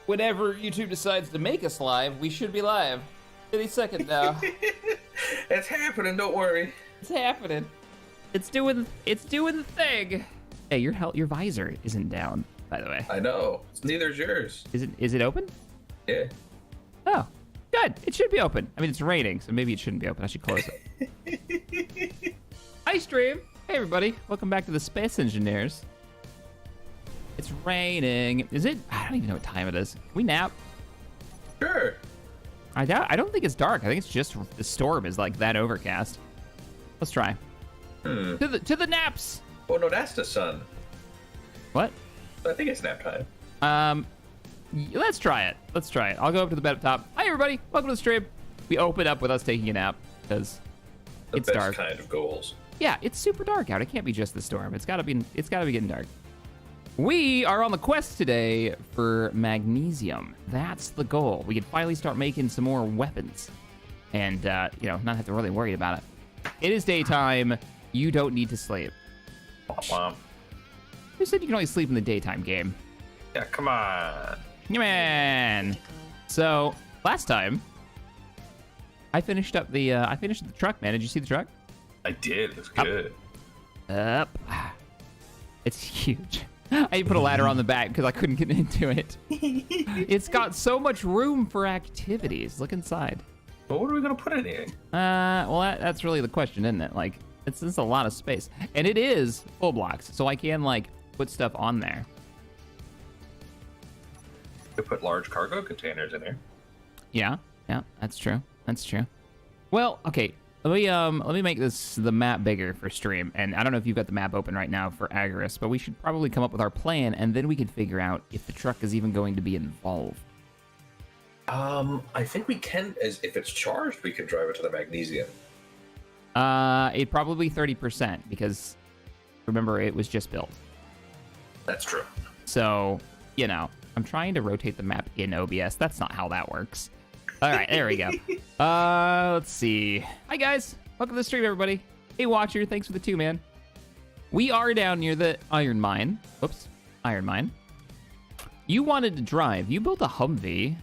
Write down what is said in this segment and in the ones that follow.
whenever YouTube decides to make us live, we should be live. Any second now. It's happening, don't worry. It's happening. It's doing the thing. Hey, your visor isn't down, by the way. I know. Neither is yours. Is it open? Yeah. Oh, good. It should be open. I mean, it's raining, so maybe it shouldn't be open. I should close it. Hi, stream. Hey, everybody. Welcome back to the Space Engineers. It's raining. Is it? I don't even know what time it is. Can we nap? Sure. I don't think it's dark. I think it's just the storm is like that overcast. Let's try. To the naps. Oh no, that's the sun. What? I think it's nap time. Let's try it. Let's try it. I'll go up to the bed up top. Hi everybody. Welcome to the stream. We open up with us taking a nap because it's best dark. Kind of goals. Yeah, it's super dark out. It can't be just the storm. It's gotta be getting dark. We are on the quest today for magnesium. That's the goal. We can finally start making some more weapons and, not have to really worry about it. It is daytime. You don't need to sleep. Who said you can only sleep in the daytime game? Yeah, come on. Come on. So, last time, I finished up the truck, man. Did you see the truck? I did. It's good. Up. It's huge. I put a ladder on the back because I couldn't get into it. It's got so much room for activities. Look inside. But what are we gonna put in here? Well, that's really the question, isn't it? Like, it's a lot of space, and it is full blocks, so I can like put stuff on there. We put large cargo containers in here. Yeah, that's true. That's true. Well, okay. Let me make the map bigger for stream, and I don't know if you've got the map open right now for Agorist, but we should probably come up with our plan, and then we can figure out if the truck is even going to be involved. I think we can, as if it's charged, we can drive it to the magnesium. It probably 30% because remember it was just built. That's true. So, I'm trying to rotate the map in OBS. That's not how that works. All right, there we go. Let's see. Hi, guys. Welcome to the stream, everybody. Hey, Watcher. Thanks for the 2, man. We are down near the iron mine. Whoops. Iron mine. You wanted to drive. You built a Humvee.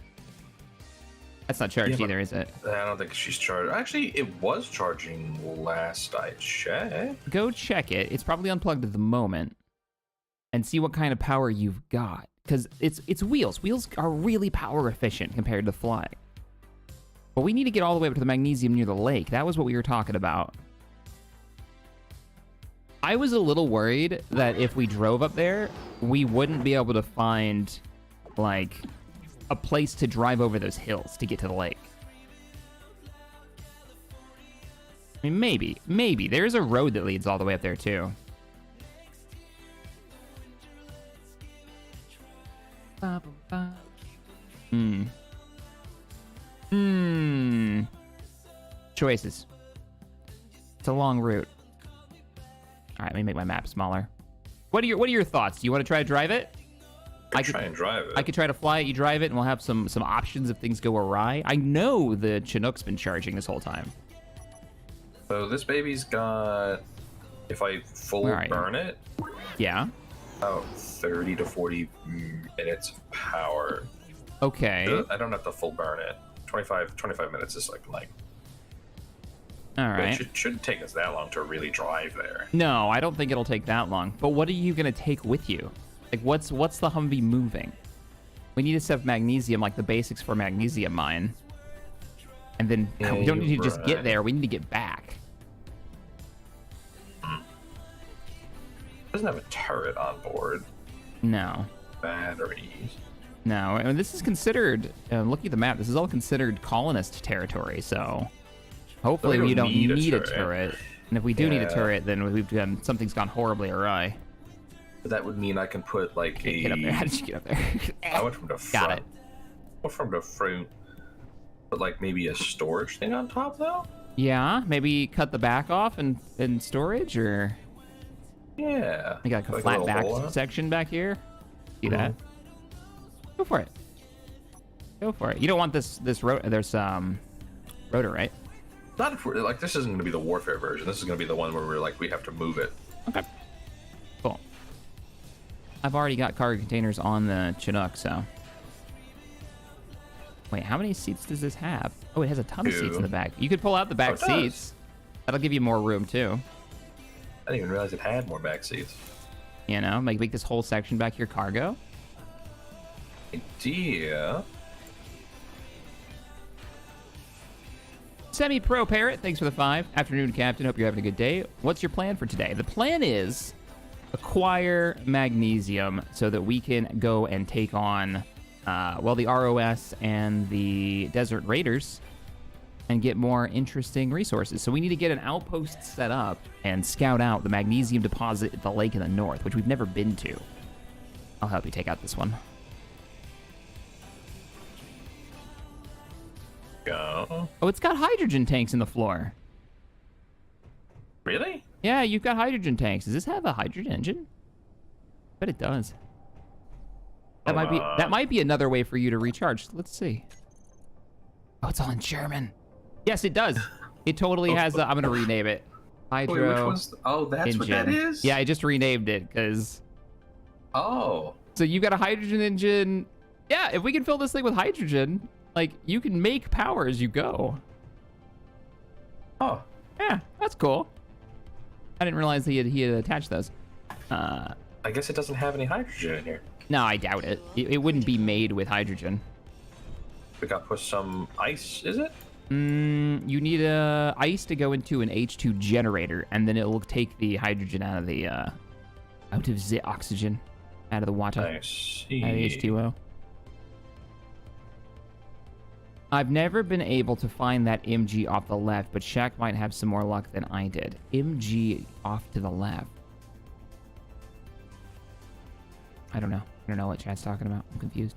That's not charged either, is it? I don't think she's charged. Actually, it was charging last I checked. Go check it. It's probably unplugged at the moment. And see what kind of power you've got. Because it's wheels. Wheels are really power efficient compared to flying. But we need to get all the way up to the magnesium near the lake. That was what we were talking about. I was a little worried that if we drove up there, we wouldn't be able to find, like, a place to drive over those hills to get to the lake. I mean, maybe. There's a road that leads all the way up there, too. Choices. It's a long route. All right, let me make my map smaller. What are your thoughts? Do you want to try to drive it? I could try and drive it. I could try to fly it, you drive it, and we'll have some options if things go awry. I know the Chinook's been charging this whole time. So this baby's got, if I full burn it, yeah, about 30 to 40 minutes of power. Okay. I don't have to full burn it. 25 minutes is like. All right. It shouldn't take us that long to really drive there. No, I don't think it'll take that long. But what are you gonna take with you? Like, what's the Humvee moving? We need to set magnesium, like the basics for magnesium mine. And then we don't need to just get there. We need to get back. Doesn't have a turret on board. No. Batteries. No, and this is considered. Looking at the map, this is all considered colonist territory. So hopefully we don't need a turret. And if we do need a turret, then we've done something's gone horribly awry. That would mean I can put like a. Get up there. How did you get up there? I went from the front. Got it. What from the front? But like maybe a storage thing on top though. Yeah, maybe cut the back off and storage, or. Yeah. You got like a flat back section back here. See that? Go for it. Go for it. You don't want this rotor. There's rotor, right? Not if we're like, this isn't going to be the warfare version. This is going to be the one where we're like, we have to move it. Okay. Cool. I've already got cargo containers on the Chinook, so Wait, how many seats does this have? Oh, it has a ton of seats in 2. the back. You could pull out the back seats. That'll give you more room, too. I didn't even realize it had more back seats. You know, make this whole section back here cargo. Idea. Semi-Pro Parrot, thanks for the 5. Afternoon, Captain. Hope you're having a good day. What's your plan for today? The plan is acquire magnesium so that we can go and take on, the ROS and the Desert Raiders and get more interesting resources. So we need to get an outpost set up and scout out the magnesium deposit at the lake in the north, which we've never been to. I'll help you take out this one. Go. Oh, it's got hydrogen tanks in the floor. Really? Yeah, you've got hydrogen tanks. Does this have a hydrogen engine? I bet it does. That might be another way for you to recharge. Let's see. Oh, it's all in German. Yes, it does. It totally has. I'm gonna rename it. Hydro. Wait, which one's? Oh, that's engine. What that is. Yeah, I just renamed it because. Oh. So you've got a hydrogen engine. Yeah, if we can fill this thing with hydrogen, like you can make power as you go. Oh. Yeah, that's cool. I didn't realize he had attached those. I guess it doesn't have any hydrogen in here. No, I doubt it. It wouldn't be made with hydrogen. We got to put some ice, is it? You need ice to go into an H2 generator, and then it will take the hydrogen out of the oxygen, out of the water, I see. out of the H2O. I've never been able to find that MG off the left, but Shaq might have some more luck than I did. MG off to the left. I don't know. I don't know what chat's talking about. I'm confused.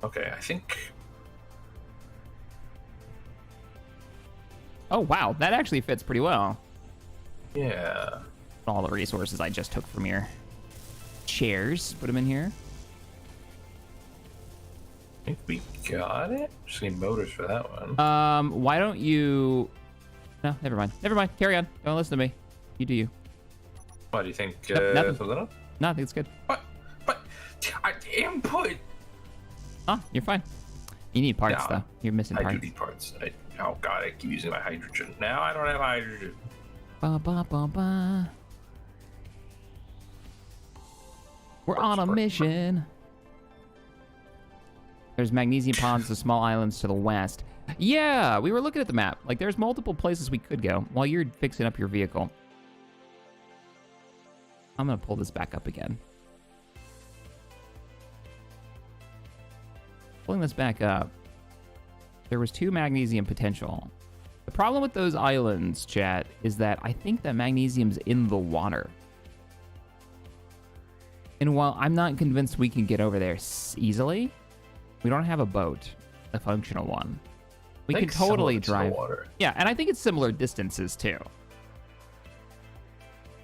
Okay, I think. Oh, wow. That actually fits pretty well. Yeah. All the resources I just took from here. Chairs. Put them in here. I think we got it. Just need motors for that one. Why don't you... No, never mind. Never mind. Carry on. Don't listen to me. You do you. What do you think? Nothing. Something else? No, I think it's good. What? Input. Oh, you're fine. You need parts, Yeah, though. You're missing I parts. do need parts. Oh god, I keep using my hydrogen. Now I don't have hydrogen. Ba, ba, ba, ba. We're on a mission. There's magnesium ponds, the small islands to the west. Yeah, we were looking at the map. Like, there's multiple places we could go while you're fixing up your vehicle. I'm gonna pull this back up again. Pulling this back up. There was 2 magnesium potential. The problem with those islands, chat, is that I think that magnesium's in the water. And while I'm not convinced we can get over there easily, we don't have a boat, a functional one. We can totally drive. Yeah, and I think it's similar distances too.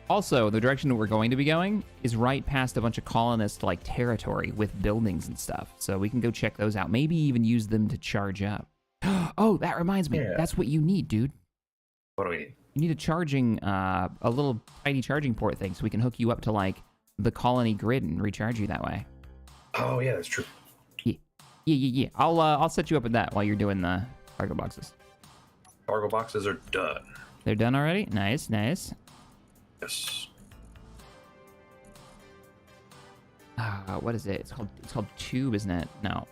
Also, the direction that we're going to be going is right past a bunch of colonist like territory with buildings and stuff. So we can go check those out. Maybe even use them to charge up. Oh, that reminds me. Yeah. That's what you need, dude. What do we need? You need a charging, a little tiny charging port thing so we can hook you up to like the colony grid and recharge you that way. Oh yeah, that's true. Yeah. I'll set you up with that while you're doing the cargo boxes. Cargo boxes are done. They're done already? Nice. Yes. What is it? It's called Tube, isn't it? No.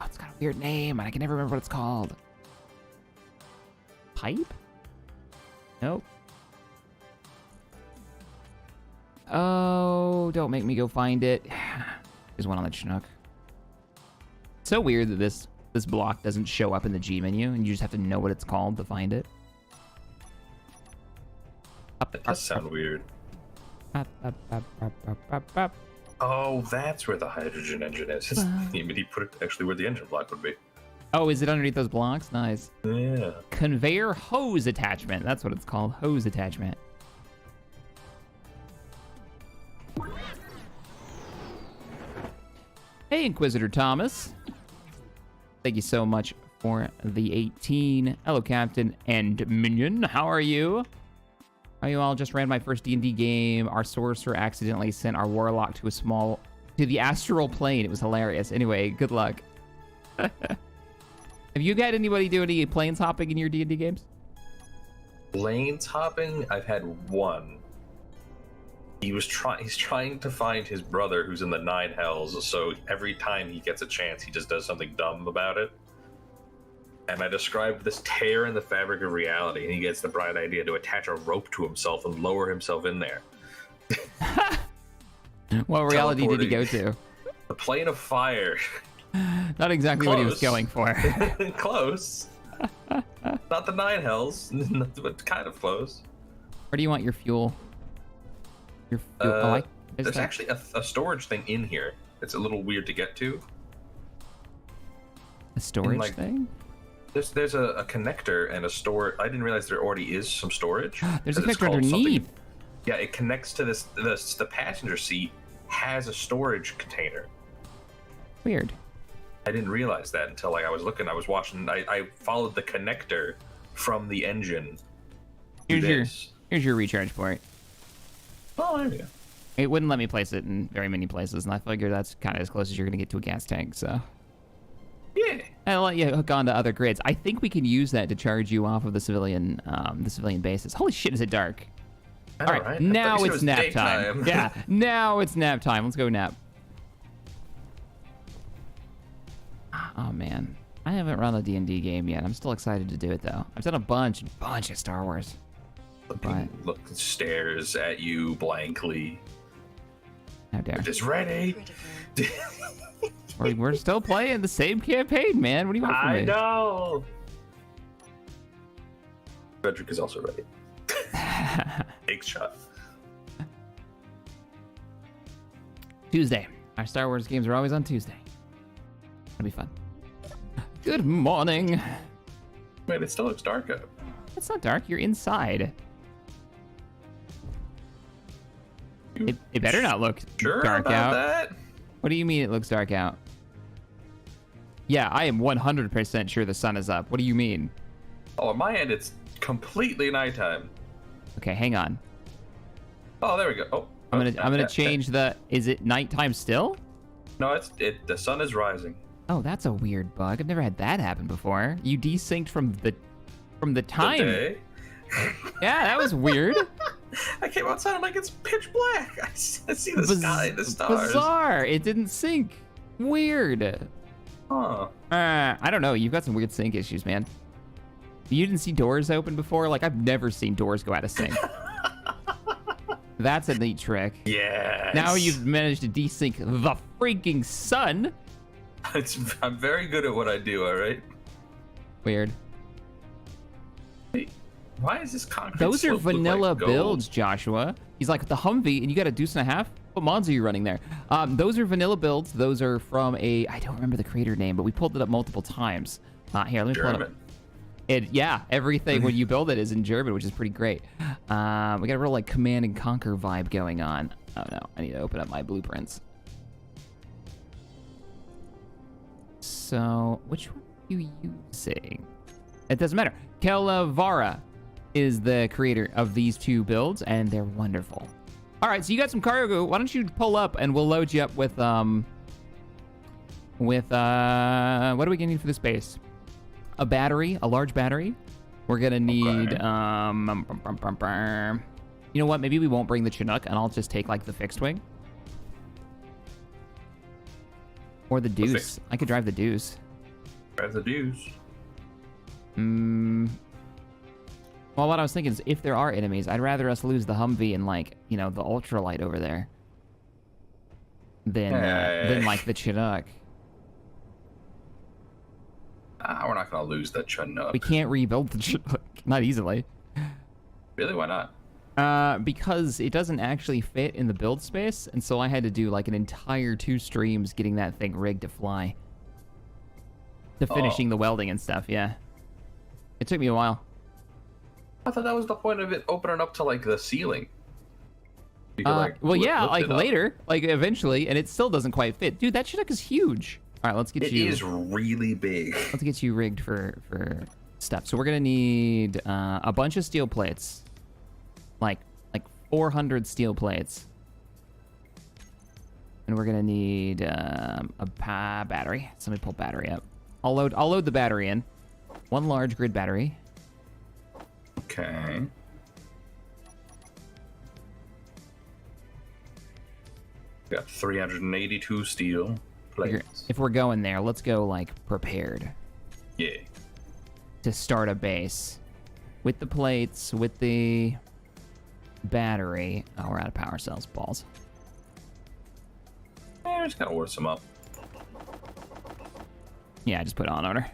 Oh, it's got a weird name, and I can never remember what it's called. Pipe? Nope. Oh, don't make me go find it. There's one on the Chinook. So weird that this block doesn't show up in the G menu, and you just have to know what it's called to find it. That does sound weird. Up. Oh, that's where the hydrogen engine is. He put it actually where the engine block would be. Oh, is it underneath those blocks? Nice. Yeah. Conveyor hose attachment. That's what it's called. Hose attachment. Hey, Inquisitor Thomas. Thank you so much for the 18. Hello, Captain and Minion. How are you? Are you all? Just ran my first D&D game. Our sorcerer accidentally sent our warlock to the astral plane. It was hilarious. Anyway, good luck. Have you had anybody do any planes hopping in your D&D games? Planes hopping? I've had one. He's trying to find his brother who's in the 9 hells, so every time he gets a chance, he just does something dumb about it. And I described this tear in the fabric of reality, and he gets the bright idea to attach a rope to himself and lower himself in there. What reality did he go to? The plane of fire. Not exactly what he was going for. Close. Not the 9 hells, but kind of close. Where do you want your fuel? Your fuel. There's actually a storage thing in here. It's a little weird to get to. A storage thing? There's a connector and a store. I didn't realize there already is some storage. There's a connector underneath. Yeah, it connects to this. The passenger seat has a storage container. Weird. I didn't realize that until I was looking. I was watching. I followed the connector from the engine. Here's your recharge port. Oh, there we go. It wouldn't let me place it in very many places, and I figure that's kind of as close as you're gonna get to a gas tank. So. Yeah. I'll let you hook onto other grids. I think we can use that to charge you off of the civilian bases. Holy shit, is it dark? All right, now it's nap time. Yeah, now it's nap time. Let's go nap. Oh man, I haven't run a D&D game yet. I'm still excited to do it though. I've done a bunch of Star Wars. Look, stares at you blankly. How dare? It's ready. We're still playing the same campaign, man. What do you want from me? I know. Frederick is also ready. Big shot. Tuesday. Our Star Wars games are always on Tuesday. It'll be fun. Good morning. Wait, it still looks dark out. It's not dark. You're inside. It better not look dark out. That? What do you mean it looks dark out? Yeah, I am 100% sure the sun is up. What do you mean? Oh, on my end, it's completely nighttime. Okay, hang on. Oh, there we go. Oh, I'm gonna change the. Is it nighttime still? No, the sun is rising. Oh, that's a weird bug. I've never had that happen before. You desynced from the time. The day? Yeah, that was weird. I came outside. I'm like, it's pitch black. I see the sky, the stars. Bizarre. It didn't sync. Weird. Huh. I don't know. You've got some weird sync issues, man. You didn't see doors open before? Like, I've never seen doors go out of sync. That's a neat trick. Yes. Now you've managed to desync the freaking sun. I'm very good at what I do, all right? Weird. Wait, why is this concrete Those are slope look vanilla like gold? builds, Joshua. He's like, the Humvee, and you got a deuce and a half? What mods are you running there? Those are vanilla builds. Those are from I don't remember the creator name, but we pulled it up multiple times. Here, let me pull it up. Yeah, everything when you build it is in German, which is pretty great. We got a real like Command and Conquer vibe going on. Oh no, I need to open up my blueprints. So, which one are you using? It doesn't matter. Kelavara is the creator of these two builds, and they're wonderful. All right, so you got some cargo. Why don't you pull up, and we'll load you up with what are we gonna need for this base? A battery, a large battery. We're gonna need, you know what? Maybe we won't bring the Chinook, and I'll just take like the fixed wing. Or the Deuce. I could drive the Deuce. Drive the Deuce. Well, what I was thinking is if there are enemies, I'd rather us lose the Humvee and like, you know, the ultralight over there than like the Chinook. We're not gonna lose the Chinook. We can't rebuild the Chinook. Not easily. Really? Why not? Because it doesn't actually fit in the build space, and so I had to do like an entire 2 streams getting that thing rigged to fly. To finishing the welding and stuff, yeah. It took me a while. I thought that was the point of it opening up to like the ceiling. You could, well, yeah, like it up. later, like eventually, and it still doesn't quite fit. Dude, that Chinook is huge. All right, let's get you. It is really big. Let's get you rigged for stuff. So we're gonna need a bunch of steel plates, like 400 steel plates, and we're gonna need a battery. So let me pull battery up. I'll load the battery in. One large grid battery. Okay. Got 382 steel plates. If we're going there, let's go like prepared. Yeah. To start a base. With the plates, with the battery. Oh, we're out of power cells. Balls. I just gotta order some up. Yeah, just put on order.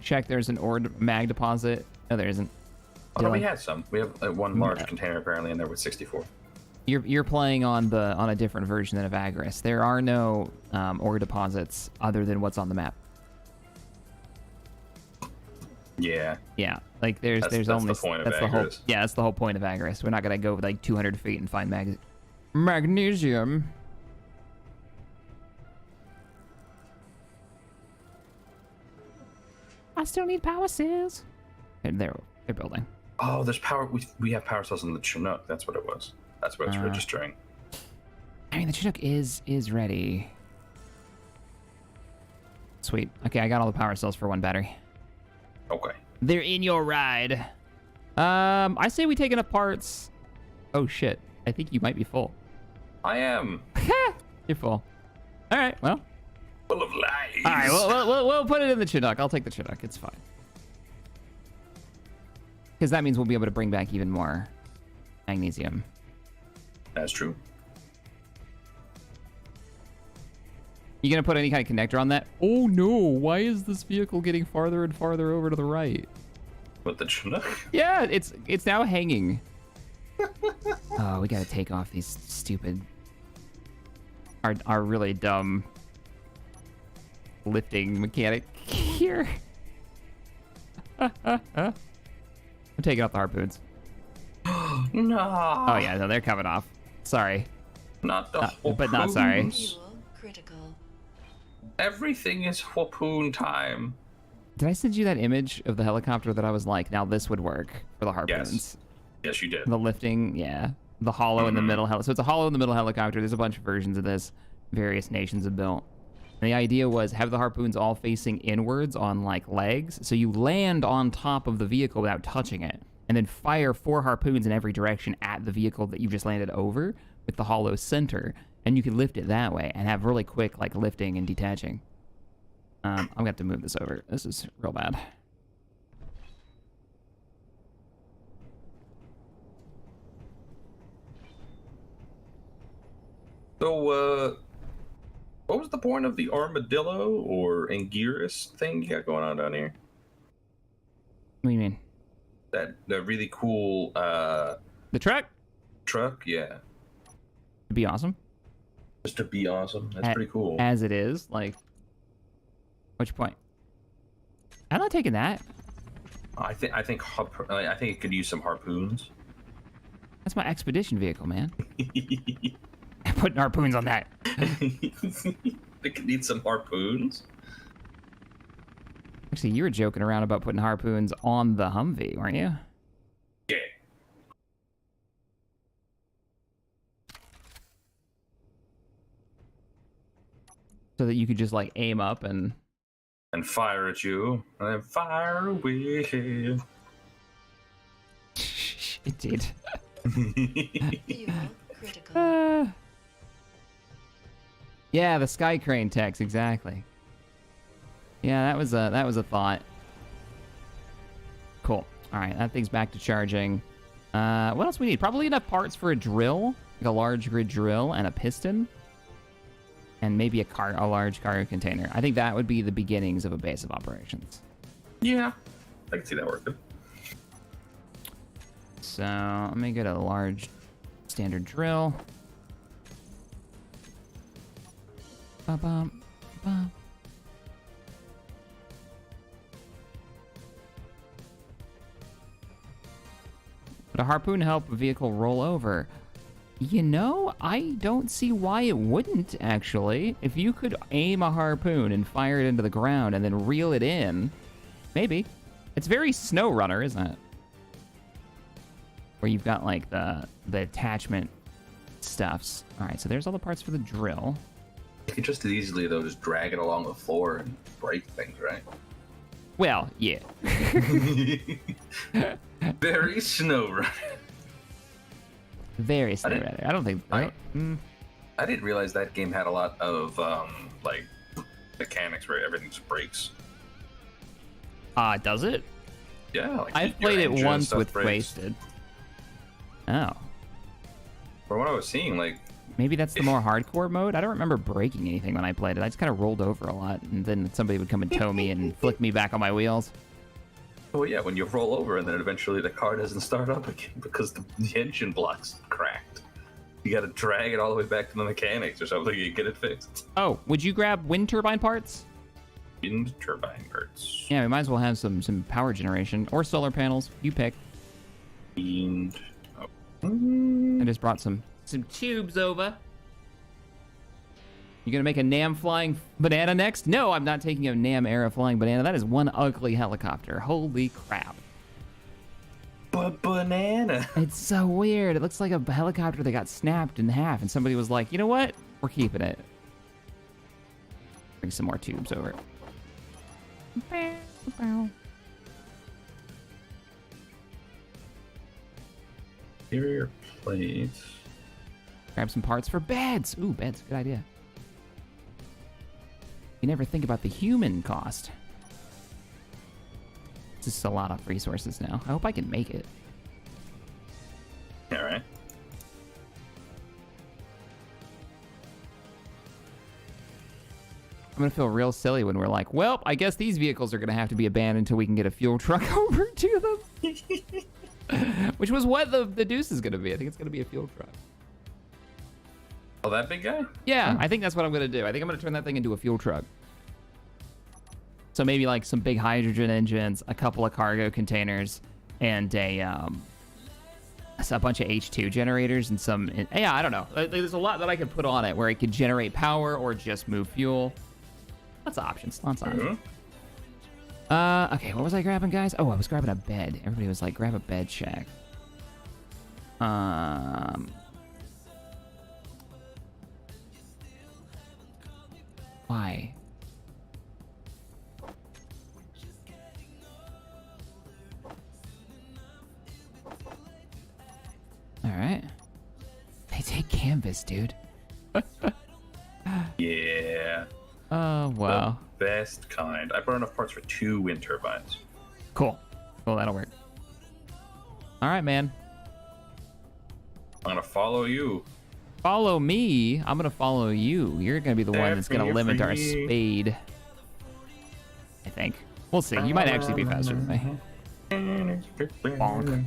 Check, there's an ord mag deposit. No, there isn't. Oh, no, we had some. We have one large container apparently in there with 64. You're playing on a different version than Evagris. There are no ore deposits other than what's on the map. Yeah. Yeah, like there's that's only the point of that's the whole Agris. that's the whole point of Agris. We're not gonna go like 200 feet and find magnesium. I still need power cells. And they're building. Oh, there's power. We have power cells in the Chinook. That's what it was. That's what it's registering. I mean, the Chinook is ready. Sweet. Okay, I got all the power cells for one battery. Okay. They're in your ride. I say we take enough parts. Oh shit! I think you might be full. I am. You're full. All right. Well. Full of lies. All right. We'll put it in the Chinook. I'll take the Chinook. It's fine. Because that means we'll be able to bring back even more magnesium. That's true. You gonna put any kind of connector on that? Oh no! Why is this vehicle getting farther and farther over to the right? What, the Chinook? Yeah, it's now hanging. Oh, we gotta take off these stupid, our really dumb lifting mechanic here. I'm taking off the harpoons. No. Oh yeah, no, they're coming off. Sorry. Not the harpoons. But not sorry. Fuel critical. Everything is harpoon time. Did I send you that image of the helicopter that I was like, now this would work for the harpoons? Yes, you did. The lifting, yeah. The hollow in the middle. So it's a hollow in the middle helicopter. There's a bunch of versions of this various nations have built. And the idea was have the harpoons all facing inwards on like legs. So you land on top of the vehicle without touching it. And then fire 4 harpoons in every direction at the vehicle that you just landed over with the hollow center. And you can lift it that way and have really quick like lifting and detaching. I'm gonna have to move this over. This is real bad. So, what was the point of the armadillo or Anguirus thing you got going on down here? What do you mean? That really cool The truck? truck, yeah. It'd be awesome. Just to be awesome. That's pretty cool. As it is, like, what's your point? I'm not taking that. I think it could use some harpoons. That's my expedition vehicle, man. I'm putting harpoons on that. It could need some harpoons. Actually, you were joking around about putting harpoons on the Humvee, weren't you? Yeah. So that you could just like aim up and fire at you, and then fire away. it did. Fuel critical. Yeah, the sky crane text, exactly. Yeah, that was a thought. Cool. All right, that thing's back to charging. What else we need? Probably enough parts for a drill, like a large grid drill and a piston, and maybe a large cargo container. I think that would be the beginnings of a base of operations. Yeah, I can see that working. So let me get a large standard drill. Ba-bum, ba-bum. Would a harpoon help a vehicle roll over? You know, I don't see why it wouldn't, actually. If you could aim a harpoon and fire it into the ground and then reel it in, maybe. It's very Snow Runner, isn't it? Where you've got, like, the attachment stuffs. All right, so there's all the parts for the drill. You could just as easily, though, just drag it along the floor and break things, right? Well, yeah. Very snow runner. Very slow. I don't think. I didn't realize that game had a lot of like mechanics where everything just breaks. Does it? Yeah, like I've your played it engine once stuff with breaks. Wasted. Oh. From what I was seeing, like Maybe that's the more hardcore mode? I don't remember breaking anything when I played it. I just kind of rolled over a lot, and then somebody would come and tow me and flick me back on my wheels. oh yeah, when you roll over and then eventually the car doesn't start up again because the engine block's cracked. You got to drag it all the way back to the mechanics or something to get it fixed. Oh, would you grab wind turbine parts? Wind turbine parts. Yeah, we might as well have some power generation or solar panels. You pick. Wind. I just brought some tubes over. You gonna make a Nam flying banana next? No, I'm not taking a Nam era flying banana. That is one ugly helicopter. Holy crap. Banana. It's so weird. It looks like a helicopter that got snapped in half, and somebody was like, you know what? We're keeping it. Bring some more tubes over. Interior plates. Grab some parts for beds. Ooh, beds. Good idea. You never think about the human cost. It's just a lot of resources now. I hope I can make it. All right. I'm gonna feel real silly when we're like, well, I guess these vehicles are gonna have to be abandoned until we can get a fuel truck over to them. Which was what the Deuce is gonna be. I think it's gonna be a fuel truck. Oh, that big guy? Yeah, I think that's what I'm gonna do. I think I'm gonna turn that thing into a fuel truck. So maybe like some big hydrogen engines, a couple of cargo containers, and a bunch of H2 generators and some. Yeah, I don't know. There's a lot that I could put on it where it could generate power or just move fuel. Lots of options. Lots of options. Okay, what was I grabbing, guys? Oh, I was grabbing a bed. Everybody was like, grab a bed shack. Why? All right. They take canvas, dude. Yeah. Oh, wow. The best kind. I brought enough parts for 2 wind turbines. Cool. Cool, that'll work. All right, man. I'm gonna follow you. Follow me. I'm going to follow you. You're going to be the one that's going to limit our speed. I think. We'll see. You might actually be faster than me. Bonk.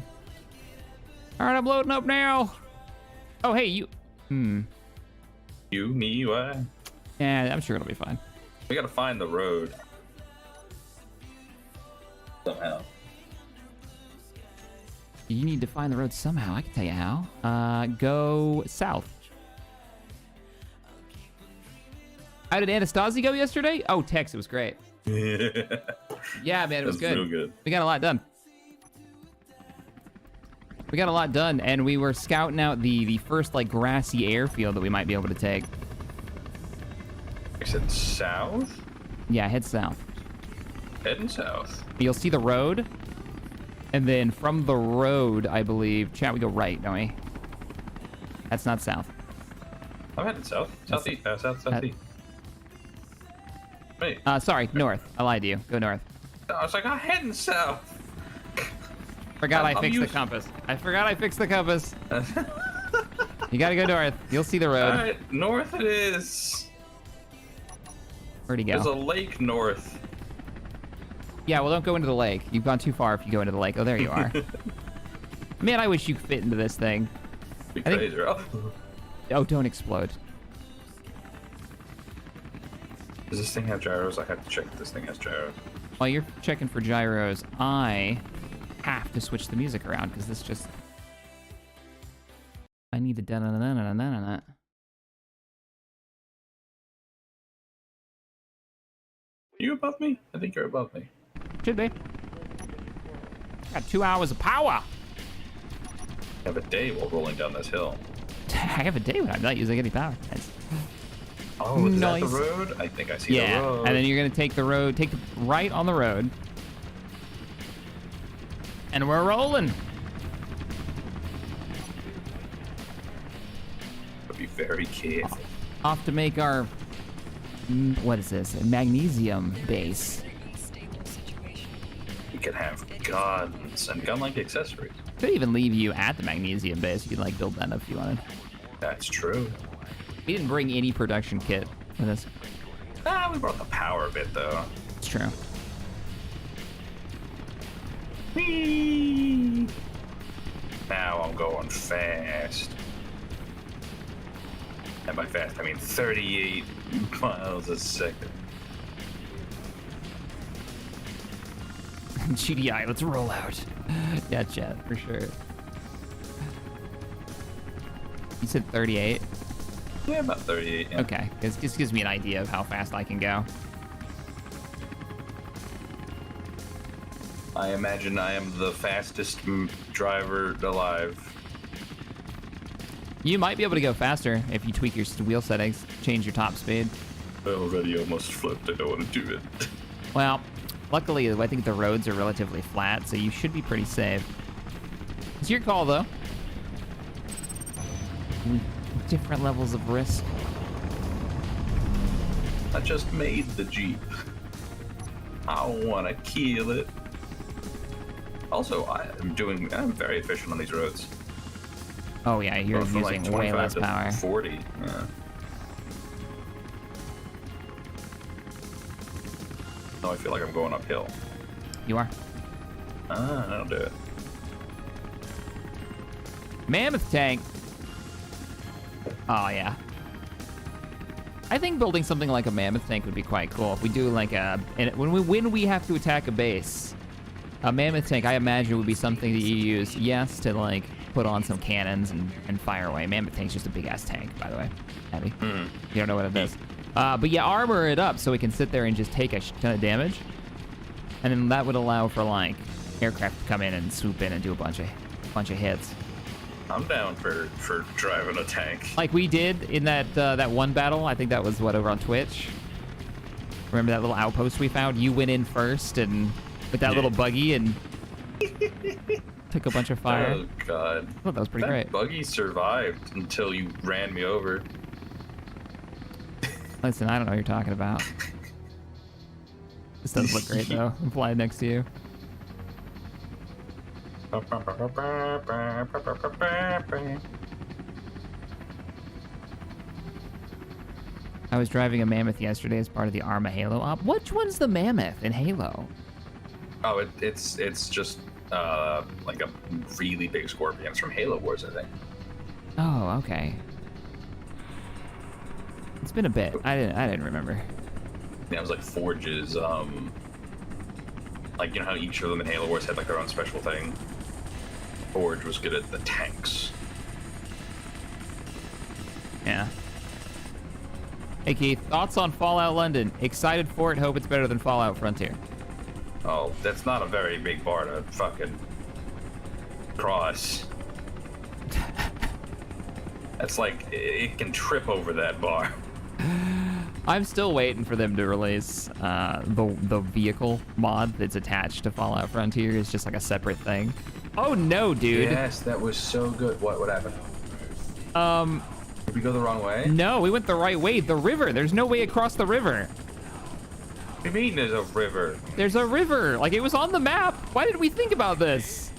All right, I'm loading up now. Oh, hey, you. You, me, what? Yeah, I'm sure it'll be fine. We gotta find the road. Somehow. You need to find the road somehow. I can tell you how. Go south. How did Anastasia go yesterday? Oh, Tex, it was great. Yeah, man, it was good. So good. We got a lot done. We got a lot done, and we were scouting out the first, like, grassy airfield that we might be able to take. I said south? Yeah, head south. Heading south. You'll see the road, and then from the road, I believe... Chat, we go right, don't we? That's not south. I'm heading south. Southeast. Southeast. Wait. Sorry, north. I lied to you. Go north. I was like, I'm heading south. Forgot I fixed the compass. I forgot I fixed the compass. You gotta go north. You'll see the road. All right, north it is. Where'd he go? There's a lake north. Yeah, well, don't go into the lake. You've gone too far if you go into the lake. Oh, there you are. Man, I wish you could fit into this thing. Oh, don't explode. Does this thing have gyros? I have to check if this thing has gyros. While you're checking for gyros, I have to switch the music around because this just... I need to da-na-na-na-na-na-na. You above me? I think you're above me. Should be. Got 2 hours of power. Have a day while rolling down this hill. I have a day when I'm not using any power. Nice. Oh, is that Nice. the road? I think I see Yeah, the road. and then you're gonna take the road, take the right on the road, and we're rolling. Be very careful. Off to make our, what is this? A magnesium base. We could have guns and gun-like accessories. Could even leave you at the magnesium base. You could like build that up if you wanted. That's true. We didn't bring any production kit with us. Ah, we brought the power bit though. It's true. Whee! Now I'm going fast. And by fast, I mean 38 miles a second. GDI, let's roll out. Yeah, chat, for sure. You said 38? Yeah, about 38. Yeah. Okay, this gives me an idea of how fast I can go. I imagine I am the fastest driver alive. You might be able to go faster if you tweak your wheel settings, change your top speed. I already almost flipped. I don't want to do it. Well, luckily, I think the roads are relatively flat, so you should be pretty safe. It's your call, though. Different levels of risk. I just made the Jeep. I want to kill it. Also, I'm very efficient on these roads. Oh yeah, you're Going from, using like, way 25 less to power. 40. Yeah. No, I feel like I'm going uphill. You are. Ah, that'll do it. Mammoth tank. Oh yeah. I think building something like a mammoth tank would be quite cool. If we do like when we have to attack a base, a mammoth tank I imagine would be something that you use, yes, to like put on some cannons and fire away. Mammoth tank's just a big ass tank, by the way. Abby, you don't know what it is. But yeah, armor it up so we can sit there and just take a ton of damage, and then that would allow for like aircraft to come in and swoop in and do a bunch of hits. I'm down for driving a tank. Like we did in that one battle. I think that was over on Twitch. Remember that little outpost we found? You went in first and with that little buggy and took a bunch of fire. Oh god. I thought that was pretty great. That buggy survived until you ran me over. Listen, I don't know what you're talking about. This does look great though. I'm flying next to you. I was driving a Mammoth yesterday as part of the Arma Halo op. Which one's the Mammoth in Halo? Oh, it's just like a really big scorpion. It's from Halo Wars, I think. Oh, okay. It's been a bit. I didn't remember. Yeah, it was like Forge's. Like, you know how each of them in Halo Wars had like their own special thing. Forge was good at the tanks. Yeah. Hey Keith, thoughts on Fallout London? Excited for it, hope it's better than Fallout Frontier. Oh, that's not a very big bar to fucking cross. That's like, it can trip over that bar. I'm still waiting for them to release the vehicle mod that's attached to Fallout Frontier. It's just like a separate thing. Oh no, dude. Yes, that was so good. What happened? Did we go the wrong way? No, we went the right way. The river. There's no way across the river. What do you mean there's a river? There's a river. Like, it was on the map. Why didn't we think about this?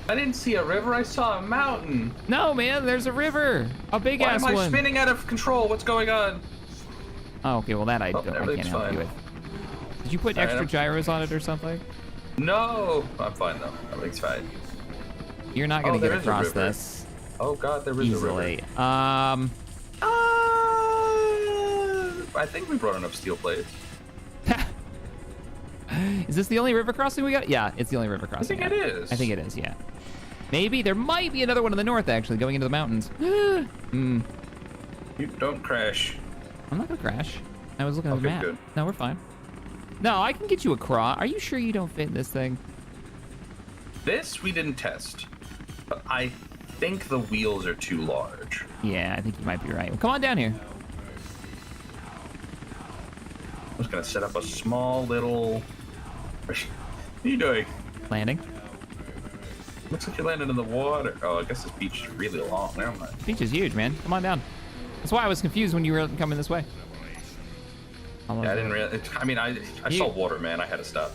I didn't see a river, I saw a mountain. No, man, there's a river. A big ass Why am I one. spinning out of control? What's going on? Oh, okay, well that I can't everything's help you fine. with. Did you put extra Alright, gyros on it or something? No, I'm fine though. Everything's fine. You're not gonna there get is a across river. this Oh god, there is a easily. river. I think we brought enough steel plates. Is this the only river crossing we got? Yeah, it's the only river crossing. think it is. I think it is, yeah. Maybe there might be another one in the north actually going into the mountains. You don't crash. I'm not gonna crash. I was looking at the Okay, map. good. No, we're fine. No, I can get you across. Are you sure you don't fit in this thing? This we didn't test, but I think the wheels are too large. Yeah, I think you might be right. Well, come on down here. I'm just gonna set up a small little. What are you doing? Landing. Looks like you landed in the water. Oh, I guess this beach is really long. Never mind. Beach is huge, man. Come on down. That's why I was confused when you were coming this way. Yeah, I didn't really. I mean, I saw water, man. I had to stop.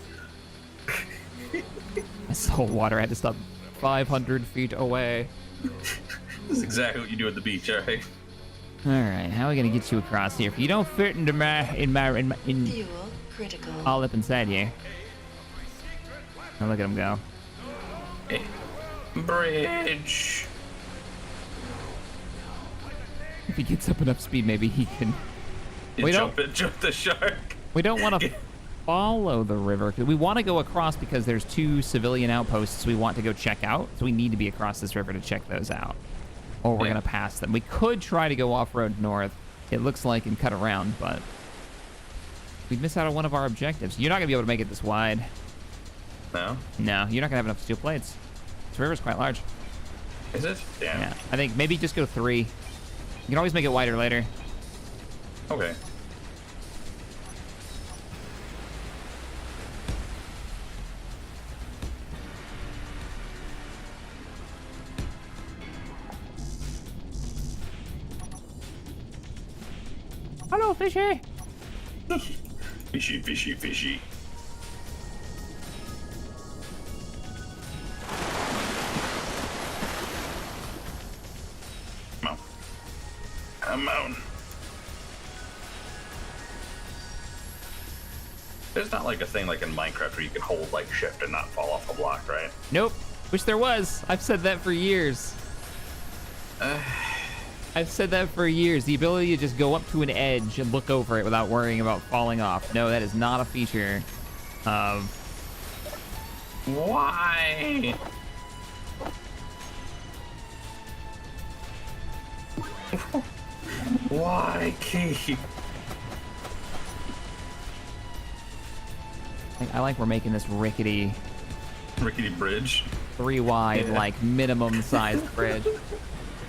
I saw water. I had to stop 500 feet away. This is exactly what you do at the beach, all right? All right, how are we gonna get you across here? If you don't fit into in Fuel critical. all up inside here. Oh, look at him go. Bridge. If he gets up enough speed, maybe he can. Jump the shark. We don't want to follow the river. We want to go across because there's 2 civilian outposts we want to go check out. So we need to be across this river to check those out. Or we're going to pass them. We could try to go off-road north, it looks like, and cut around, but we'd miss out on one of our objectives. You're not going to be able to make it this wide. No? No, you're not going to have enough steel plates. This river's quite large. Is it? Damn. Yeah, I think maybe just go 3. You can always make it wider later. Okay. Hello, fishy. Fishy, fishy, fishy. Come on. Come on. There's not like a thing like in Minecraft where you can hold like shift and not fall off the block, right? Nope. Wish there was. I've said that for years. I've said that for years. The ability to just go up to an edge and look over it without worrying about falling off. No, that is not a feature of... Why? Why, Keith? I like we're making this rickety Bridge. 3 wide, like minimum sized bridge.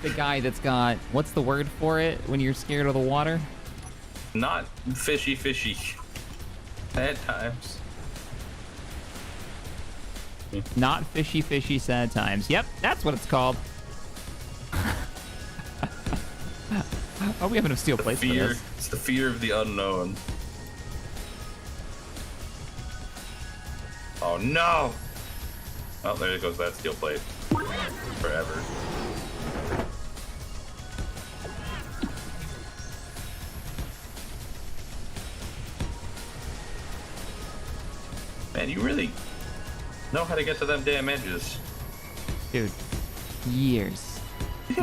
The guy that's got, what's the word for it when you're scared of the water? Not fishy, fishy. At times. Not fishy, fishy, sad times. Yep, that's what it's called. Oh, we have enough steel plates for this. It's the fear of the unknown. Oh no! Oh, there goes that steel plate. Forever. Man, you really know how to get to them damn edges. Dude, years.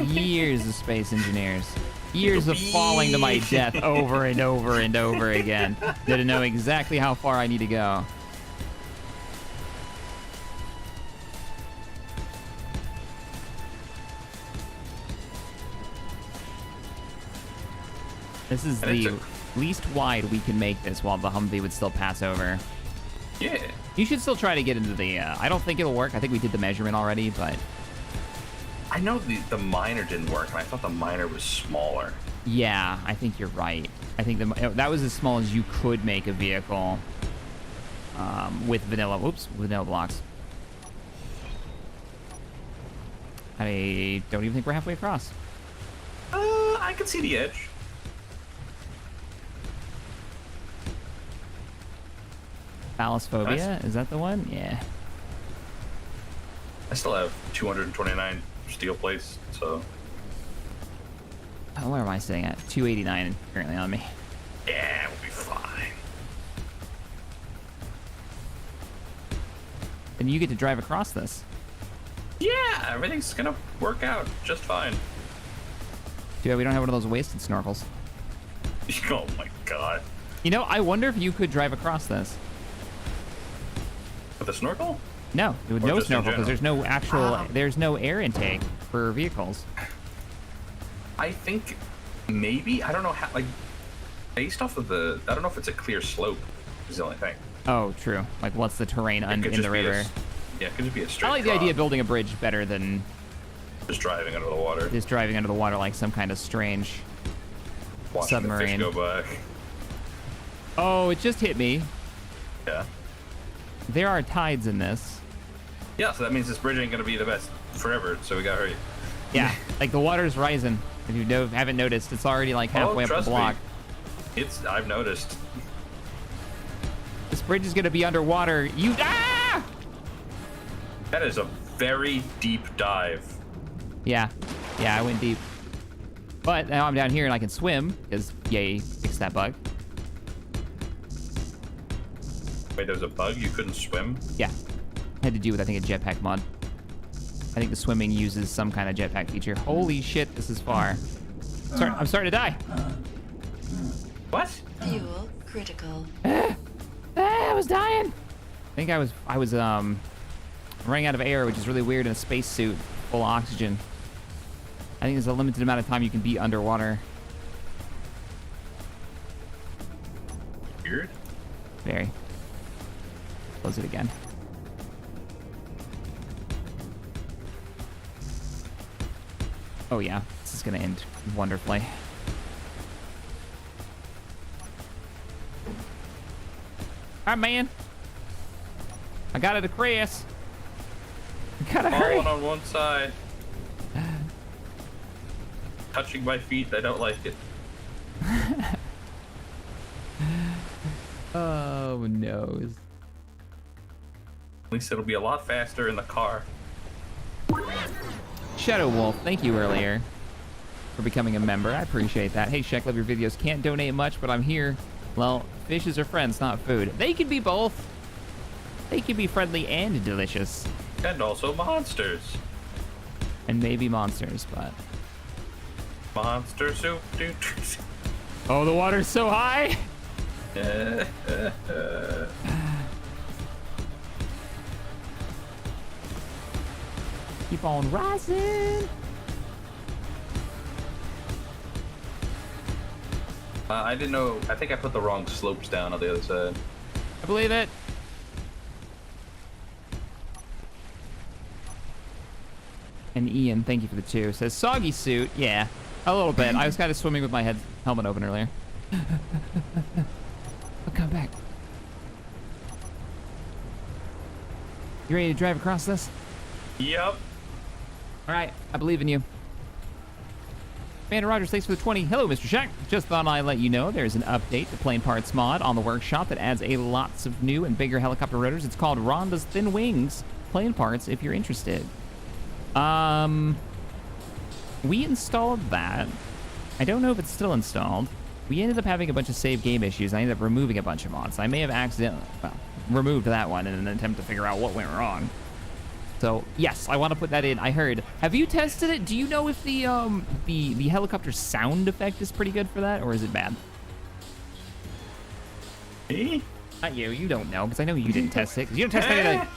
Years of space engineers. Years of falling to my death over and over and over again. To know exactly how far I need to go. This is the least wide we can make this while the Humvee would still pass over. Yeah. You should still try to get into the, I don't think it'll work. I think we did the measurement already, but... I know the miner didn't work, and I thought the miner was smaller. Yeah, I think you're right. I think that was as small as you could make a vehicle with vanilla blocks. I don't even think we're halfway across. I can see the edge. Thalassophobia, is that the one? Yeah. I still have 229 steel plates, so... Oh, where am I sitting at? 289 currently on me. Yeah, we'll be fine. And you get to drive across this. Yeah, everything's gonna work out just fine. Too bad we don't have one of those wasted snorkels. Oh my god. You know, I wonder if you could drive across this. With a snorkel? No, with Or no just in snorkel, because there's no actual, there's no air intake for vehicles. I think maybe, I don't know how, like, based off of the, I don't know if it's a clear slope is the only thing. Oh, true. Like, what's the terrain in the river? Yeah, it could just be a straight I like the drop. idea of building a bridge better than Just driving under the water. Just driving under the water like some kind of strange Watching submarine. the fish go by. Oh, it just hit me. Yeah. There are tides in this. Yeah, so that means this bridge ain't gonna be the best forever, so we gotta hurry. Yeah, like the water's rising. If you haven't noticed, it's already like halfway up the trust block. Me. I've noticed. This bridge is gonna be underwater. Ah! That is a very deep dive. Yeah, I went deep. But now I'm down here and I can swim, because yay, fix that bug. Wait, there's a bug? You couldn't swim? Yeah, had to do with, I think, a jetpack mod. I think the swimming uses some kind of jetpack feature. Holy shit, this is far. I'm starting to die. What? Fuel critical. I was dying. I think I was running out of air, which is really weird in a spacesuit full of oxygen. I think there's a limited amount of time you can be underwater. Weird. Very. Close it again. Oh yeah, this is gonna end wonderfully. Alright, man. I got it across. I gotta hurry. Falling on one side. Touching my feet, I don't like it. Oh no. At least it'll be a lot faster in the car. Shadow Wolf, thank you earlier for becoming a member. I appreciate that. Hey, Shek, love your videos. Can't donate much, but I'm here. Well, fishes are friends, not food. They can be both. They can be friendly and delicious. And also monsters. And maybe monsters, but... Monster soup, dude. Oh, the water's so high! Keep on rising! I didn't know. I think I put the wrong slopes down on the other side. I believe it. And Ian, thank you for the 2. Says, soggy suit. Yeah, a little bit. I was kind of swimming with my helmet open earlier. I'll come back. You ready to drive across this? Yep. All right, I believe in you. Amanda Rogers, thanks for the 20. Hello, Mr. Shack. Just thought I'd let you know there's an update to Plane Parts mod on the workshop that adds lots of new and bigger helicopter rotors. It's called Rhonda's Thin Wings Plane Parts, if you're interested. We installed that. I don't know if it's still installed. We ended up having a bunch of save game issues. I ended up removing a bunch of mods. I may have accidentally, removed that one in an attempt to figure out what went wrong. So yes, I want to put that in. I heard. Have you tested it? Do you know if the helicopter sound effect is pretty good for that, or is it bad? Me? Not you. You don't know, because I know you didn't test it. 'Cause you don't test anything.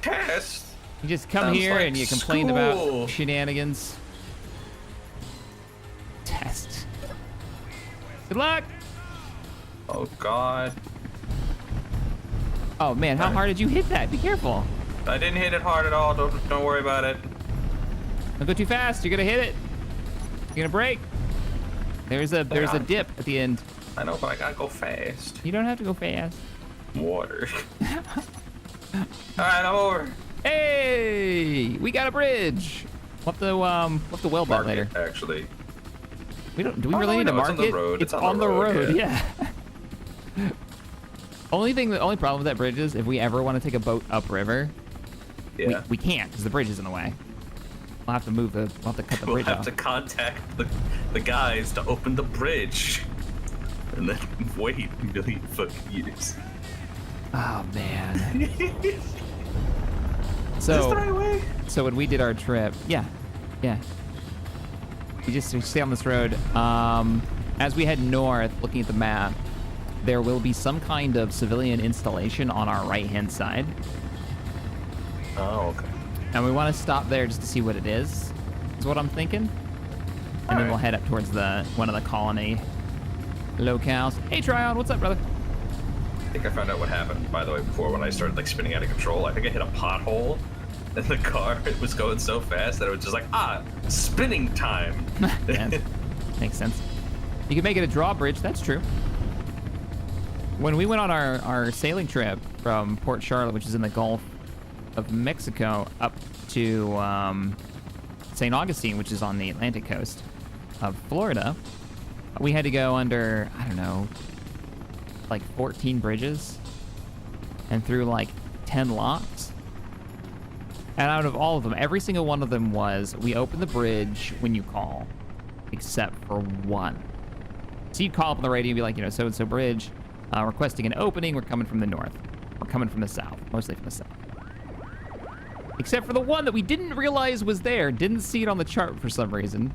Test. You just come Sounds here like and you complain school. about shenanigans. Test. Good luck. Oh God. Oh man, how hard did you hit that? Be careful. I didn't hit it hard at all. Don't worry about it. Don't go too fast. You're gonna hit it. You're gonna break. There's a dip at the end. I know, but I gotta go fast. You don't have to go fast. Water. All right, I'm over. Hey, we got a bridge. We'll have to weld that later. Actually. We don't. Do we really need to no, mark it's on the it? road. It's on the road. Yeah. The only problem with that bridge is if we ever want to take a boat upriver, Yeah. we can't because the bridge is in the way. We'll have to move the. We'll have to cut the We'll bridge have off. to contact the guys to open the bridge, and then wait a million fucking years. Oh man. Is this the right way? So when we did our trip, yeah. We stay on this road. As we head north, looking at the map, there will be some kind of civilian installation on our right-hand side. Oh, okay. And we want to stop there just to see what it is what I'm thinking. And then we'll head up towards one of the colony locales. Hey, Tryon, what's up, brother? I think I found out what happened, by the way, before when I started like spinning out of control. I think I hit a pothole, and the car was going so fast that it was just like, spinning time. Yeah, makes sense. You can make it a drawbridge, that's true. When we went on our sailing trip from Port Charlotte, which is in the Gulf of Mexico, up to St. Augustine, which is on the Atlantic coast of Florida, we had to go under, I don't know, like 14 bridges and through like 10 locks. And out of all of them, every single one of them was, we open the bridge when you call, except for one. So you'd call up on the radio and be like, so-and-so bridge, requesting an opening, we're coming from the north. We're coming from the south, mostly from the south. Except for the one that we didn't realize was there, didn't see it on the chart for some reason.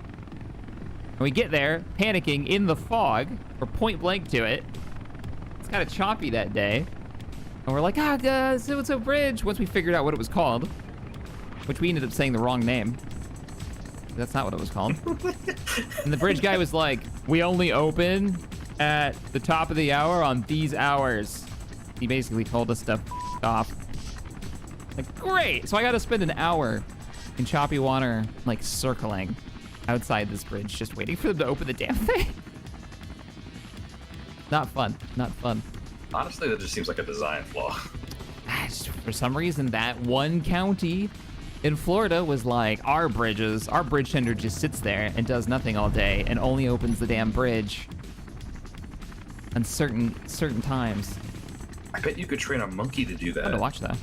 And we get there, panicking in the fog, we're point blank to it. It's kind of choppy that day. And we're like, so-and-so bridge, once we figured out what it was called, which we ended up saying the wrong name. That's not what it was called. And the bridge guy was like, we only open at the top of the hour on these hours. He basically told us to f off. Like, great! So I got to spend an hour in choppy water, like, circling outside this bridge, just waiting for them to open the damn thing. Not fun. Not fun. Honestly, that just seems like a design flaw. For some reason, that one county in Florida was like, our bridge tender just sits there and does nothing all day and only opens the damn bridge on certain times. I bet you could train a monkey to do that. I want to watch that.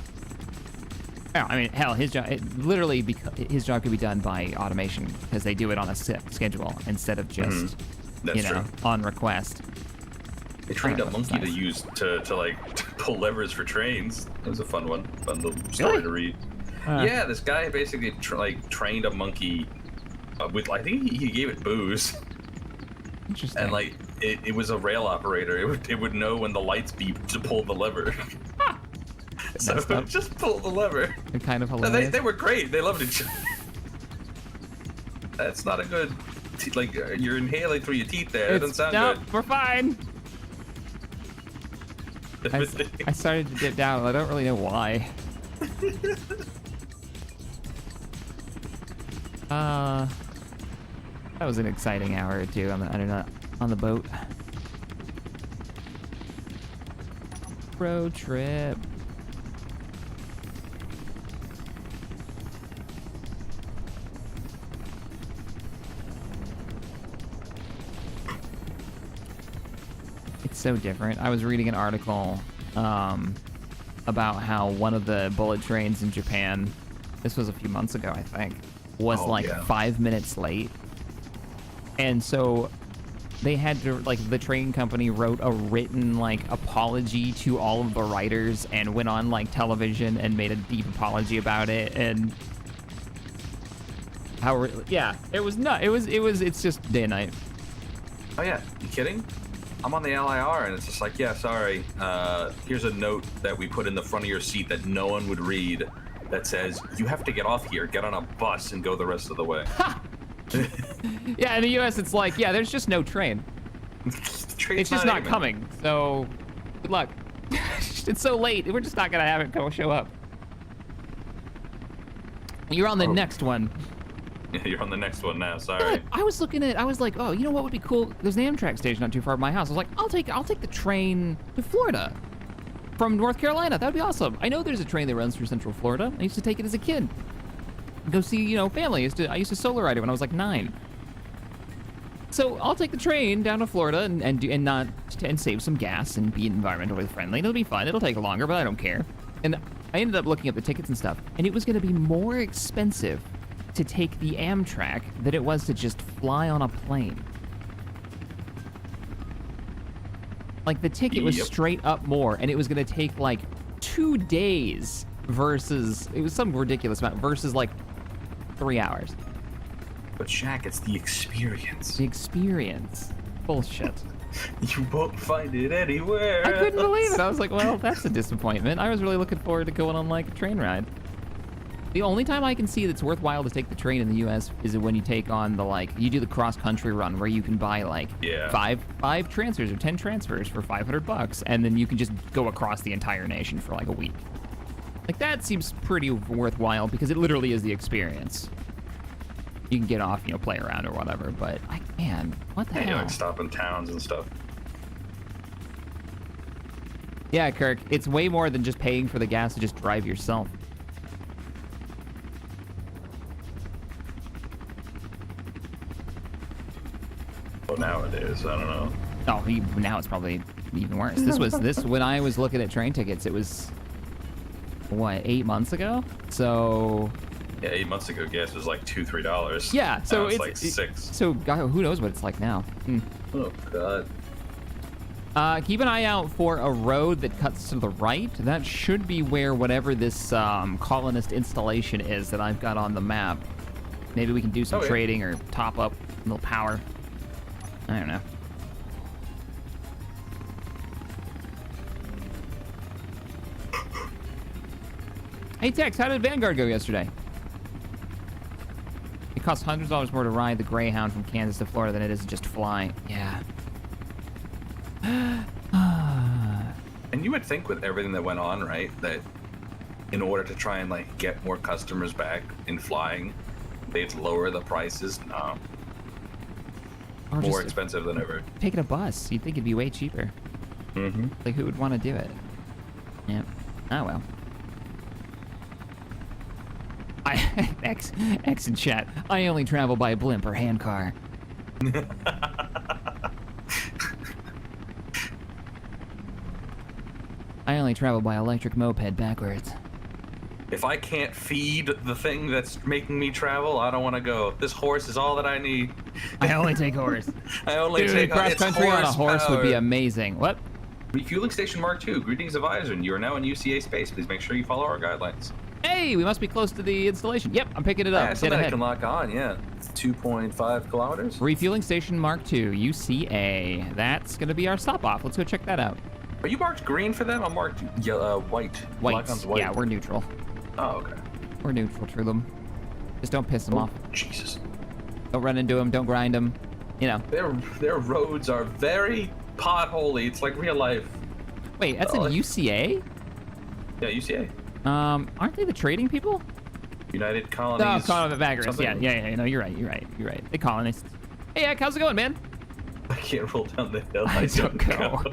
Oh, I mean, hell, his job, his job could be done by automation because they do it on a schedule instead of just, That's true. on request. They trained a monkey to use to pull levers for trains. That was a fun one. Fun little story to read. Yeah, this guy basically trained a monkey with, I think he gave it booze. Interesting. And like it was a rail operator. It would know when the lights beeped to pull the lever. So it would just pull the lever. And kind of hilarious. They were great. They loved each other. That's not a good. You're inhaling through your teeth there. That doesn't sound good. We're fine. I started to dip down. I don't really know why. That was an exciting hour or two on the boat. Road trip. It's so different. I was reading an article about how one of the bullet trains in Japan, this was a few months ago, I think, was 5 minutes late. And so they had to, the train company wrote a written, apology to all of the riders and went on, television and made a deep apology about it. And it's just day and night. Oh, yeah. You kidding? I'm on the LIR, and it's just like, yeah, sorry. Here's a note that we put in the front of your seat that no one would read that says, you have to get off here, get on a bus, and go the rest of the way. Yeah, in the U.S., it's like, yeah, there's just no train. It's just not coming, so good luck. It's so late. We're just not going to have it show up. You're on the next one. Yeah, you're on the next one now, sorry. I was like, oh, you know what would be cool? There's an Amtrak station not too far from my house. I was like, I'll take the train to Florida from North Carolina. That'd be awesome. I know there's a train that runs through Central Florida. I used to take it as a kid. Go see, family. I used to solo ride it when I was like 9. So I'll take the train down to Florida and save some gas and be environmentally friendly. It'll be fun. It'll take longer, but I don't care. And I ended up looking up the tickets and stuff, and it was going to be more expensive to take the Amtrak than it was to just fly on a plane. The ticket was straight up more, and it was going to take 2 days versus, it was some ridiculous amount, versus 3 hours. But Shaq, it's the experience. The experience. Bullshit. You won't find it anywhere. I couldn't believe it. I was like, well, that's a disappointment. I was really looking forward to going on a train ride. The only time I can see that's worthwhile to take the train in the U.S. is when you take on you do the cross-country run where you can buy five transfers or 10 transfers for $500, and then you can just go across the entire nation for a week. Like, that seems pretty worthwhile because it literally is the experience. You can get off, you know, play around or whatever, but, man, what the hell? Like stop in towns and stuff. Yeah, Kirk, it's way more than just paying for the gas to just drive yourself. Well, nowadays, I don't know. Oh, now it's probably even worse. This when I was looking at train tickets, it was, what, 8 months ago? So... Yeah, 8 months ago, gas was like $2-3. Yeah, so now it's like 6. So, God, who knows what it's like now? Oh, God. Keep an eye out for a road that cuts to the right. That should be where whatever this colonist installation is that I've got on the map. Maybe we can do some trading or top up a little power. I don't know. Hey Tex, how did Vanguard go yesterday? It costs hundreds of dollars more to ride the Greyhound from Kansas to Florida than it is to just fly. Yeah. And you would think with everything that went on, right, that in order to try and like get more customers back in flying, they'd lower the prices. No. Or More expensive than ever. Taking a bus. You'd think it'd be way cheaper. Mm-hmm. Like, who would want to do it? Yep. Oh, well. X in chat. I only travel by blimp or handcar. I only travel by electric moped backwards. If I can't feed the thing that's making me travel, I don't want to go. This horse is all that I need. I only take horse. I only Dude, take cross country on a horse would be amazing. What? Refueling Station Mark II. Greetings, Advisor. You are now in UCA space. Please make sure you follow our guidelines. Hey, we must be close to the installation. Yep, I'm picking it up. Yeah, something I can lock on, yeah. 2.5 kilometers. Refueling Station Mark II, UCA. That's going to be our stop off. Let's go check that out. Are you marked green for them? I'm marked white. White. White. Yeah, we're neutral. Oh, okay. We're neutral to them. Just don't piss them off. Jesus. Don't run into them. Don't grind them. You know. Their roads are very potholy. It's like real life. Wait, that's in UCA? Yeah, UCA. Aren't they the trading people? United Colonies. Oh, Colony Baggers. Yeah. No, you're right. The colonists. Hey, Eck, how's it going, man? I can't roll down the hill. I don't go.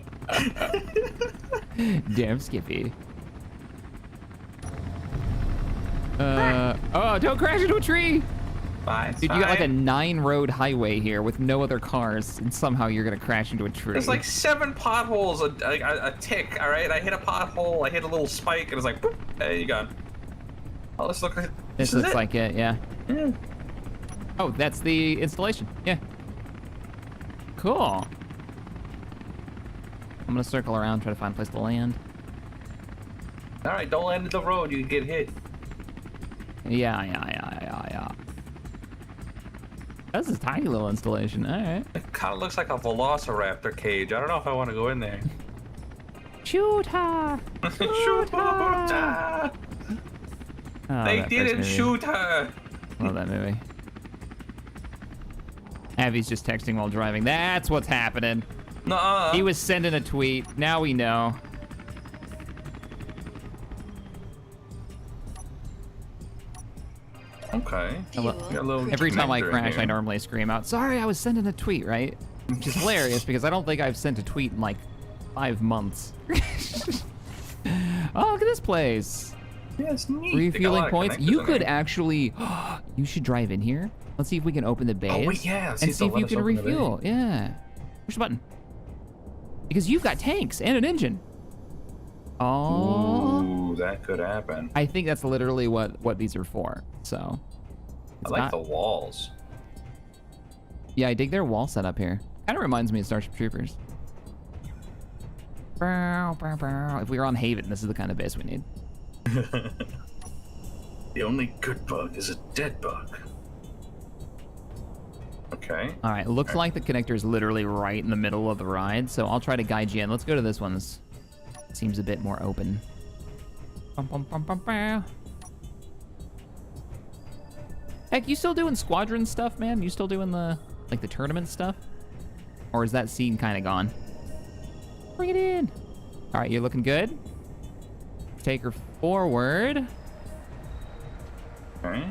Damn Skippy. Oh, don't crash into a tree! Fine, Dude, you got like a 9-road highway here with no other cars, and somehow you're gonna crash into a tree. There's like 7 potholes a tick, alright? I hit a pothole, I hit a little spike, and it's like, boop, there you go. Oh, this looks like This looks like it, yeah. Yeah. Oh, that's the installation, yeah. Cool. I'm gonna circle around, try to find a place to land. Alright, don't land in the road, you can get hit. Yeah. That's a tiny little installation. All right. It kind of looks like a velociraptor cage. I don't know if I want to go in there. Shoot her! Shoot her! Oh, They didn't shoot her! Love that movie. Abby's just texting while driving. That's what's happening. Nuh-uh. He was sending a tweet. Now we know. Okay. Every time I crash, I normally scream out, "Sorry, I was sending a tweet," right? Which is hilarious because I don't think I've sent a tweet in like 5 months. Oh, look at this place. Yeah, it's neat. Refueling points. You could actually. You should drive in here. Let's see if we can open the bays. Oh, wait, yeah. And see if you can refuel. Yeah. Push the button. Because you've got tanks and an engine. Oh. Ooh, that could happen. I think that's literally what these are for. So. I like the walls. Yeah, I dig their wall setup here. Kind of reminds me of Starship Troopers. If we were on Haven, this is the kind of base we need. The only good bug is a dead bug. Okay. All right, looks like the connector is literally right in the middle of the ride, so I'll try to guide you in. Let's go to this one. This seems a bit more open. Heck, you still doing squadron stuff, man? You still doing the tournament stuff? Or is that scene kind of gone? Bring it in. All right, you're looking good. Take her forward. Okay.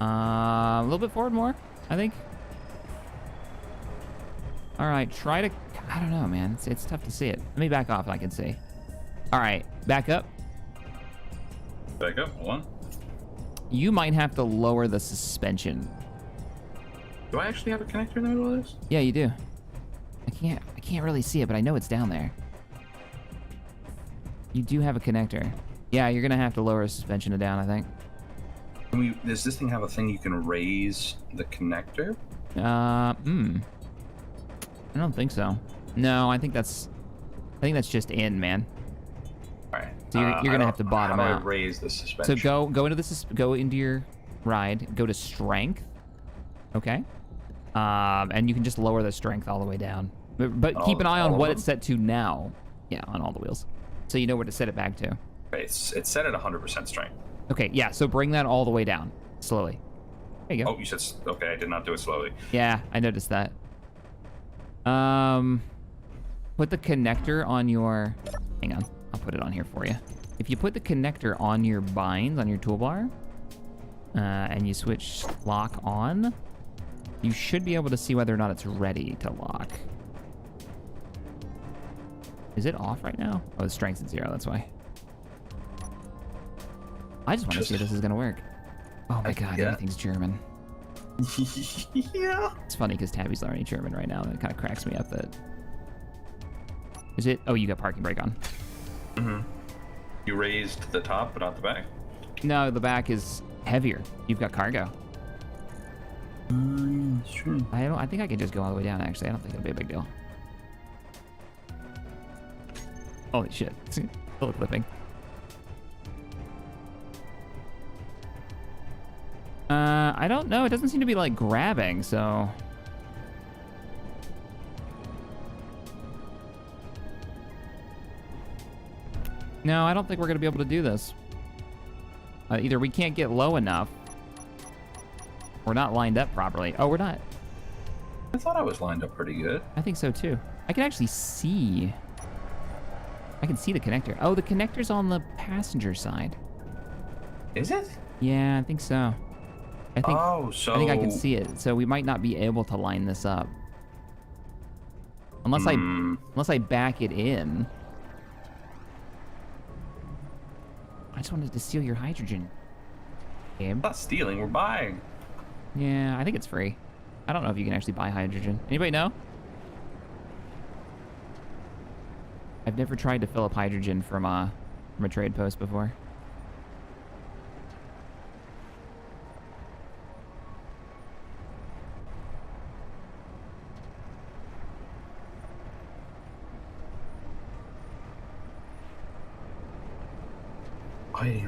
A little bit forward more, I think. All right, try to, I don't know, man. It's tough to see it. Let me back off and I can see. All right, back up. Back up, hold on. You might have to lower the suspension. Do I actually have a connector in the middle of this? Yeah, you do. I can't really see it, but I know it's down there. You do have a connector. Yeah, you're gonna have to lower suspension down, I think. Does this thing have a thing you can raise the connector? I don't think so. No, I think that's just in, man. All right. So you're gonna have to bottom how do out. I raise the suspension? So go into your ride. Go to strength. Okay. And you can just lower the strength all the way down. But keep an eye on what it's set to now. Yeah, on all the wheels. So you know where to set it back to. Okay, it's set at 100% strength. Okay, yeah, so bring that all the way down. Slowly. There you go. Oh, you said... Okay, I did not do it slowly. Yeah, I noticed that. Put the connector on your... Hang on, I'll put it on here for you. If you put the connector on your binds, on your toolbar, and you switch lock on, you should be able to see whether or not it's ready to lock. Is it off right now? Oh, the strength's at 0, that's why. I just want to see if this is gonna work. Oh my god, everything's German. Yeah. It's funny because Tabby's learning German right now, and it kind of cracks me up that... Is it? Oh, you got parking brake on. Mm-hmm. You raised the top, but not the back. No, the back is heavier. You've got cargo. Yeah, that's true. I think I can just go all the way down, actually. I don't think it'll be a big deal. Holy shit. Still clipping. I don't know. It doesn't seem to be, like, grabbing, so... No, I don't think we're going to be able to do this. Either we can't get low enough, we're not lined up properly. Oh, we're not. I thought I was lined up pretty good. I think so, too. I can actually see... I can see the connector. Oh, the connector's on the passenger side. Is it? Yeah, I think so. I think I can see it. So we might not be able to line this up. Unless I back it in. I just wanted to steal your hydrogen, Gabe. Not stealing, we're buying. Yeah, I think it's free. I don't know if you can actually buy hydrogen. Anybody know? I've never tried to fill up hydrogen from a trade post before.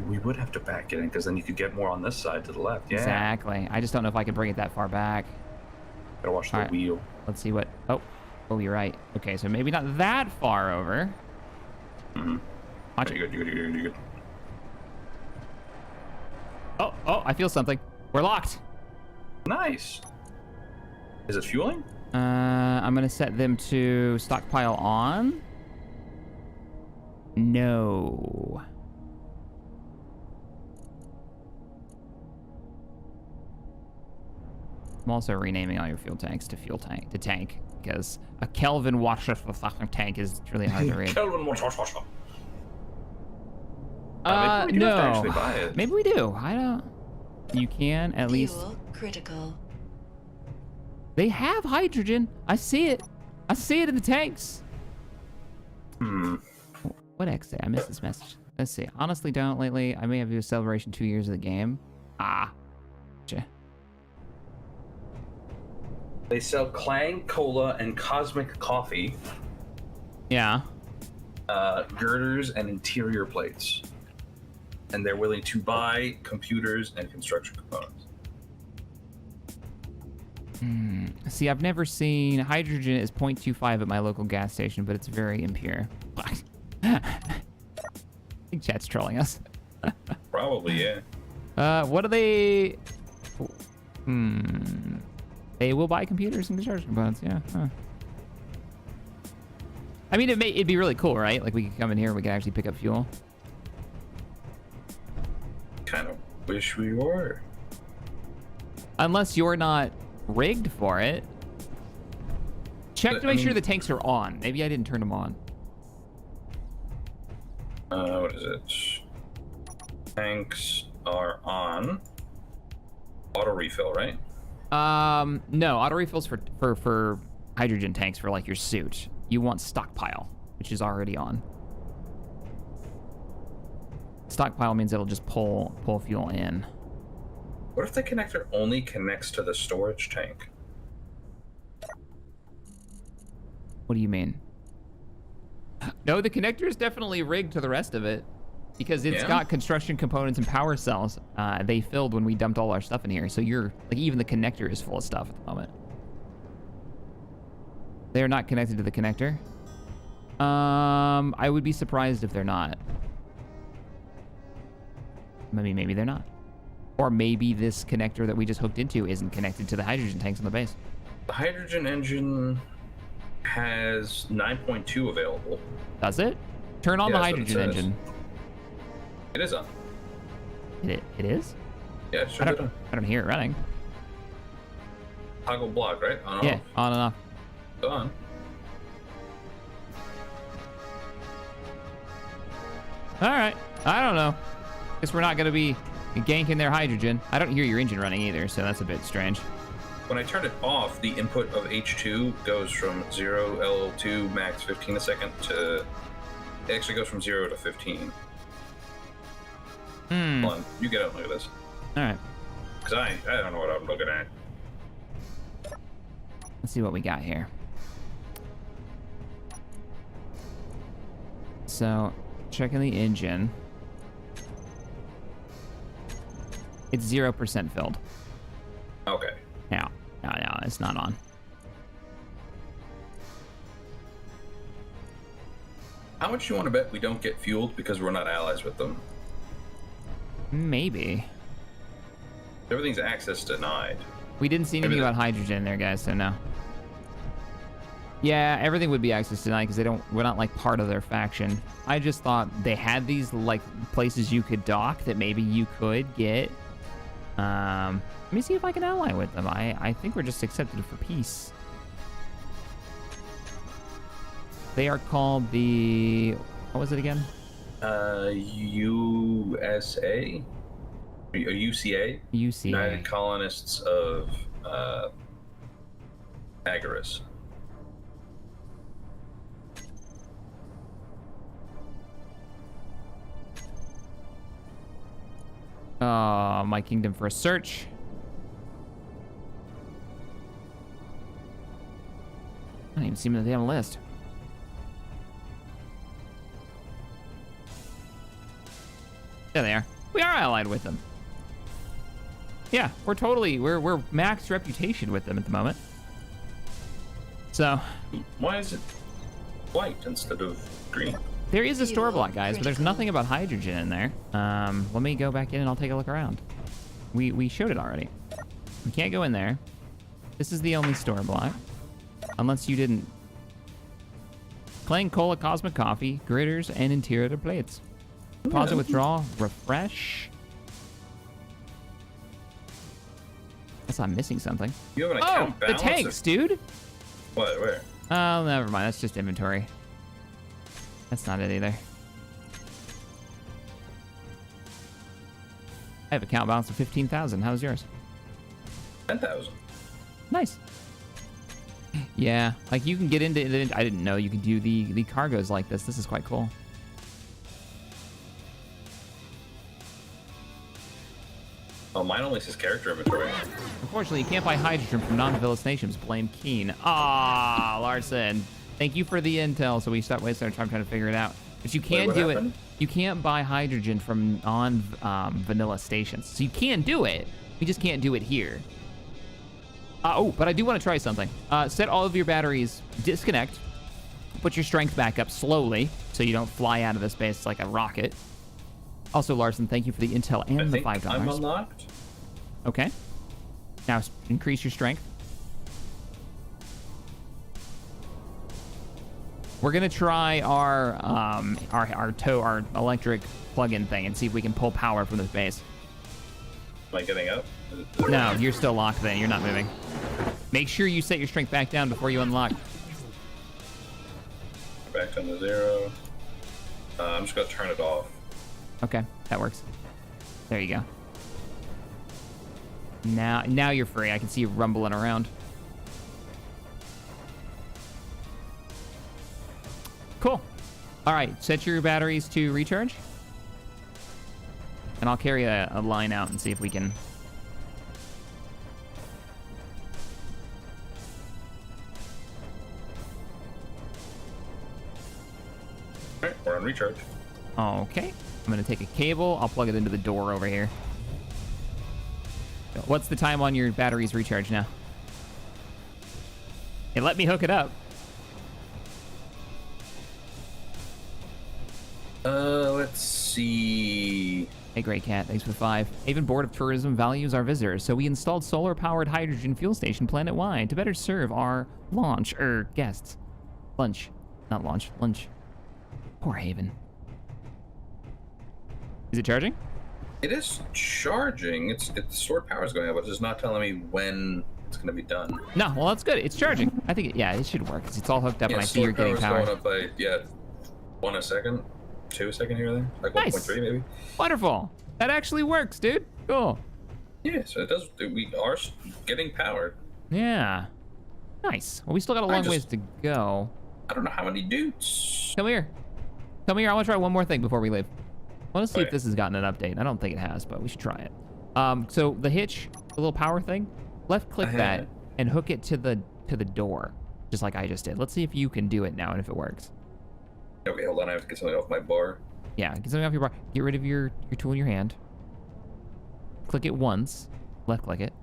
We would have to back it in, because then you could get more on this side to the left. Yeah. Exactly. I just don't know if I can bring it that far back. Gotta watch the wheel. Let's see what... Oh, you're right. Okay, so maybe not that far over. Mm-hmm. Watch it. You're good. Oh, I feel something. We're locked. Nice. Is it fueling? I'm gonna set them to stockpile on. No. I'm also renaming all your fuel tanks to tank because a Kelvin washer for fucking tank is really hard to read. Kelvin washer. No. Maybe we do have to actually buy it. Maybe we do. I don't. You can at least. Fuel critical. They have hydrogen. I see it. I see it in the tanks. What exit? I missed this message. Let's see. Honestly, don't lately. I may have to do a celebration 2 years of the game. Gotcha. They sell Clang Cola and Cosmic Coffee. Yeah. Girders and interior plates. And they're willing to buy computers and construction components. See, I've never seen hydrogen is 0.25 at my local gas station, but it's very impure. I think chat's trolling us. Probably, yeah. What are they? They will buy computers and construction components. Yeah. Huh. I mean, it'd be really cool, right? Like we could come in here, and we could actually pick up fuel. Wish we were. Unless you're not rigged for it. Check But, to make sure the tanks are on. Maybe I didn't turn them on. What is it? Tanks are on. Auto refill, right? No, auto refills for hydrogen tanks for like your suit. You want stockpile, which is already on. Stockpile means it'll just pull fuel in. What if the connector only connects to the storage tank? What do you mean? No, the connector is definitely rigged to the rest of it because it's got construction components and power cells. They filled when we dumped all our stuff in here. So you're like, even the connector is full of stuff at the moment. They're not connected to the connector. I would be surprised if they're not. Maybe they're not. Or maybe this connector that we just hooked into isn't connected to the hydrogen tanks on the base. The hydrogen engine has 9.2 available. Does it? Turn on the hydrogen engine. It is on. It is? Yeah, it should be on. I don't hear it running. Toggle block, right? On and Yeah, off. on and off. It's on. All right. I don't know. Guess we're not going to be ganking their hydrogen. I don't hear your engine running either, so that's a bit strange. When I turn it off, the input of H2 goes from 0 L2 max 15 a second to... It actually goes from 0 to 15. Hold on, you get out and look at this. All right. Because I don't know what I'm looking at. Let's see what we got here. So, checking the engine. It's 0% filled. Okay. No, it's not on. How much do you want to bet we don't get fueled because we're not allies with them? Maybe. Everything's access denied. We didn't see anything about hydrogen there, guys, so no. Yeah, everything would be access denied because we're not like part of their faction. I just thought they had these like places you could dock that maybe you could get. Let me see if I can ally with them. I think we're just accepted for peace. They are called the... What was it again? USA? Or UCA? UCA. United Colonists of Agaris. My kingdom for a search. I don't even see them on the damn list. There they are. We are allied with them. Yeah, we're max reputation with them at the moment. So, Why is it white instead of green? there is a store block, guys, but there's Critical. nothing about hydrogen in there. Let me go back in and I'll take a look around. We showed it already. We can't go in there. This is the only store block. Unless you didn't. Plain cola, cosmic coffee, gritters, and interior plates. Deposit, withdraw, refresh. Guess I'm missing something. You have an Oh, account the balance tanks, dude. What? Where? Oh, never mind. That's just inventory. That's not it either. I have account balance of 15,000. How's yours? 10,000. Nice. Yeah, like you can get into it. I didn't know you could do the cargoes like this. This is quite cool. Oh, mine only says character inventory. Unfortunately, you can't buy hydrogen from non-villainous nations. Blame Keen. Ah, Larson. Thank you for the intel, so we stopped wasting our time trying to figure it out. But you can what do happened? it. You can't buy hydrogen from vanilla stations. So you can do it. We just can't do it here. But I do want to try something. Set all of your batteries, disconnect, put your strength back up slowly so you don't fly out of the space like a rocket. Also, Larson, thank you for the intel and I the think $5. I'm unlocked. Okay. Now increase your strength. We're gonna try our electric plug-in thing and see if we can pull power from this base. Am I getting up? No, you're still locked then. You're not moving. Make sure you set your strength back down before you unlock. Back down to 0. I'm just gonna turn it off. Okay, that works. There you go. Now you're free. I can see you rumbling around. Cool. All right, set your batteries to recharge. And I'll carry a line out and see if we can... All right, we're on recharge. Okay. I'm going to take a cable. I'll plug it into the door over here. What's the time on your batteries recharge now? It let me hook it up. Let's see. Hey, Great Cat, thanks for the 5. Haven Board of Tourism values our visitors, so we installed solar-powered hydrogen fuel station planet-wide to better serve our guests. Lunch. Not launch. Lunch. Poor Haven. Is it charging? It is charging. It's stored power is going up, but it's just not telling me when it's going to be done. No, well, that's good. It's charging. I think, it should work. It's all hooked up, and I see you're getting power. Going up by, 1 a second, 2 a second here, then, like nice. 1.3 maybe. Wonderful. That actually works, dude. Cool. Yeah, so it does. We are getting powered. Yeah. Nice. Well, we still got a long ways to go. I don't know how many dudes. Come here. Come here. I want to try one more thing before we leave. I want to see if this has gotten an update. I don't think it has, but we should try it. So the hitch, the little power thing, left click that and hook it to the door, just like I just did. Let's see if you can do it now and if it works. Okay, hold on. I have to get something off my bar. Yeah, get something off your bar. Get rid of your tool in your hand. Click it once. Left click it.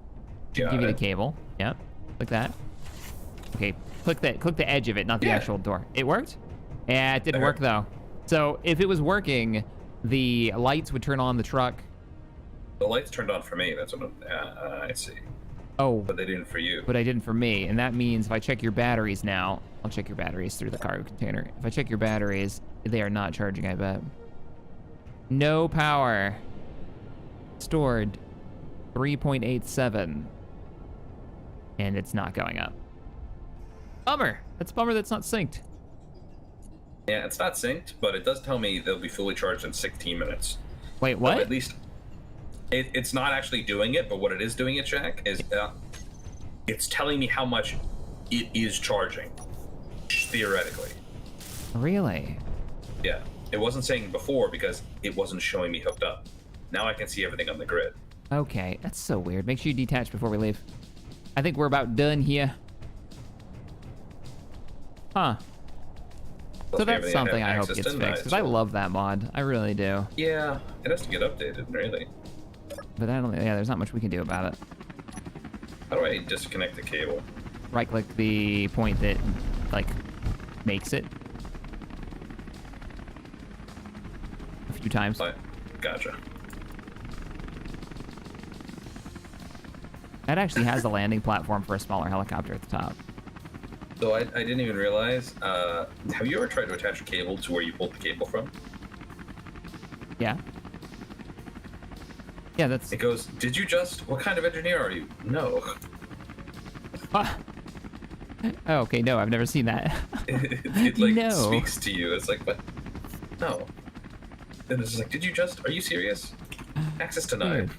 Give you the cable. Yep. Click that. Okay. Click the edge of it, not the actual door. It worked? Yeah, it didn't work though. So if it was working, the lights would turn on the truck. The lights turned on for me. That's what I see. Oh. But they didn't for you. But I didn't for me. And that means if I check your batteries now, I'll check your batteries through the cargo container. If I check your batteries, they are not charging, I bet. No power. Stored 3.87. And it's not going up. Bummer. That's a bummer that's not synced. Yeah, it's not synced, but it does tell me they'll be fully charged in 16 minutes. Wait, what? So at least it's not actually doing it, but what it is doing it, Jack, is it's telling me how much it is charging, theoretically. Really? Yeah. It wasn't saying before because it wasn't showing me hooked up. Now I can see everything on the grid. Okay, that's so weird. Make sure you detach before we leave. I think we're about done here. Huh. So that's something I hope gets fixed, because I love that mod. I really do. Yeah, it has to get updated, really. But there's not much we can do about it. How do I disconnect the cable? Right-click the point that, makes it. A few times. Gotcha. That actually has a landing platform for a smaller helicopter at the top. So I didn't even realize, have you ever tried to attach a cable to where you pulled the cable from? Yeah. Yeah, that's... It goes, did you just... What kind of engineer are you? No. Oh, okay, no, I've never seen that. it speaks to you. It's like, what? No. Then it's just like, did you just... Are you serious? Access denied.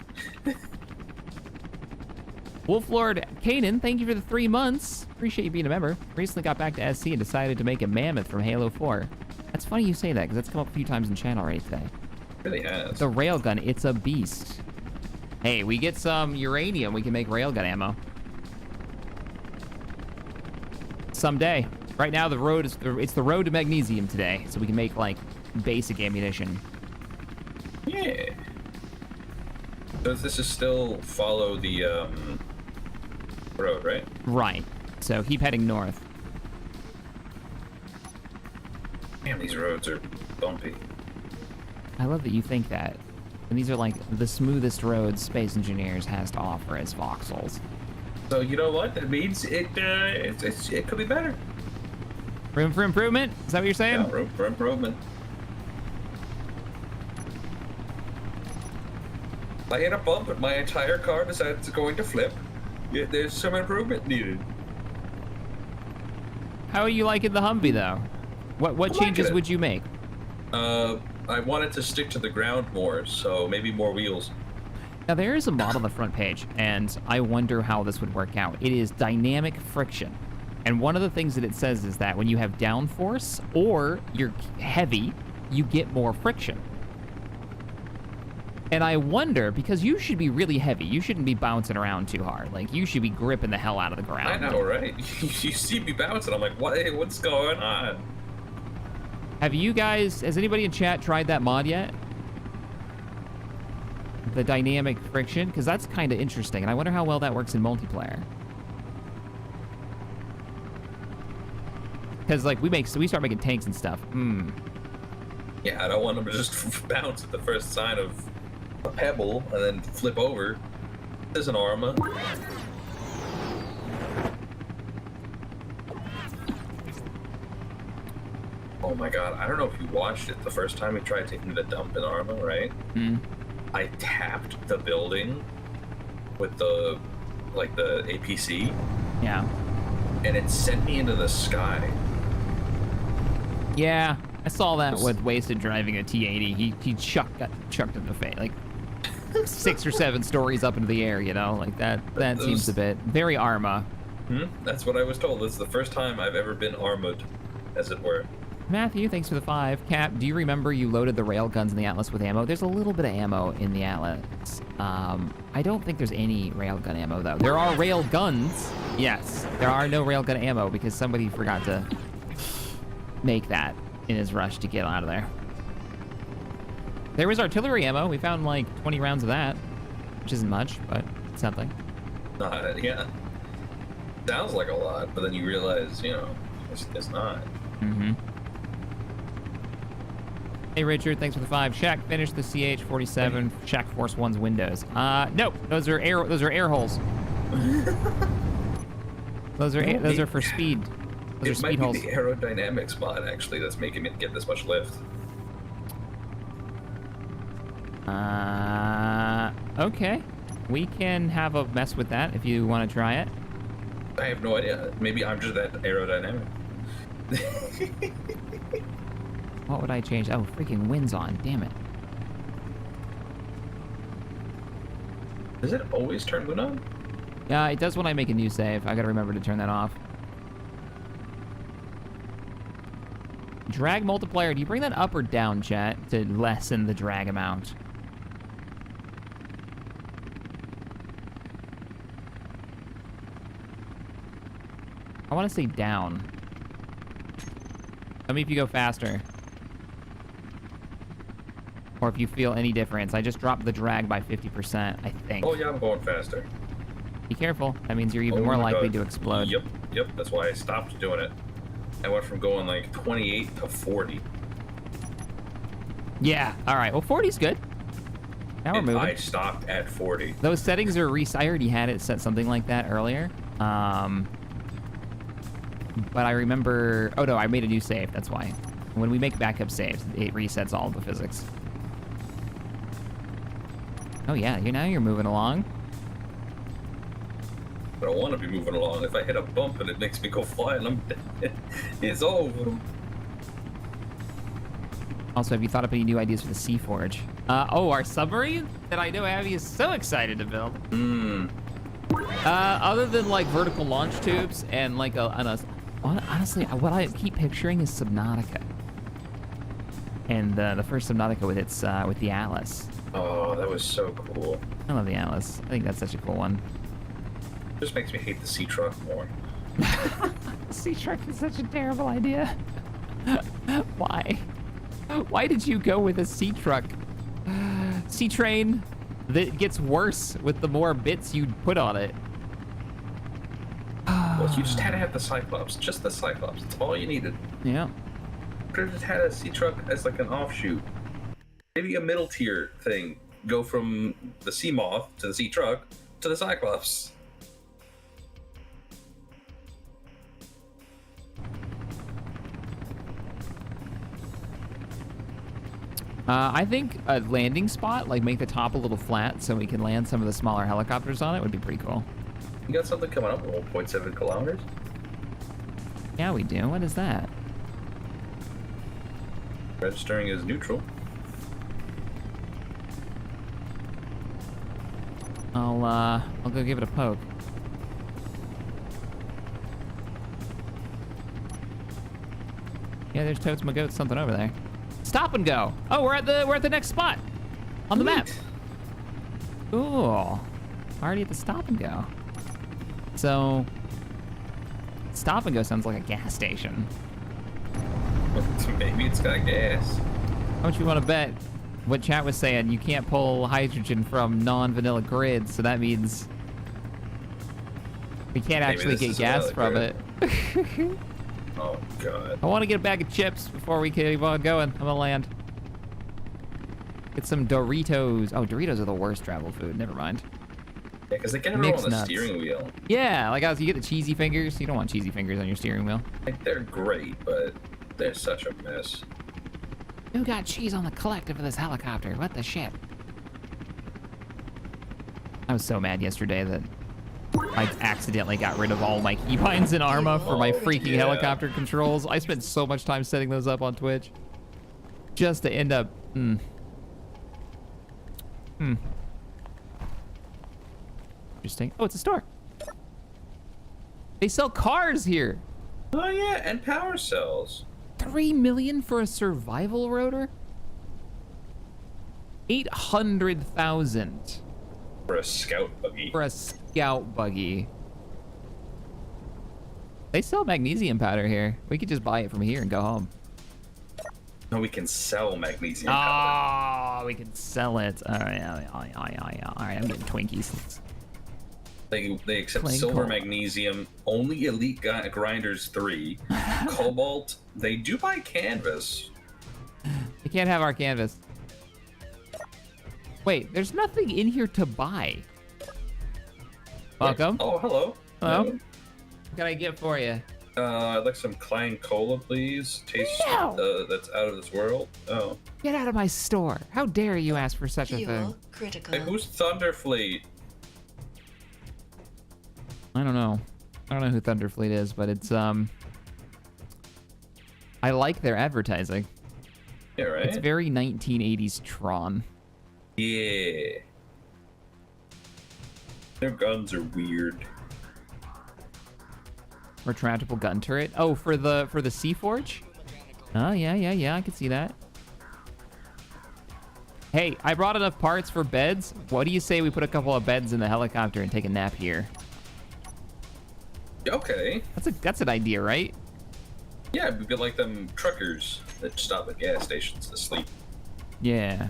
Wolflord Kanan, thank you for the 3 months. Appreciate you being a member. Recently got back to SC and decided to make a mammoth from Halo 4. That's funny you say that, because that's come up a few times in channel already today. It really has. The railgun, it's a beast. Hey, we get some uranium, we can make railgun ammo. Someday. Right now, it's the road to magnesium today, so we can make, basic ammunition. Yeah. Does this is still follow the, road, right? Right. So keep heading north. Damn, these roads are bumpy. I love that you think that. And these are the smoothest roads Space Engineers has to offer as voxels. So you know what? That means it could be better. Room for improvement? Is that what you're saying? Yeah, room for improvement. I hit a bump and my entire car decided it's going to flip. Yeah, there's some improvement needed. How are you liking the Humvee, though? What changes would you make? I wanted to stick to the ground more, so maybe more wheels. Now, there is a mod on the front page, and I wonder how this would work out. It is dynamic friction. And one of the things that it says is that when you have downforce or you're heavy, you get more friction. And I wonder, because you should be really heavy, you shouldn't be bouncing around too hard. Like, you should be gripping the hell out of the ground. I know, right? You see me bouncing, I'm like, what's going on? Have you guys, has anybody in chat tried that mod yet? The dynamic friction? Because that's kind of interesting, and I wonder how well that works in multiplayer. Because, like, we start making tanks and stuff. Yeah, I don't want them to just bounce at the first sign of a pebble and then flip over. There's an Arma. Oh my god, I don't know if you watched it the first time we tried taking the dump in Arma, right? I tapped the building with the APC. Yeah. And it sent me into the sky. Yeah, I saw that with Wasted driving a T80. He got chucked in the face, like 6 or 7 stories up into the air, you know? Like that seems a bit very Arma. That's what I was told. This is the first time I've ever been armored, as it were. Matthew, thanks for the 5. Cap, do you remember you loaded the railguns in the Atlas with ammo? There's a little bit of ammo in the Atlas. I don't think there's any railgun ammo, though. There are railguns. Yes, there are no railgun ammo because somebody forgot to make that in his rush to get out of there. There was artillery ammo. We found like 20 rounds of that, which isn't much, but it's something. Yeah. Sounds like a lot, but then you realize, you know, it's not. Hey Richard, thanks for the 5. Shaq, finish the CH-47 Shaq Force 1's windows. Nope, those are air holes. those are for speed. Those are speed holes. It might be the aerodynamics mod actually that's making it get this much lift. Okay. We can have a mess with that if you want to try it. I have no idea. Maybe I'm just that aerodynamic. What would I change? Oh, freaking wind's on. Damn it. Does it always turn wind on? Yeah, it does when I make a new save. I gotta remember to turn that off. Drag multiplier. Do you bring that up or down, chat, to lessen the drag amount? I want to say down. Tell me if you go faster. Or if you feel any difference. I just dropped the drag by 50%, I think. Oh yeah, I'm going faster. Be careful. That means you're even more likely to explode. Yep. That's why I stopped doing it. I went from going like 28 to 40. Yeah. All right. Well, 40's good. Now we're moving. I stopped at 40. Those settings are I already had it set something like that earlier. But I remember. Oh no, I made a new save. That's why. When we make backup saves, it resets all of the physics. Oh yeah, now you're moving along. But I want to be moving along. If I hit a bump and it makes me go flying, I'm dead. It's over. Also, have you thought up any new ideas for the Sea Forge? Our submarine that I know Abby is so excited to build. Other than like vertical launch tubes and like honestly, what I keep picturing is Subnautica. And the first Subnautica with the Atlas. Oh, that was so cool. I love the Atlas. I think that's such a cool one. Just makes me hate the sea truck more. Sea truck is such a terrible idea. Why? Why did you go with a sea truck? Sea train that gets worse with the more bits you put on it. Well, you just had to have the Cyclops. Just the Cyclops. That's all you needed. Yeah. Could have just had a sea truck as like an offshoot. Maybe a middle tier thing. Go from the Sea Moth to the Sea Truck to the Cyclops. I think a landing spot, like make the top a little flat so we can land some of the smaller helicopters on it would be pretty cool. You got something coming up at 1.7 kilometers? Yeah, we do. What is that? Registering as neutral. I'll go give it a poke. Yeah, there's Totes My Goat, something over there. Stop and go. Oh, we're at the next spot on the map. Cool. Already at the stop and go. So, stop and go sounds like a gas station. Maybe it's got gas. How much you want to bet? What chat was saying, you can't pull hydrogen from non-vanilla grids, so that means we can't actually get gas from it. Oh, God. I want to get a bag of chips before we keep on going. I'm gonna land. Get some Doritos. Oh, Doritos are the worst travel food. Never mind. Yeah, because they can roll on the steering wheel. Yeah, like you get the cheesy fingers. You don't want cheesy fingers on your steering wheel. Like, they're great, but they're such a mess. Who got cheese on the collective of this helicopter? What the shit? I was so mad yesterday that I accidentally got rid of all my keybinds in Arma for my freaking helicopter controls. I spent so much time setting those up on Twitch just to end up... Interesting. Oh, it's a store. They sell cars here. Oh, yeah, and power cells. 3 million for a survival rotor? 800,000 For a scout buggy. for a scout buggy. They sell magnesium powder here. We could just buy it from here and go home. No, we can sell magnesium powder. Oh, we can sell it. All right, all right, I'm getting Twinkies. They accept Plain silver, coal. magnesium, only elite grinders 3, cobalt. They do buy canvas. You can't have our canvas. Wait, there's nothing in here to buy. Welcome. Oh, hello. Hello. What can I get for you? I'd like some Klein Cola, please. Tastes that's out of this world. Oh. Get out of my store. How dare you ask for such a thing? Fuel critical. Hey, who's Thunderfleet? I don't know. I don't know who Thunderfleet is, but it's I like their advertising. Yeah, right? It's very 1980s Tron. Yeah. Their guns are weird. Retractable gun turret. Oh, for the Seaforge? Oh, yeah, I can see that. Hey, I brought enough parts for beds. What do you say we put a couple of beds in the helicopter and take a nap here? Okay. That's an idea, right? Yeah, we could like them truckers that stop at gas stations to sleep. Yeah.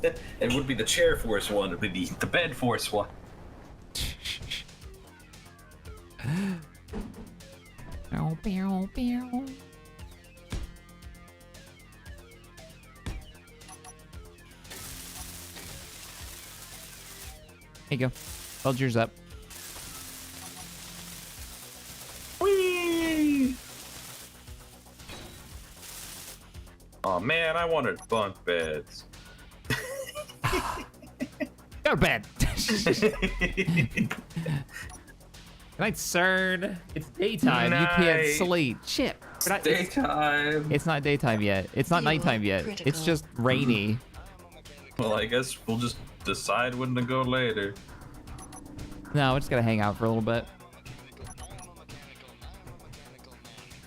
It would be the chair force one. It would be the bed force one. Here you go. Hold yours up. Whee! Oh man, I wanted bunk beds. Go to bed. Good night, sir. It's daytime. You can't Night. sleep. Shit. Daytime. It's not daytime yet. It's not You are nighttime yet. It's critical. just rainy. Well, I guess we'll just decide when to go later. No, we're just gonna hang out for a little bit.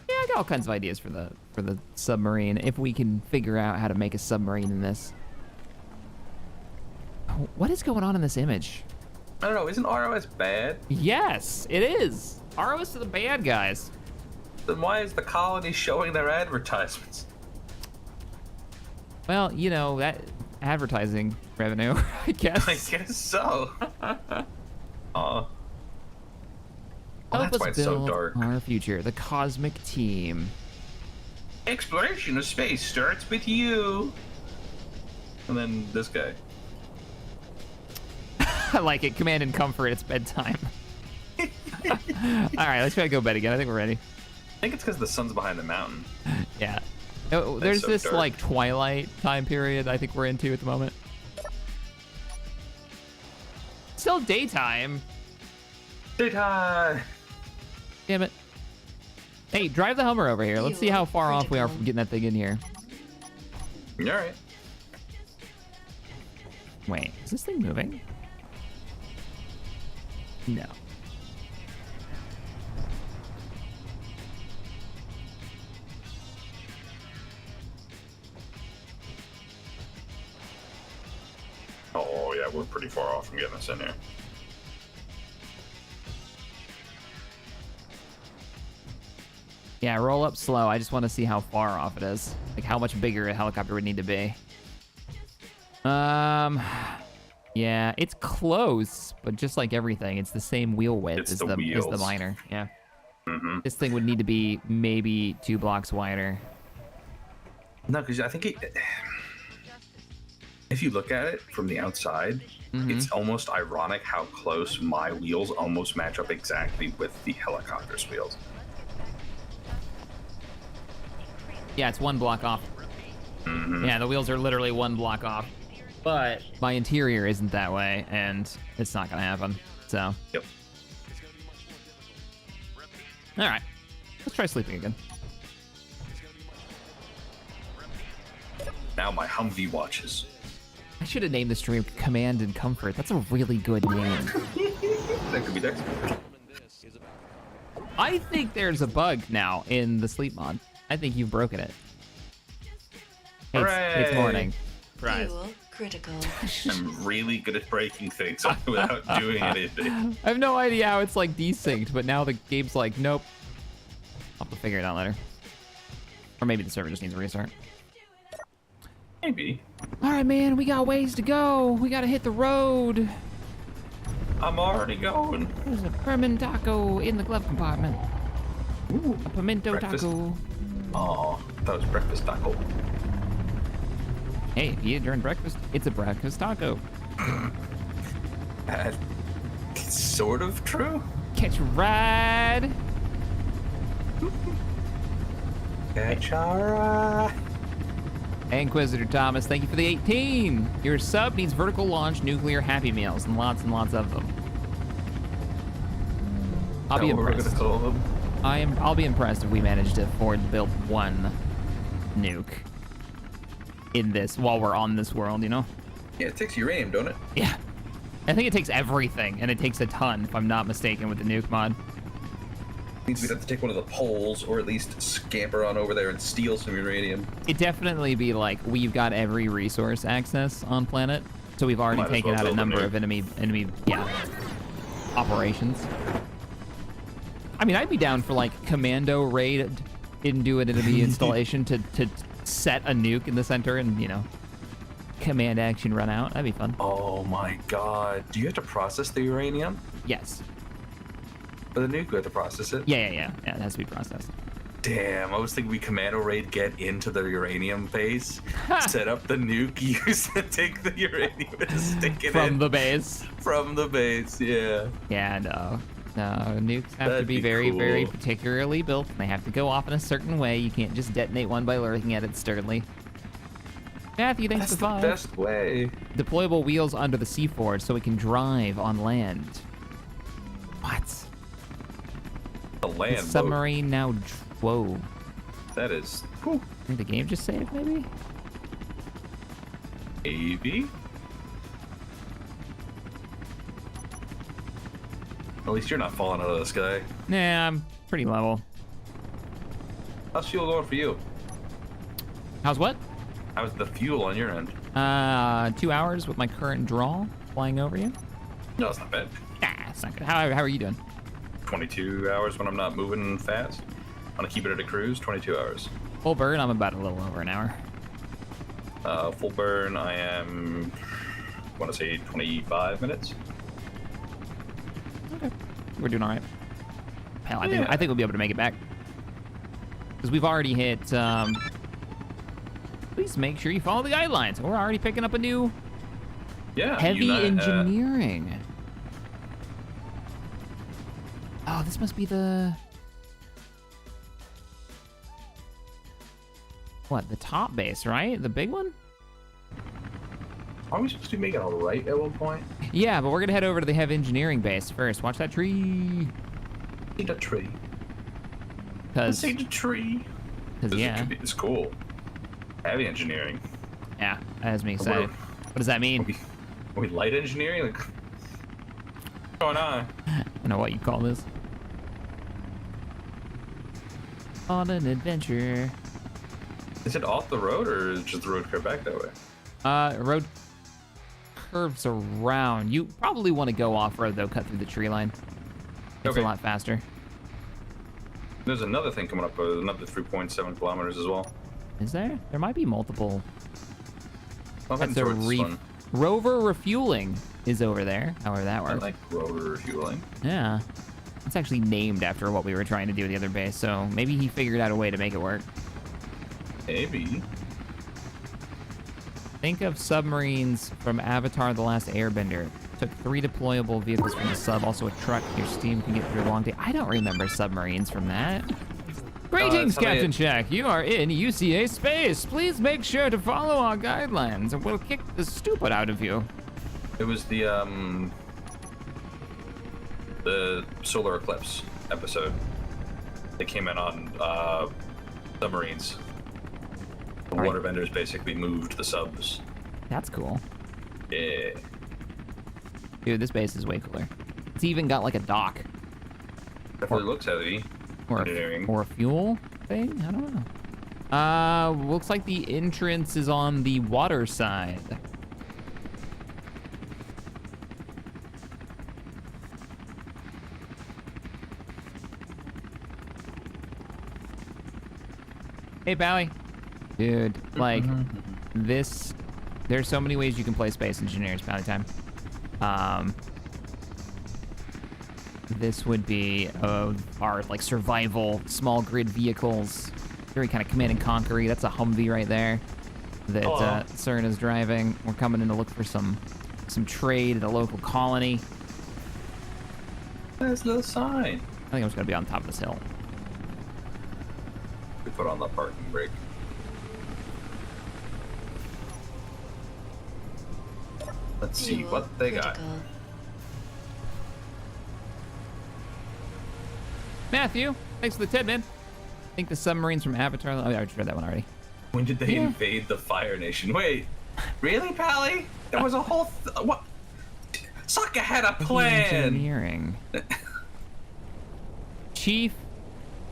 Yeah, I got all kinds of ideas for the submarine if we can figure out how to make a submarine in this. What is going on in this image? I don't know, isn't ROS bad? Yes, it is. ROS are the bad guys. Then why is the colony showing their advertisements? Well, you know, that advertising revenue, I guess. I guess so. Help that's us why it's so build dark. our future, the cosmic team. Exploration of space starts with you. And then this guy. I like it. Command and comfort. It's bedtime. All right, let's try to go to bed again. I think we're ready. I think it's because the sun's behind the mountain. Yeah. Oh, there's so this dark. like twilight time period I think we're into at the moment. Still daytime. Daytime. Damn it. Hey, drive the Hummer over here. Let's see how far off we are from getting that thing in here. All right. Wait, is this thing moving? No. Oh yeah, we're pretty far off from getting us in here. Yeah, roll up slow. I just want to see how far off it is. Like how much bigger a helicopter would need to be. Yeah, it's close, but just like everything, it's the same wheel width as the miner. Yeah. Mm-hmm. This thing would need to be maybe 2 blocks wider. No, because I think if you look at it from the outside, it's almost ironic how close my wheels almost match up exactly with the helicopter's wheels. Yeah, it's 1 block off. Yeah, the wheels are literally 1 block off. But my interior isn't that way, and it's not gonna happen. So. Yep. All right, let's try sleeping again. Now my Humvee watches. I should have named the stream Command and Comfort. That's a really good name. That could be next. I think there's a bug now in the sleep mod. I think you've broken it. It's morning. Surprise. Fuel critical. I'm really good at breaking things without doing anything. I have no idea how it's like desynced, but now the game's like, nope. I'll have to figure it out later. Or maybe the server just needs a restart. Maybe. All right, man, we got ways to go. We gotta hit the road. I'm already going. There's a permin taco in the glove compartment. Ooh, A pimento breakfast. taco. Oh, that was breakfast taco. Hey, if you eat during breakfast, it's a breakfast taco. That's sort of true. Catch a ride. Catch a ride. Hey, Inquisitor Thomas, thank you for the 18. Your sub needs vertical launch nuclear Happy Meals and lots of them. I'll be Is that what we're impressed. gonna call them? I'll be impressed if we manage to afford to build 1 nuke in this while we're on this world, you know? Yeah, it takes uranium, don't it? Yeah. I think it takes everything, and it takes a ton, if I'm not mistaken, with the nuke mod. Means we'd have to take one of the poles, or at least scamper on over there and steal some uranium. It'd definitely be like, we've got every resource access on planet, so we've already Might as taken well out a build a number nuke. of enemy operations. I mean, I'd be down for like commando raid into an enemy installation to set a nuke in the center and, you know, command action run out. That'd be fun. Oh my god. Do you have to process the uranium? Yes. For the nuke, you have to process it? Yeah, it has to be processed. Damn, I was thinking we commando raid, get into the uranium base, set up the nuke, use it, take the uranium and stick it From in. the base. From the base, yeah. Yeah, no, nukes have to That'd be be very, cool. very particularly built. They have to go off in a certain way. You can't just detonate one by looking at it sternly. Matthew, thanks That's for the 5. best way. Deployable wheels under the sea forge so we can drive on land. What? The land The boat. submarine now. Whoa. That is, whew, I think the game just saved, maybe? maybe. At least you're not falling out of the sky. Nah, I'm pretty level. How's fuel going for you? How's what? How's the fuel on your end? 2 hours with my current draw flying over you. No, it's not bad. Ah, it's not good. How are you doing? 22 hours when I'm not moving fast. Want to keep it at a cruise, 22 hours. Full burn, I'm about a little over an hour. Full burn, I am, I want to say 25 minutes. Okay. We're doing all right. Hell, I think we'll be able to make it back. Because we've already hit, please make sure you follow the guidelines. We're already picking up a new Yeah. heavy engineering. Oh, this must be the... What, the top base, right? The big one? Are we supposed to be making a right at one point? Yeah, but we're gonna head over to the heavy engineering base first. Watch that tree. See the tree. Cause, See the tree. yeah. It's cool. Heavy engineering. Yeah, that has me excited. What does that mean? Are we light engineering? Like, what's going on? I don't know what you call this. On an adventure. Is it off the road or is just the road curve back that way? Road curves around. You probably want to go off-road though, cut through the tree line. It's a lot faster. There's another thing coming up, another 3.7 kilometers as well. Is there? There might be multiple. That's a rover refueling is over there. However that works. I like rover refueling. Yeah. It's actually named after what we were trying to do at the other base, so maybe he figured out a way to make it work. Maybe. Think of submarines from Avatar: The Last Airbender. Took 3 deployable vehicles from the sub, also a truck. Your steam can get through a long day. I don't remember submarines from that. Greetings, Captain Shack. You are in UCA space. Please make sure to follow our guidelines, and we'll kick the stupid out of you. It was the solar eclipse episode. They came in on submarines. The waterbenders basically moved the subs. That's cool. Yeah. Dude, this base is way cooler. It's even got like a dock. Definitely looks heavy. Or a fuel thing? I don't know. Looks like the entrance is on the water side. Hey, Pally. Dude, like, this... There's so many ways you can play Space Engineers, Pally Time. This would be our, like, survival, small grid vehicles. Very kind of command and conquer-y. That's a Humvee right there that CERN is driving. We're coming in to look for some trade at a local colony. There's no sign. I think I'm just gonna be on top of this hill. We put on the parking brake. Let's see what they got. Matthew, thanks for the 10, man. I think the submarines from Avatar. Oh, I just read that one already. When did they invade the Fire Nation? Wait, really, Pally? There was a whole what? Sokka had a plan. Engineering. Chief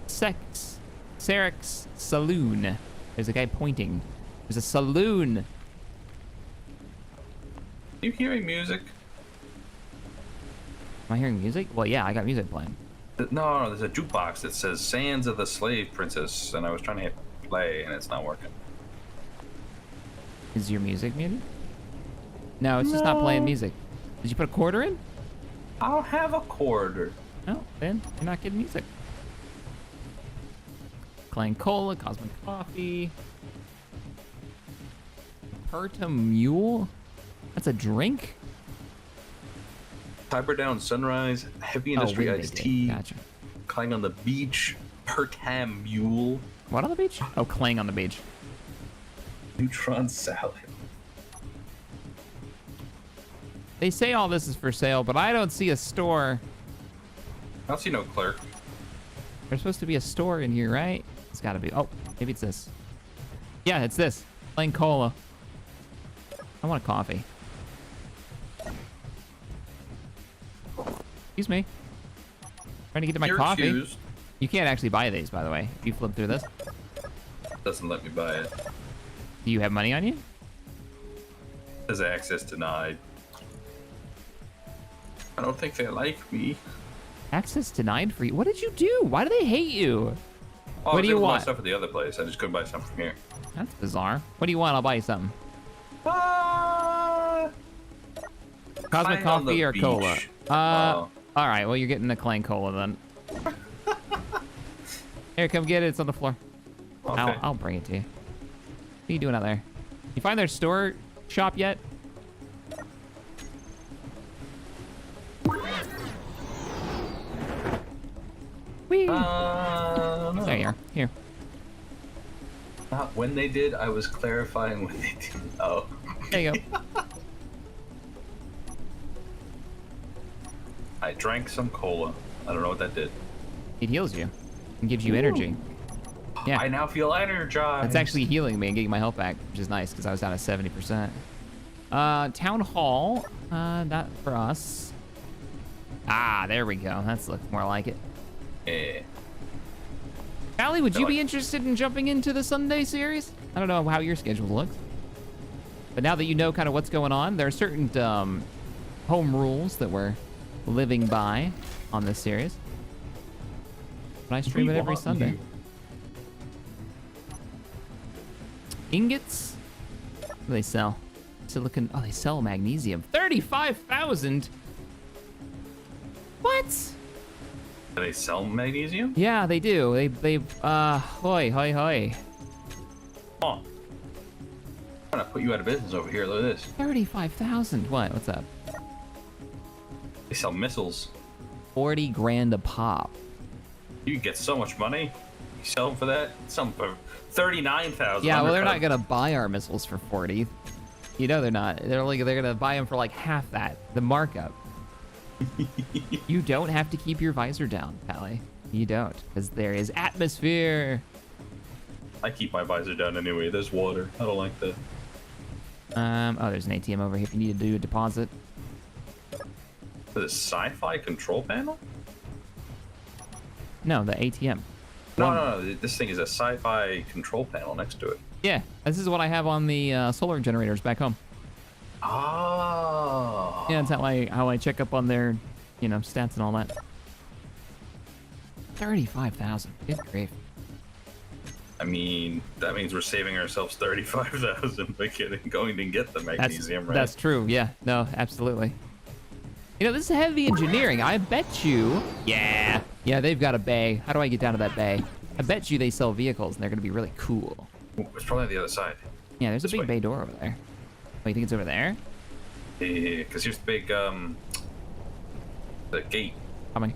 Sarek's saloon. There's a guy pointing. There's a saloon. You hearing music? Am I hearing music? Well, yeah, I got music playing. No, there's a jukebox that says "Sands of the Slave Princess," and I was trying to hit play, and it's not working. Is your music muted? No, it's just not playing music. Did you put a quarter in? I'll have a quarter. No, then you're not getting music. Clang Cola, Cosmic Coffee. Perta Mule? That's a drink? Tiber Down Sunrise, Heavy Industry Iced Tea. Gotcha. Clang on the Beach, Pertam Mule. What on the beach? Oh, Clang on the beach. Neutron Salad. They say all this is for sale, but I don't see a store. I don't see no clerk. There's supposed to be a store in here, right? It's gotta be. Oh, maybe it's this. Yeah, it's this. Plain cola. I want a coffee. Excuse me. Trying to get to my You're coffee. Excused. You can't actually buy these, by the way. If you flip through this. Doesn't let me buy it. Do you have money on you? Says access denied. I don't think they like me. Access denied for you? What did you do? Why do they hate you? Oh, What do you buy want? stuff at the other place. I just couldn't buy stuff from here. That's bizarre. What do you want? I'll buy you something. Cosmic Clang on the coffee or beach. cola? Oh. All right. Well, you're getting the Clang cola then. Here, come get it. It's on the floor. Okay. I'll bring it to you. What are you doing out there? You find their store shop yet? Whee! No. There you are. Here. not when they did. I was clarifying when they did. Oh. There you go. I drank some cola. I don't know what that did. It heals you and gives you energy. Yeah. I now feel energized. It's actually healing me and getting my health back, which is nice because I was down at 70%. Town Hall, not for us. Ah, there we go. That's looks more like it. Yeah. Allie, would you be interested in jumping into the Sunday series? I don't know how your schedule looks. But now that you know kind of what's going on, there are certain home rules that we're living by on this series. But I stream it every Sunday. Ingots? What do they sell? Silicon. Oh, they sell magnesium. 35,000? What? Do they sell magnesium? Yeah, they do. Hoi. Oh. I'm gonna put you out of business over here. Look at this. 35,000. What? What's up? They sell missiles. 40 grand a pop. You get so much money. You sell them for that? Some for 39,000. Yeah, well, they're not gonna buy our missiles for 40. You know they're not. They're gonna buy them for like half that, the markup. You don't have to keep your visor down, Pally. You don't, because there is atmosphere. I keep my visor down anyway. There's water. I don't like that. Oh, there's an ATM over here if you need to do a deposit. Is it sci-fi control panel? No, the ATM. No. This thing is a sci-fi control panel next to it. Yeah, this is what I have on the solar generators back home. Oh. Yeah, that's how I check up on their, stats and all that. 35,000. Good grief. I mean, that means we're saving ourselves 35,000 by going to get the magnesium, right? That's true. Yeah. No, absolutely. This is heavy engineering. I bet you. Yeah. Yeah, they've got a bay. How do I get down to that bay? I bet you they sell vehicles and they're gonna be really cool. It's probably on the other side. Yeah, there's a big way. bay door over there. Oh, you think it's over there? Yeah, because here's the big, the gate. Coming.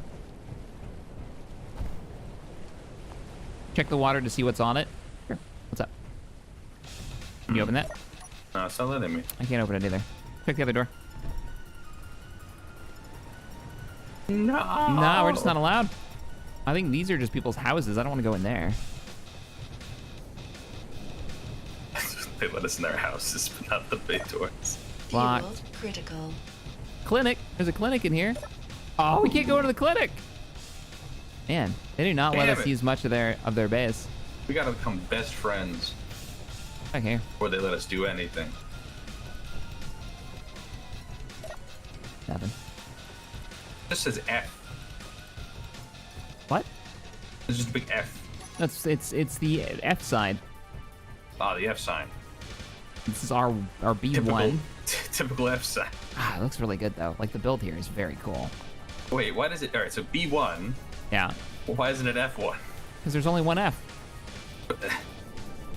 Check the water to see what's on it. Sure. What's up? Can you open that? No, it's not letting me. I can't open it either. Check the other door. No. Nah, we're just not allowed. I think these are just people's houses. I don't want to go in there. They let us in their houses, but not the big doors. Locked. Fuel critical. Clinic. There's a clinic in here. Oh, we can't go into the clinic. Man, they do not let Damn us it. use much of their base. We gotta become best friends Back here. before they let us do anything. Nothing. This says F. What? It's just a big F. It's the F side. Ah, the F sign. This is our B1. Typical F sign. Ah, it looks really good though. Like the build here is very cool. Wait, why does it? All right, so B1. Yeah. Well, why isn't it F1? Because there's only one F.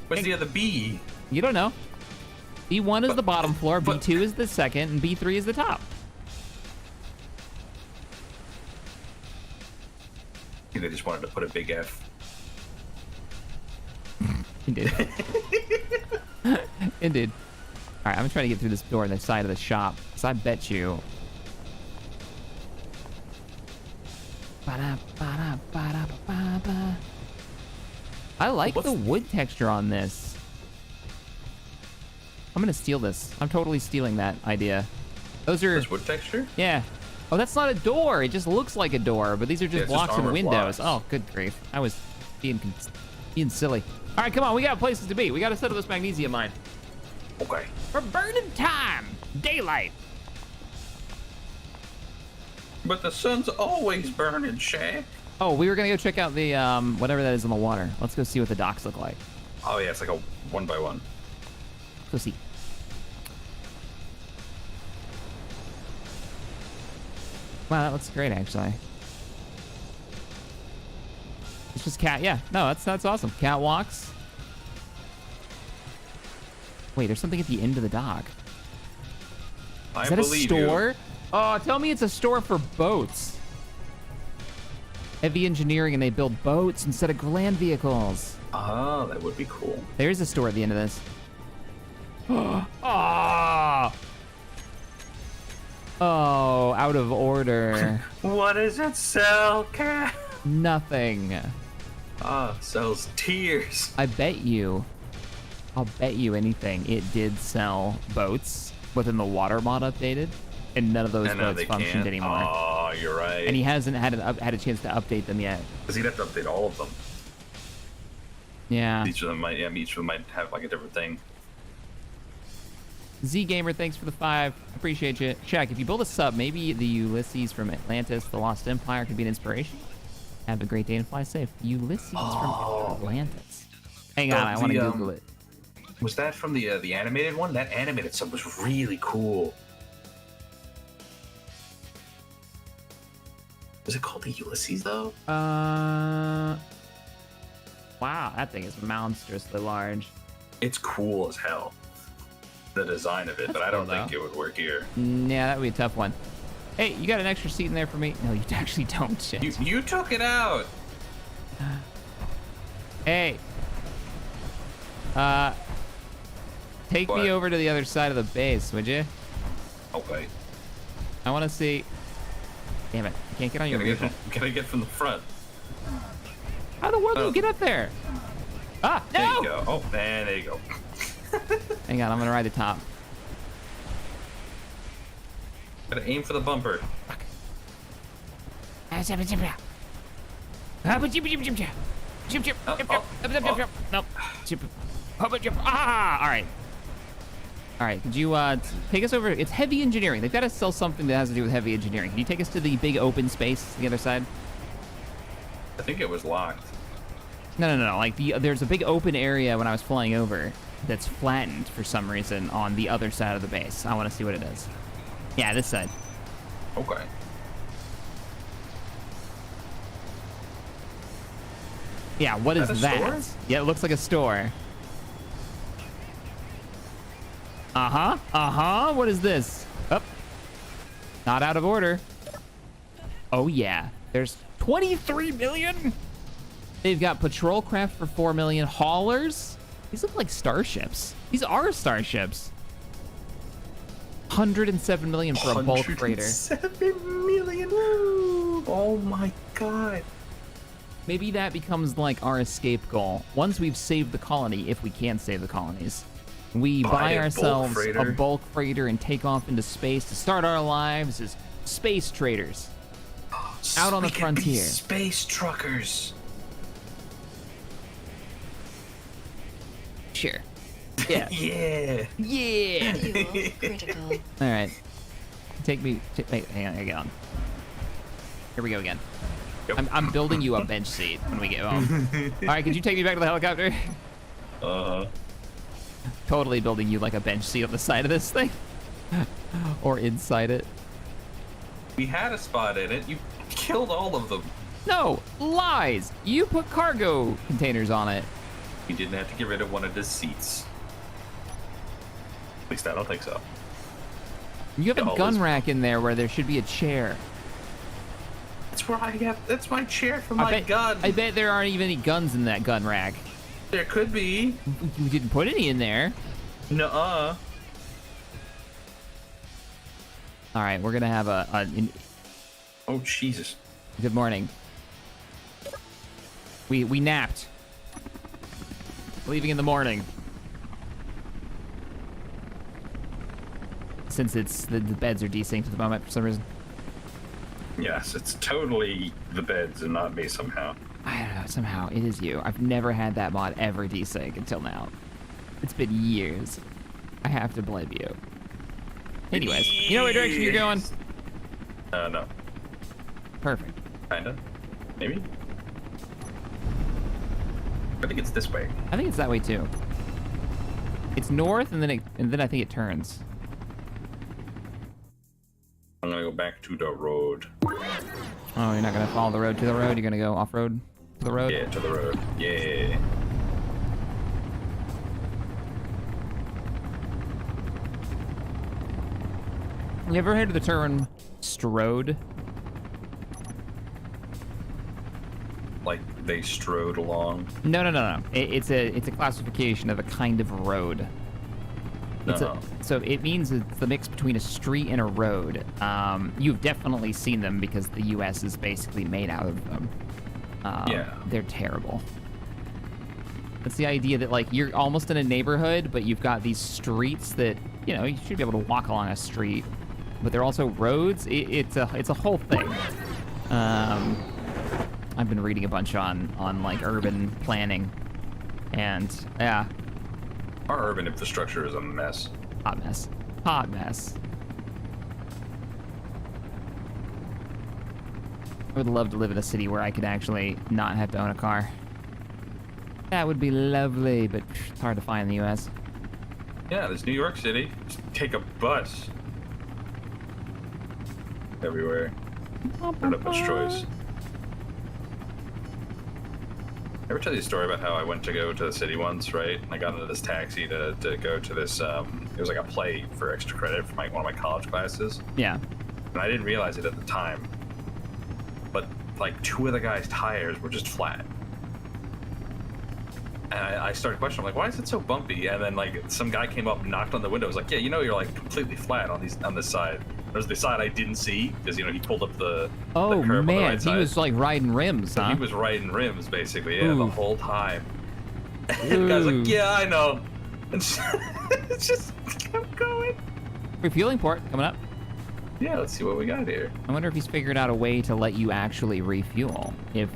What's the other B? You don't know. B1 is But- the bottom floor, but- B2 is the second, and B3 is the top. I think they just wanted to put a big F. Indeed. Indeed. All right, I'm trying to get through this door on the side of the shop, because I bet you. Ba-da-ba-da-ba-da-ba-ba. I like the wood texture on this. I'm gonna steal this. I'm totally stealing that idea. Those are. There's wood texture? Yeah. Oh, that's not a door. It just looks like a door, but these are just it's just blocks and armored windows. blocks. Oh, good grief. I was being silly. All right, come on. We got places to be. We got to settle this magnesium mine. Okay. For burning time. Daylight. But the sun's always burning, Shaq. Oh, we were going to go check out the, whatever that is in the water. Let's go see what the docks look like. Oh yeah, it's like a 1x1. Let's go see. Wow, that looks great, actually. It's just yeah. No, that's awesome. Catwalks. Wait, there's something at the end of the dock. Is that a store? Oh, tell me it's a store for boats. Heavy engineering, and they build boats instead of land vehicles. Oh, that would be cool. There's a store at the end of this. Oh, oh, out of order. What does it sell, Cat? Nothing. Sells tears. I'll bet you anything. It did sell boats within the water mod updated, and none of those boats functioned anymore. Oh, you're right. And he hasn't had a chance to update them yet. Because he'd have to update all of them. Yeah. Each of them might have like a different thing. Z Gamer, thanks for the 5. Appreciate you. Check, if you build a sub, maybe the Ulysses from Atlantis, the Lost Empire, could be an inspiration. Have a great day and fly safe. Ulysses from Atlantis. Hang on, I want to Google it. Was that from the animated one? That animated sub was really cool. Was it called the Ulysses though? Wow, that thing is monstrously large. It's cool as hell. The design of it, but I don't think it would work here. Yeah, that would be a tough one. Hey, you got an extra seat in there for me? No, you actually don't. Shit. You took it out. Hey. Take me over to the other side of the base, would you? Okay. I want to see. Damn it! I can't get on your vehicle. Gotta get from the front. How the world do you get up there? Ah, no! There you go. Oh man, there you go. Hang on, I'm gonna ride the top. Gotta aim for the bumper. Ah! All right. All right, could you take us over? It's heavy engineering. They've got to sell something that has to do with heavy engineering. Can you take us to the big open space on the other side? I think it was locked. No. Like there's a big open area when I was flying over that's flattened for some reason on the other side of the base. I want to see what it is. Yeah, this side. Okay. Yeah, what is that? Store? Yeah, it looks like a store. What is this? Oh, not out of order. Oh yeah, there's 23 million. They've got patrol craft for 4 million. Haulers. These look like starships. These are starships. 107 million for a bulk freighter. 107 million. Oh my god. Maybe that becomes like our escape goal. Once we've saved the colony, if we can save the colonies, we buy ourselves a bulk freighter and take off into space to start our lives as space traders out on the frontier. Space truckers. Sure. Yeah. Yeah. Yeah. Fuel critical. All right. Take me. Wait, hang on. Hang on. Here we go again. Yep. I'm building you a bench seat when we get home. All right, could you take me back to the helicopter? Totally building you like a bench seat on the side of this thing. Or inside it. We had a spot in it. You killed all of them. No, lies. You put cargo containers on it. You didn't have to get rid of one of the seats. At least I don't think so. You have a gun rack in there where there should be a chair. That's where I have. That's my chair for my gun. I bet there aren't even any guns in that gun rack. There could be. You didn't put any in there. Nuh-uh. All right, we're gonna have Oh Jesus. Good morning. We napped. Leaving in the morning. Since it's the beds are desynced at the moment for some reason. Yes, it's totally the beds and not me somehow. I don't know, somehow it is you. I've never had that mod ever desync until now. It's been years. I have to blame you. Anyways, you know what direction you're going? No. Perfect. Kinda. Maybe? I think it's this way. I think it's that way too. It's north and then I think it turns. I'm gonna go back to the road. Oh, you're not gonna follow the road to the road? You're gonna go off-road to the road? Yeah, to the road. Yeah. You ever heard of the term strode? like they strode along? No. It's a classification of a kind of road. So it means it's the mix between a street and a road. You've definitely seen them because the U.S. is basically made out of them. Yeah. They're terrible. It's the idea that, like, you're almost in a neighborhood, but you've got these streets that, you know, you should be able to walk along a street, but they're also roads. It's a whole thing. I've been reading a bunch on like urban planning, and yeah. Our urban infrastructure is a mess. Hot mess. I would love to live in a city where I could actually not have to own a car. That would be lovely, but it's hard to find in the U.S. Yeah, there's New York City. Just take a bus. Everywhere. Not a much choice. Ever tell you a story about how I went to go to the city once, right? I got into this taxi to go to this, it was like a play for extra credit for one of my college classes. Yeah. And I didn't realize it at the time. But, like, 2 of the guys' tires were just flat. And I started questioning, I'm like, why is it so bumpy? And then, like, some guy came up and knocked on the window. I was like, yeah, you know, you're, like, completely flat on this side. There's the side I didn't see, because, you know, he pulled up the curb on the right side. He was, like, riding rims, huh? He was riding rims, basically, yeah, Ooh. the whole time. And the guy's like, yeah, I know. And it's just kept going. Refueling port coming up. Yeah, let's see what we got here. I wonder if he's figured out a way to let you actually refuel, if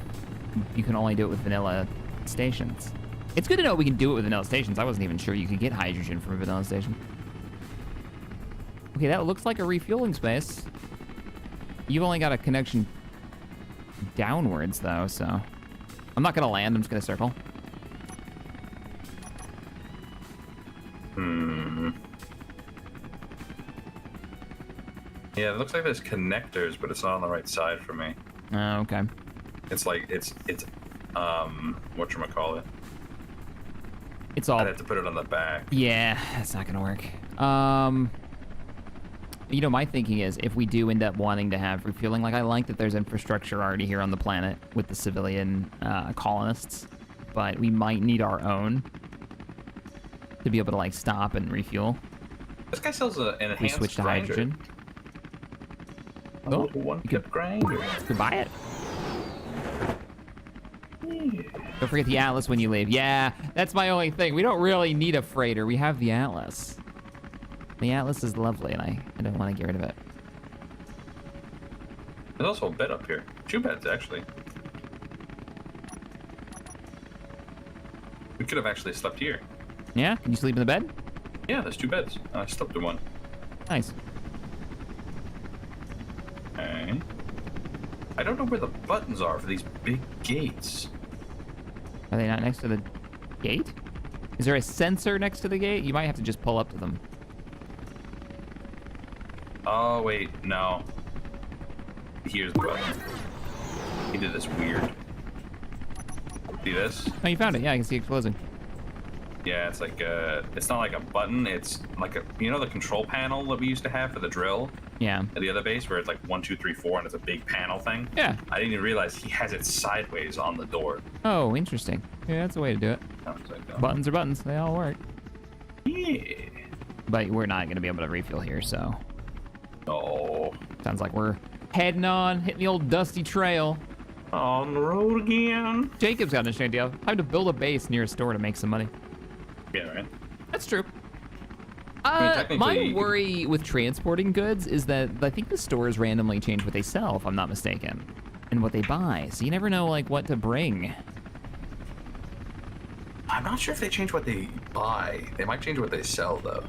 you can only do it with vanilla stations. It's good to know we can do it with vanilla stations. I wasn't even sure you could get hydrogen from a vanilla station. Okay, that looks like a refueling space. You've only got a connection downwards, though, so... I'm not going to land. I'm just going to circle. Yeah, it looks like there's connectors, but it's not on the right side for me. Oh, okay. It's like, it's whatchamacallit? It's all... I'd have to put it on the back. Yeah, that's not gonna work. You know, my thinking is, if we do end up wanting to have refueling, like, I like that there's infrastructure already here on the planet with the civilian colonists, but we might need our own to be able to, like, stop and refuel. This guy sells an enhanced We switch to grinder. hydrogen. A little one-tip grinder. You could buy it. Don't forget the Atlas when you leave. Yeah, that's my only thing. We don't really need a freighter. We have the Atlas. The Atlas is lovely, and I don't want to get rid of it. There's also a bed up here. 2 beds, actually. We could have actually slept here. Yeah? Can you sleep in the bed? Yeah, there's 2 beds. I slept in one. Nice. Okay. I don't know where the buttons are for these big gates. Are they not next to the gate? Is there a sensor next to the gate? You might have to just pull up to them. Oh, wait, no. Here's the button. He did this weird. See this? Oh, you found it. Yeah, I can see it closing. Yeah, it's like it's not like a button, it's like a, you know the control panel that we used to have for the drill Yeah. at the other base where it's like 1, 2, 3, 4 and it's a big panel thing? Yeah. I didn't even realize he has it sideways on the door. Oh, interesting. Yeah, that's a way to do it. I was like, oh. Buttons are buttons. They all work. Yeah. But we're not going to be able to refuel here, so... Oh. Sounds like we're heading on, hitting the old dusty trail. On the road again. Jacob's got an interesting idea. Time to build a base near a store to make some money. Yeah, right. That's true. technically- My worry with transporting goods is that I think the stores randomly change what they sell, if I'm not mistaken, and what they buy. So you never know, like, what to bring. I'm not sure if they change what they buy. They might change what they sell, though.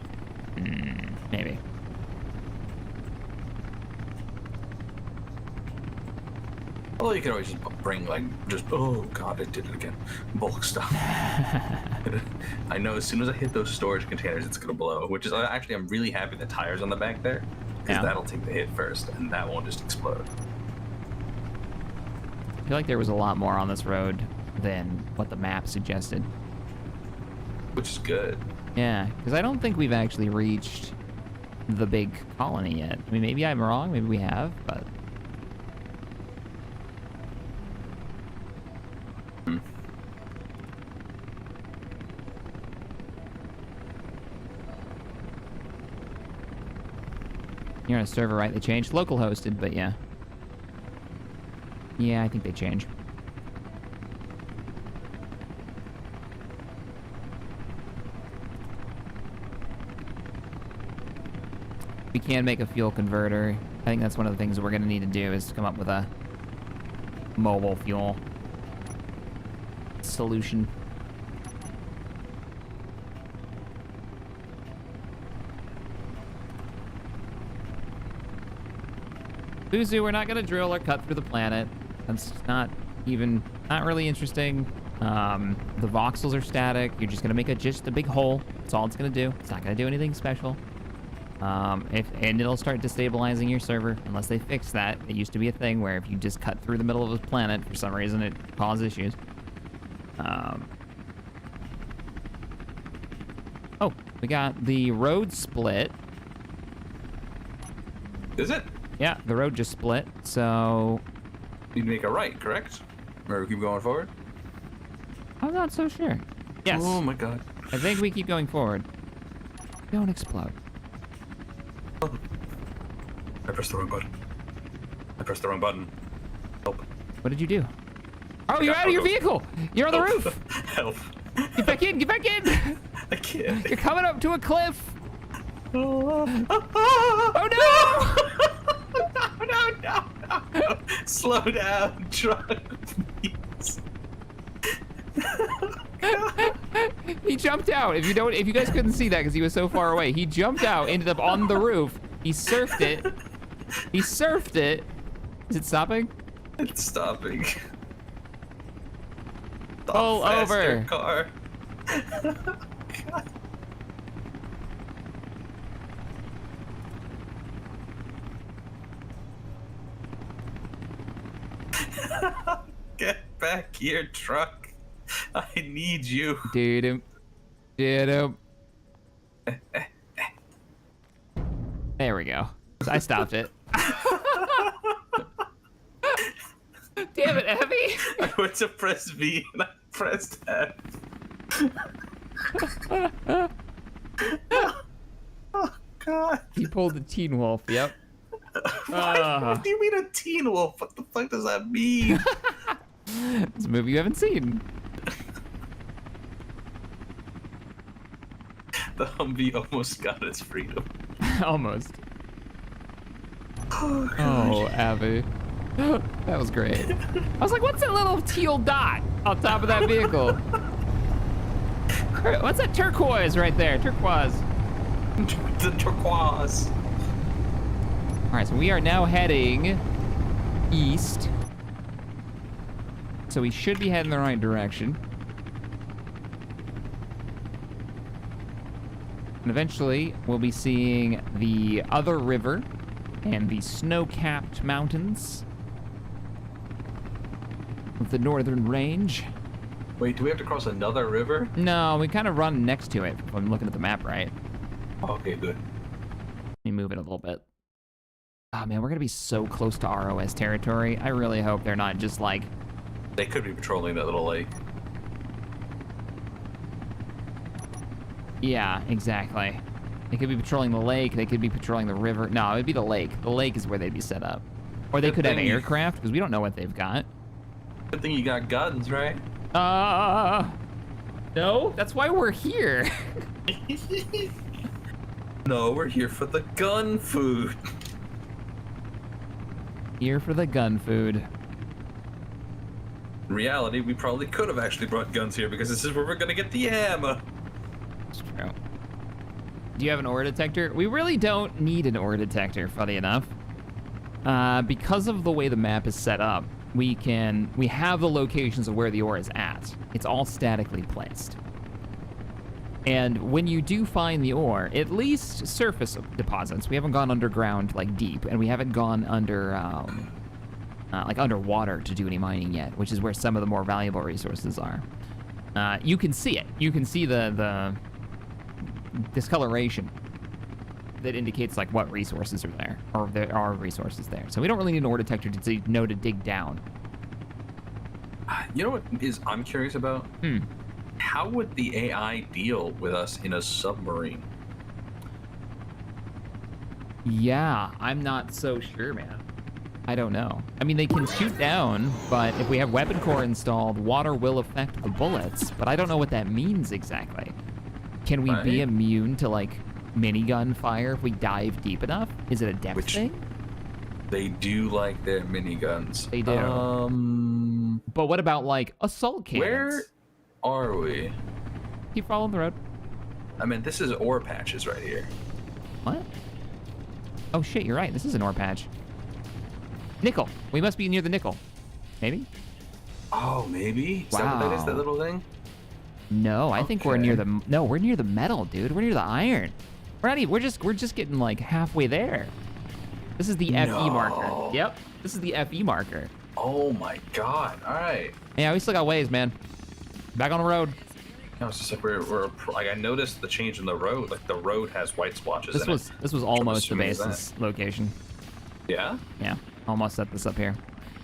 Maybe. Although you could always just bring, like, oh god, I did it again. Bulk stuff. I know as soon as I hit those storage containers, it's gonna blow, which is, actually, I'm really happy the tire's on the back there, because Yeah. that'll take the hit first, and that won't just explode. I feel like there was a lot more on this road than what the map suggested. Which is good. Yeah, because I don't think we've actually reached the big colony yet. I mean, maybe I'm wrong, maybe we have, but... You're on a server, right? They changed. Local hosted, but yeah. Yeah, I think they changed. We can make a fuel converter. I think that's one of the things we're going to need to do is come up with a mobile fuel solution. Buzu, we're not going to drill or cut through the planet. That's not really interesting. The voxels are static. You're just going to make just a big hole. That's all it's going to do. It's not going to do anything special. And it'll start destabilizing your server unless they fix that. It used to be a thing where if you just cut through the middle of a planet, for some reason, it caused issues. Oh, we got the road split. Is it? Yeah, the road just split, so... You make a right, correct? Or keep going forward? I'm not so sure. Yes. Oh my god. I think we keep going forward. Don't explode. Oh. I pressed the wrong button. I pressed the wrong button. Help. What did you do? Oh, you're out of your vehicle! You're on the roof! Help. Get back in! Get back in! I can't. You're coming up to a cliff! Oh no! no! Slow down, truck, please. He jumped out. If you guys couldn't see that because he was so far away, he jumped out, ended up on the roof. He surfed it. Is it stopping? It's stopping. Pull over. Car. Get back here, truck. I need you. Did him. There we go. I stopped it. Damn it, Abby. I went to press V and I pressed F. Oh, God. He pulled the Teen Wolf, yep. What do you mean a Teen Wolf? What the fuck does that mean? It's a movie you haven't seen. The Humvee almost got its freedom. Almost. Oh, Oh, Abby. That was great. I was like, what's that little teal dot on top of that vehicle? What's that turquoise right there? Turquoise. The turquoise. All right, so we are now heading east. So we should be heading the right direction. And eventually, we'll be seeing the other river and the snow-capped mountains of the northern range. Wait, do we have to cross another river? No, we kind of run next to it if I'm looking at the map right. Okay, good. Let me move it a little bit. Oh man, we're gonna be so close to ROS territory. I really hope they're not just like... They could be patrolling that little lake. Yeah, exactly. They could be patrolling the lake, they could be patrolling the river. No, it'd be the lake. The lake is where they'd be set up. Or they could have aircraft, because we don't know what they've got. Good thing you got guns, right? No, that's why we're here. No, we're here for the gun food. Here for the gun food. In reality, we probably could have actually brought guns here because this is where we're gonna get the hammer. It's true. Do you have an ore detector? We really don't need an ore detector, funny enough. Because of the way the map is set up, we have the locations of where the ore is at. It's all statically placed. And when you do find the ore, at least surface deposits, we haven't gone underground, like deep, and we haven't gone under, like underwater to do any mining yet, which is where some of the more valuable resources are. You can see it. You can see the discoloration that indicates like what resources are there, or there are resources there. So we don't really need an ore detector to know to dig down. You know what I'm curious about? How would the AI deal with us in a submarine? Yeah, I'm not so sure, man. I don't know. I mean, they can shoot down, but if we have weapon core installed, water will affect the bullets, but I don't know what that means exactly. Can we be immune to, like, minigun fire if we dive deep enough? Is it a depth thing? They do like their miniguns. They do. But what about, like, assault cannons? Where are we? Keep following the road. I mean, this is ore patches right here. What? Oh, shit, you're right. This is an ore patch. Nickel. We must be near the nickel. Maybe? Oh, maybe? Is that what that is, that little thing? No, I think we're near the... No, we're near the metal, dude. We're near the iron. We're not even... We're just getting, like, halfway there. This is the FE marker. Yep. This is the FE marker. Oh, my God. All right. Yeah, we still got ways, man. Back on the road. No, it's just like we're like, I noticed the change in the road. Like, the road has white splotches in it. This was almost the base's location. Yeah? Yeah. Almost set this up here.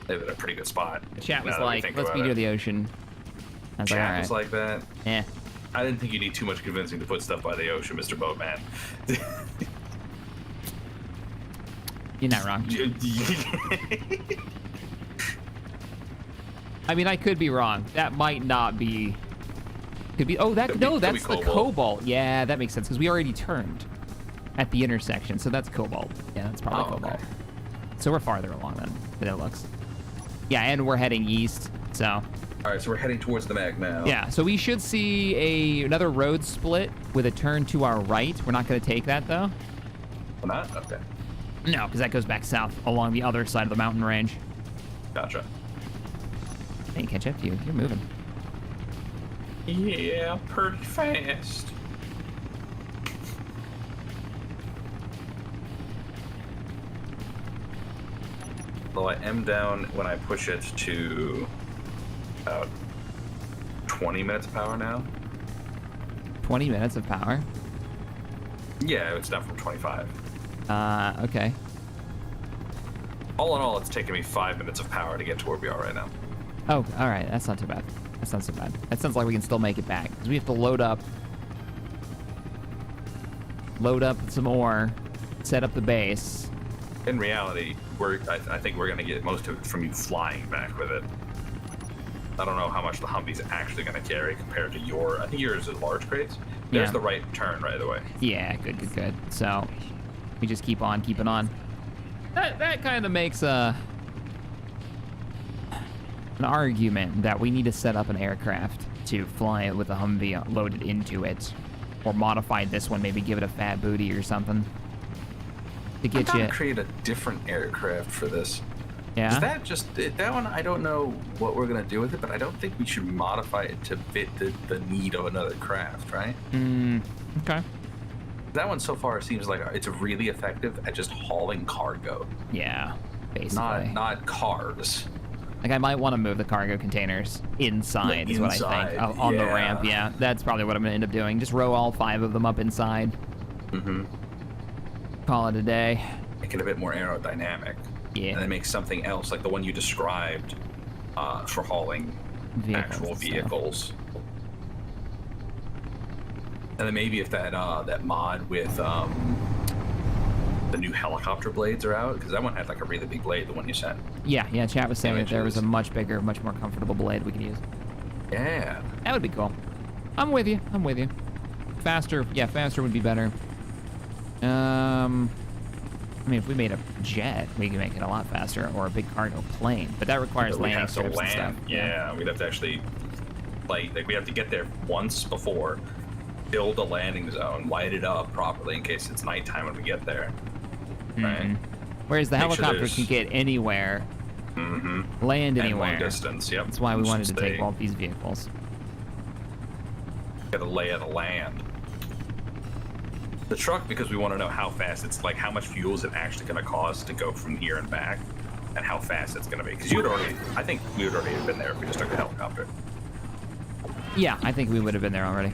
They've been a pretty good spot. The chat was like, let's be near the ocean. I was Chat like, was like that? Yeah. I didn't think you need too much convincing to put stuff by the ocean, Mr. Boatman. You're not wrong. I mean, I could be wrong. That might not be... Could be... Oh, that's the cobalt. Yeah, that makes sense, because we already turned at the intersection, so that's cobalt. Yeah, that's probably cobalt. Okay. So we're farther along than it looks. Yeah, and we're heading east, so... All right, so we're heading towards the mag now. Yeah, so we should see another road split with a turn to our right. We're not going to take that, though. We're not? Okay. No, because that goes back south along the other side of the mountain range. Gotcha. I didn't catch up to you. You're moving. Yeah, pretty fast. Though I am down when I push it to about 20 minutes of power now. 20 minutes of power? Yeah, it's down from 25. Okay. All in all, it's taken me 5 minutes of power to get to where we are right now. Oh, all right. That's not too bad. That's not so bad. That sounds like we can still make it back. Because we have to load up some ore, set up the base. In reality, I think we're going to get most of it from you flying back with it. I don't know how much the Humvee's actually going to carry compared to your... I think yours is large crates. There's the right turn right away. Yeah, good. So we just keep on keeping on. That kind of makes an argument that we need to set up an aircraft to fly it with a Humvee loaded into it, or modify this one, maybe give it a fat booty or something to get you. Create a different aircraft for this. Yeah. Is that just that one? I don't know what we're gonna do with it, but I don't think we should modify it to fit the need of another craft, right? Okay. That one so far seems like it's really effective at just hauling cargo. Yeah, basically. Not cars. Like, I might want to move the cargo containers inside, is what I think, on the ramp. Yeah, that's probably what I'm going to end up doing. Just row all 5 of them up inside. Mm-hmm. Call it a day. Make it a bit more aerodynamic. Yeah. And then make something else, like the one you described, for hauling actual vehicles. And then maybe if that mod with the new helicopter blades are out, because that one had like a really big blade, the one you sent. Yeah, chat was saying that there was a much bigger, much more comfortable blade we could use. Yeah. That would be cool. I'm with you. Faster would be better. I mean, if we made a jet, we could make it a lot faster, or a big cargo plane, but that requires landing strips and stuff. Yeah, we'd have to actually, like we have to get there once before, build a landing zone, light it up properly in case it's nighttime when we get there. Right. Whereas the helicopter can get anywhere, land anywhere. Long distance, yep. That's why we wanted to take both these vehicles. Get a lay of the land. The truck, because we want to know how fast it's, like how much fuel is it actually going to cost to go from here and back, and how fast it's going to be. Because I think we would already have been there if we just took the helicopter. Yeah, I think we would have been there already.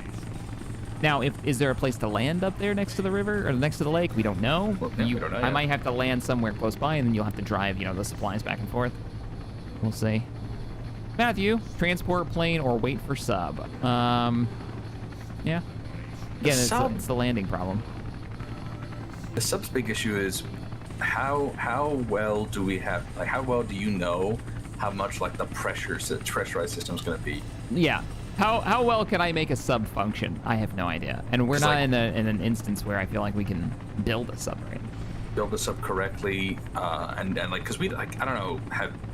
Now, is there a place to land up there next to the river or next to the lake? We don't know. We don't know I might have to land somewhere close by, and then you'll have to drive, the supplies back and forth. We'll see. Matthew, transport plane or wait for sub? Yeah. Again, it's the landing problem. The sub's big issue is how well do we have, like, how well do you know how much like the pressurized system is going to be? Yeah. How well can I make a sub function? I have no idea. And we're It's not like- in an instance where I feel like we can build a submarine. Build this up correctly, and like, because we, like, I don't know,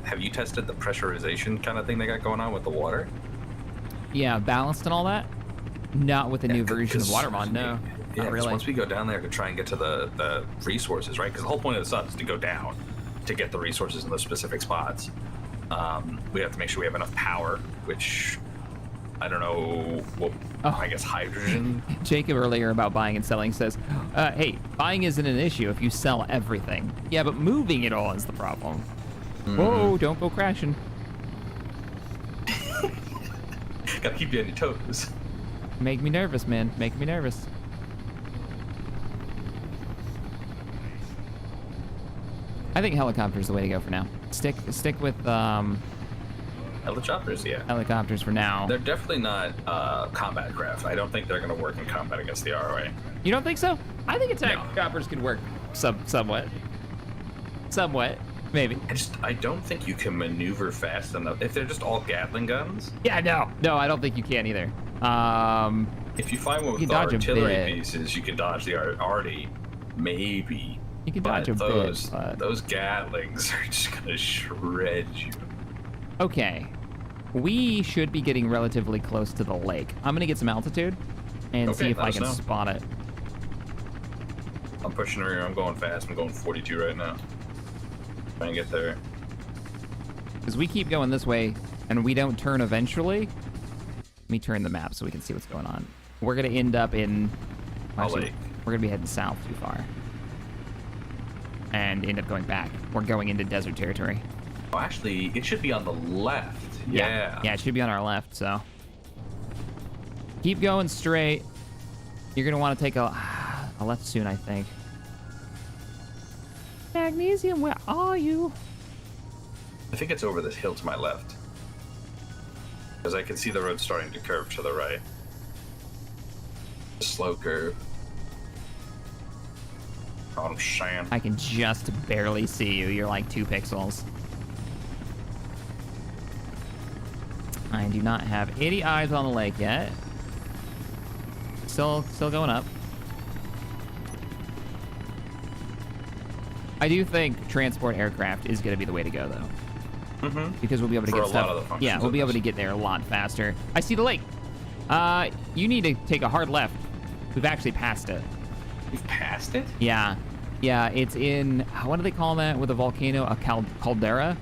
have you tested the pressurization kind of thing they got going on with the water? Yeah, balanced and all that? Not with the new version of Watermon, no. Yeah, Not 'cause really. once we go down there to try and get to the resources, right? Because the whole point of the sub is to go down to get the resources in those specific spots. We have to make sure we have enough power, which I don't know. Well, Oh. I guess hydrogen. Jacob earlier about buying and selling says, hey, buying isn't an issue if you sell everything. Yeah, but moving it all is the problem. Whoa, don't go crashing. Gotta keep you on your toes. Make me nervous, man. Make me nervous. I think helicopter's the way to go for now. Stick with Helicopters, yeah. helicopters for now. They're definitely not combat craft. I don't think they're going to work in combat against the ROA. You don't think so? I think attack No. choppers could work somewhat. Somewhat, maybe. I don't think you can maneuver fast enough. If they're just all Gatling guns, Yeah, no, I don't think you can either. if you find one You with can the dodge a artillery bit. pieces, you can dodge the arty, maybe. You can But dodge a those, bit, but... those Gatlings are just going to shred you. Okay. We should be getting relatively close to the lake. I'm gonna get some altitude and see Okay, if let I us can know. spot it. I'm pushing her. I'm going fast. I'm going 42 right now. Try and get there. Because we keep going this way and we don't turn eventually. Let me turn the map so we can see what's going on. We're gonna end up in... Actually, lake. we're gonna be heading south too far. And end up going back. We're going into desert territory. Oh, actually, it should be on the left. Yeah. Yeah, it should be on our left, so. Keep going straight. You're gonna want to take a left soon, I think. Magnesium, where are you? I think it's over this hill to my left. Because I can see the road starting to curve to the right. A slow curve. I'm saying. I can just barely see you. You're like 2 pixels. I do not have any eyes on the lake yet. Still going up. I do think transport aircraft is going to be the way to go, though. Mm-hmm. Because we'll be able to For get a stuff. lot of the functions Yeah, we'll of be able this. to get there a lot faster. I see the lake. You need to take a hard left. We've actually passed it. We've passed it? Yeah. Yeah, it's in, what do they call that with a volcano? A caldera?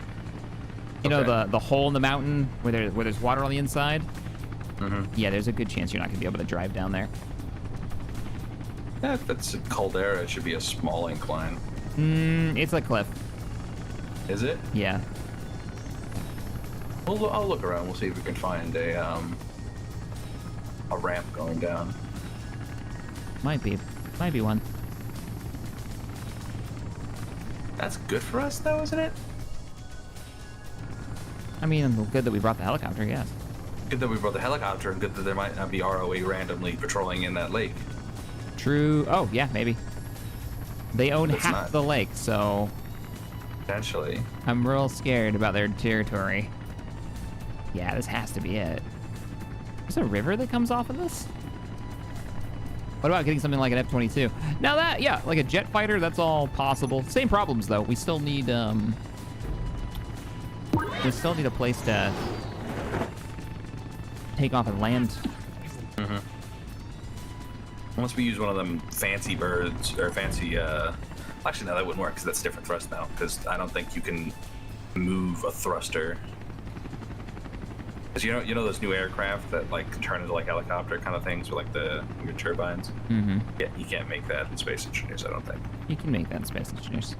You know, Okay. the hole in the mountain where there's water on the inside? Mm-hmm. Yeah, there's a good chance you're not going to be able to drive down there. Yeah, if it's a caldera, it should be a small incline. It's a cliff. Is it? Yeah. I'll look around. We'll see if we can find a ramp going down. Might be one. That's good for us, though, isn't it? I mean, good that we brought the helicopter, yes. Good that we brought the helicopter, and good that there might not be ROA randomly patrolling in that lake. True. Oh, yeah, maybe. They own It's half not. the lake, so Potentially. I'm real scared about their territory. Yeah, this has to be it. There's a river that comes off of this? What about getting something like an F-22? Now that, yeah, like a jet fighter, that's all possible. Same problems, though. We still need a place to take off and land. Mm-hmm. Unless we use one of them fancy birds, or fancy, actually, no, that wouldn't work, because that's different thrust now, because I don't think you can move a thruster. Because you know those new aircraft that, like, can turn into, like, helicopter kind of things with, like, the weird turbines? Mm-hmm. Yeah, you can't make that in Space Engineers, I don't think. You can make that in Space Engineers.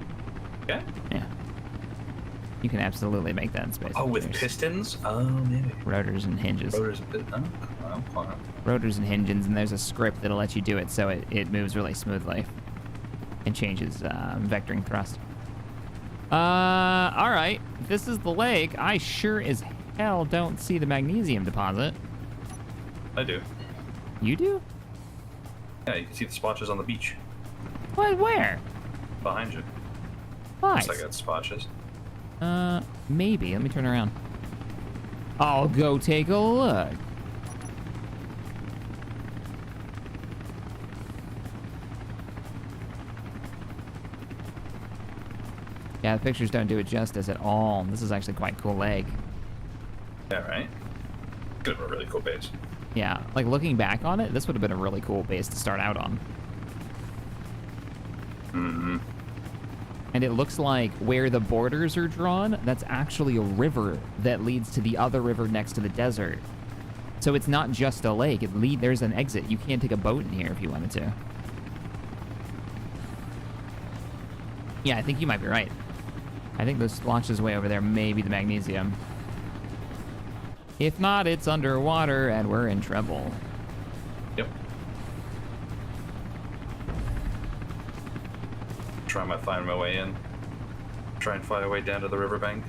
Yeah? Yeah. You can absolutely make that in Space Oh, with Engineers. pistons? Oh, maybe. Rotors and hinges. Rotors, I'm fine. Rotors and hinges, and there's a script that'll let you do it so it moves really smoothly and changes vectoring thrust. All right. If this is the lake, I sure as hell don't see the magnesium deposit. I do. You do? Yeah, you can see the splotches on the beach. What? Where? Behind you. Nice. Looks like it's spotches. Maybe. Let me turn around. I'll go take a look. Yeah, the pictures don't do it justice at all. This is actually quite a cool lake. Yeah, right? Could have a really cool base. Yeah, like looking back on it, this would have been a really cool base to start out on. Mm-hmm. And it looks like where the borders are drawn, that's actually a river that leads to the other river next to the desert. So it's not just a lake. There's an exit. You can't take a boat in here if you wanted to. Yeah, I think you might be right. I think those splotches way over there may be the magnesium. If not, it's underwater and we're in trouble. Yep. Trying to find my way in. Try and find a way down to the riverbank.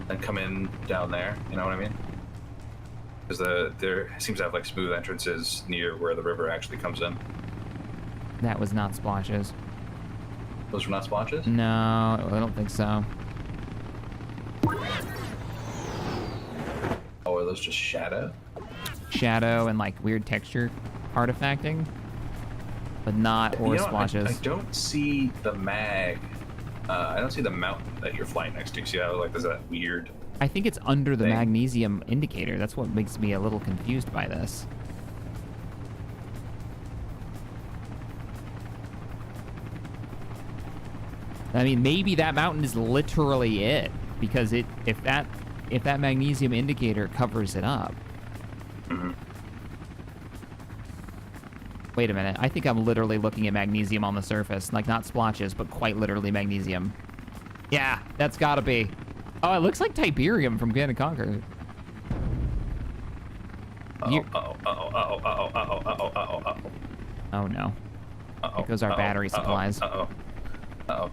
And come in down there, you know what I mean? Because there seems to have like smooth entrances near where the river actually comes in. That was not splotches. Those were not splotches? No, I don't think so. Oh, are those just shadow? Shadow and like weird texture artifacting, but not or splotches. I don't see the mag. I don't see the mountain that you're flying next to. See how like there's that weird. I think it's under the thing. magnesium indicator. That's what makes me a little confused by this. I mean, maybe that mountain is literally it, because if that magnesium indicator covers it up. Mm-hmm. Wait a minute. I think I'm literally looking at magnesium on the surface, like not splotches, but quite literally magnesium. Yeah, that's gotta be. Oh, it looks like Tiberium from Command & Conquer. Oh no. There goes our battery supplies. No. No.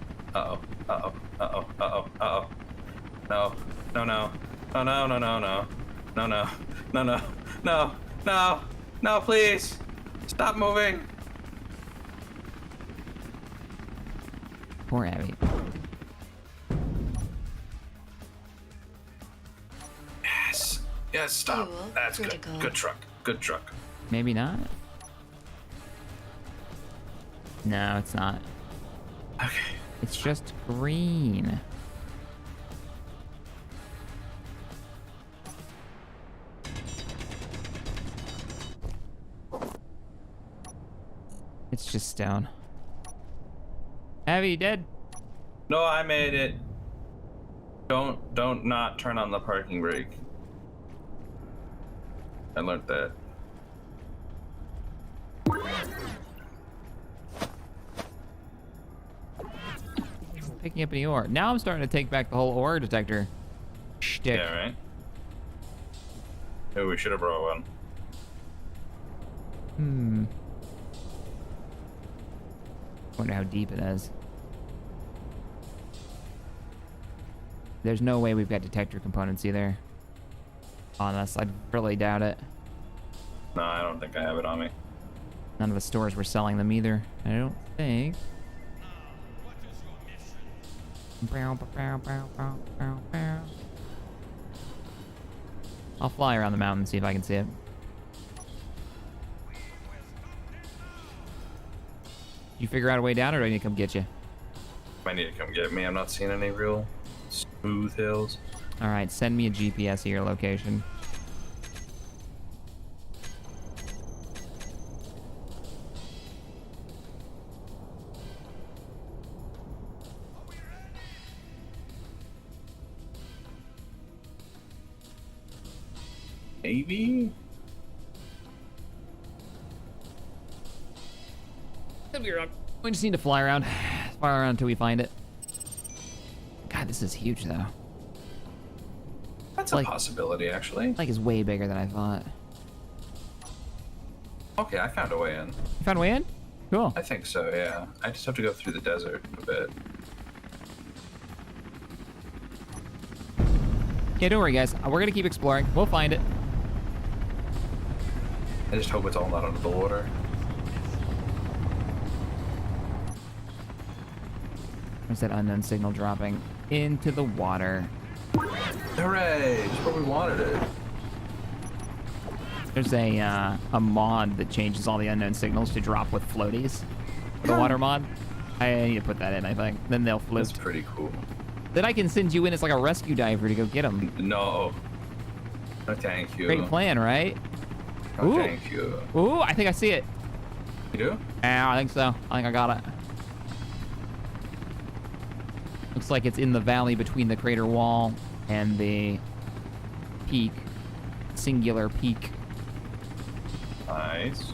No, please. Stop moving. Poor Abby. Yes, stop. Fuel That's critical. good. Good truck. Maybe not. No, it's not. Okay. It's just green. It's just stone. Abby, you dead? No, I made it. Don't not turn on the parking brake. I learned that. Picking up any ore. Now I'm starting to take back the whole ore detector shtick. Yeah, right? Maybe we should have brought one. Wonder how deep it is. There's no way we've got detector components either on us. I really doubt it. No, I don't think I have it on me. None of the stores were selling them either. I don't think. I'll fly around the mountain and see if I can see it. You figure out a way down, or do I need to come get you? Might need to come get me. I'm not seeing any real smooth hills. All right, send me a GPS of your location. Maybe? Could be wrong. We just need to fly around until we find it. God, this is huge, though. That's Like- a possibility, actually. Like, it's way bigger than I thought. Okay, I found a way in. You found a way in? Cool. I think so, yeah. I just have to go through the desert a bit. Yeah, don't worry, guys. We're gonna keep exploring. We'll find it. I just hope it's all not under the water. There's that unknown signal dropping into the water. Hooray! Just where we wanted it. There's a mod that changes all the unknown signals to drop with floaties. The water mod. I need to put that in, I think. Then they'll float. That's pretty cool. Then I can send you in as like a rescue diver to go get them. No. No, thank you. Great plan, right? No, Ooh. thank you. Ooh, I think I see it. You do? Yeah, I think so. I think I got it. Looks like it's in the valley between the crater wall and the peak. Singular peak. Nice.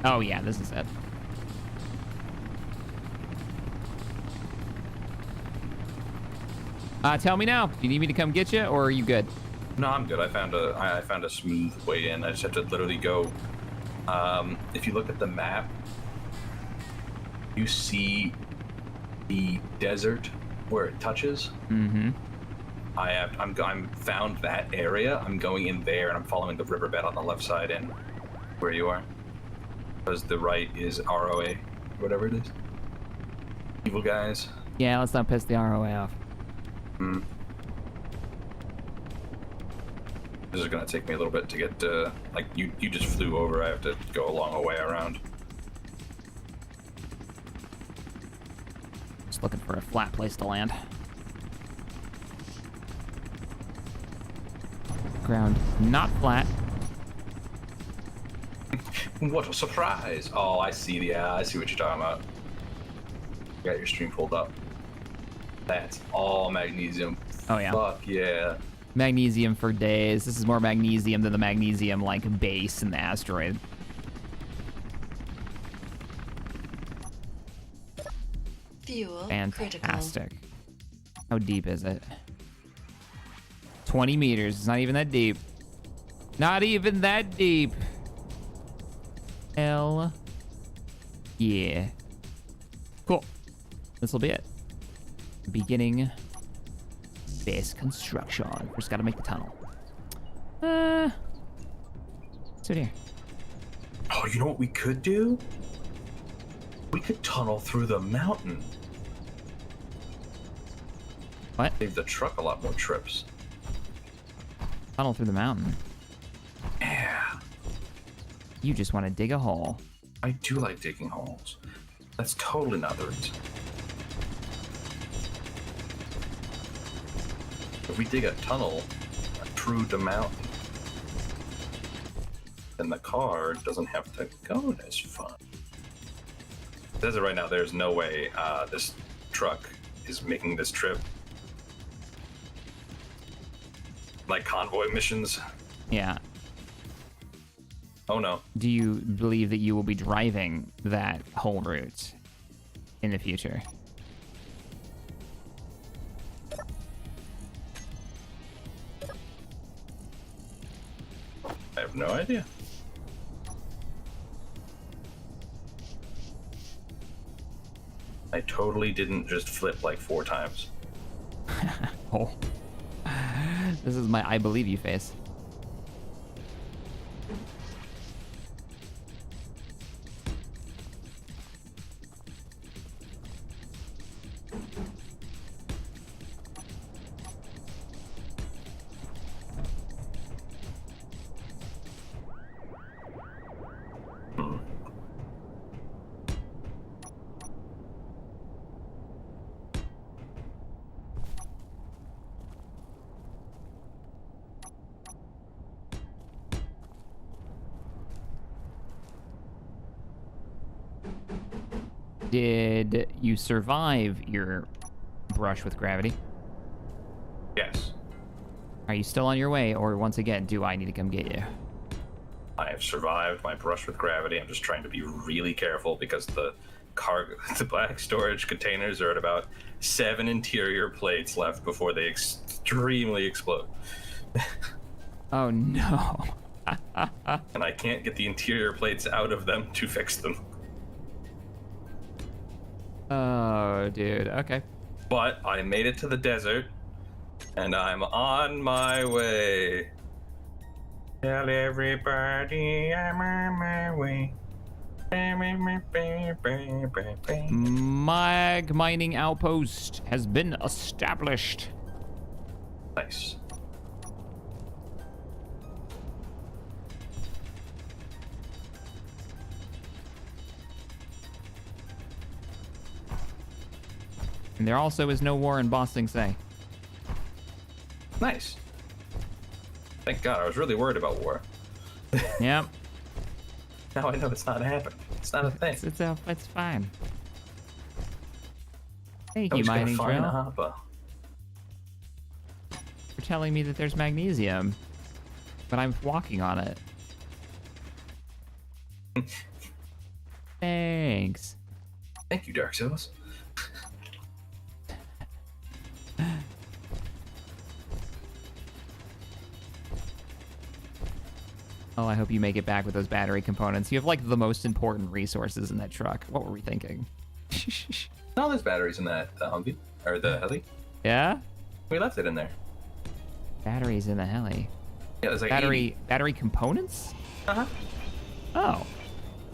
Oh yeah, this is it. Tell me now. Do you need me to come get you, or are you good? No, I'm good. I found a smooth way in. I just have to literally go. If you look at the map, you see the desert where it touches. Mm-hmm. I'm found that area. I'm going in there and I'm following the riverbed on the left side in where you are. Because the right is ROA, whatever it is. Evil guys. Yeah, let's not piss the ROA off. Hmm. This is gonna take me a little bit to get like you just flew over. I have to go a long way around. Just looking for a flat place to land. Ground not flat. What a surprise! Oh, I see. Yeah, I see what you're talking about. You got your stream pulled up. That's all magnesium. Oh yeah. Fuck yeah. Magnesium for days. This is more magnesium than the magnesium like base in the asteroid. Fuel Fantastic. How deep is it? 20 meters. It's not even that deep. Not even that deep. Hell yeah. Cool. This will be it. Beginning base construction. Just gotta make the tunnel. So here. Oh, you know what we could do? We could tunnel through the mountain. What? Save the truck a lot more trips. Tunnel through the mountain. Yeah. You just want to dig a hole. I do like digging holes. That's totally not the reason. If we dig a tunnel through the mountain, then the car doesn't have to go as far. As of right now, there's no way this truck is making this trip. Like convoy missions. Yeah. Oh no. Do you believe that you will be driving that whole route in the future? I have no idea. I totally didn't just flip like 4 times. Oh. This is my I believe you face. Did you survive your brush with gravity? Yes. Are you still on your way, or once again, do I need to come get you? I have survived my brush with gravity. I'm just trying to be really careful because the black storage containers are at about 7 interior plates left before they extremely explode. Oh no. And I can't get the interior plates out of them to fix them. Oh, dude. Okay. But I made it to the desert, and I'm on my way. Tell everybody I'm on my way. Mag mining outpost has been established. Nice. And there also is no war in Boss Sing Se. Nice. Thank God. I was really worried about war. Yep. Now I know it's not happening. It's not a thing. It's fine. Thank I you, was gonna mining find drill, Appa. for telling me that there's magnesium, but I'm walking on it. Thanks. Thank you, Dark Souls. Oh, I hope you make it back with those battery components. You have like the most important resources in that truck. What were we thinking? No, there's batteries in that Humvee or the heli. Yeah? We left it in there. Batteries in the heli. Yeah, there's like Battery components? 80. Uh huh. Oh,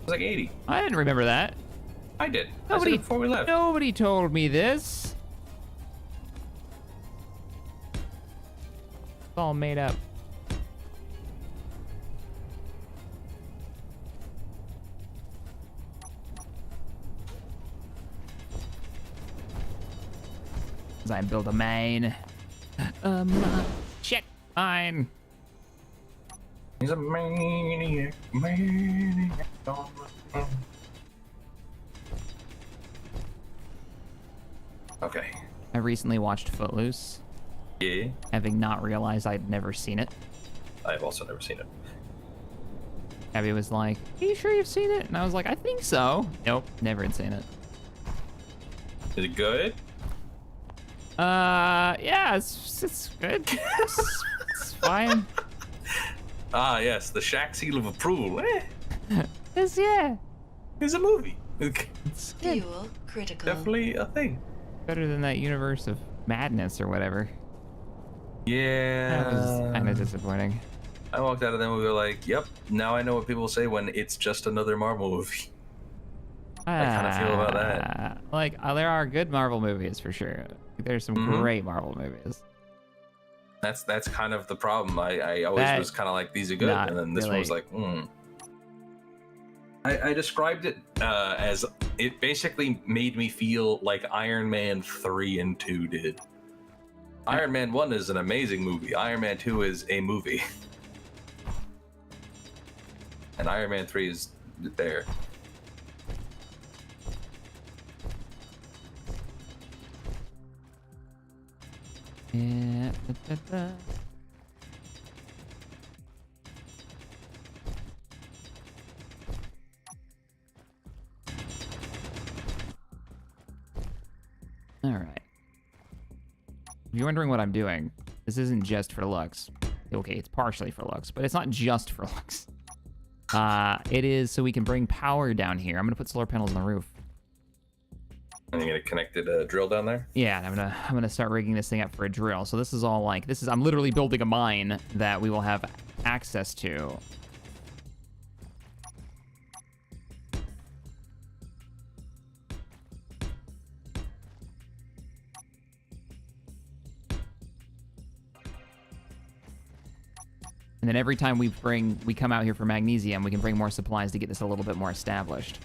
It's like 80. I didn't remember that. I did. I Nobody said it before we left. Nobody told me this. It's all made up. As I build a mine. Shit, mine. He's a maniac, maniac. Okay. I recently watched Footloose, Yeah. having not realized I'd never seen it. I've also never seen it. Abby was like, "Are you sure you've seen it?" And I was like, "I think so." Nope, never had seen it. Is it good? Yeah, it's good. It's fine. Ah, yes, the Shack seal of approval. Yeah. It's a movie. It's good. Fuel critical. Definitely a thing. Better than that universe of madness or whatever. Yeah. That was kind of disappointing. I walked out of that movie like, yep, now I know what people say when it's just another Marvel movie. I kind of feel about that. Like, there are good Marvel movies for sure. There's some great Marvel movies. That's kind of the problem. I always That- was kind of like, these are good, not and then this one was really. like, I described it as it basically made me feel like Iron Man 3 and 2 did. Iron Man 1 is an amazing movie. Iron Man 2 is a movie. And Iron Man 3 is there. Yeah. All right. If you're wondering what I'm doing, this isn't just for looks. Okay, it's partially for looks, but it's not just for looks. It is so we can bring power down here. I'm gonna put solar panels on the roof. And you're gonna connect a drill down there? Yeah, and I'm gonna start rigging this thing up for a drill. So this is all like I'm literally building a mine that we will have access to. And then every time we come out here for magnesium, we can bring more supplies to get this a little bit more established.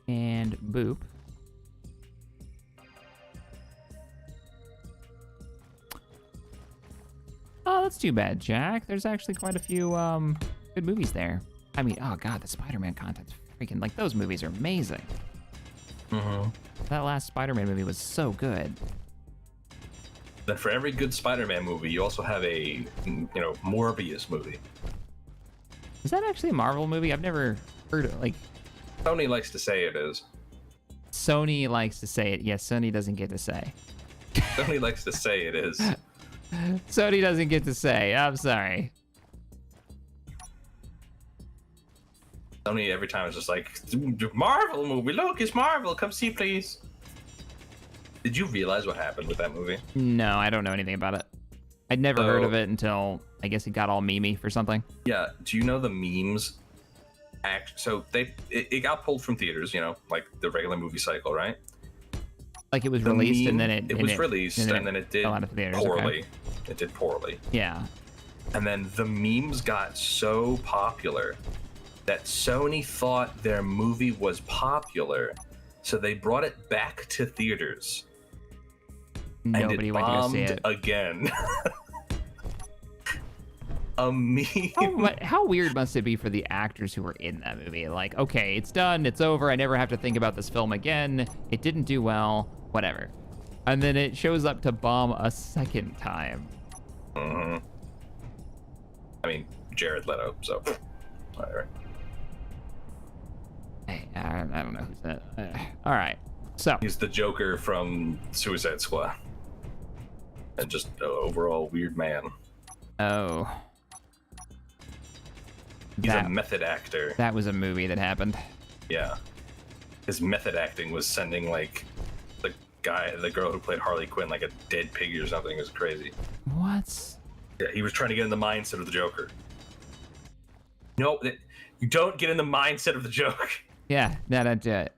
And boop. Oh, that's too bad, Jack. There's actually quite a few good movies there. I mean, oh god, the Spider-Man content's freaking, like, those movies are amazing. Mm-hmm. That last Spider-Man movie was so good. Then for every good Spider-Man movie, you also have a, Morbius movie. Is that actually a Marvel movie? I've never heard of, like... Sony likes to say it is. Sony likes to say it. Yes, Sony doesn't get to say. Sony likes to say it is. Sony doesn't get to say. I'm sorry. Sony every time is just like, Marvel movie, look, it's Marvel, come see please. Did you realize what happened with that movie? No, I don't know anything about it. I'd never heard of it until I guess it got all memey for something. Yeah. Do you know the memes? So it got pulled from theaters, you know, like the regular movie cycle, right? Like it was released and then it was released and then it did fell out of theaters. poorly. Okay. It did poorly. Yeah. And then the memes got so popular that Sony thought their movie was popular, so they brought it back to theaters. Nobody went to go see it again. A meme. How weird must it be for the actors who were in that movie? Like, okay, it's done, it's over, I never have to think about this film again. It didn't do well, whatever. And then it shows up to bomb a second time. Mm-hmm. I mean, Jared Leto, so whatever. Hey, I don't know who's that. All right, so he's the Joker from Suicide Squad, and just an overall weird man. Oh. He's a method actor. That was a movie that happened. Yeah. His method acting was sending, like, the girl who played Harley Quinn, like a dead pig or something. It was crazy. What? Yeah, he was trying to get in the mindset of the Joker. No, you don't get in the mindset of the Joker. Yeah, that's it.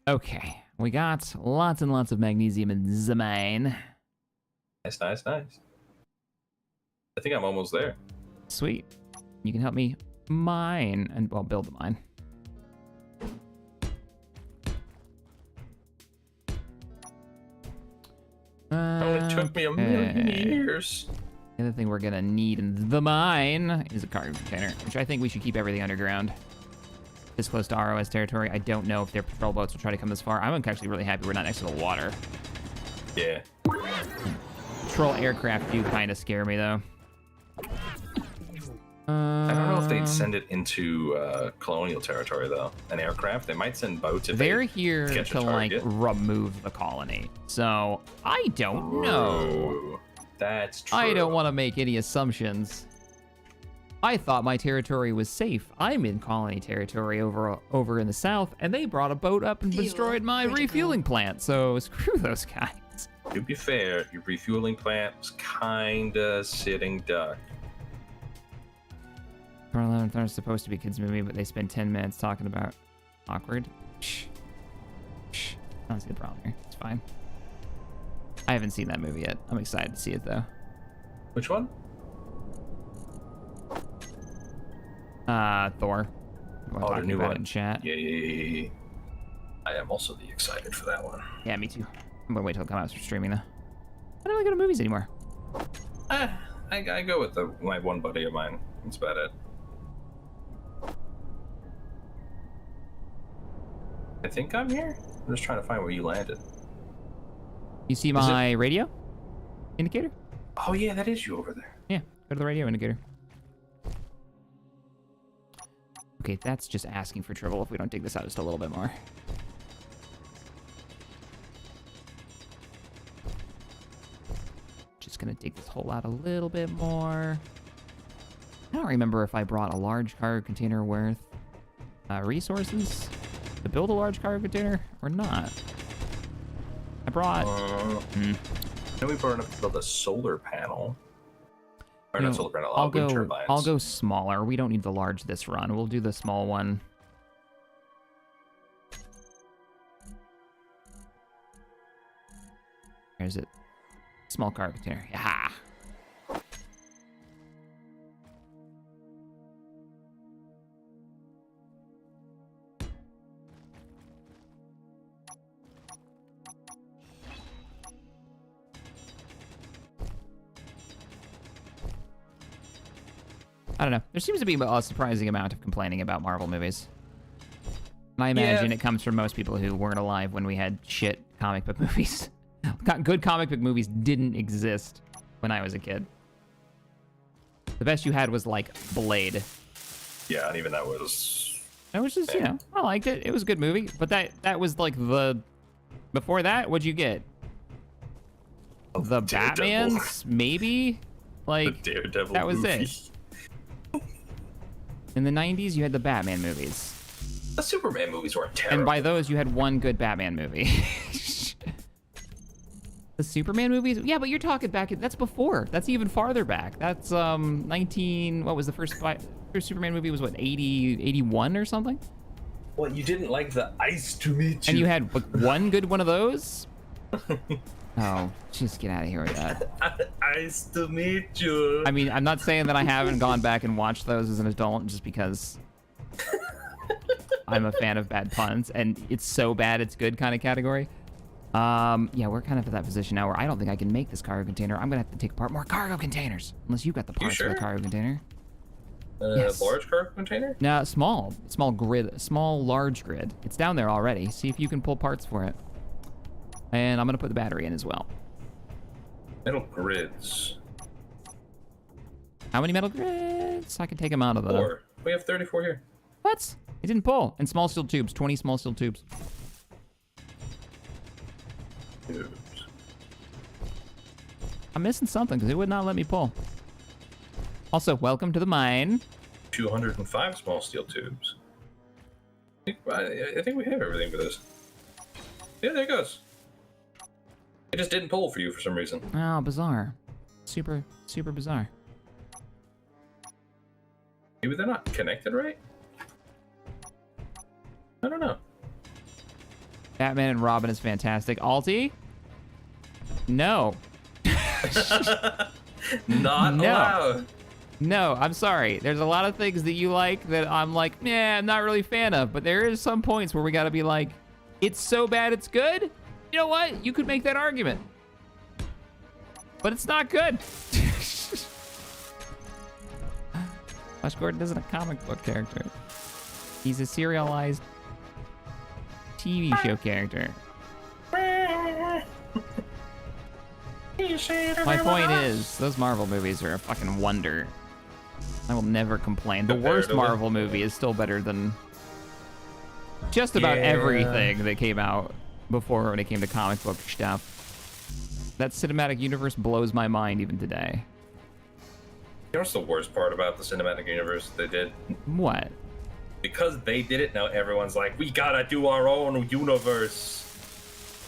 Okay, we got lots and lots of magnesium in the mine. Nice, nice, nice. I think I'm almost there. Sweet. You can help me mine and, well, build the mine. It took me a million years. The other thing we're gonna need in the mine is a cargo container, which I think we should keep everything underground. This close to ROS territory. I don't know if their patrol boats will try to come this far. I'm actually really happy we're not next to the water. Yeah. Patrol aircraft do kind of scare me, though. I don't know if they'd send it into colonial territory, though. An aircraft? They might send boats if they're they here catch to, a like, target. remove the colony. So, I don't know. That's true. I don't want to make any assumptions. I thought my territory was safe. I'm in colony territory over in the south, and they brought a boat up and destroyed my refueling plant, so screw those guys. To be fair, your refueling plant was kinda sitting duck. They're supposed to be a kids movie, but they spend 10 minutes talking about awkward. Shh. Shh. I don't see the problem here. It's fine. I haven't seen that movie yet. I'm excited to see it, though. Which one? Thor. Oh, the new one. In chat. Yeah. I am also excited for that one. Yeah, me too. I'm gonna wait till it comes out for streaming, though. I don't really go to movies anymore. I go with my one buddy of mine. That's about it. I think I'm here. I'm just trying to find where you landed. You see my radio indicator? Oh yeah, that is you over there. Yeah, go to the radio indicator. Okay, that's just asking for trouble if we don't dig this out just a little bit more. Just gonna dig this hole out a little bit more. I don't remember if I brought a large cargo container worth resources to build a large cargo container or not. I brought... Then we brought enough to build a solar panel. Or not solar panel, wind turbines. I'll go smaller. We don't need the large this run. We'll do the small one. Where's it? Small cargo container. Yeah. I don't know. There seems to be a surprising amount of complaining about Marvel movies. And I imagine it comes from most people who weren't alive when we had shit comic book movies. Good comic book movies didn't exist when I was a kid. The best you had was, like, Blade. Yeah, and even that was... It was just, you know, I liked it. It was a good movie. But that was, like, the... Before that, what'd you get? The Batmans, maybe? Like, the Daredevil that was movie. it. In the 90s, you had the Batman movies. The Superman movies weren't terrible. And by those, you had one good Batman movie. The Superman movies? Yeah, but you're talking back, that's before. That's even farther back. That's 19, what was the first Superman movie was what, 80, 81 or something? What, you didn't like the Ice to Meet You? And you had one good one of those? Oh, just get out of here with that. Nice to meet you. I mean, I'm not saying that I haven't gone back and watched those as an adult just because I'm a fan of bad puns, and it's so bad it's good kind of category. Yeah, we're kind of at that position now where I don't think I can make this cargo container. I'm gonna have to take apart more cargo containers, unless you've got the parts for the cargo container. Yes. Large cargo container? No, small grid, large grid. It's down there already. See if you can pull parts for it. And I'm gonna put the battery in as well. Metal grids. How many metal grids? I can take them out of the... 4. We have 34 here. What? It didn't pull. And small steel tubes, 20 small steel tubes. Tubes. I'm missing something because it would not let me pull. Also, welcome to the mine. 205 small steel tubes. I think we have everything for this. Yeah, there it goes. It just didn't pull for you for some reason. Oh, bizarre. Super bizarre. Maybe they're not connected right? I don't know. Batman and Robin is fantastic. Alti? No. Not allowed. No, I'm sorry. There's a lot of things that you like that I'm like, yeah, I'm not really a fan of. But there is some points where we gotta be like, it's so bad it's good? You know what? You could make that argument. But it's not good. Flash Gordon isn't a comic book character. He's a serialized TV show character. My point is, those Marvel movies are a fucking wonder. I will never complain. The worst Marvel movie is still better than just about everything that came out before when it came to comic book stuff. That cinematic universe blows my mind even today. You know what's the worst part about the cinematic universe they did? What? Because they did it, now everyone's like, we gotta do our own universe.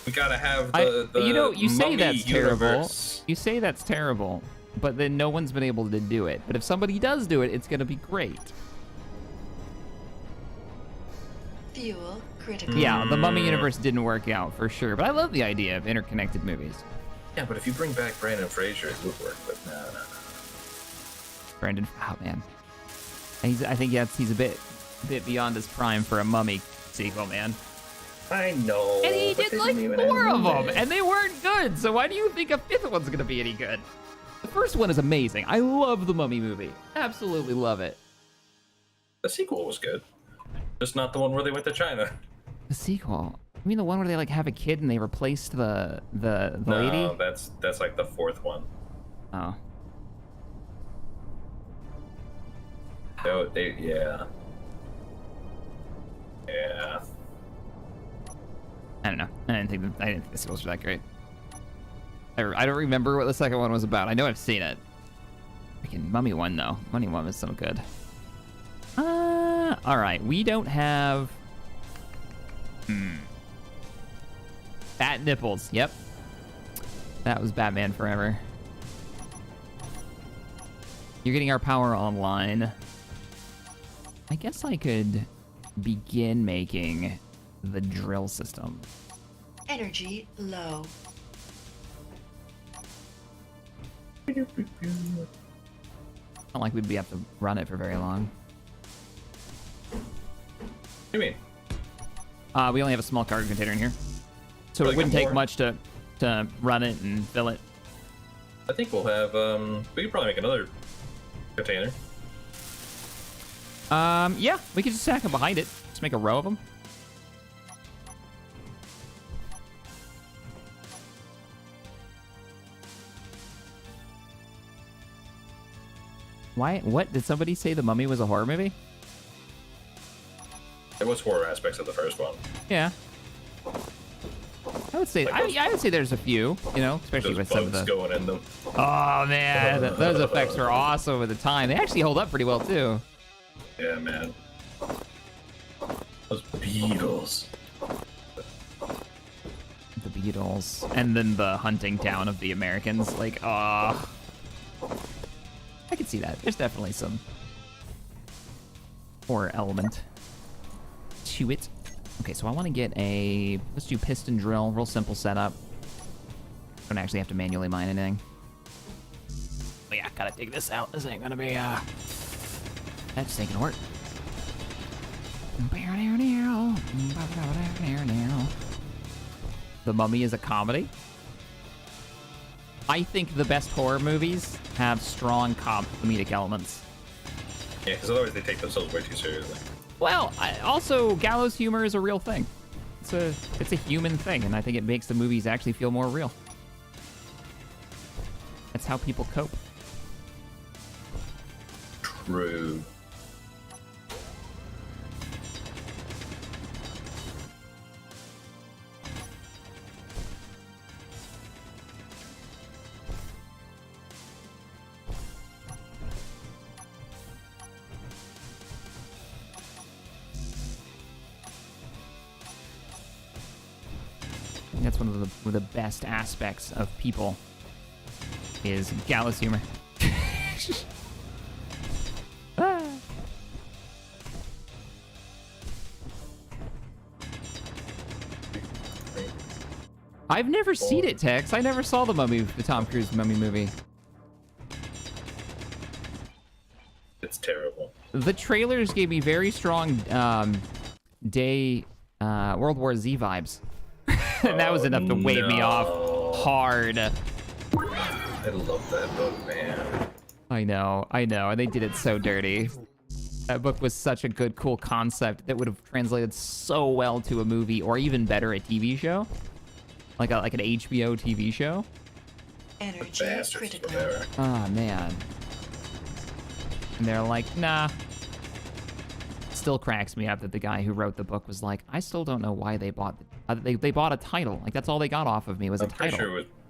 We gotta have the you know, you say that's universe. terrible. You say that's terrible, but then no one's been able to do it. But if somebody does do it, it's gonna be great. Fuel critical. Yeah, the Mummy universe didn't work out for sure, but I love the idea of interconnected movies. Yeah, but if you bring back Brandon Fraser, it would work. But no. Brandon, oh man, and I think he's a bit beyond his prime for a Mummy sequel, man. I know. And he did like 4 of them, and they weren't good. So why do you think a 5th one's gonna be any good? The first one is amazing. I love the Mummy movie. Absolutely love it. The sequel was good, just not the one where they went to China. The sequel? You mean the one where they like have a kid and they replaced the lady? No, that's like the 4th one. Oh. No, yeah. I don't know. I didn't think the sequels were that great. I don't remember what the second one was about. I know I've seen it. Freaking Mummy one though. Mummy one was so good. All right. We don't have. Fat nipples. Yep. That was Batman Forever. You're getting our power online. I guess I could begin making the drill system. Energy low. Not like we'd have to run it for very long. What do you mean? We only have a small cargo container in here, so Like it wouldn't a take more? much to run it and fill it. I think we'll have. We could probably make another container. Yeah, we could just stack them behind it. Just make a row of them. Why? What? Did somebody say The Mummy was a horror movie? There was horror aspects of the first one. Yeah. I would say Like I would say there's a few, you know, especially Those with some of bugs the. going in them. Oh man, those effects were awesome at the time. They actually hold up pretty well too. Yeah, man. Those Beatles. The Beatles. And then the hunting town of the Americans. Like, I can see that. There's definitely some horror element to it. Okay, so I want to get a... Let's do piston drill. Real simple setup. Don't actually have to manually mine anything. Oh yeah, gotta dig this out. This ain't gonna be, that just ain't gonna work. The Mummy is a comedy. I think the best horror movies have strong comedic elements. Yeah, because otherwise they take themselves way too seriously. Well, also gallows humor is a real thing. It's a human thing, and I think it makes the movies actually feel more real. That's how people cope. True. That's one of the best aspects of people is gallows humor. Ah. I've never seen it, Tex. I never saw the Mummy, the Tom Cruise Mummy movie. It's terrible. The trailers gave me very strong World War Z vibes. And that was enough to wave me off hard. I love that book, man. I know, and they did it so dirty. That book was such a good, cool concept that would have translated so well to a movie, or even better, a TV show, like an HBO TV show. Energy Bastards, critical. whatever. Ah, man. And they're like, nah. Still cracks me up that the guy who wrote the book was like, I still don't know why they bought they bought a title. Like, that's all they got off of me was a title.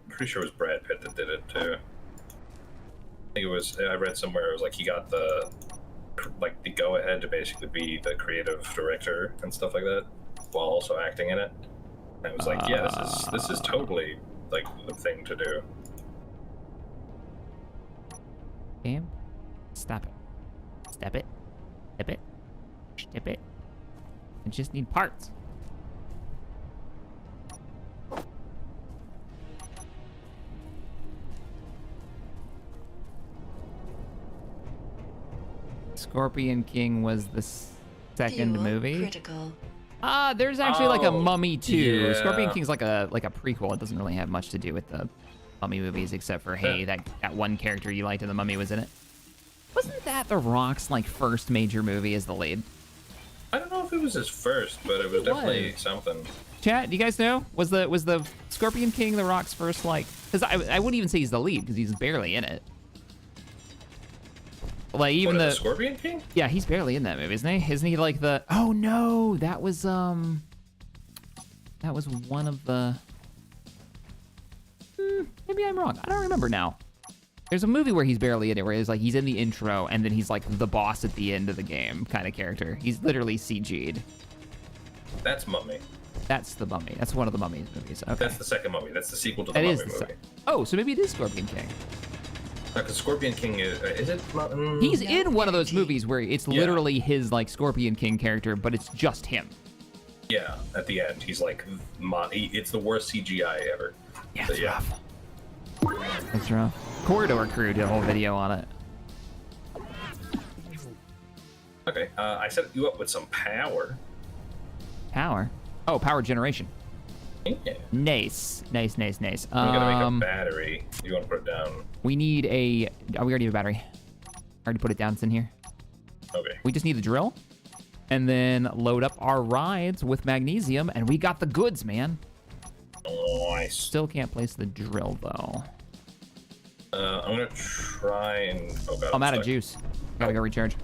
Pretty sure it was Brad Pitt that did it too. I think it was. I read somewhere it was like he got the go ahead to basically be the creative director and stuff like that, while also acting in it. And it was like, yeah, this is totally like the thing to do. Damn. Stop it. Step it. Step it. Step it. I just need parts. Scorpion King was the second Fuel movie. critical. There's actually like a Mummy 2. yeah. Scorpion King's like a prequel. It doesn't really have much to do with the Mummy movies, except for, hey, that one character you liked in the Mummy was in it. Wasn't that The Rock's like first major movie as the lead? I don't know if it was his first, but it was definitely something. Chat, do you guys know? Was the Scorpion King The Rock's first, like... Because I wouldn't even say he's the lead, because he's barely in it. Like, even the Scorpion King? Yeah, he's barely in that movie, isn't he? Isn't he like the... Oh, no, that was one of the... maybe I'm wrong. I don't remember now. There's a movie where he's barely in it, where he's in the intro, and then he's like the boss at the end of the game kind of character. He's literally CG'd. That's Mummy. That's the Mummy. That's one of the Mummy movies. Okay. That's the second Mummy. That's the sequel to the That Mummy is the movie. Oh, so maybe it is Scorpion King. Because Scorpion King is it? He's in one of those movies where it's literally his like Scorpion King character, but it's just him. Yeah, at the end, he's like, it's the worst CGI ever. Yeah, But it's rough. It's rough. Corridor Crew did a whole video on it. Okay, I set you up with some power. Power? Oh, power generation. Yeah. Nice. Nice. We gotta make a battery. You want to put it down? We need a... Oh, we already have a battery. Already put it down. It's in here. Okay. We just need the drill. And then load up our rides with magnesium. And we got the goods, man. Nice. Still can't place the drill, though. I'm gonna try and... Oh, God. I'm out of juice. Gotta go recharge.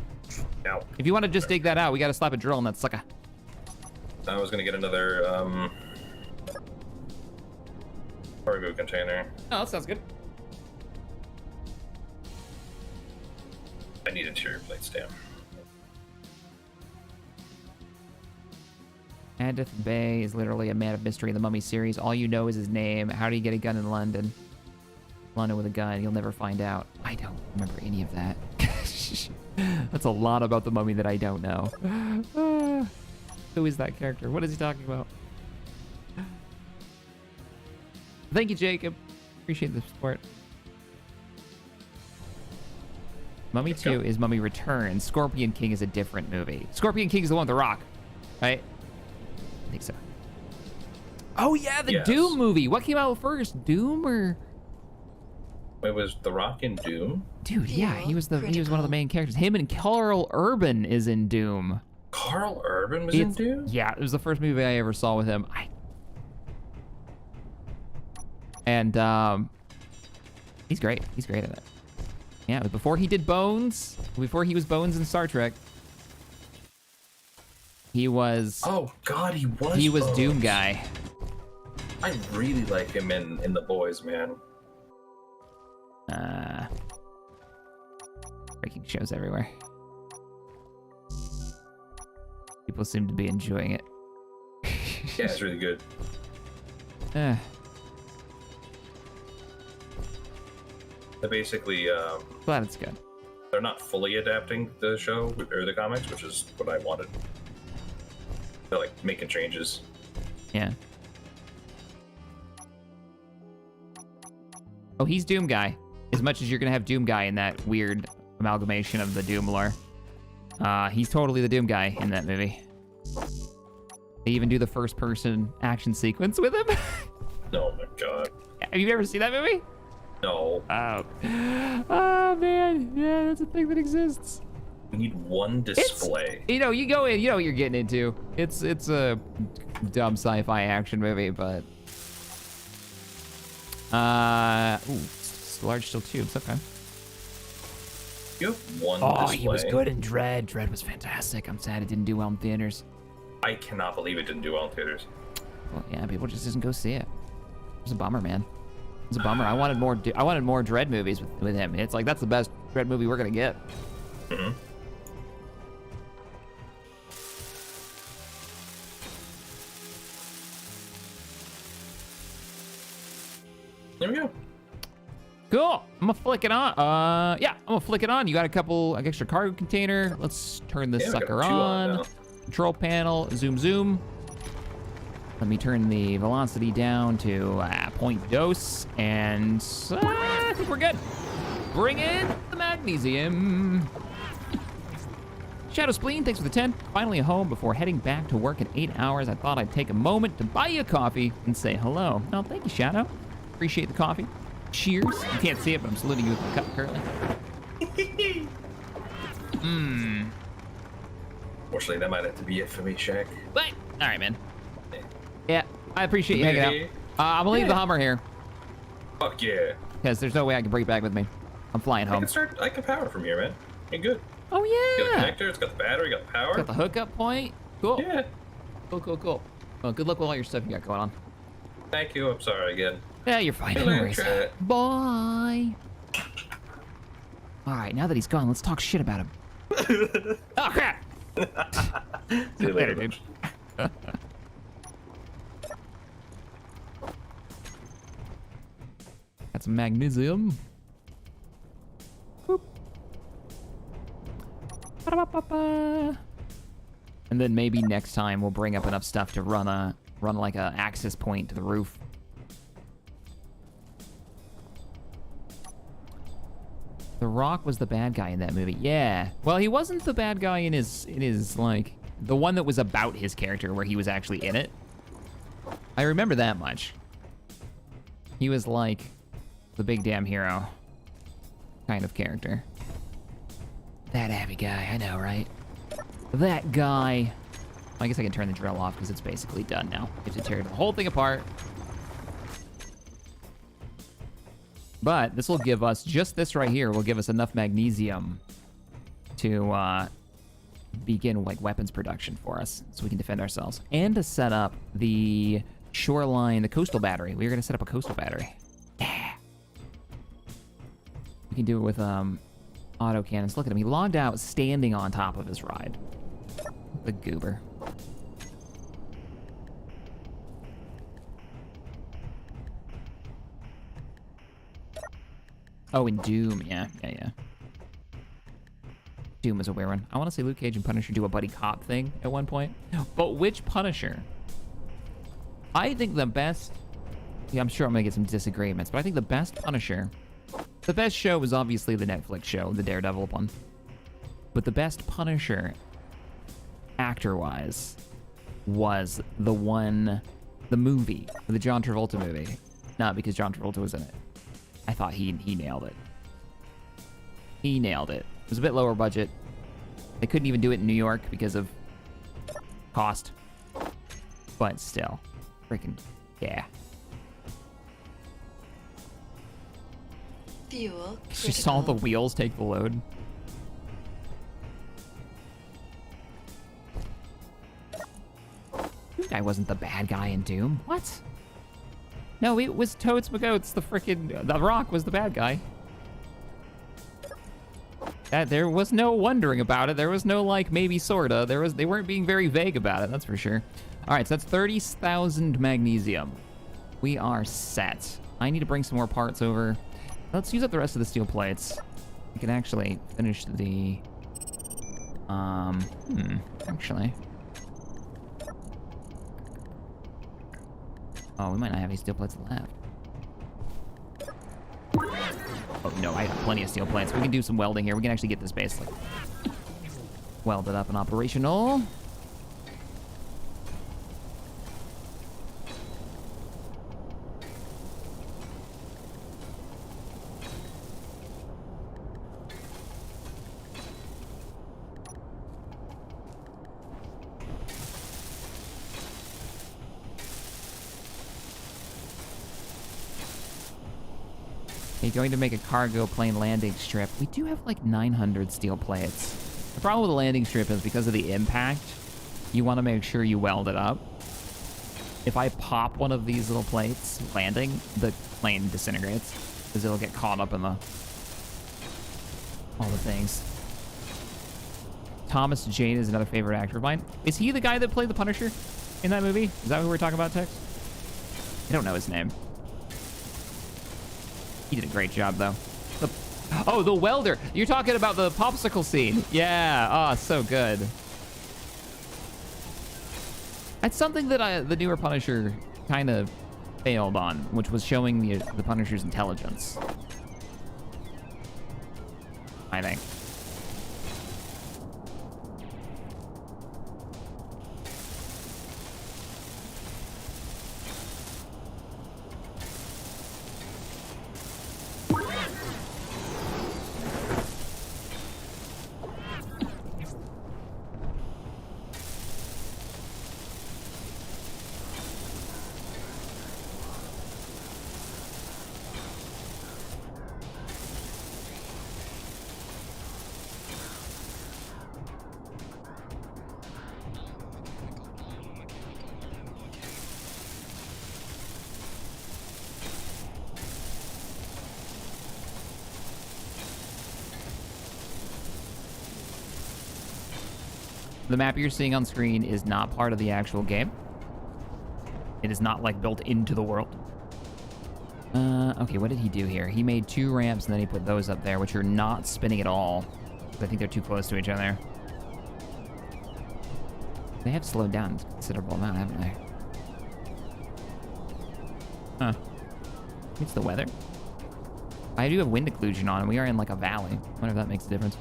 Ow. If you want to just dig that out, we gotta slap a drill in that sucker. I was gonna get another, cargo container. Oh, that sounds good. I need interior plates, damn. Adith Bay is literally a man of mystery in the Mummy series. All you know is his name. How do you get a gun in London? London with a gun. You'll never find out. I don't remember any of that. That's a lot about the Mummy that I don't know. Who is that character? What is he talking about? Thank you, Jacob. Appreciate the support. Mummy 2 is Mummy Returns. Scorpion King is a different movie. Scorpion King is the one with The Rock, right? I think so. Oh, yeah, the Doom movie. What came out first, Doom or... It was The Rock in Doom? Dude, yeah, he was one of the main characters. Him and Carl Urban is in Doom. Carl Urban was in Doom? Yeah, it was the first movie I ever saw with him. And he's great. He's great at it. Yeah, but before he did Bones, before he was Bones in Star Trek, he was... Oh, God, he was He was Bones. Doom guy. I really like him in The Boys, man. Breaking shows everywhere. People seem to be enjoying it. Yeah, it's really good. Uh, They basically, glad it's good. they're not fully adapting the show or the comics, which is what I wanted. They're like making changes. Yeah. Oh, he's Doom guy. As much as you're gonna have Doom guy in that weird amalgamation of the Doom lore. He's totally the Doom guy in that movie. They even do the first person action sequence with him. Oh my God. Have you ever seen that movie? No. Oh. Oh man. Yeah, that's a thing that exists. We need one display. You know, you go in, you know what you're getting into. It's a dumb sci-fi action movie, but it's large steel tubes, okay. You have one display. He was good in Dread. Dread was fantastic. I'm sad it didn't do well in theaters. I cannot believe it didn't do well in theaters. Well, yeah, people just didn't go see it. It was a bummer, man. It was a bummer. I wanted more Dread movies with him. It's like, that's the best Dread movie we're gonna get. Mm-hmm. There we go. Cool. I'm gonna flick it on. Yeah, I'm gonna flick it on. You got a couple extra cargo container. Let's turn this Yeah, we got sucker 2 on on. now. Control panel, zoom, zoom. Let me turn the velocity down to point dose, and I think we're good. Bring in the magnesium. Shadow Spleen, thanks for the 10. Finally home before heading back to work in 8 hours. I thought I'd take a moment to buy you a coffee and say hello. Oh, thank you, Shadow. Appreciate the coffee. Cheers. You can't see it, but I'm saluting you with the cup currently. Fortunately, that might have to be it for me, Shaq. But, all right, man. Yeah, I appreciate you hanging out. I'm gonna leave the Hummer here, Fuck yeah. because there's no way I can bring it back with me. I'm flying home. I can power from here, man. You're good. Oh, You got yeah. the connector, it's got the battery, got the power. Got the hookup point. Cool. Yeah. Cool. Well, good luck with all your stuff you got going on. Thank you. I'm sorry again. Yeah, you're fine. No Good luck, worries. Trent. Bye. All right, now that he's gone, let's talk shit about him. Oh, crap. See you later, dude. Got some magnesium. Boop. Ba-da-ba-ba-ba. And then maybe next time we'll bring up enough stuff to run like a access point to the roof. The Rock was the bad guy in that movie. Yeah. Well, he wasn't the bad guy in his like the one that was about his character where he was actually in it. I remember that much. He was like the big damn hero kind of character. That happy guy, I know, right? That guy. I guess I can turn the drill off because it's basically done now. You have to tear the whole thing apart. But this will give us, just this right here, will give us enough magnesium to begin like weapons production for us, so we can defend ourselves. And to set up the shoreline, the coastal battery. We are gonna set up a coastal battery. Yeah. We can do it with auto cannons. Look at him, he logged out standing on top of his ride. The goober. Oh, and Doom. Yeah. Doom was a weird one. I want to see Luke Cage and Punisher do a buddy cop thing at one point. But which Punisher? I think the best... Yeah, I'm sure I'm going to get some disagreements, but I think the best Punisher... The best show was obviously the Netflix show, the Daredevil one. But the best Punisher, actor-wise, was the movie, the John Travolta movie. Not because John Travolta was in it. I thought he nailed it. He nailed it. It was a bit lower budget. They couldn't even do it in New York because of cost. But still, freaking yeah. Fuel She saw the critical. wheels take the load. This guy wasn't the bad guy in Doom. What? No, it was Toads McGoats. The Rock was the bad guy. There was no wondering about it. There was no like maybe sorta. They weren't being very vague about it. That's for sure. All right, so that's 30,000 magnesium. We are set. I need to bring some more parts over. Let's use up the rest of the steel plates. We can actually finish the... actually... Oh, we might not have any steel plates left. Oh, no, I have plenty of steel plates. We can do some welding here. We can actually get this base like, welded up and operational. Okay, going to make a cargo plane landing strip. We do have like 900 steel plates. The problem with the landing strip is because of the impact, you want to make sure you weld it up. If I pop one of these little plates landing, the plane disintegrates because it'll get caught up in all the things. Thomas Jane is another favorite actor of mine. Is he the guy that played the Punisher in that movie? Is that who we're talking about, Tex? I don't know his name. He did a great job, though. Oh, the welder. You're talking about the popsicle scene. Yeah. Oh, so good. That's something that the newer Punisher kind of failed on, which was showing the Punisher's intelligence. I think. The map you're seeing on screen is not part of the actual game. It is not like built into the world. Okay, what did he do here? He made 2 ramps and then he put those up there, which are not spinning at all. I think they're too close to each other. They have slowed down a considerable amount, haven't they? Huh. It's the weather. I do have wind occlusion on, and we are in like a valley. I wonder if that makes a difference.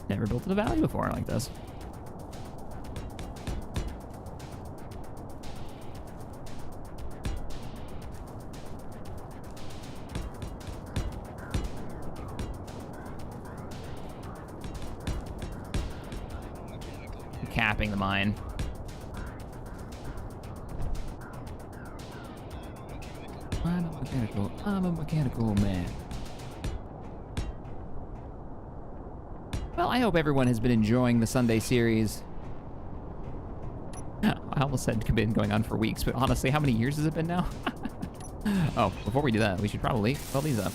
Never built in a valley before like this. Capping the mine. I'm a mechanical man. Well, I hope everyone has been enjoying the Sunday series. I almost said it's been going on for weeks, but honestly, how many years has it been now? Oh, before we do that, we should probably fill these up.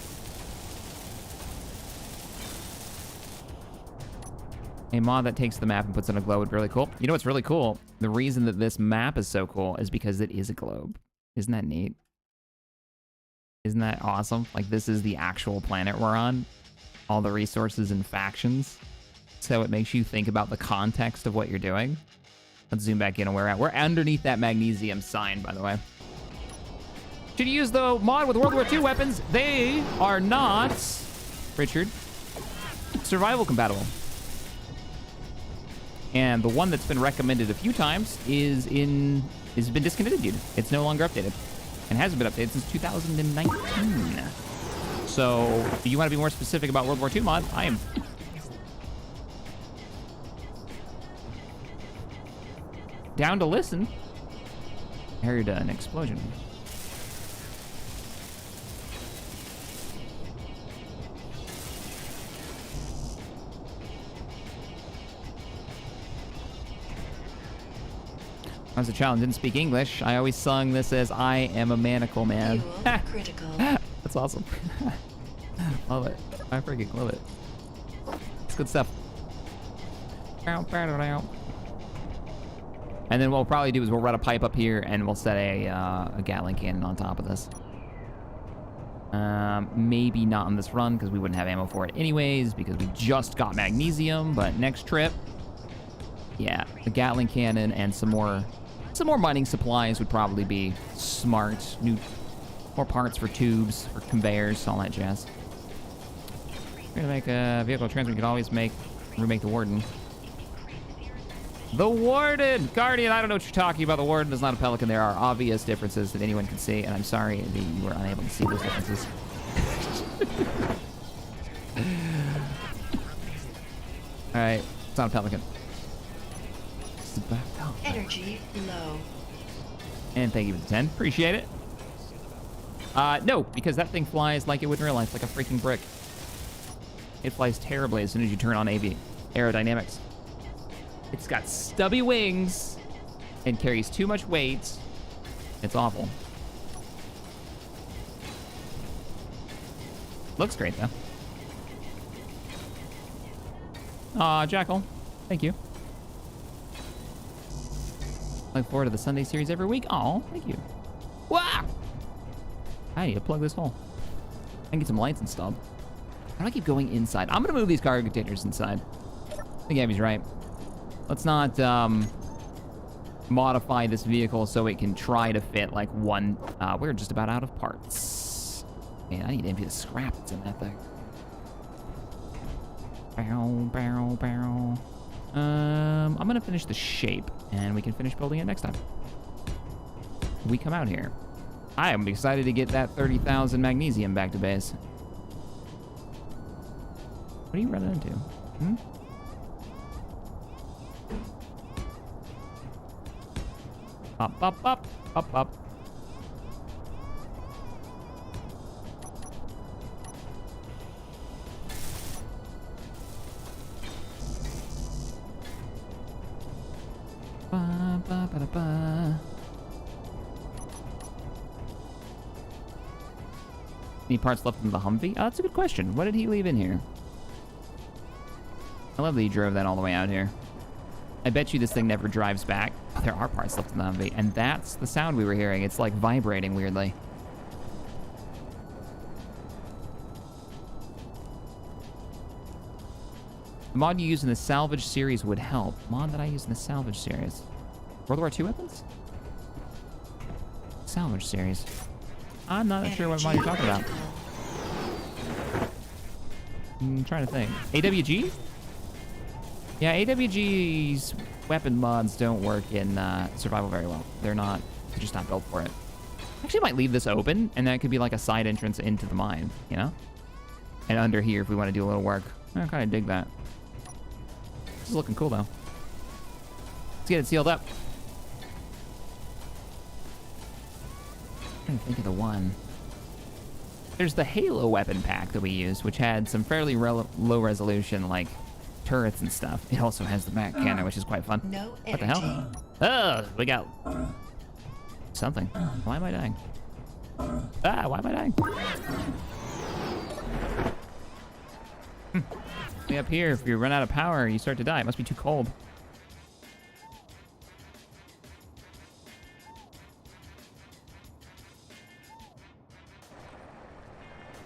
A mod that takes the map and puts it on a globe would be really cool. You know what's really cool? The reason that this map is so cool is because it is a globe. Isn't that neat? Isn't that awesome? Like, this is the actual planet we're on. All the resources and factions. So it makes you think about the context of what you're doing. Let's zoom back in on where we're at. We're underneath that magnesium sign, by the way. Should you use the mod with World War II weapons? They are not, Richard, survival compatible. And the one that's been recommended a few times has been discontinued. It's no longer updated. And hasn't been updated since 2019. So, if you want to be more specific about World War II mod, I am. Down to listen. I heard an explosion. I was a child and didn't speak English. I always sung this as I am a manacle man. Fuel critical. That's awesome. Love it. I freaking love it. It's good stuff. And then what we'll probably do is we'll run a pipe up here and we'll set a Gatling cannon on top of this. Maybe not on this run because we wouldn't have ammo for it anyways because we just got magnesium, but next trip, yeah, a Gatling cannon and some more mining supplies would probably be smart. More parts for tubes, for conveyors, all that jazz. We're gonna make a vehicle transfer. We can always remake the Warden. The Warden! Guardian, I don't know what you're talking about. The Warden is not a Pelican. There are obvious differences that anyone can see, and I'm sorry that you were unable to see those differences. Alright, it's not a Pelican. Energy low. And thank you for the 10. Appreciate it. No, because that thing flies like it would in real life, like a freaking brick. It flies terribly as soon as you turn on aerodynamics. It's got stubby wings and carries too much weight. It's awful. Looks great, though. Aw, Jackal. Thank you. Look forward to the Sunday series every week. Aw, thank you. Wow! I need to plug this hole. I can get some lights installed. How do I keep going inside? I'm gonna move these cargo containers inside. I think Abby's right. Let's not modify this vehicle so it can try to fit like one. We're just about out of parts. Man, I need to empty the scrap that's in that thing. Barrel. I'm gonna finish the shape, and we can finish building it next time. We come out here. I am excited to get that 30,000 magnesium back to base. What are you running into? Hmm? Up. Any parts left in the Humvee? Oh, that's a good question. What did he leave in here? I love that he drove that all the way out here. I bet you this thing never drives back. Oh, there are parts left in the Humvee, and that's the sound we were hearing. It's like vibrating weirdly. The mod you use in the salvage series would help. Mod that I use in the salvage series. World War II weapons? Salvage series. I'm not sure what mod you're talking about. I'm trying to think. AWG? Yeah, AWG's weapon mods don't work in survival very well. They're just not built for it. Actually, I might leave this open, and that could be like a side entrance into the mine, you know? And under here if we want to do a little work. I kind of dig that. This is looking cool, though. Let's get it sealed up. I'm trying to think of the one. There's the Halo weapon pack that we used, which had some fairly low resolution, like, turrets and stuff. It also has the back cannon, which is quite fun. No energy. What the hell? Oh, we got something. Why am I dying? Why am I dying? Way up here, if you run out of power, you start to die. It must be too cold.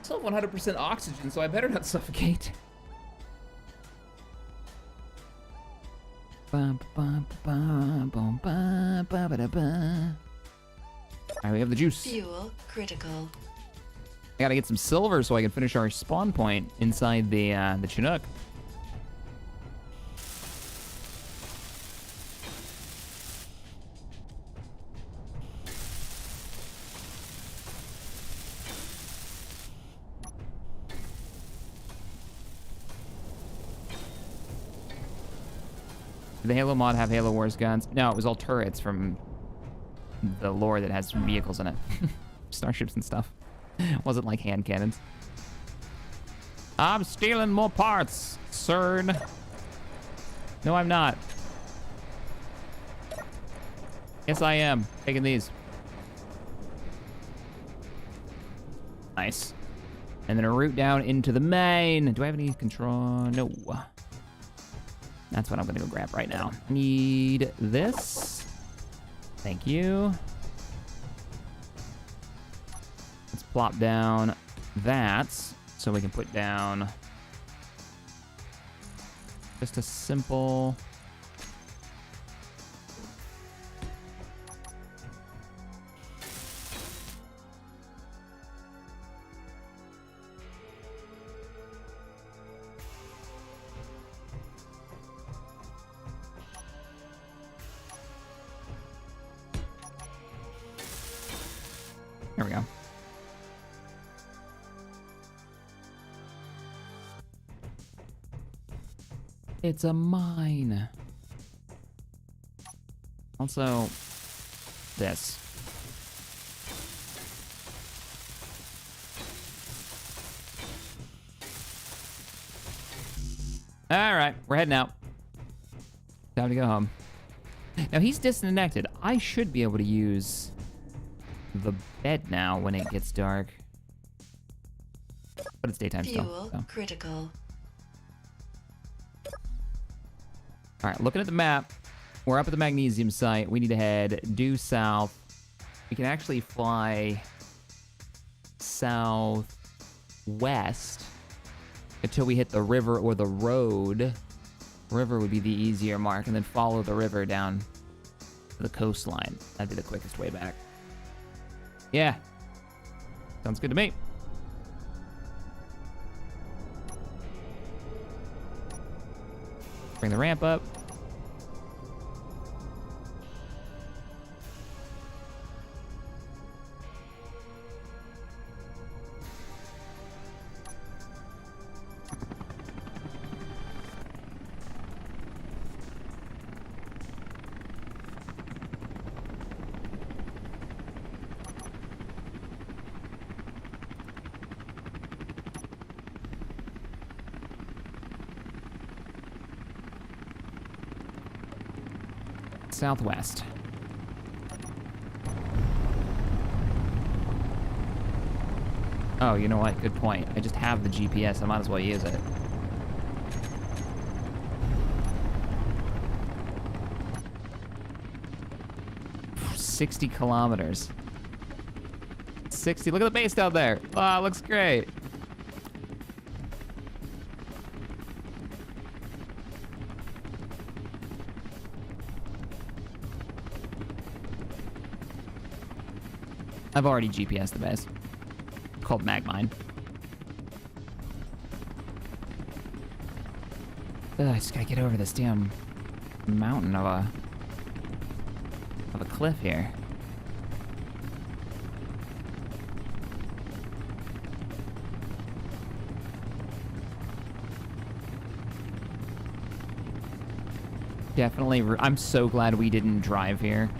Still have 100% oxygen, so I better not suffocate. Alright, we have the juice. Fuel critical. I gotta get some silver so I can finish our spawn point inside the Chinook. Did the Halo mod have Halo Wars guns? No, it was all turrets from the lore that has vehicles in it. Starships and stuff. Wasn't like hand cannons. I'm stealing more parts, CERN. No, I'm not. Yes, I am. Taking these. Nice. And then a route down into the main. Do I have any control? No. That's what I'm gonna go grab right now. Need this. Thank you. Let's plop down that so we can put down just a simple... There we go. It's a mine. Also, this. All right, we're heading out. Time to go home. Now he's disconnected. I should be able to use the bed now when it gets dark. But it's daytime Fuel still. So. critical. All right, looking at the map, we're up at the magnesium site. We need to head due south. We can actually fly southwest until we hit the river or the road. River would be the easier mark, and then follow the river down to the coastline. That'd be the quickest way back. Yeah, sounds good to me. Bring the ramp up. Southwest. Oh, you know what? Good point. I just have the GPS. I might as well use it. $60 kilometers. 60. Look at the base down there. Wow, looks great. I've already GPSed the base. It's called Magmine. Ugh, I just gotta get over this damn mountain of a cliff here. Definitely, I'm so glad we didn't drive here.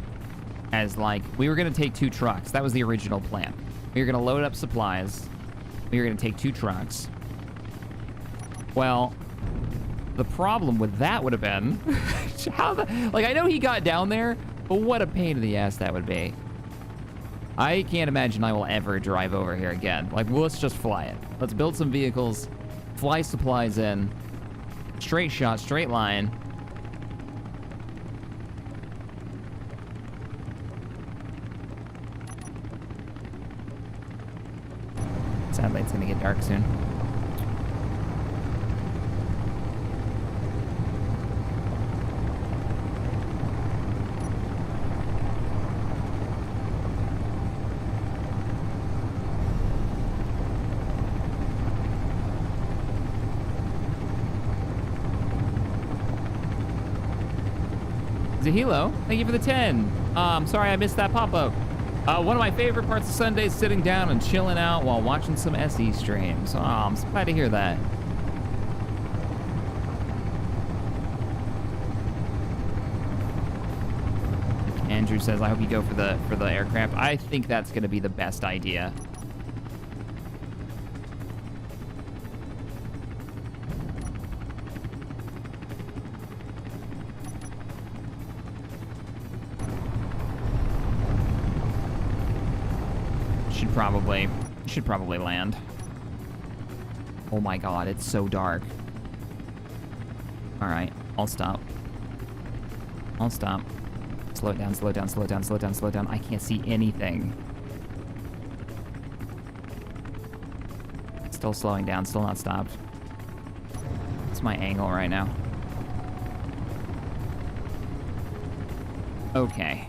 As like, we were gonna take 2 trucks. That was the original plan. We were gonna load up supplies. We were gonna take 2 trucks. Well, the problem with that would have been, like I know he got down there, but what a pain in the ass that would be. I can't imagine I will ever drive over here again. Like, well, let's just fly it. Let's build some vehicles, fly supplies in, straight shot, straight line. Sadly, it's gonna get dark soon. Zahilo, thank you for the 10. Sorry I missed that pop-up. One of my favorite parts of Sunday is sitting down and chilling out while watching some SE streams. I'm so glad to hear that. Andrew says, I hope you go for the aircraft. I think that's gonna be the best idea. Should probably land. Oh my god, it's so dark. All right, I'll stop. I'll stop. Slow it down, slow it down, slow it down, slow it down, slow it down. I can't see anything. Still slowing down, still not stopped. It's my angle right now. Okay.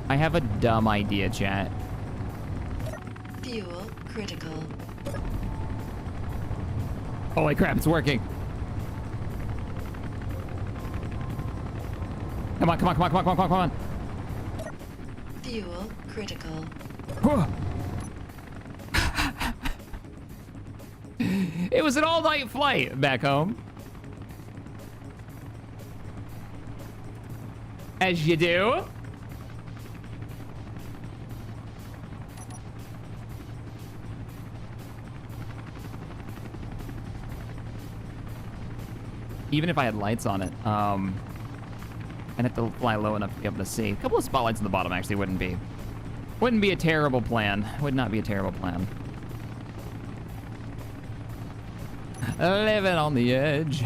I have a dumb idea, chat. Fuel critical. Holy crap, it's working. Come on, come on, come on, come on, come on, come on, come on. Fuel critical. It was an all-night flight back home. As you do. Even if I had lights on it, I'd have to fly low enough to be able to see. A couple of spotlights in the bottom actually wouldn't be a terrible plan. Would not be a terrible plan. Living on the edge.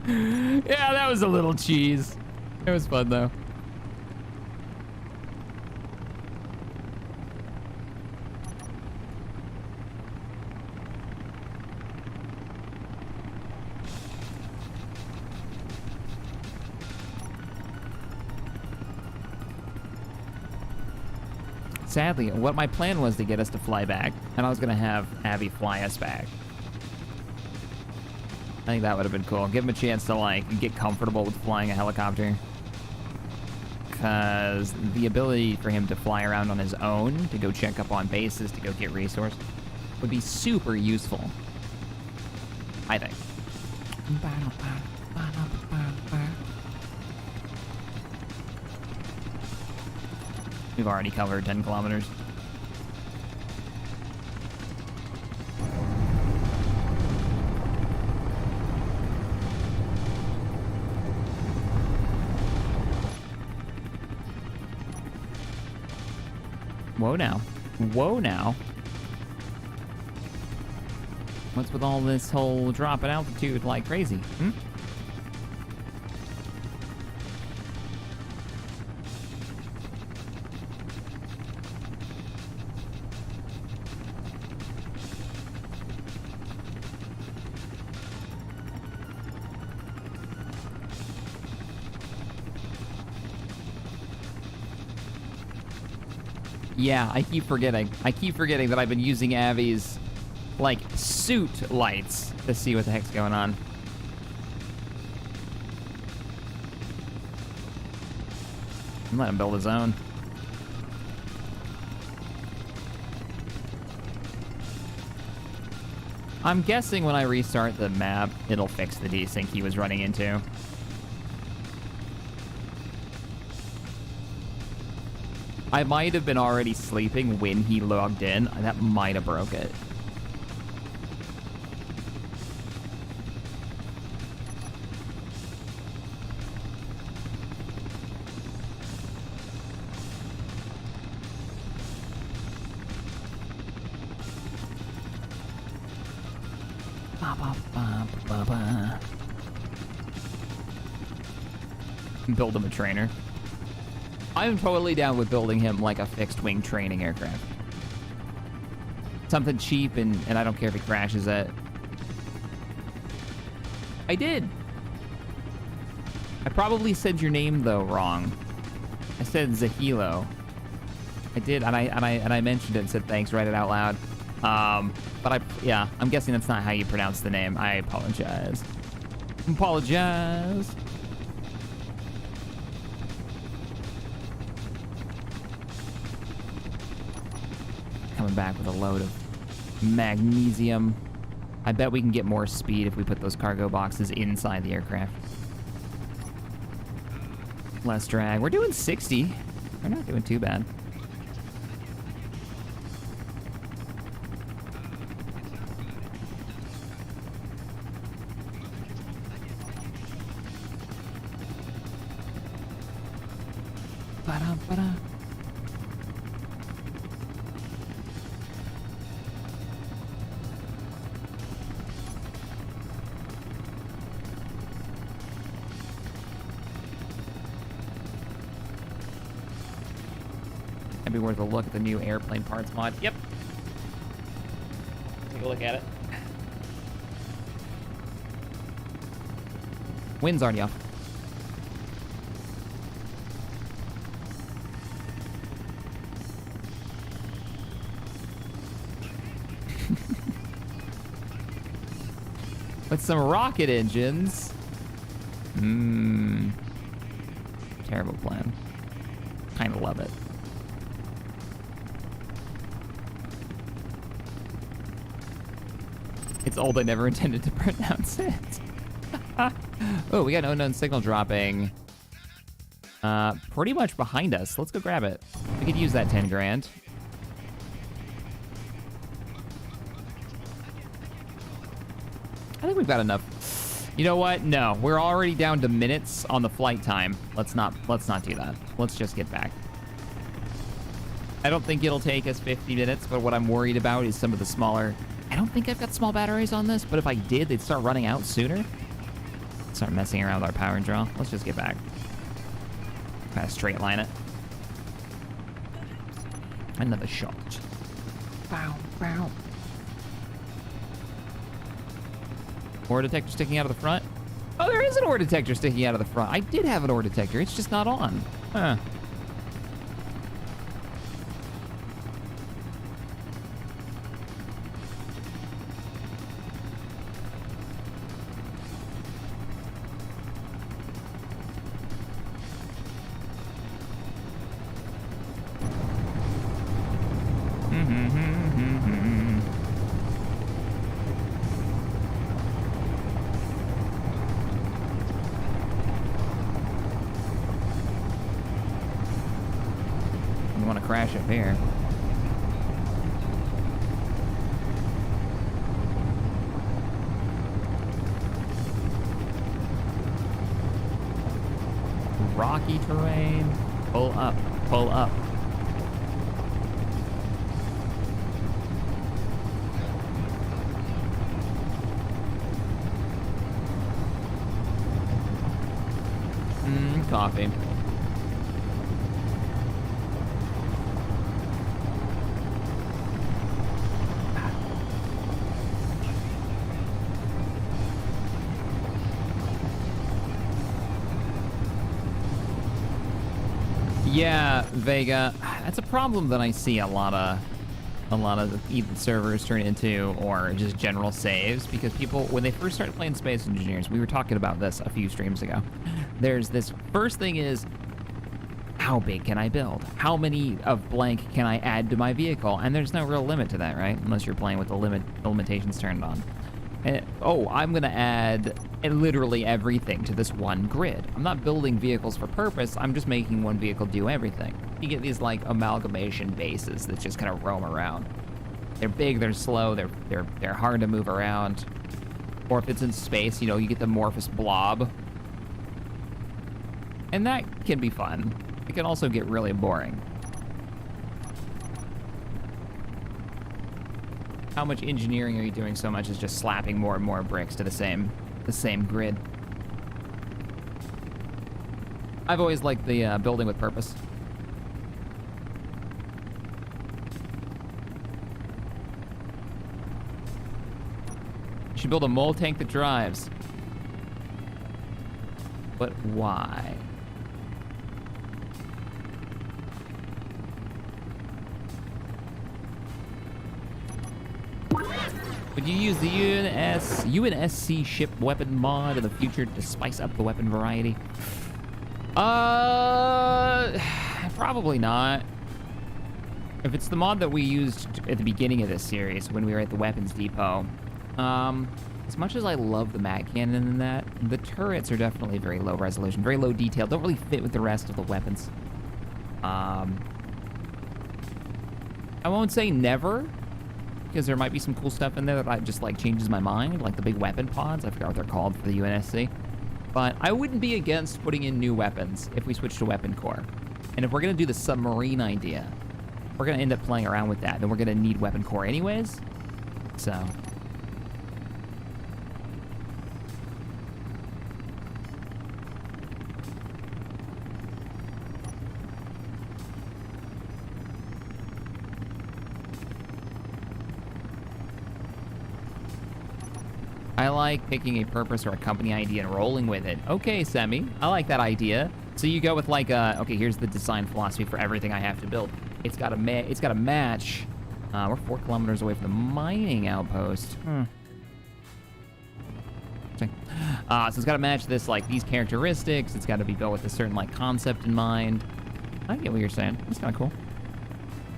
Yeah, that was a little cheese. It was fun though. Sadly, what my plan was to get us to fly back, and I was gonna have Abby fly us back. I think that would have been cool. Give him a chance to like get comfortable with flying a helicopter. Because the ability for him to fly around on his own, to go check up on bases, to go get resource, would be super useful. I think. We've already covered 10 kilometers. Whoa now. Whoa now. What's with all this whole drop in altitude like crazy? Hmm? Yeah, I keep forgetting. I keep forgetting that I've been using Avi's, like, suit lights to see what the heck's going on. I'm letting him build his own. I'm guessing when I restart the map, it'll fix the desync he was running into. I might have been already sleeping when he logged in. That might have broke it. Build him a trainer. I'm totally down with building him like a fixed wing training aircraft. Something cheap and I don't care if he crashes it. I did. I probably said your name though wrong. I said Zahilo. I did, and I mentioned it and said thanks, read it out loud. But yeah, I'm guessing that's not how you pronounce the name. I apologize. Apologize. Coming back with a load of magnesium. I bet we can get more speed if we put those cargo boxes inside the aircraft. Less drag. We're doing 60. We're not doing too bad. Ba-da-ba-da. That'd be worth a look at the new airplane parts mod. Yep. Take a look at it. Wind's already off. With some rocket engines. Terrible plan. Kind of love it. It's old, I never intended to pronounce it. Oh, we got an unknown signal dropping. Pretty much behind us. Let's go grab it. We could use that 10 grand. I think we've got enough. You know what? No, we're already down to minutes on the flight time. Let's not do that. Let's just get back. I don't think it'll take us 50 minutes, but what I'm worried about is some of the smaller... I don't think I've got small batteries on this, but if I did, they'd start running out sooner. Start messing around with our power draw. Let's just get back. Kind of straight line it. Another shot. Bow, bow. Ore detector sticking out of the front. Oh, there is an ore detector sticking out of the front. I did have an ore detector. It's just not on. Huh. Crash up here. Rocky terrain. Pull up, pull up. Coffee. Yeah, Vega. That's a problem that I see a lot of either servers turn into or just general saves, because people, when they first started playing Space Engineers, we were talking about this a few streams ago. There's this first thing is, how big can I build? How many of blank can I add to my vehicle? And there's no real limit to that, right? Unless you're playing with the limitations turned on. And, oh, I'm gonna add literally everything to this one grid. I'm not building vehicles for purpose, I'm just making one vehicle do everything. You get these like amalgamation bases that just kind of roam around. They're big, they're slow, they're hard to move around. Or if it's in space, you know, you get the amorphous blob. And that can be fun. It can also get really boring. How much engineering are you doing so much as just slapping more and more bricks to the same grid? I've always liked the building with purpose. You should build a mole tank that drives. But why? Would you use the UNSC ship weapon mod in the future to spice up the weapon variety? Probably not. If it's the mod that we used at the beginning of this series when we were at the weapons depot, as much as I love the mag cannon in that, the turrets are definitely very low resolution, very low detail, don't really fit with the rest of the weapons. I won't say never, because there might be some cool stuff in there that just like changes my mind, like the big weapon pods. I forgot what they're called for the UNSC. But I wouldn't be against putting in new weapons if we switch to weapon core. And if we're gonna do the submarine idea, we're gonna end up playing around with that, then we're gonna need weapon core anyways. So. I like picking a purpose or a company idea and rolling with it. Okay, Semi, I like that idea. So you go with like okay, here's the design philosophy for everything I have to build. It's got to match. We're 4 kilometers away from the mining outpost. So it's got to match this, like these characteristics. It's got to be built with a certain like concept in mind. I get what you're saying. That's kind of cool.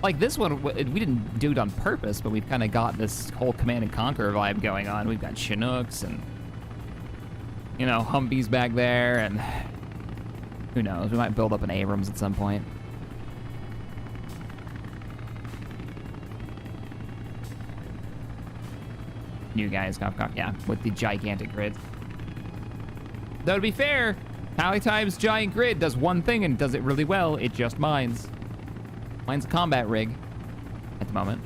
Like this one, we didn't do it on purpose, but we've kind of got this whole Command and Conquer vibe going on. We've got Chinooks and, you know, Humvees back there, and who knows? We might build up an Abrams at some point. New guys, cough, yeah, with the gigantic grids. Though to be fair, Tally Time's giant grid does one thing and does it really well. It just mines. Mine's a combat rig at the moment.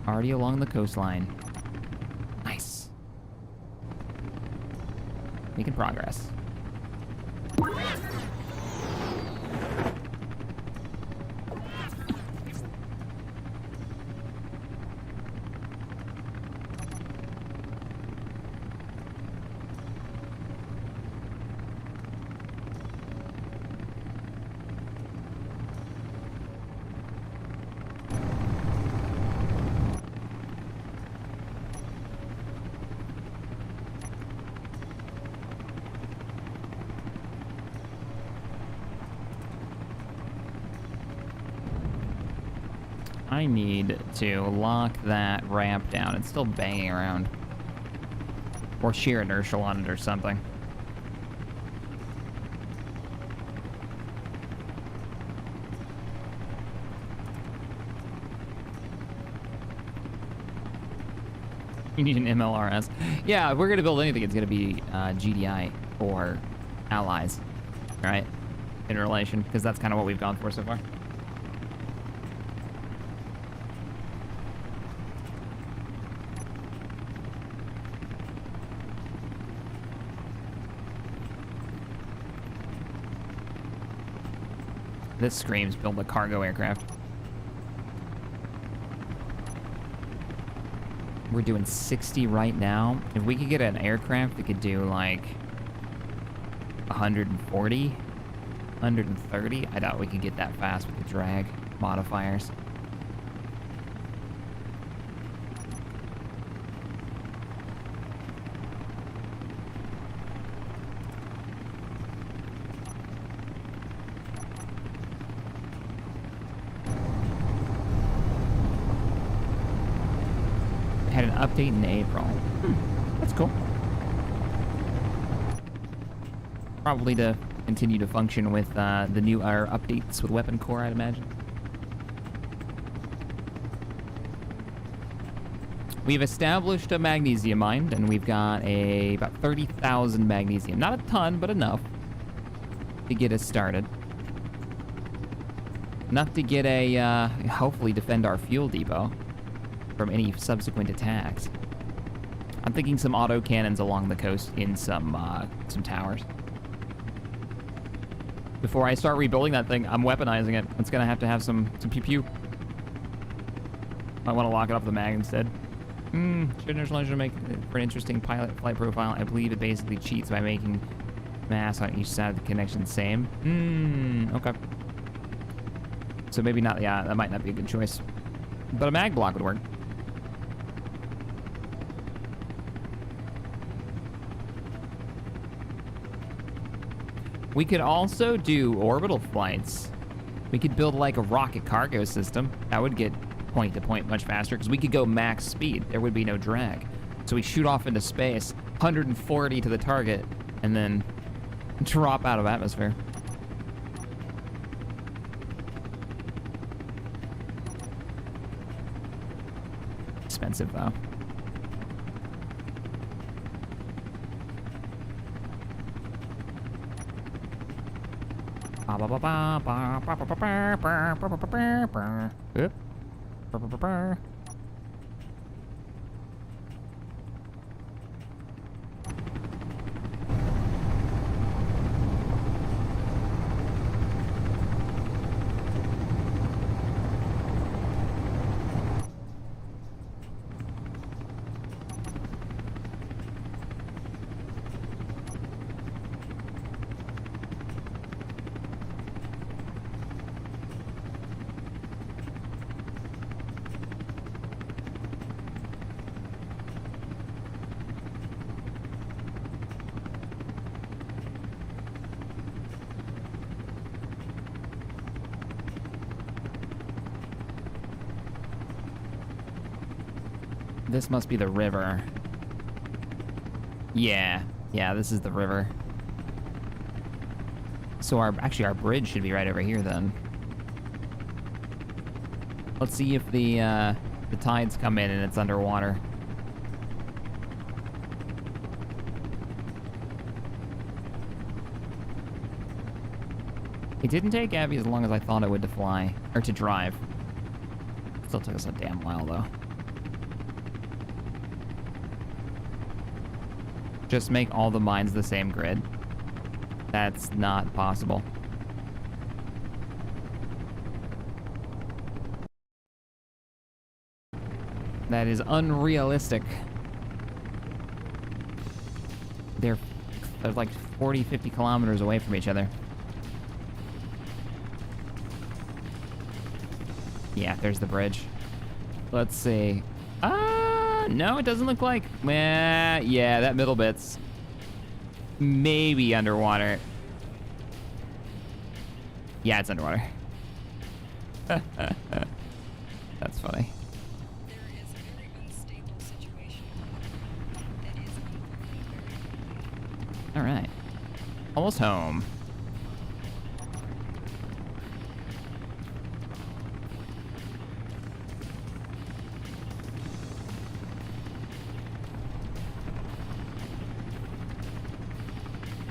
Already along the coastline. Nice. Making progress. I need to lock that ramp down. It's still banging around. Or shear inertial on it or something. You need an MLRS. Yeah, if we're gonna build anything, it's gonna be GDI or allies, right? In relation, because that's kind of what we've gone for so far. This screams build a cargo aircraft. We're doing 60 right now. If we could get an aircraft that could do like 140, 130, I doubt we could get that fast with the drag modifiers. Had an update in April. That's cool. Probably to continue to function with the new updates with Weapon Core, I'd imagine. We've established a magnesium mine, and we've got about 30,000 magnesium. Not a ton, but enough. to get us started. Enough to get a, hopefully defend our fuel depot from any subsequent attacks. I'm thinking some auto cannons along the coast in some towers. Before I start rebuilding that thing, I'm weaponizing it. It's gonna have some pew-pew. I want to lock it off the mag instead. Schindler's List to make for an interesting pilot flight profile. I believe it basically cheats by making mass on each side of the connection the same. Okay. So maybe not, yeah, that might not be a good choice. But a mag block would work. We could also do orbital flights. We could build like a rocket cargo system. That would get point to point much faster because we could go max speed. There would be no drag. So we shoot off into space, 140 to the target, and then drop out of atmosphere. Expensive though. Oop. This must be the river. Yeah, this is the river. So actually our bridge should be right over here then. Let's see if the tides come in and it's underwater. It didn't take Abby as long as I thought it would to fly, or to drive. Still took us a damn while though. Just make all the mines the same grid. That's not possible. That is unrealistic. They're like 40, 50 kilometers away from each other. Yeah, there's the bridge. Let's see. No, it doesn't look like. Yeah, that middle bit's maybe underwater. Yeah, it's underwater. That's funny. There is a very unstable situation that is All right. Almost home.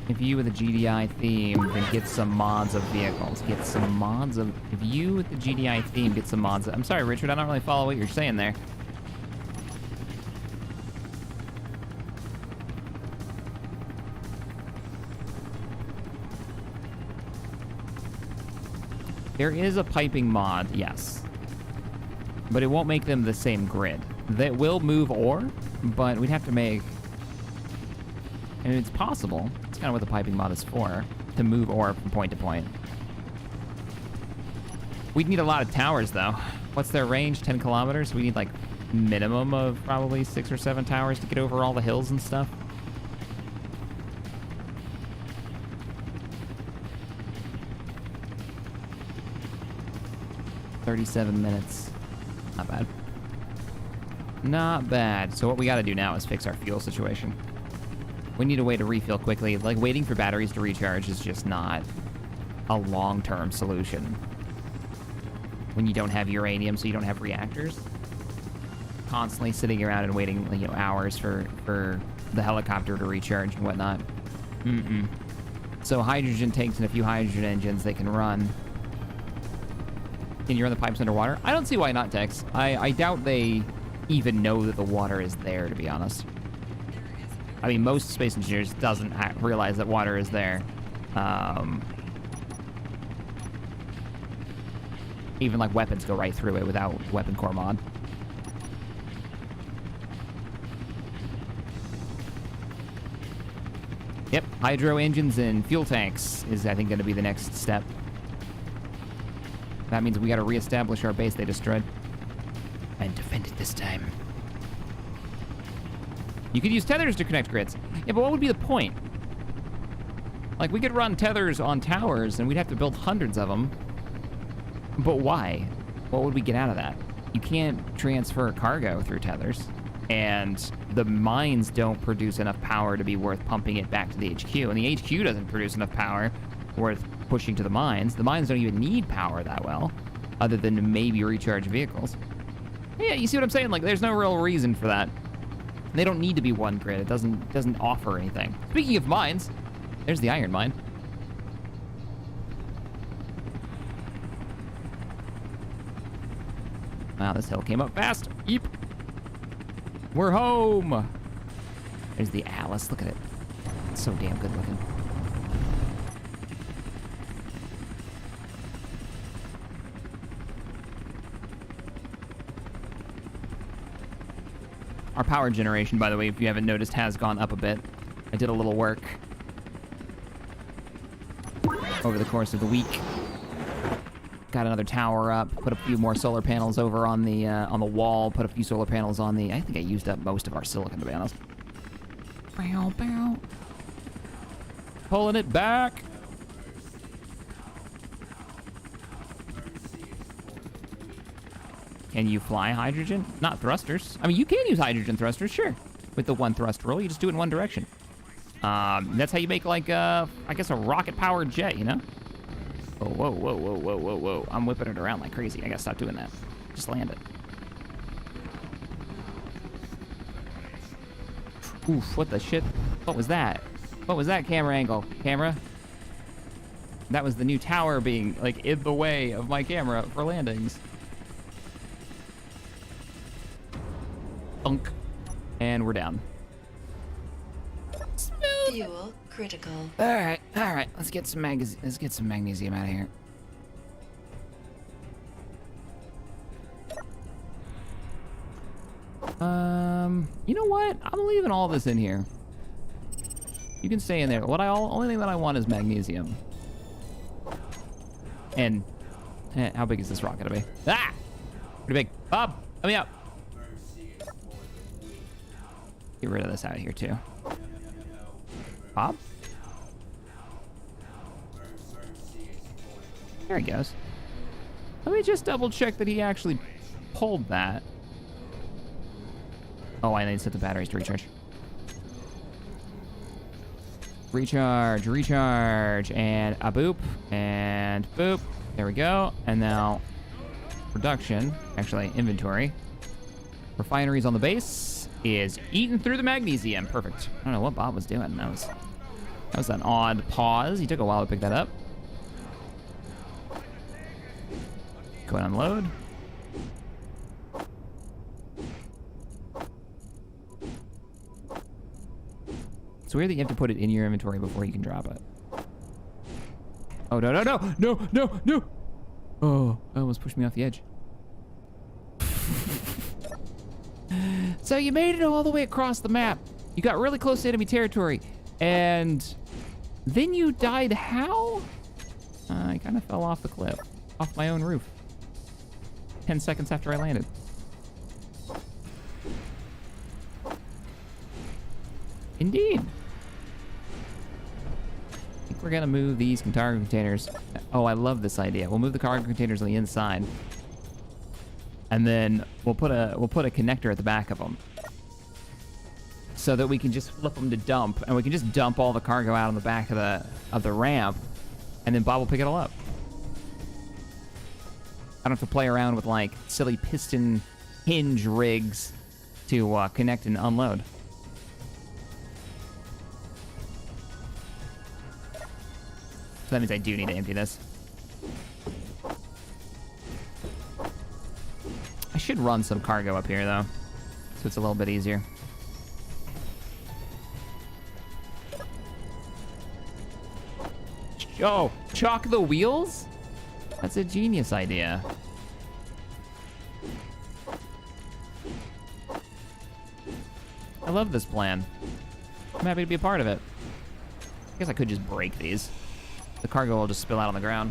If you with a GDI theme, then get some mods of vehicles. Get some mods of... If you with the GDI theme, get some mods of... I'm sorry, Richard, I don't really follow what you're saying there. There is a piping mod, yes. But it won't make them the same grid. They will move ore, but we'd have to make... I mean, it's possible. It's kind of what the piping mod is for, to move ore from point to point. We'd need a lot of towers, though. What's their range? 10 kilometers? We need, like, minimum of probably 6 or 7 towers to get over all the hills and stuff. $37 minutes. Not bad. Not bad. So what we gotta do now is fix our fuel situation. We need a way to refill quickly. Like, waiting for batteries to recharge is just not a long-term solution. When you don't have uranium, so you don't have reactors. Constantly sitting around and waiting, you know, hours for the helicopter to recharge and whatnot. So hydrogen tanks and a few hydrogen engines they can run. Can you run the pipes underwater? I don't see why not, Tex. I doubt they even know that the water is there, to be honest. I mean, most space engineers doesn't realize that water is there. Even like weapons go right through it without weapon core mod. Yep, hydro engines and fuel tanks is, I think, going to be the next step. That means we got to reestablish our base they destroyed. And defend it this time. You could use tethers to connect grids. Yeah, but what would be the point? Like, we could run tethers on towers, and we'd have to build hundreds of them. But why? What would we get out of that? You can't transfer cargo through tethers. And the mines don't produce enough power to be worth pumping it back to the HQ. And the HQ doesn't produce enough power worth pushing to the mines. The mines don't even need power that well, other than to maybe recharge vehicles. Yeah, you see what I'm saying? Like, there's no real reason for that. They don't need to be one grid. It doesn't offer anything. Speaking of mines, there's the iron mine. Wow, this hill came up fast. Yeep. We're home. There's the Alice. Look at it. It's so damn good looking. Our power generation, by the way, if you haven't noticed, has gone up a bit. I did a little work over the course of the week. Got another tower up, put a few more solar panels over on the wall, put a few solar panels on the... I think I used up most of our silicon, to be honest. Bow, bow. Pulling it back. Can you fly hydrogen? Not thrusters. I mean, you can use hydrogen thrusters, sure. With the one thrust roll, you just do it in one direction. That's how you make, like, I guess a rocket-powered jet, you know? Oh, whoa, whoa, whoa, whoa, whoa, whoa. I'm whipping it around like crazy. I gotta stop doing that. Just land it. Oof, what the shit? What was that? What was that camera angle? Camera? That was the new tower being, like, in the way of my camera for landings. Thunk. And we're down. Fuel critical. All right. Let's get some magnesium out of here. You know what? I'm leaving all this in here. You can stay in there. Only thing that I want is magnesium. And how big is this rock gonna be? Ah, pretty big. Bob, let me up. Get rid of this out of here too. Bob? There he goes. Let me just double check that he actually pulled that. Oh, I need to set the batteries to recharge. Recharge, and a boop, and boop. There we go. And now production, actually inventory. Refineries on the base is eating through the magnesium. Perfect. I don't know what Bob was doing. That was an odd pause. He took a while to pick that up. Go and unload. It's weird that you have to put it in your inventory before you can drop it. Oh, no. Oh, that almost pushed me off the edge. So you made it all the way across the map. You got really close to enemy territory. And then you died how? I kind of fell off the cliff. Off my own roof. 10 seconds after I landed. Indeed. I think we're gonna move these cargo containers. Oh, I love this idea. We'll move the cargo containers on the inside. And then we'll put a connector at the back of them. So that we can just flip them to dump, and we can just dump all the cargo out on the back of the ramp, and then Bob will pick it all up. I don't have to play around with like silly piston hinge rigs to connect and unload. So that means I do need to empty this. I should run some cargo up here, though, so it's a little bit easier. Oh, chalk the wheels? That's a genius idea. I love this plan. I'm happy to be a part of it. I guess I could just break these. The cargo will just spill out on the ground.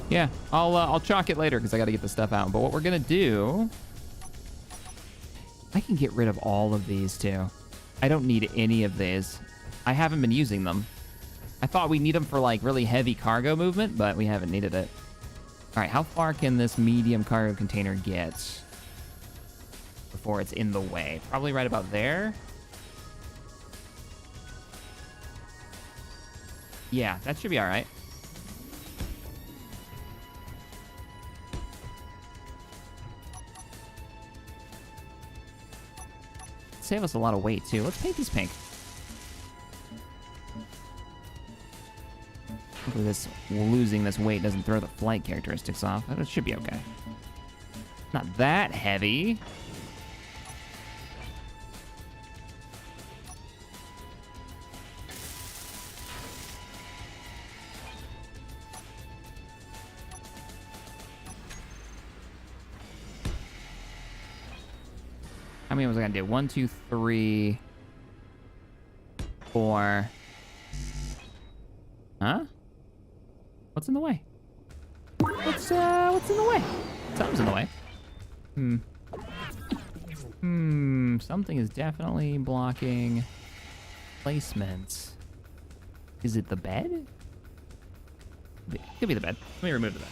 Yeah, I'll chalk it later because I got to get the stuff out. But what we're gonna do, I can get rid of all of these too. I don't need any of these. I haven't been using them. I thought we need them for like really heavy cargo movement, but we haven't needed it. All right, how far can this medium cargo container get before it's in the way? Probably right about there. Yeah, that should be all right. Save us a lot of weight too. Let's paint these pink. Hopefully this losing this weight doesn't throw the flight characteristics off. It should be okay. Not that heavy. How many was I gonna do? 1, 2, 3, 4. Huh? What's in the way? What's in the way? Something's in the way. Something is definitely blocking placements. Is it the bed? It could be the bed. Let me remove the bed.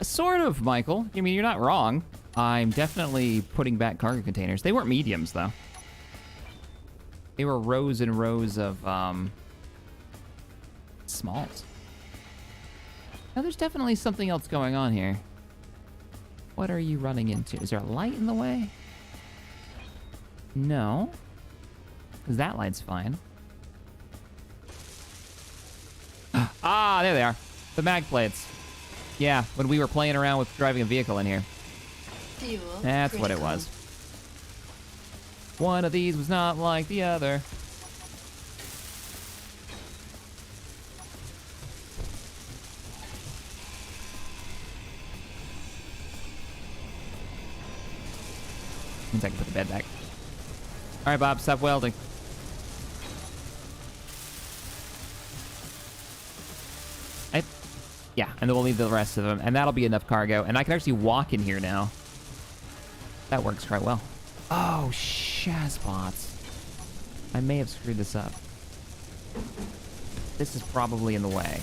Sort of, Michael. I mean, you're not wrong. I'm definitely putting back cargo containers. They weren't mediums, though. They were rows and rows of, smalls. Now, there's definitely something else going on here. What are you running into? Is there a light in the way? No. Because that light's fine. Ah, there they are. The mag plates. Yeah, when we were playing around with driving a vehicle in here. Fuel That's what it critical. was. One of these was not like the other. Means I can put the bed back. All right, Bob, stop welding. Yeah, and then we'll leave the rest of them, and that'll be enough cargo. And I can actually walk in here now. That works quite well. Oh, shazbots. I may have screwed this up. This is probably in the way.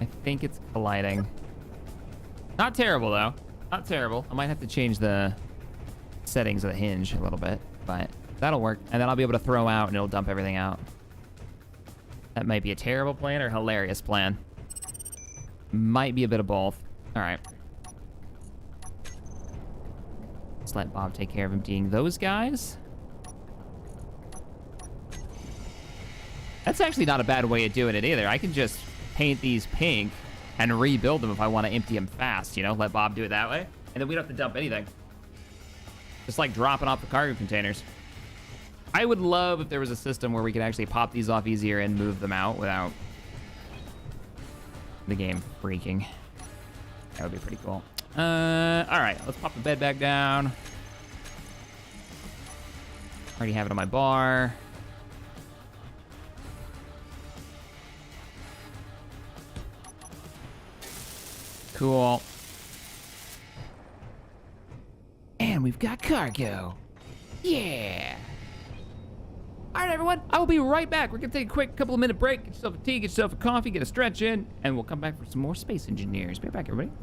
I think it's colliding. Not terrible, though. Not terrible. I might have to change the settings of the hinge a little bit, but that'll work. And then I'll be able to throw out and it'll dump everything out. That might be a terrible plan or a hilarious plan. Might be a bit of both. All right. Let's let Bob take care of emptying those guys. That's actually not a bad way of doing it either. I can just paint these pink and rebuild them if I want to empty them fast, you know? Let Bob do it that way. And then we don't have to dump anything. Just like dropping off the cargo containers. I would love if there was a system where we could actually pop these off easier and move them out without the game freaking. That would be pretty cool. All right, let's pop the bed back down. Already have it on my bar. Cool. And we've got cargo. Yeah. All right, everyone. I will be right back. We're gonna take a quick couple of minute break. Get yourself a tea, get yourself a coffee, get a stretch in, and we'll come back for some more Space Engineers. Be right back, everybody.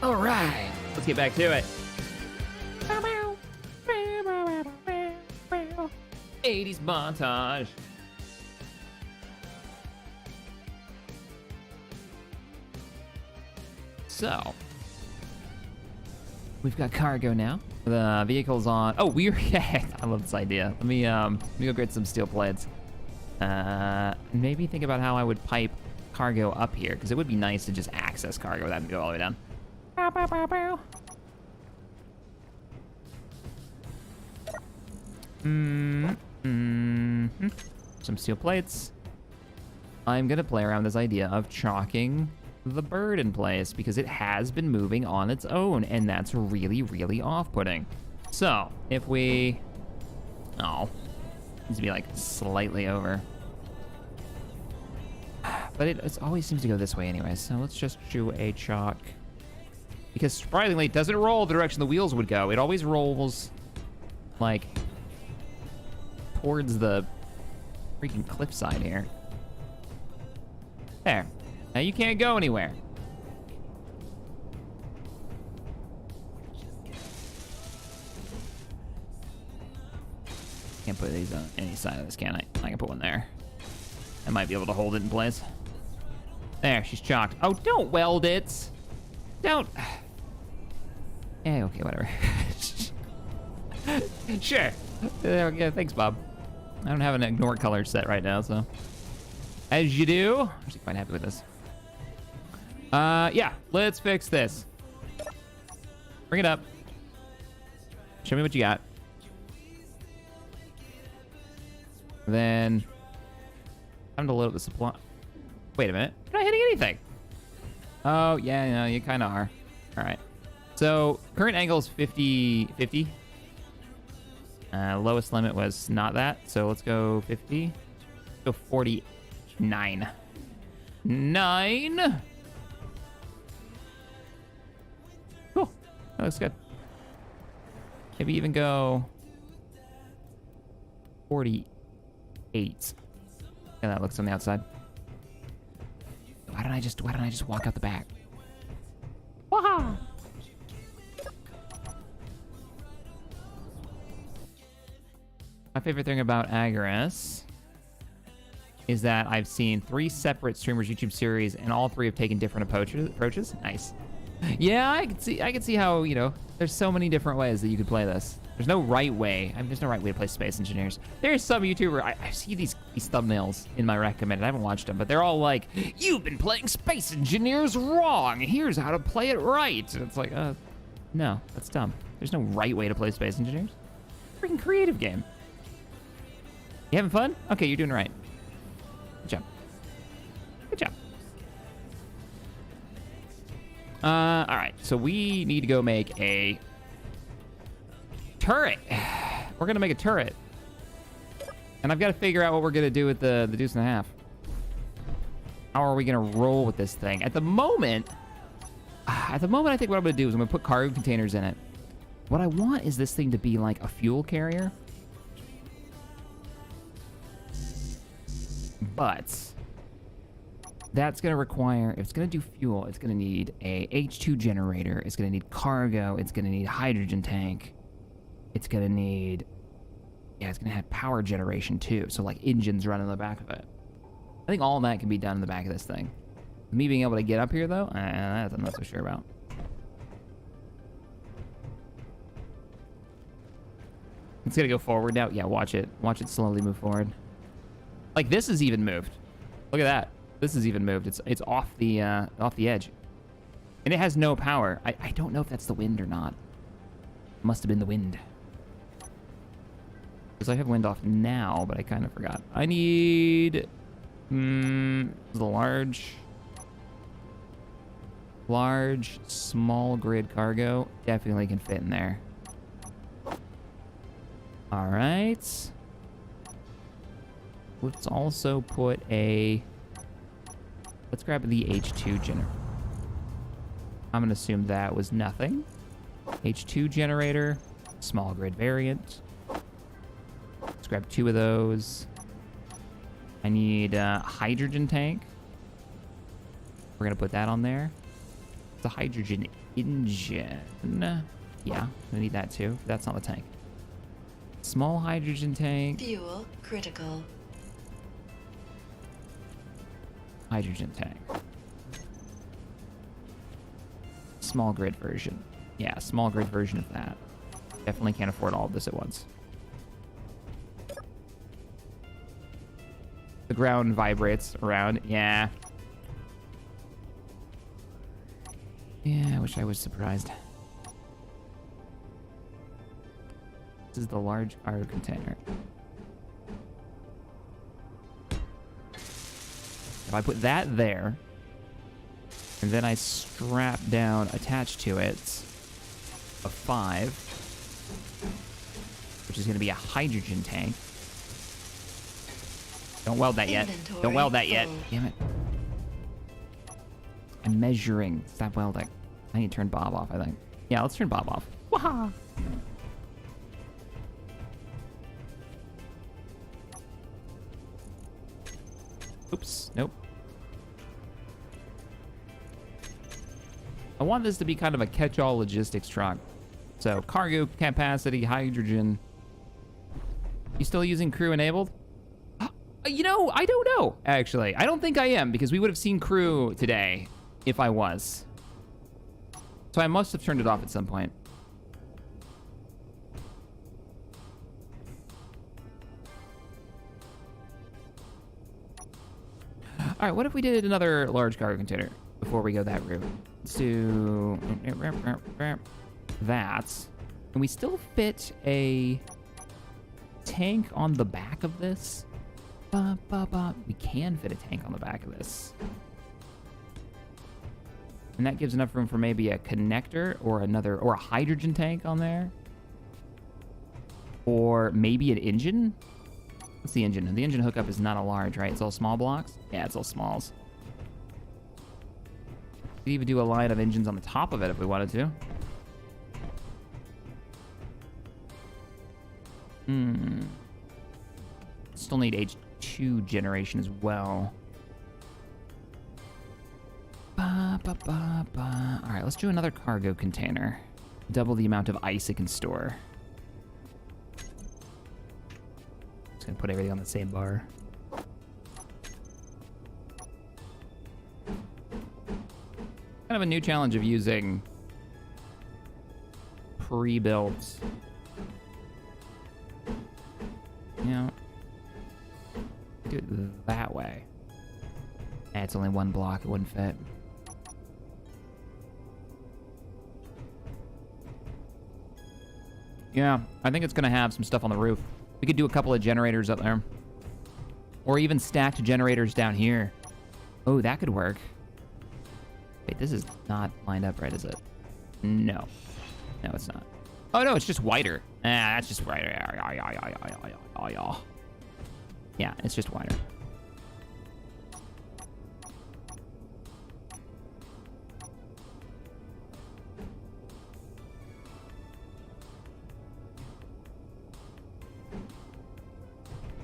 All right, let's get back to it. 80s montage. So, we've got cargo now. The vehicle's on. Oh, we're. I love this idea. Let me go get some steel plates. Maybe think about how I would pipe cargo up here, because it would be nice to just access cargo without having to go all the way down. Bow, bow, bow, bow. Some steel plates. I'm gonna play around with this idea of chalking the bird in place because it has been moving on its own, and that's really, really off-putting. So if we, needs to be like slightly over, but it always seems to go this way anyway. So let's just do a chalk, because surprisingly, it doesn't roll the direction the wheels would go. It always rolls like towards the freaking cliffside here. There. Now you can't go anywhere. Can't put these on any side of this, can I? I can put one there. I might be able to hold it in place. There, she's chalked. Oh, don't weld it. Don't. Yeah, okay, whatever. Sure. Yeah, thanks, Bob. I don't have an ignore color set right now, so. As you do. I'm actually quite happy with this. Yeah, let's fix this. Bring it up. Show me what you got. Then, time to load up the supply. Wait a minute. You're not hitting anything. Oh, yeah, no, you kind of are. All right. So, current angle is 50. Lowest limit was not that, so let's go 50. Let's go 49. 9. Cool. That looks good. Maybe even go 48. Yeah, that looks on the outside. Why don't I just walk out the back? Waha! My favorite thing about Agorist is that I've seen 3 separate streamers' YouTube series, and all 3 have taken different approaches. Nice. Yeah, I can see how, you know, there's so many different ways that you could play this. There's no right way. I mean, there's no right way to play Space Engineers. There's some YouTuber, I see these thumbnails in my recommended. I haven't watched them, but they're all like, "You've been playing Space Engineers wrong. Here's how to play it right." And it's like, no, that's dumb. There's no right way to play Space Engineers. Freaking creative game. You having fun? Okay, you're doing right. Good job. Good job. All right, so we need to go make a turret. We're gonna make a turret. And I've got to figure out what we're gonna do with the deuce and a half. How are we gonna roll with this thing? At the moment, I think what I'm gonna do is I'm gonna put cargo containers in it. What I want is this thing to be like a fuel carrier. But that's going to require, if it's going to do fuel, it's going to need a H2 generator. It's going to need cargo. It's going to need a hydrogen tank. It's going to need, yeah, it's going to have power generation too. So like engines running on the back of it. I think all that can be done in the back of this thing. Me being able to get up here though, that I'm not so sure about. It's going to go forward now. Yeah, watch it. Watch it slowly move forward. Like this is even moved. Look at that. This is even moved. It's off the edge, and it has no power. I don't know if that's the wind or not. Must have been the wind. Because I have wind off now, but I kind of forgot. I need the large small grid cargo. Definitely can fit in there. All right. Let's also put let's grab the H2 generator. I'm gonna assume that was nothing. H2 generator, small grid variant. Let's grab 2 of those. I need a hydrogen tank. We're gonna put that on there. It's a hydrogen engine. Yeah, I need that too. That's not the tank. Small hydrogen tank. Fuel critical. Hydrogen tank. Small grid version. Yeah, small grid version of that. Definitely can't afford all of this at once. The ground vibrates around. Yeah. Yeah, I wish I was surprised. This is the large cargo container. If I put that there, and then I strap down, attached to it, a 5, which is going to be a hydrogen tank. Don't weld that yet. Don't weld that yet. Damn it. I'm measuring. Stop welding. I need to turn Bob off, I think. Yeah, let's turn Bob off. Waha! Oops. Nope. I want this to be kind of a catch-all logistics truck. So, cargo capacity, hydrogen. You still using crew enabled? You know, I don't know, actually. I don't think I am, because we would have seen crew today if I was. So I must have turned it off at some point. All right, what if we did another large cargo container? before we go that route. Let's do that. Can we still fit a tank on the back of this? We can fit a tank on the back of this. And that gives enough room for maybe a connector or a hydrogen tank on there. Or maybe an engine? What's the engine? The engine hookup is not a large, right? It's all small blocks? Yeah, it's all smalls. We could even do a line of engines on the top of it if we wanted to. Still need H2 generation as well. Alright, let's do another cargo container. Double the amount of ice it can store. Just gonna put everything on the same bar. Kind of a new challenge of using pre-built. You know, do it that way. It's only one block, it wouldn't fit. Yeah, I think it's gonna have some stuff on the roof. We could do a couple of generators up there. Or even stacked generators down here. Oh, that could work. Wait, this is not lined up right, is it? No. No, it's not. Oh, no, it's just wider. That's just wider. Yeah, it's just wider.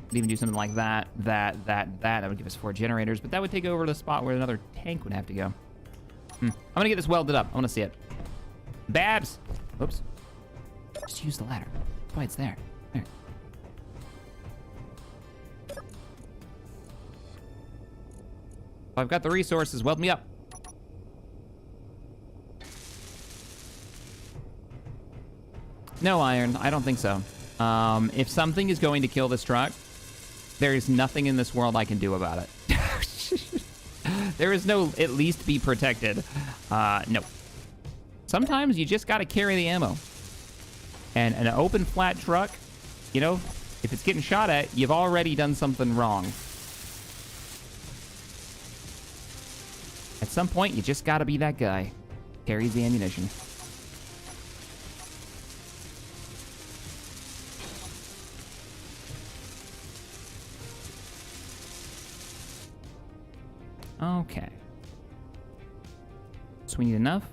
Could even do something like that. That would give us 4 generators, but that would take over the spot where another tank would have to go. I'm gonna get this welded up. I wanna see it. Babs! Oops. Just use the ladder. That's why it's there. There. I've got the resources. Weld me up. No iron. I don't think so. If something is going to kill this truck, there is nothing in this world I can do about it. There is no at least be protected. No. Sometimes you just gotta carry the ammo. And an open flat truck, you know, if it's getting shot at, you've already done something wrong. At some point, you just gotta be that guy. Carries the ammunition. Okay. So we need enough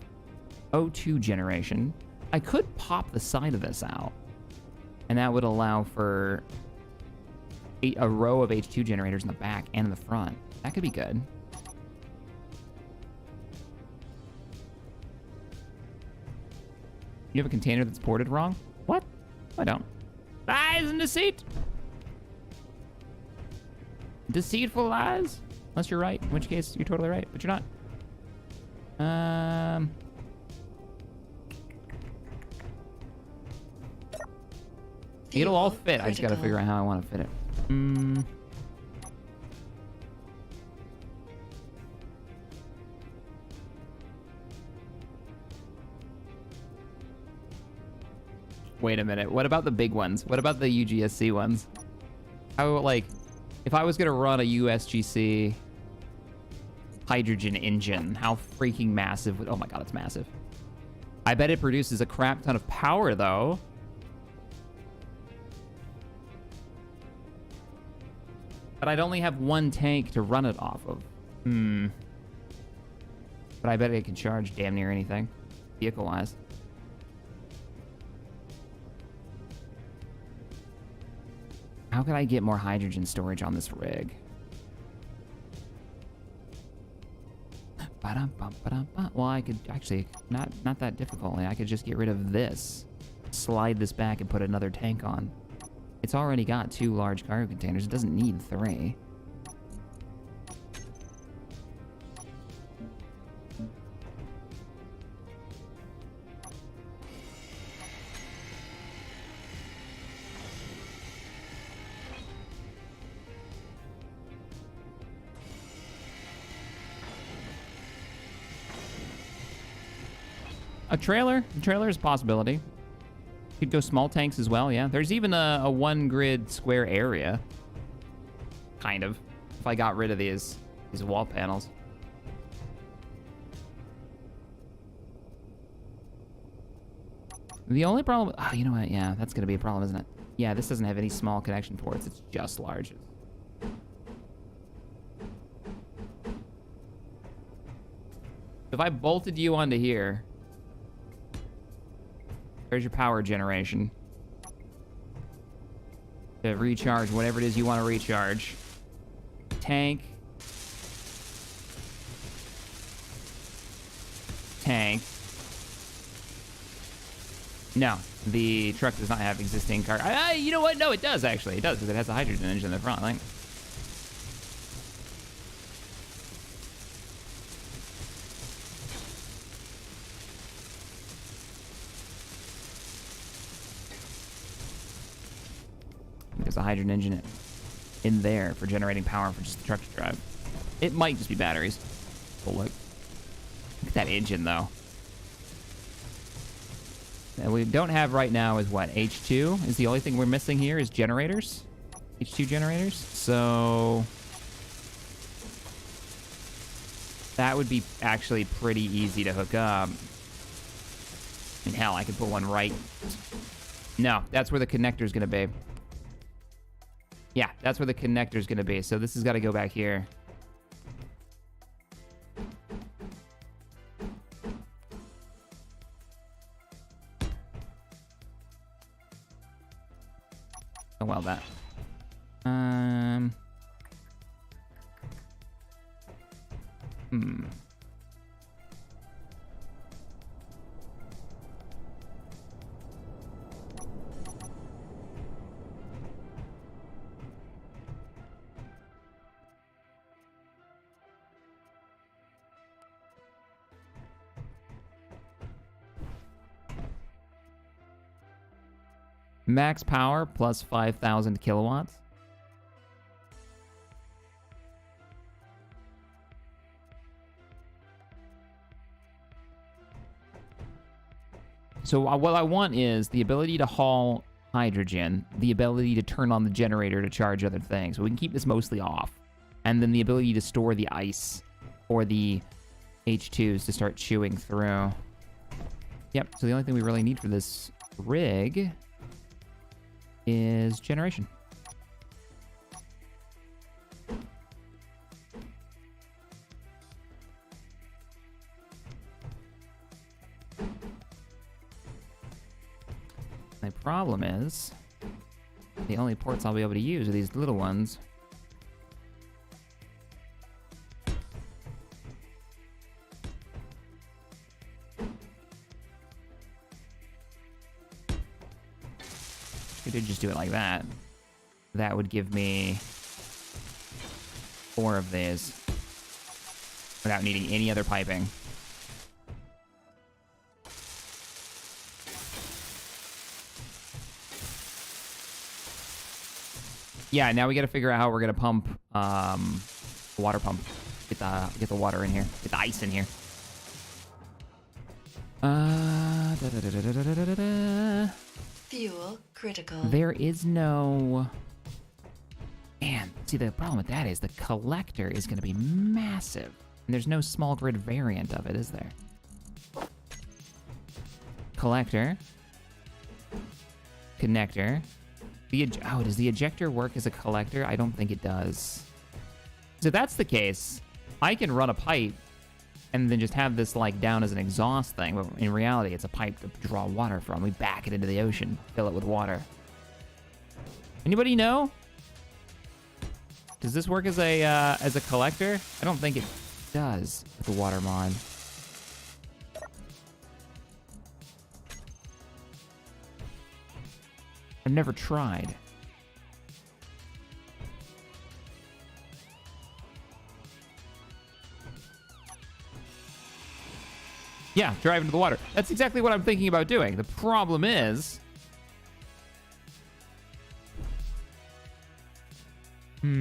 O2 generation. I could pop the side of this out, and that would allow for a row of H2 generators in the back and in the front. That could be good. You have a container that's ported wrong? What? I don't. Lies and deceit! Deceitful lies? Unless you're right, in which case you're totally right, but you're not. It'll all fit. I just gotta figure out how I want to fit it. Wait a minute. What about the big ones? What about the UGSC ones? How, like, if I was gonna run a USGC hydrogen engine, how freaking massive would... Oh my god, it's massive. I bet it produces a crap ton of power, though. But I'd only have one tank to run it off of. But I bet it can charge damn near anything, vehicle-wise. How could I get more hydrogen storage on this rig? Well, I could actually, not that difficultly. I could just get rid of this, slide this back, and put another tank on. It's already got 2 large cargo containers. It doesn't need 3. A trailer. A trailer is a possibility. Could go small tanks as well, yeah. There's even a one grid square area. Kind of. If I got rid of these wall panels. The only problem... Oh, you know what? Yeah, that's going to be a problem, isn't it? Yeah, this doesn't have any small connection ports. It's just large. If I bolted you onto here... There's your power generation. To recharge whatever it is you want to recharge. Tank. Tank. No, the truck does not have existing car. You know what? No, it does actually. It does because it has a hydrogen engine in the front. Like. There's a hydrogen engine in there for generating power for just the truck to drive. It might just be batteries. Oh, look at that engine though. That we don't have right now is what? H2 is the only thing we're missing here is generators. H2 generators. So that would be actually pretty easy to hook up. I mean, hell, I could put one right. No, that's where the connector is going to be. Yeah, that's where the connector is going to be. So this has got to go back here. Oh, well, that. Max power plus 5,000 kilowatts. So what I want is the ability to haul hydrogen, the ability to turn on the generator to charge other things. So we can keep this mostly off. And then the ability to store the ice or the H2s to start chewing through. Yep, so the only thing we really need for this rig is generation. My problem is the only ports I'll be able to use are these little ones. I did just do it like that. That would give me 4 of these without needing any other piping. Yeah, now we got to figure out how we're gonna pump water pump. Get the water in here. Get the ice in here. Fuel critical. There is no... Man, see, the problem with that is the collector is going to be massive. And there's no small grid variant of it, is there? Collector. Connector. Oh, does the ejector work as a collector? I don't think it does. So if that's the case, I can run a pipe and then just have this like down as an exhaust thing, but in reality it's a pipe to draw water from. We back it into the ocean, fill it with water. Anybody know? Does this work as a collector? I don't think it does with the water mod. I've never tried. Yeah, drive into the water. That's exactly what I'm thinking about doing. The problem is... Let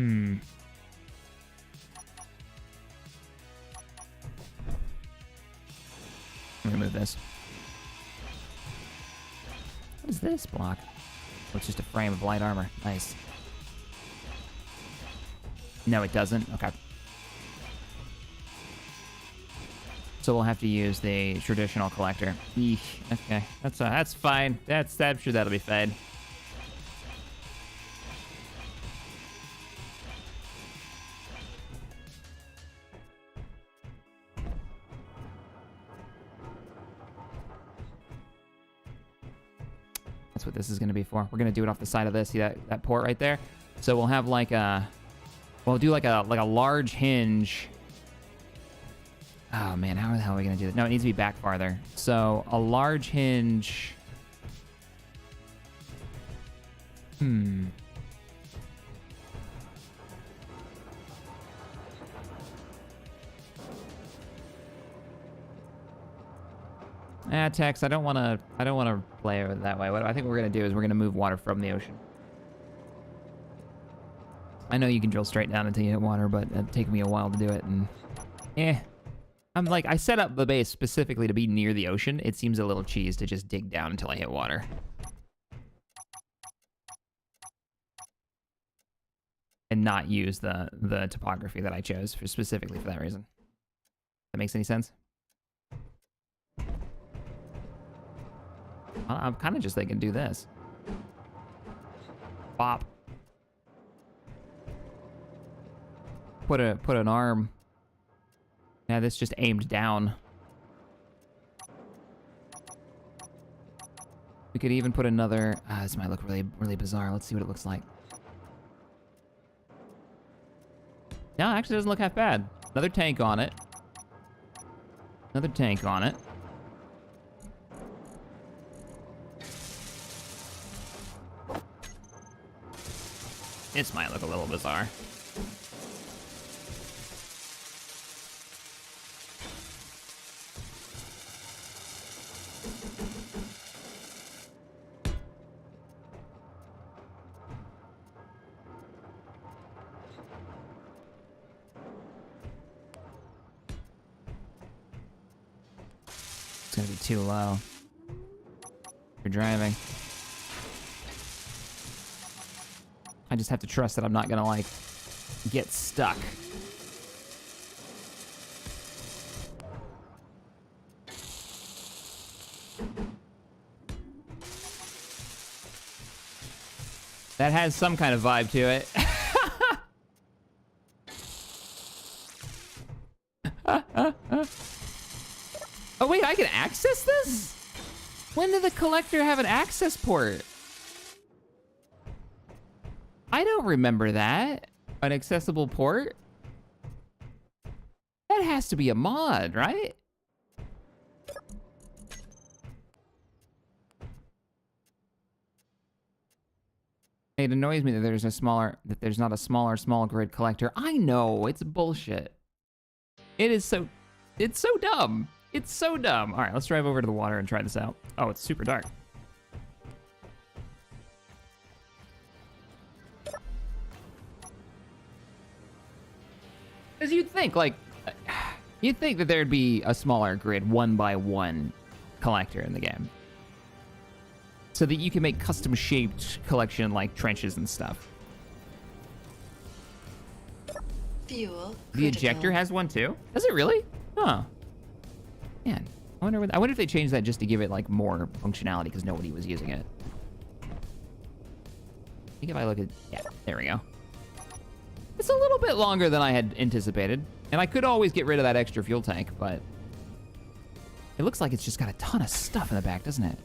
me move this. What is this block? Oh, it's just a frame of light armor. Nice. No, it doesn't. Okay. So we'll have to use the traditional collector. Eesh. Okay, that's fine. I'm sure that'll be fine. That's what this is going to be for. We're going to do it off the side of this. See that port right there? So we'll have like a, we'll do like a large hinge. Oh man, how the hell are we gonna do that? No, it needs to be back farther. So a large hinge. Tex, I don't wanna play it that way. What I think we're gonna do is we're gonna move water from the ocean. I know you can drill straight down until you hit water, but it'd take me a while to do it, and I'm like, I set up the base specifically to be near the ocean. It seems a little cheese to just dig down until I hit water. And not use the topography that I chose specifically for that reason. That makes any sense? I'm kind of just thinking do this. Bop. Put an arm. Yeah, this just aimed down. We could even put another... this might look really, really bizarre. Let's see what it looks like. No, it actually doesn't look half bad. Another tank on it. Another tank on it. This might look a little bizarre. It's gonna be too low for driving. I just have to trust that I'm not gonna like get stuck. That has some kind of vibe to it. Oh wait, I can access this? When did the collector have an access port? I don't remember that. An accessible port? That has to be a mod, right? It annoys me that there's not a smaller small grid collector. I know, it's bullshit. It's so dumb. It's so dumb. All right, let's drive over to the water and try this out. Oh, it's super dark. Because you'd think that there'd be a smaller grid 1x1 collector in the game. So that you can make custom shaped collection like trenches and stuff. Fuel. The ejector has one too? Does it really? Huh. Man, I wonder if they changed that just to give it like more functionality because nobody was using it. I think if I look at, yeah, there we go. It's a little bit longer than I had anticipated. And I could always get rid of that extra fuel tank, but it looks like it's just got a ton of stuff in the back, doesn't it?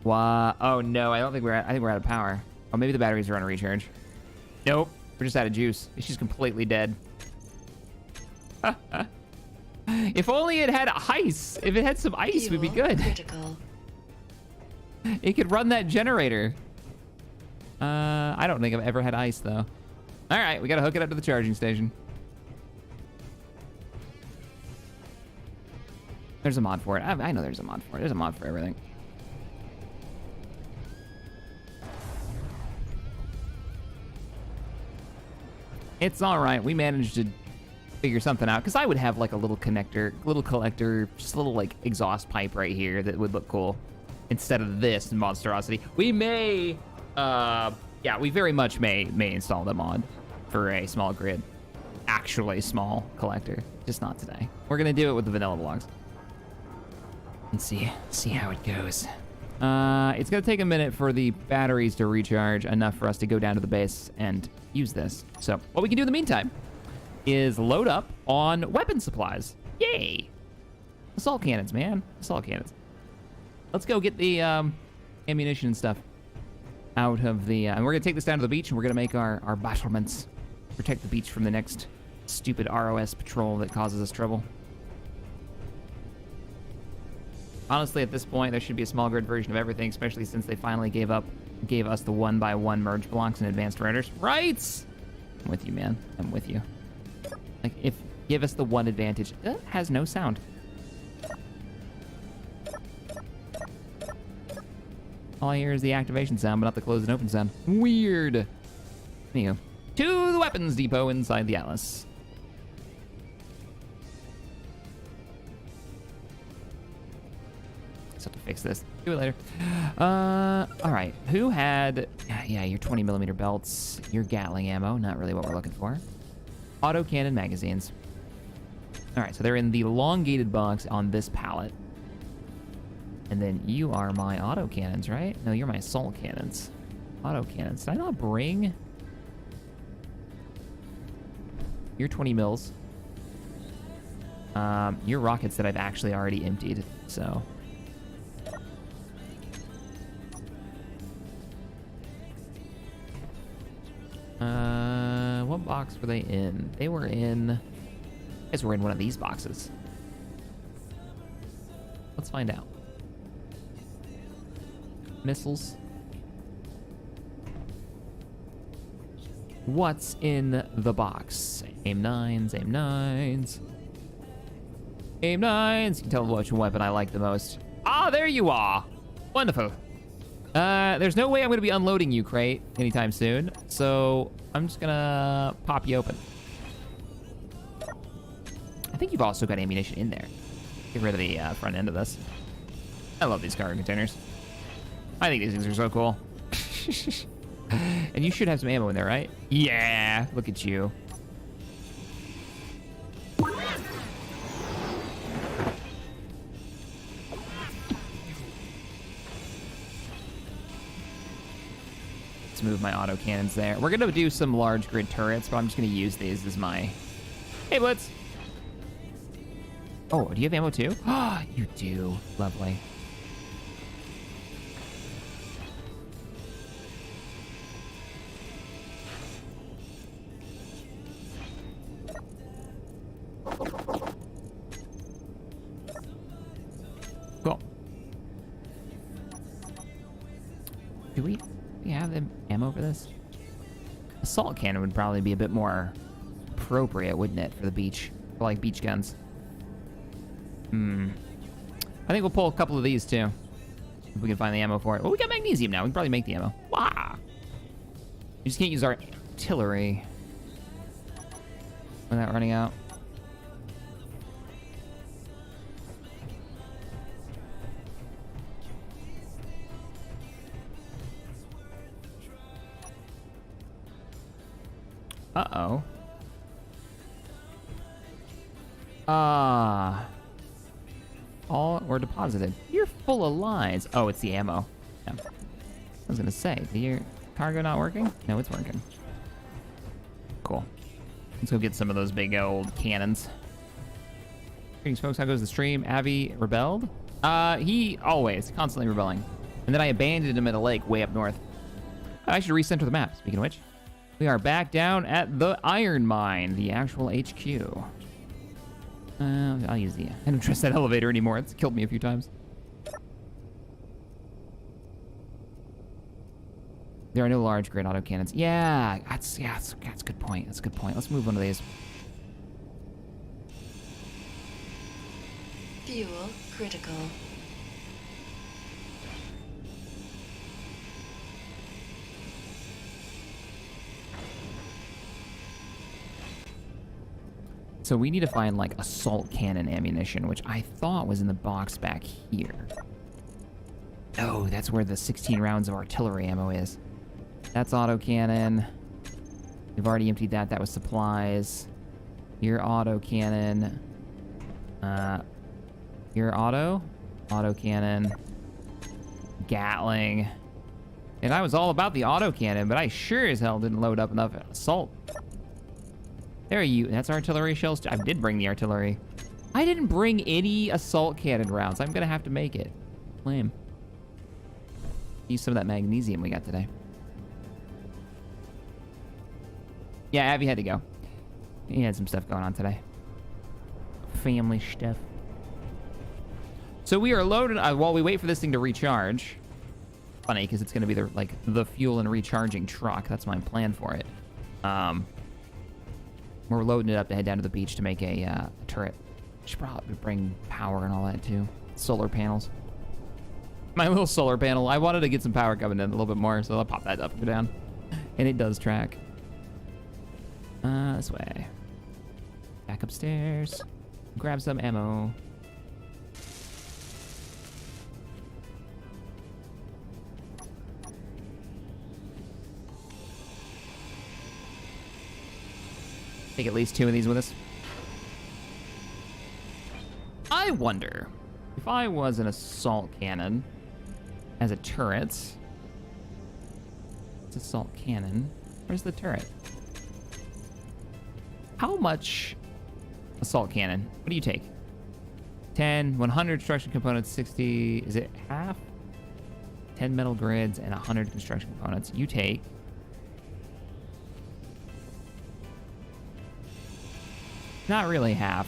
Wow. Oh no, I think we're out of power. Oh, maybe the batteries are on a recharge. Nope, we're just out of juice. She's completely dead. If only it had ice. If it had some ice, we'd be good. Critical. It could run that generator. I don't think I've ever had ice though. All right, we gotta hook it up to the charging station. There's a mod for it. I know there's a mod for it. There's a mod for everything. It's all right. We managed to figure something out, because I would have like a little connector, little collector, just a little like exhaust pipe right here that would look cool instead of this monstrosity. We may, yeah, we very much may install the mod for a small grid, actually small collector, just not today. We're gonna do it with the vanilla blocks and see how it goes. It's gonna take a minute for the batteries to recharge enough for us to go down to the base and use this. So what we can do in the meantime is load up on weapon supplies. Yay! Assault cannons, man. Assault cannons. Let's go get the ammunition and stuff out of the... and we're gonna take this down to the beach, and we're gonna make our battlements. Protect the beach from the next stupid ROS patrol that causes us trouble. Honestly, at this point, there should be a small grid version of everything, especially since they finally gave us the 1x1 merge blocks and advanced rotors. Right? I'm with you, man. I'm with you. Like, give us the one advantage. It has no sound. All I hear is the activation sound, but not the close and open sound. Weird. Anywho, to the weapons depot inside the Atlas. Have to fix this. Do it later. All right. Who had... Yeah, your 20mm belts, your Gatling ammo. Not really what we're looking for. Autocannon magazines. All right, so they're in the elongated box on this pallet. And then you are my autocannons, right? No, you're my assault cannons. Autocannons. Did I not bring... Your 20 mils. Your rockets that I've actually already emptied, so... What box were they in? They were in... I guess we're in one of these boxes. Let's find out. Missiles. What's in the box? Aim 9s, aim 9s. Aim 9s! You can tell which weapon I like the most. Ah, there you are! Wonderful. There's no way I'm gonna be unloading you, Crate, anytime soon, so I'm just gonna pop you open. I think you've also got ammunition in there. Get rid of the front end of this. I love these cargo containers. I think these things are so cool. And you should have some ammo in there, right? Yeah, look at you. Let's move my autocannons there. We're gonna do some large grid turrets, but I'm just gonna use these as my... Hey, Blitz! Oh, do you have ammo too? Oh, you do. Lovely. Cool. Do we have the ammo for this? Assault cannon would probably be a bit more appropriate, wouldn't it, for the beach? For like beach guns. I think we'll pull a couple of these too. If we can find the ammo for it. Well, we got magnesium now. We can probably make the ammo. Wow. We just can't use our artillery without running out. Uh-oh. All were deposited. You're full of lies. Oh, it's the ammo. Yeah. I was gonna say, is your cargo not working? No, it's working. Cool. Let's go get some of those big old cannons. Greetings, folks. How goes the stream? Avi rebelled? He always, constantly rebelling. And then I abandoned him at a lake way up north. I should recenter the map, speaking of which. We are back down at the iron mine, the actual HQ. I'll use the... I don't trust that elevator anymore. It's killed me a few times. There are no large grid autocannons. Yeah, that's a good point. That's a good point. Let's move one of these. Fuel critical. So we need to find like assault cannon ammunition, which I thought was in the box back here. Oh, that's where the 16 rounds of artillery ammo is. That's autocannon. We've already emptied that. That was supplies. Your autocannon. Your autocannon. Gatling. And I was all about the autocannon, but I sure as hell didn't load up enough assault. There you. That's artillery shells. I did bring the artillery. I didn't bring any assault cannon rounds. I'm gonna have to make it. Lame. Use some of that magnesium we got today. Yeah, Abby had to go. He had some stuff going on today. Family stuff. So we are loaded while we wait for this thing to recharge. Funny, because it's going to be the fuel and recharging truck. That's my plan for it. We're loading it up to head down to the beach to make a turret. Should probably bring power and all that too. Solar panels. My little solar panel. I wanted to get some power coming in a little bit more, so I'll pop that up and go down. And it does track. This way. Back upstairs. Grab some ammo. Take at least 2 of these with us. I wonder if I was an assault cannon as a turret. It's assault cannon. Where's the turret? How much assault cannon? What do you take? 10, 100 construction components, 60, is it half? 10 metal grids and 100 construction components. You take not really half.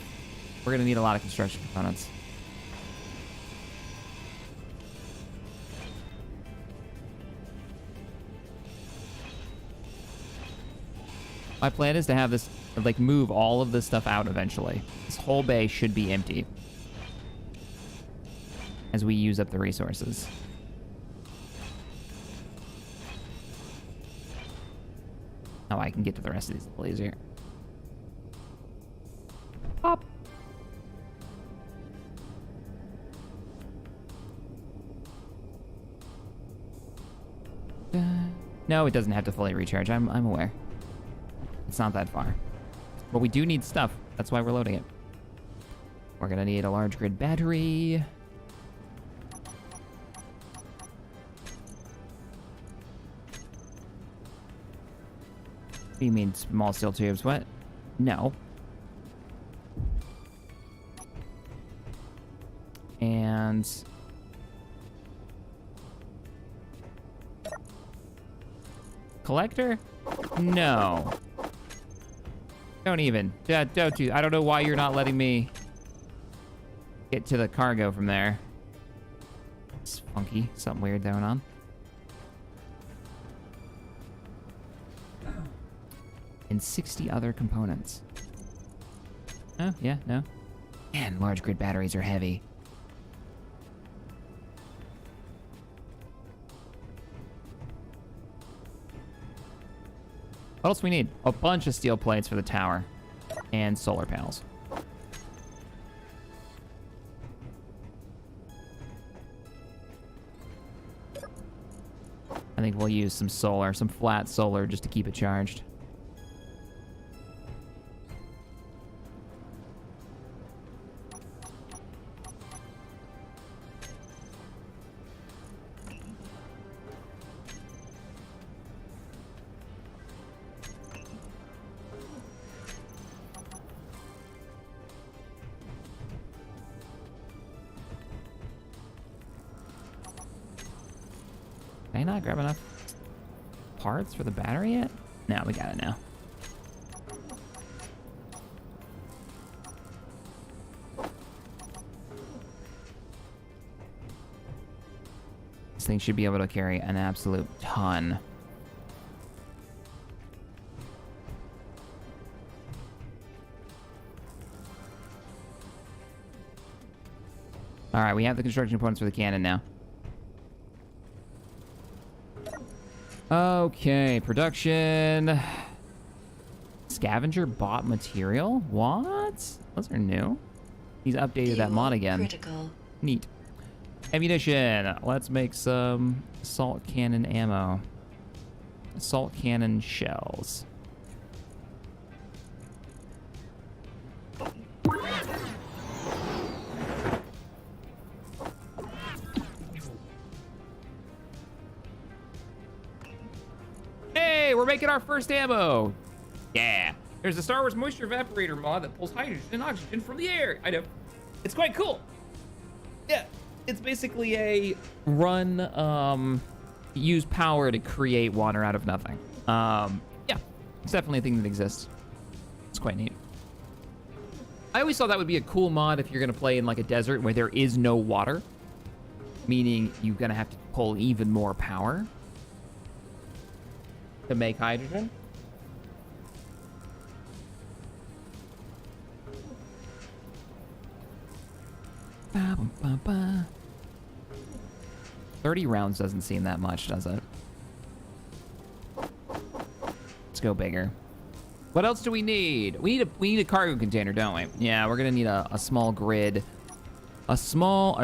We're gonna need a lot of construction components. My plan is to have this, like, move all of this stuff out eventually. This whole bay should be empty as we use up the resources. Oh, I can get to the rest of these a little easier. Pop. No, it doesn't have to fully recharge. I'm aware. It's not that far. But we do need stuff. That's why we're loading it. We're gonna need a large grid battery. What do you mean small steel tubes? What? No. And collector? No. Don't even. Don't you? I don't know why you're not letting me get to the cargo from there. It's funky. Something weird going on. And 60 other components. Oh, yeah, no. Man, large grid batteries are heavy. What else we need? A bunch of steel plates for the tower. And solar panels. I think we'll use some solar, some flat solar, just to keep it charged. Can I not grab enough parts for the battery yet? No, we got it now. This thing should be able to carry an absolute ton. All right, we have the construction components for the cannon now. Okay, production. Scavenger bought material? What? mods. Those are new. He's updated that mod again. Critical. Neat. Ammunition. Let's make some assault cannon ammo. Assault cannon shells. Hey, we're making our first ammo. Yeah. There's a Star Wars moisture evaporator mod that pulls hydrogen and oxygen from the air. I know. It's quite cool. Yeah. It's basically a run, use power to create water out of nothing. Yeah. It's definitely a thing that exists. It's quite neat. I always thought that would be a cool mod if you're going to play in like a desert where there is no water. Meaning you're going to have to pull even more power to make hydrogen. Ba, ba, ba. 30 rounds doesn't seem that much, does it? Let's go bigger. What else do we need? We need a cargo container, don't we? Yeah, we're gonna need a small grid. A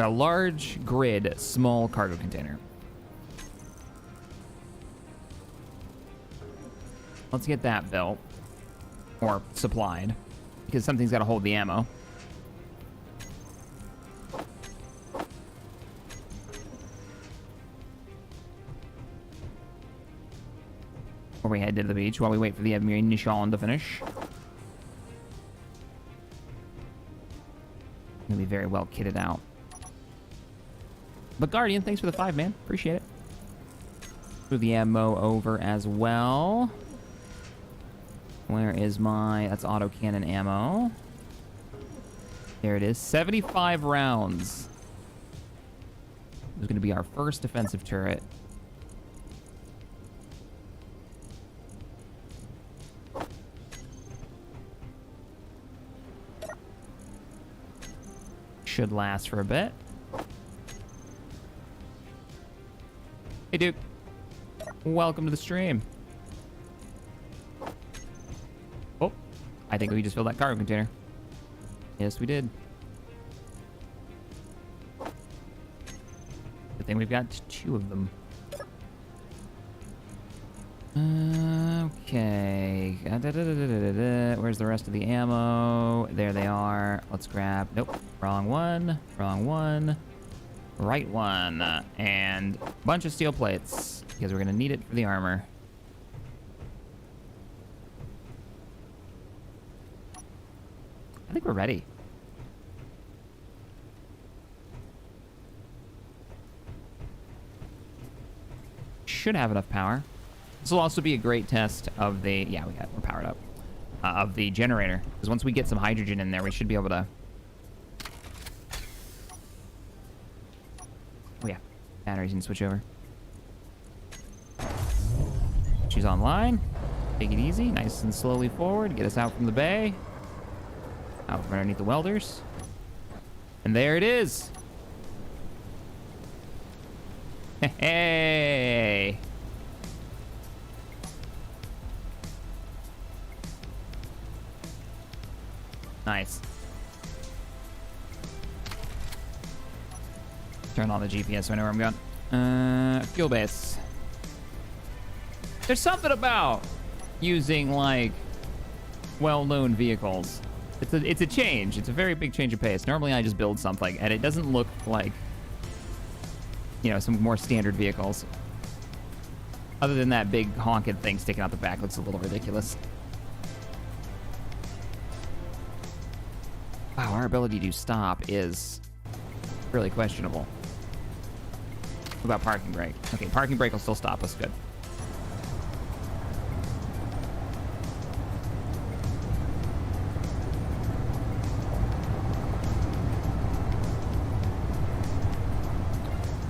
large grid, small cargo container. Let's get that built. Or supplied. Because something's gotta hold the ammo. Before we head to the beach while we wait for the ammunition to finish. Gonna be very well kitted out. But Guardian, thanks for the 5, man. Appreciate it. Move the ammo over as well. Where is my... That's autocannon ammo. There it is. 75 rounds. This is gonna be our first defensive turret. Should last for a bit. Hey, Duke. Welcome to the stream. Oh, I think we just filled that cargo container. Yes, we did. Good thing we've got 2 of them. Okay. Where's the rest of the ammo? There they are. Let's grab... Nope. Wrong one. Wrong one. Right one. And a bunch of steel plates, because we're going to need it for the armor. I think we're ready. Should have enough power. This will also be a great test of the... Yeah, we're powered up. Of the generator. Because once we get some hydrogen in there, we should be able to... Oh, yeah. Batteries can switch over. She's online. Take it easy. Nice and slowly forward. Get us out from the bay. Out from underneath the welders. And there it is. Hey! Nice. Turn on the GPS so I know where I'm going. Fuel base. There's something about using, like, well-known vehicles. It's a change. It's a very big change of pace. Normally I just build something, and it doesn't look like, you know, some more standard vehicles. Other than that big honking thing sticking out the back looks a little ridiculous. Wow, our ability to stop is really questionable. What about parking brake? Okay, parking brake will still stop us. Good.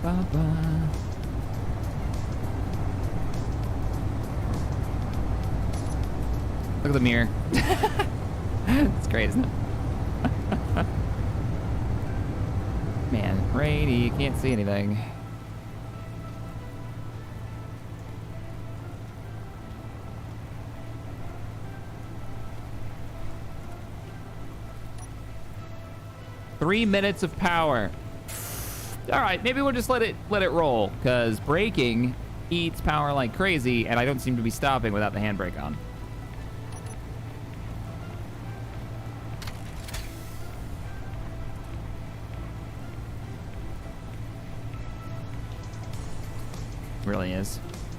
Ba-ba. Look at the mirror. It's great, isn't it? Man, rainy, you can't see anything. 3 minutes of power. All right, maybe we'll just let it roll, because braking eats power like crazy, and I don't seem to be stopping without the handbrake on.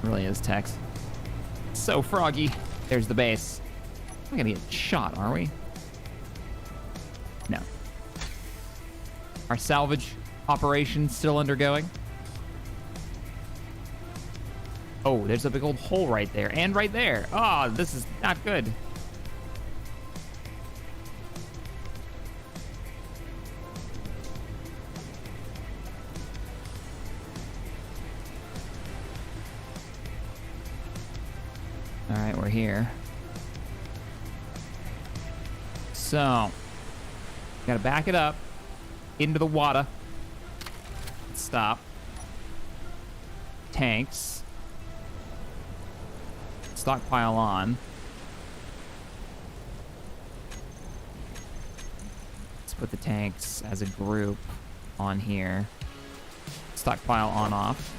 Really is, Tex. So froggy. There's the base. We're gonna get shot, are we? No. Our salvage operation still undergoing. Oh, there's a big old hole right there, and right there. Oh, this is not good. All right, we're here. So, gotta back it up into the water. Stop. Tanks. Stockpile on. Let's put the tanks as a group on here. Stockpile on off.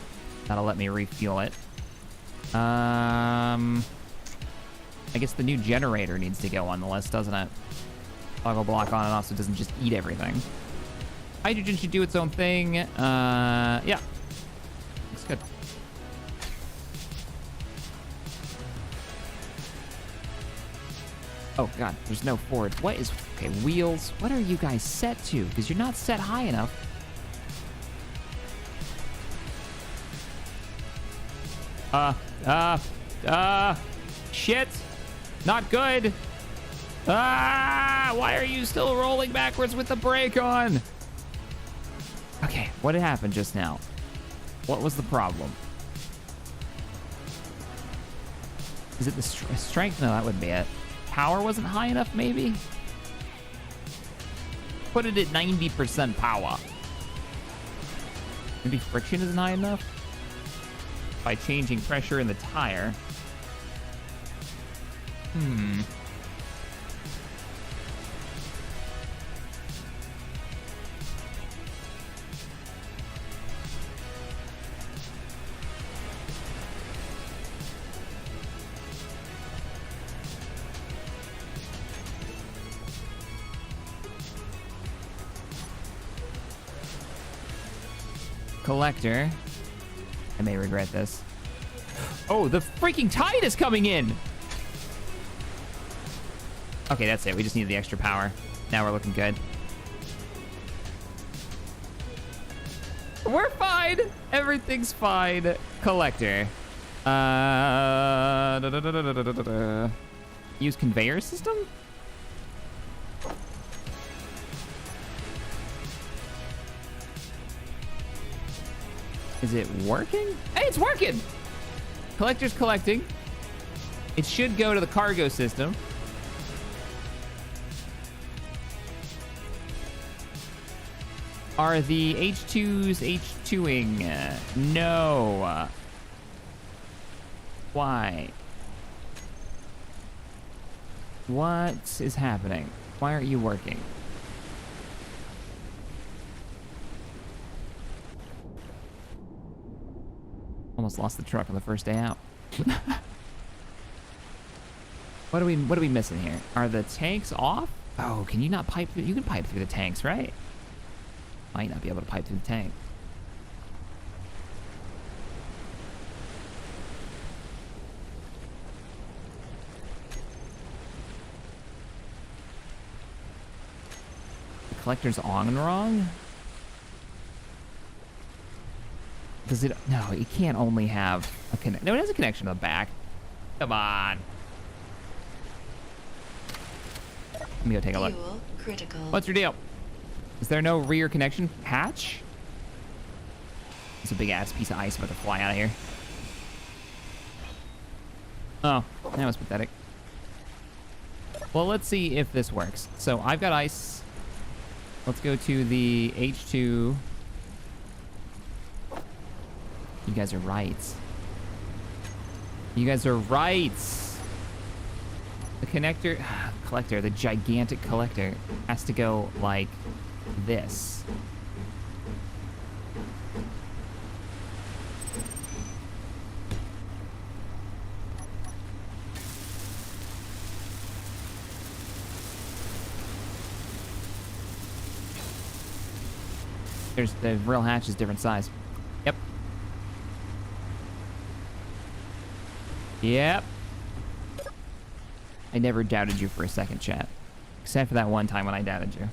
That'll let me refuel it. I guess the new generator needs to go on the list, doesn't it? Toggle block on and off so it doesn't just eat everything. Hydrogen should do its own thing. Yeah. Looks good. Oh, God. There's no forward. What is... Okay, wheels. What are you guys set to? Because you're not set high enough. Shit. Not good. Why are you still rolling backwards with the brake on? Okay, what had happened just now? What was the problem? Is it the strength? No, that wouldn't be it. Power wasn't high enough, maybe? Put it at 90% power. Maybe friction isn't high enough? By changing pressure in the tire. Collector. I may regret this. Oh, the freaking tide is coming in! Okay, that's it. We just needed the extra power. Now we're looking good. We're fine! Everything's fine. Collector. Use conveyor system? Is it working? Hey, it's working! Collector's collecting. It should go to the cargo system. Are the H2s H2ing? No. Why? What is happening? Why aren't you working? Almost lost the truck on the first day out. What are we missing here? Are the tanks off? Oh, can you not pipe through? You can pipe through the tanks, right? Might not be able to pipe through the tank. The collector's on and wrong? Does it? No, it can't only have a connect. No, it has a connection to the back. Come on. Let me go take a look. Fuel critical. What's your deal? Is there no rear connection hatch? It's a big ass piece of ice about to fly out of here. Oh, that was pathetic. Well, let's see if this works. So I've got ice. Let's go to the H2. You guys are right. You guys are right. The connector, collector, the gigantic collector has to go like this. There's the real hatch is different size. Yep. Yep. I never doubted you for a second, chat. Except for that one time when I doubted you.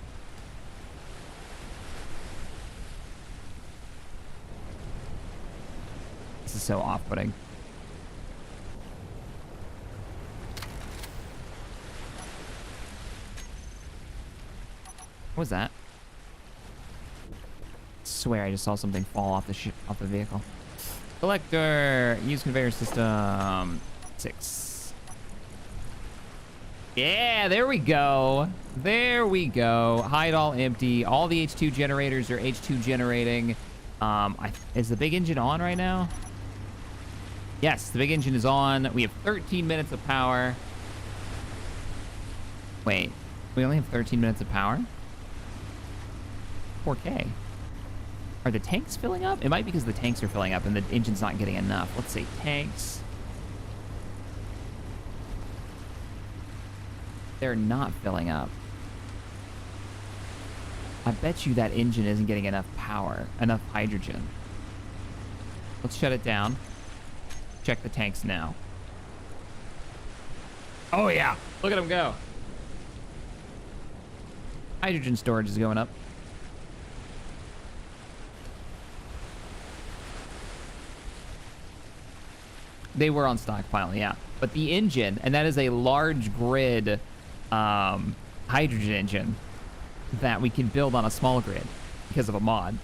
This is so off-putting. What was that? I swear I just saw something fall off the vehicle. Collector, use conveyor system 6. Yeah, there we go. There we go. Hide all empty. All the H2 generators are H2 generating. Is the big engine on right now? Yes, the big engine is on. We have 13 minutes of power. Wait, we only have 13 minutes of power? 4K. Are the tanks filling up? It might be because the tanks are filling up and the engine's not getting enough. Let's see, tanks. They're not filling up. I bet you that engine isn't getting enough power, enough hydrogen. Let's shut it down. Check the tanks now. Oh yeah, look at them go. Hydrogen storage is going up. They were on stockpile, yeah. But the engine, and that is a large grid hydrogen engine that we can build on a small grid because of a mod.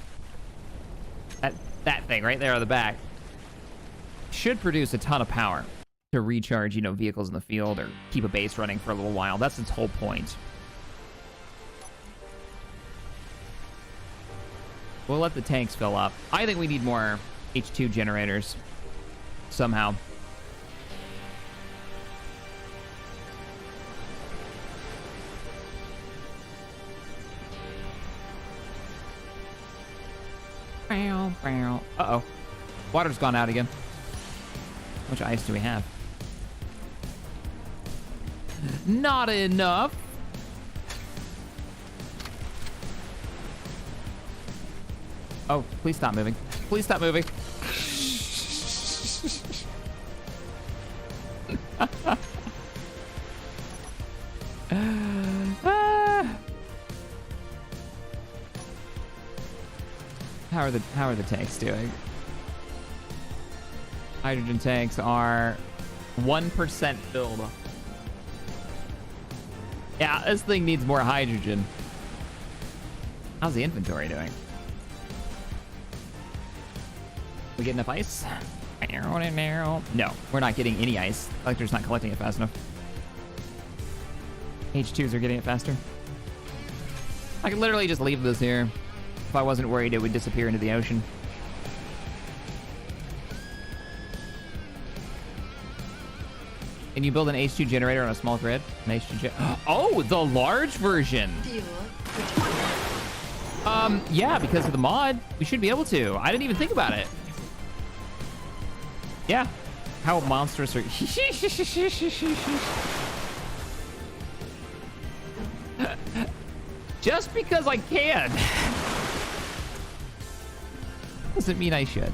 That thing right there on the back should produce a ton of power to recharge, you know, vehicles in the field or keep a base running for a little while. That's its whole point. We'll let the tanks fill up. I think we need more H2 generators somehow. Uh-oh. Water's gone out again. How much ice do we have? Not enough. Oh, please stop moving. Please stop moving. How are the tanks doing? Hydrogen tanks are 1% filled. Yeah, this thing needs more hydrogen. How's the inventory doing? We get enough ice? No, we're not getting any ice. Collector's not collecting it fast enough. H2s are getting it faster. I could literally just leave this here. If I wasn't worried it would disappear into the ocean. Can you build an H2 generator on a small grid? An H2 oh, the large version! Fuel. Yeah, because of the mod, we should be able to. I didn't even think about it. Yeah. How monstrous are... Just because I can. Doesn't mean I should.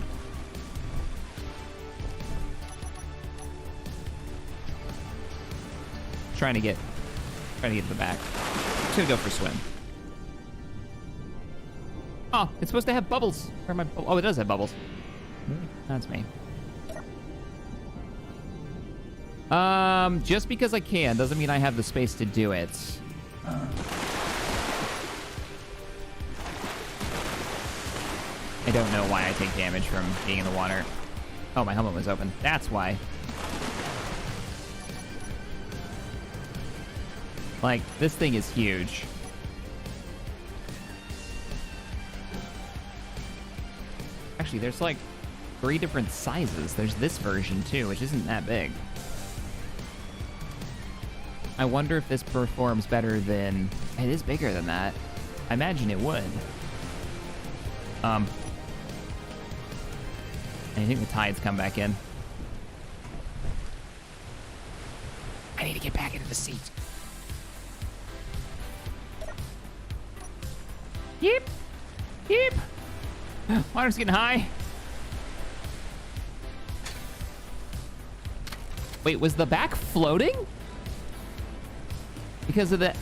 Trying to get to the back. Just gonna go for a swim. Oh, it's supposed to have bubbles. Where am I? Oh, it does have bubbles. That's me. Just because I can doesn't mean I have the space to do it. I don't know why I take damage from being in the water. Oh, my helmet was open. That's why. Like, this thing is huge. Actually, there's like 3 different sizes. There's this version too, which isn't that big. I wonder if this performs better than... It is bigger than that. I imagine it would. And I think the tides come back in. I need to get back into the seat. Yep. Yep. Water's getting high. Wait, was the back floating? Because of the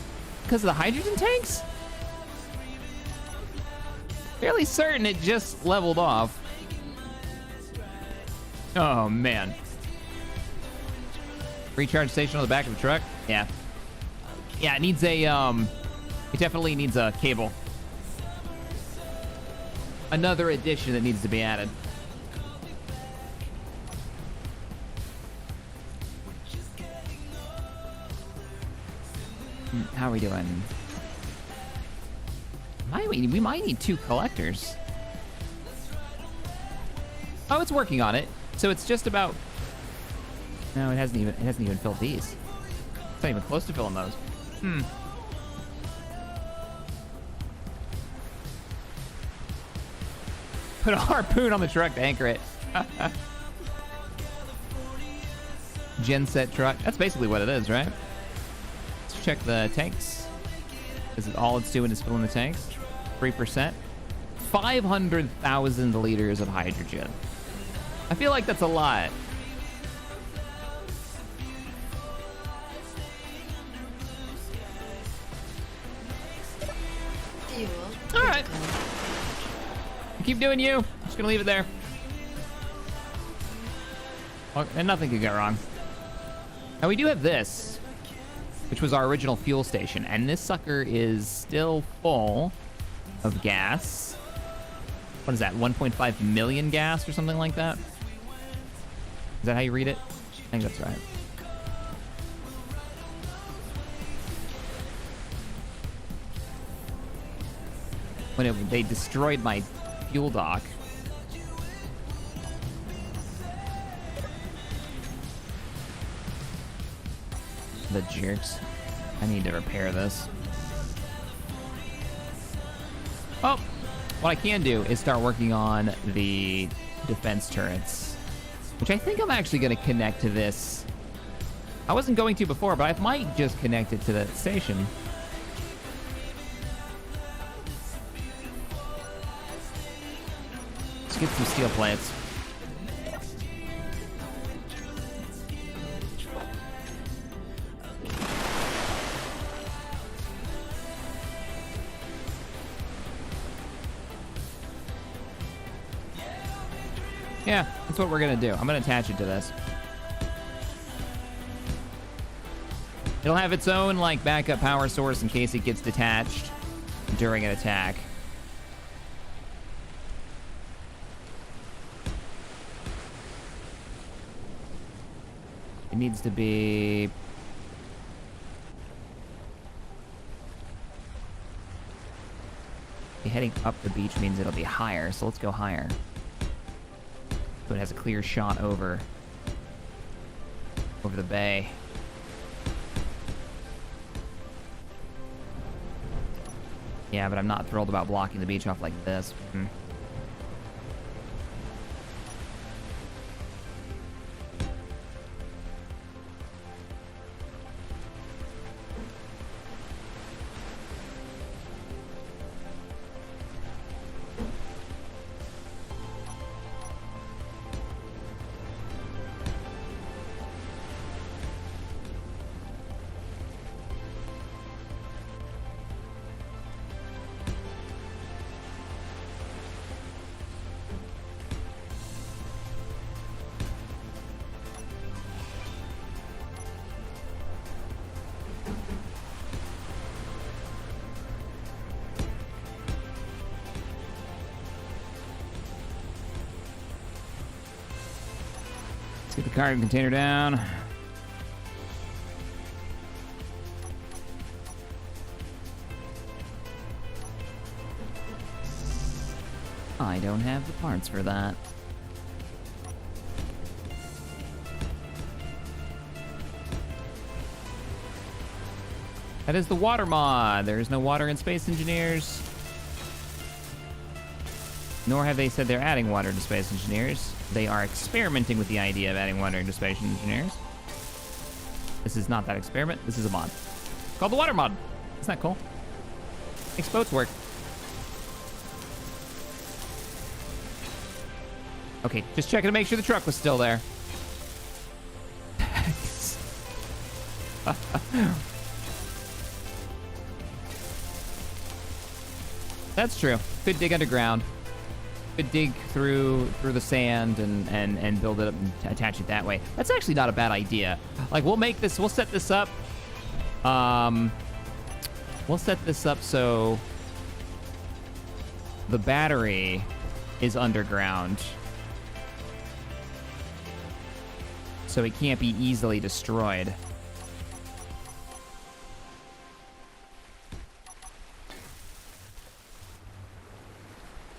hydrogen tanks? Fairly certain it just leveled off. Oh man. Recharge station on the back of the truck? Yeah. Yeah, it needs a it definitely needs a cable. Another addition that needs to be added. How are we doing? We might need 2 collectors. Oh, it's working on it. So it's just about. No, it hasn't even filled these. It's not even close to filling those. Put a harpoon on the truck to anchor it. Genset truck. That's basically what it is, right? Let's check the tanks. Is it all it's doing is filling the tanks? 3%. 500,000 liters of hydrogen. I feel like that's a lot. Fuel. All right. Keep doing you. I'm just gonna leave it there. Well, and nothing could go wrong. Now we do have this, which was our original fuel station, and this sucker is still full of gas. What is that? 1.5 million gas or something like that? Is that how you read it? I think that's right. When they destroyed my fuel dock. The jerks. I need to repair this. Oh, what I can do is start working on the defense turrets, which I think I'm actually going to connect to this. I wasn't going to before, but I might just connect it to the station. Let's get some steel plates. Yeah, that's what we're gonna do. I'm gonna attach it to this. It'll have its own like backup power source in case it gets detached during an attack. It needs to be heading up the beach means it'll be higher, so let's go higher. So it has a clear shot over the bay. Yeah, but I'm not thrilled about blocking the beach off like this. Get the cargo container down. I don't have the parts for that. That is the water mod. There is no water in Space Engineers. Nor have they said they're adding water to Space Engineers. They are experimenting with the idea of adding water into Space Engineers. This is not that experiment. This is a mod. It's called the water mod. Isn't that cool? Makes boats work. Okay, just checking to make sure the truck was still there. That's true. Could dig underground. Could dig through the sand and build it up and attach it that way. That's actually not a bad idea. Like, we'll set this up. We'll set this up so the battery is underground. So it can't be easily destroyed.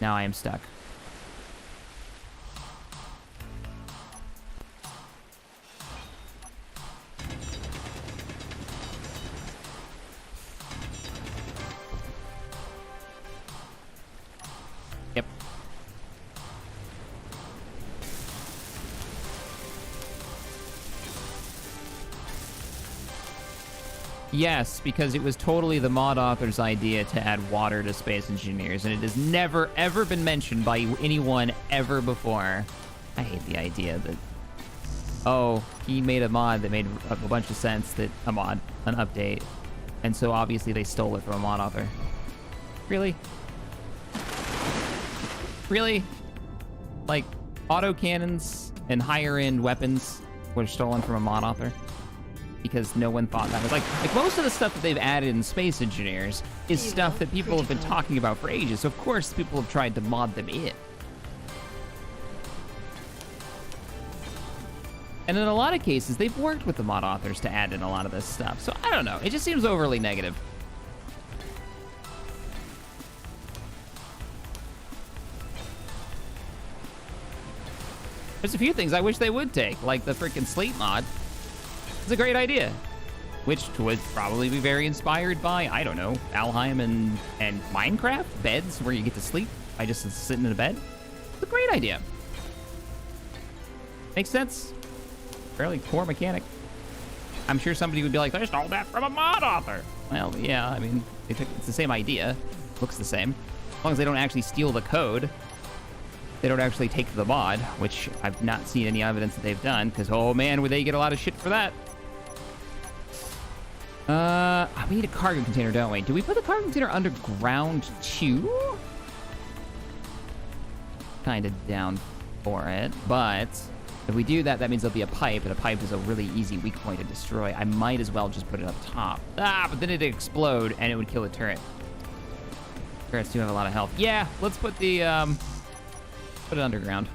Now I am stuck. Yep. Yes, because it was totally the mod author's idea to add water to Space Engineers, and it has never, ever been mentioned by anyone ever before. I hate the idea that, oh, he made a mod that made a bunch of sense, an update, and so obviously they stole it from a mod author. Really? Really? Like, autocannons and higher-end weapons were stolen from a mod author? Because no one thought that was like most of the stuff that they've added in Space Engineers is stuff that people have been talking about for ages. So of course people have tried to mod them in. And in a lot of cases, they've worked with the mod authors to add in a lot of this stuff. So I don't know. It just seems overly negative. There's a few things I wish they would take, like the freaking sleep mod. It's a great idea, which would probably be very inspired by, I don't know, Valheim and Minecraft beds where you get to sleep by just sitting in a bed. It's a great idea. Makes sense. Fairly core mechanic. I'm sure somebody would be like, they stole that from a mod author. Well, yeah, I mean, it's the same idea. Looks the same. As long as they don't actually steal the code. They don't actually take the mod, which I've not seen any evidence that they've done, because, oh man, would they get a lot of shit for that. We need a cargo container, don't we? Do we put the cargo container underground too? Kind of down for it, but if we do that, that means there'll be a pipe, and a pipe is a really easy weak point to destroy. I might as well just put it up top. But then it'd explode, and it would kill the turret. Turrets do have a lot of health. Yeah, let's put the, put it underground.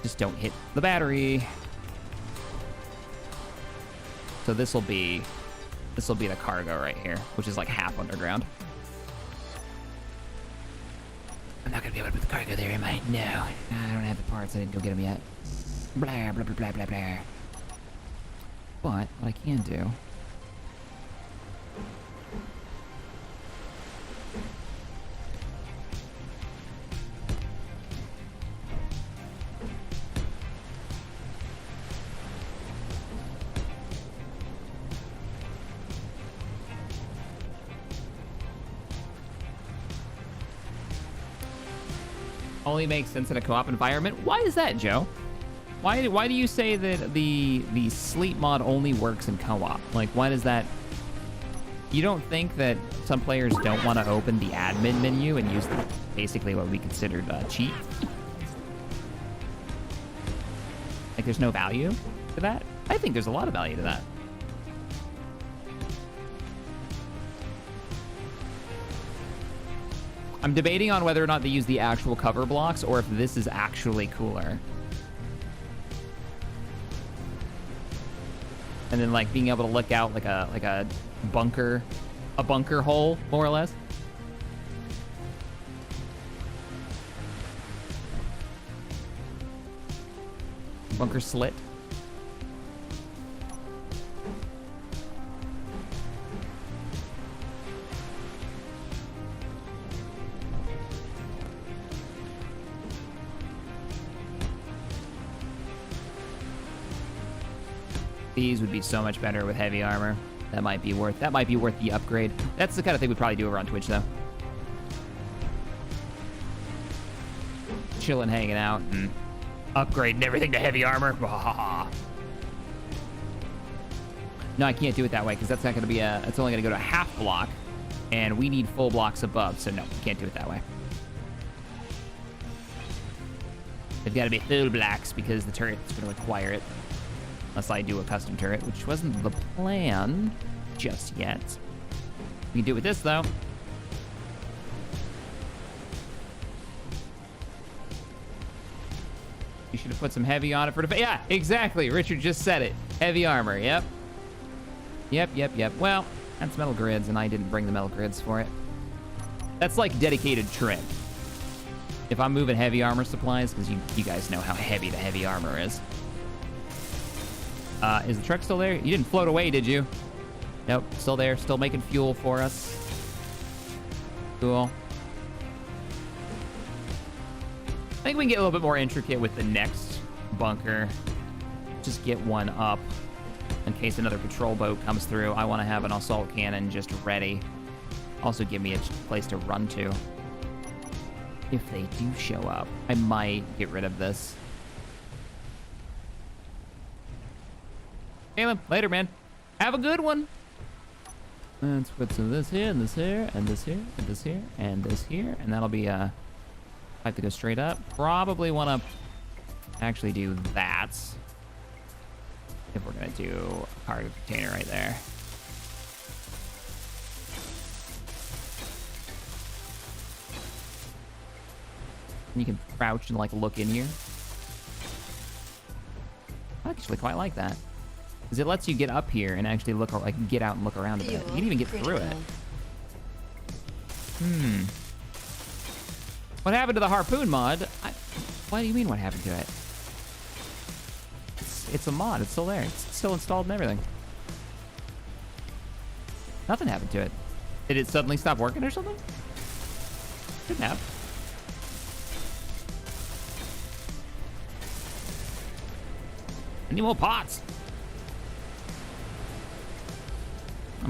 Just don't hit the battery. So this'll be the cargo right here, which is like half underground. I'm not gonna be able to put the cargo there, am I? No, I don't have the parts. I didn't go get them yet. Blah, blah, blah, blah, blah, blah. But what I can do... only makes sense in a co-op environment. Why is that, Joe? Why do you say that the sleep mod only works in co-op? Like, why does that... You don't think that some players don't want to open the admin menu and use basically what we considered cheat? Like, there's no value to that? I think there's a lot of value to that. I'm debating on whether or not they use the actual cover blocks or if this is actually cooler. And then like being able to look out like a bunker hole, more or less. Bunker slit. These would be so much better with heavy armor. That might be worth the upgrade. That's the kind of thing we'd probably do over on Twitch though. Chilling, hanging out, and upgrading everything to heavy armor. No, I can't do it that way because that's not going to be it's only going to go to half block, and we need full blocks above. So no, we can't do it that way. They've got to be full blocks because the turret's going to require it. Unless I do a custom turret, which wasn't the plan just yet. We can do it with this though. You should have put some heavy on it for defense. Yeah, exactly. Richard just said it. Heavy armor. Yep. Yep. Well, that's metal grids, and I didn't bring the metal grids for it. That's like dedicated trim. If I'm moving heavy armor supplies, because you guys know how heavy the heavy armor is. Is the truck still there? You didn't float away, did you? Nope, still there. Still making fuel for us. Cool. I think we can get a little bit more intricate with the next bunker. Just get one up in case another patrol boat comes through. I want to have an assault cannon just ready. Also give me a place to run to. If they do show up, I might get rid of this. Caleb, later, man. Have a good one. Let's put some of this here, and this here, and this here, and this here, and this here, and that'll be I have to go straight up. Probably want to actually do that. If we're gonna do a cargo container right there. And you can crouch and like look in here. I actually quite like that. Because it lets you get up here and actually look, like get out and look around a bit. You can even get through it. What happened to the harpoon mod? What do you mean what happened to it? It's a mod, it's still there. It's still installed and everything. Nothing happened to it. Did it suddenly stop working or something? Couldn't have. I need more parts.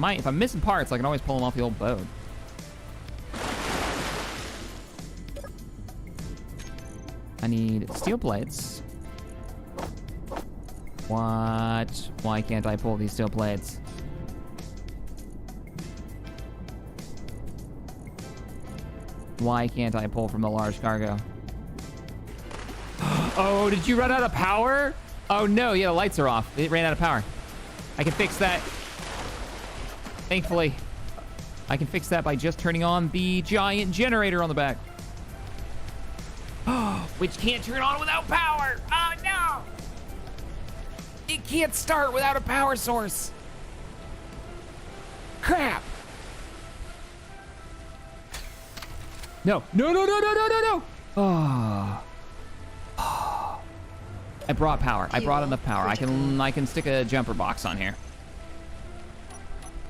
If I'm missing parts, I can always pull them off the old boat. I need steel plates. What? Why can't I pull these steel plates? Why can't I pull from the large cargo? Oh, did you run out of power? Oh no, yeah, the lights are off. It ran out of power. I can fix that. Thankfully, I can fix that by just turning on the giant generator on the back. Which can't turn on without power. Oh no! It can't start without a power source. Crap! No. Oh. I brought power. I brought enough power. I can stick a jumper box on here.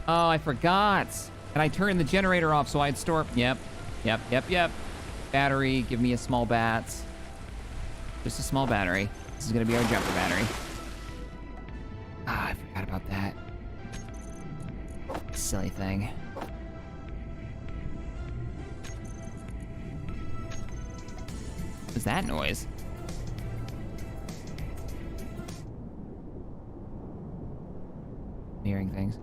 Oh, I forgot. And I turned the generator off so I'd store. Yep. Battery. Give me a small bat. Just a small battery. This is gonna be our jumper battery. Ah, I forgot about that. Silly thing. What's that noise? I'm hearing things.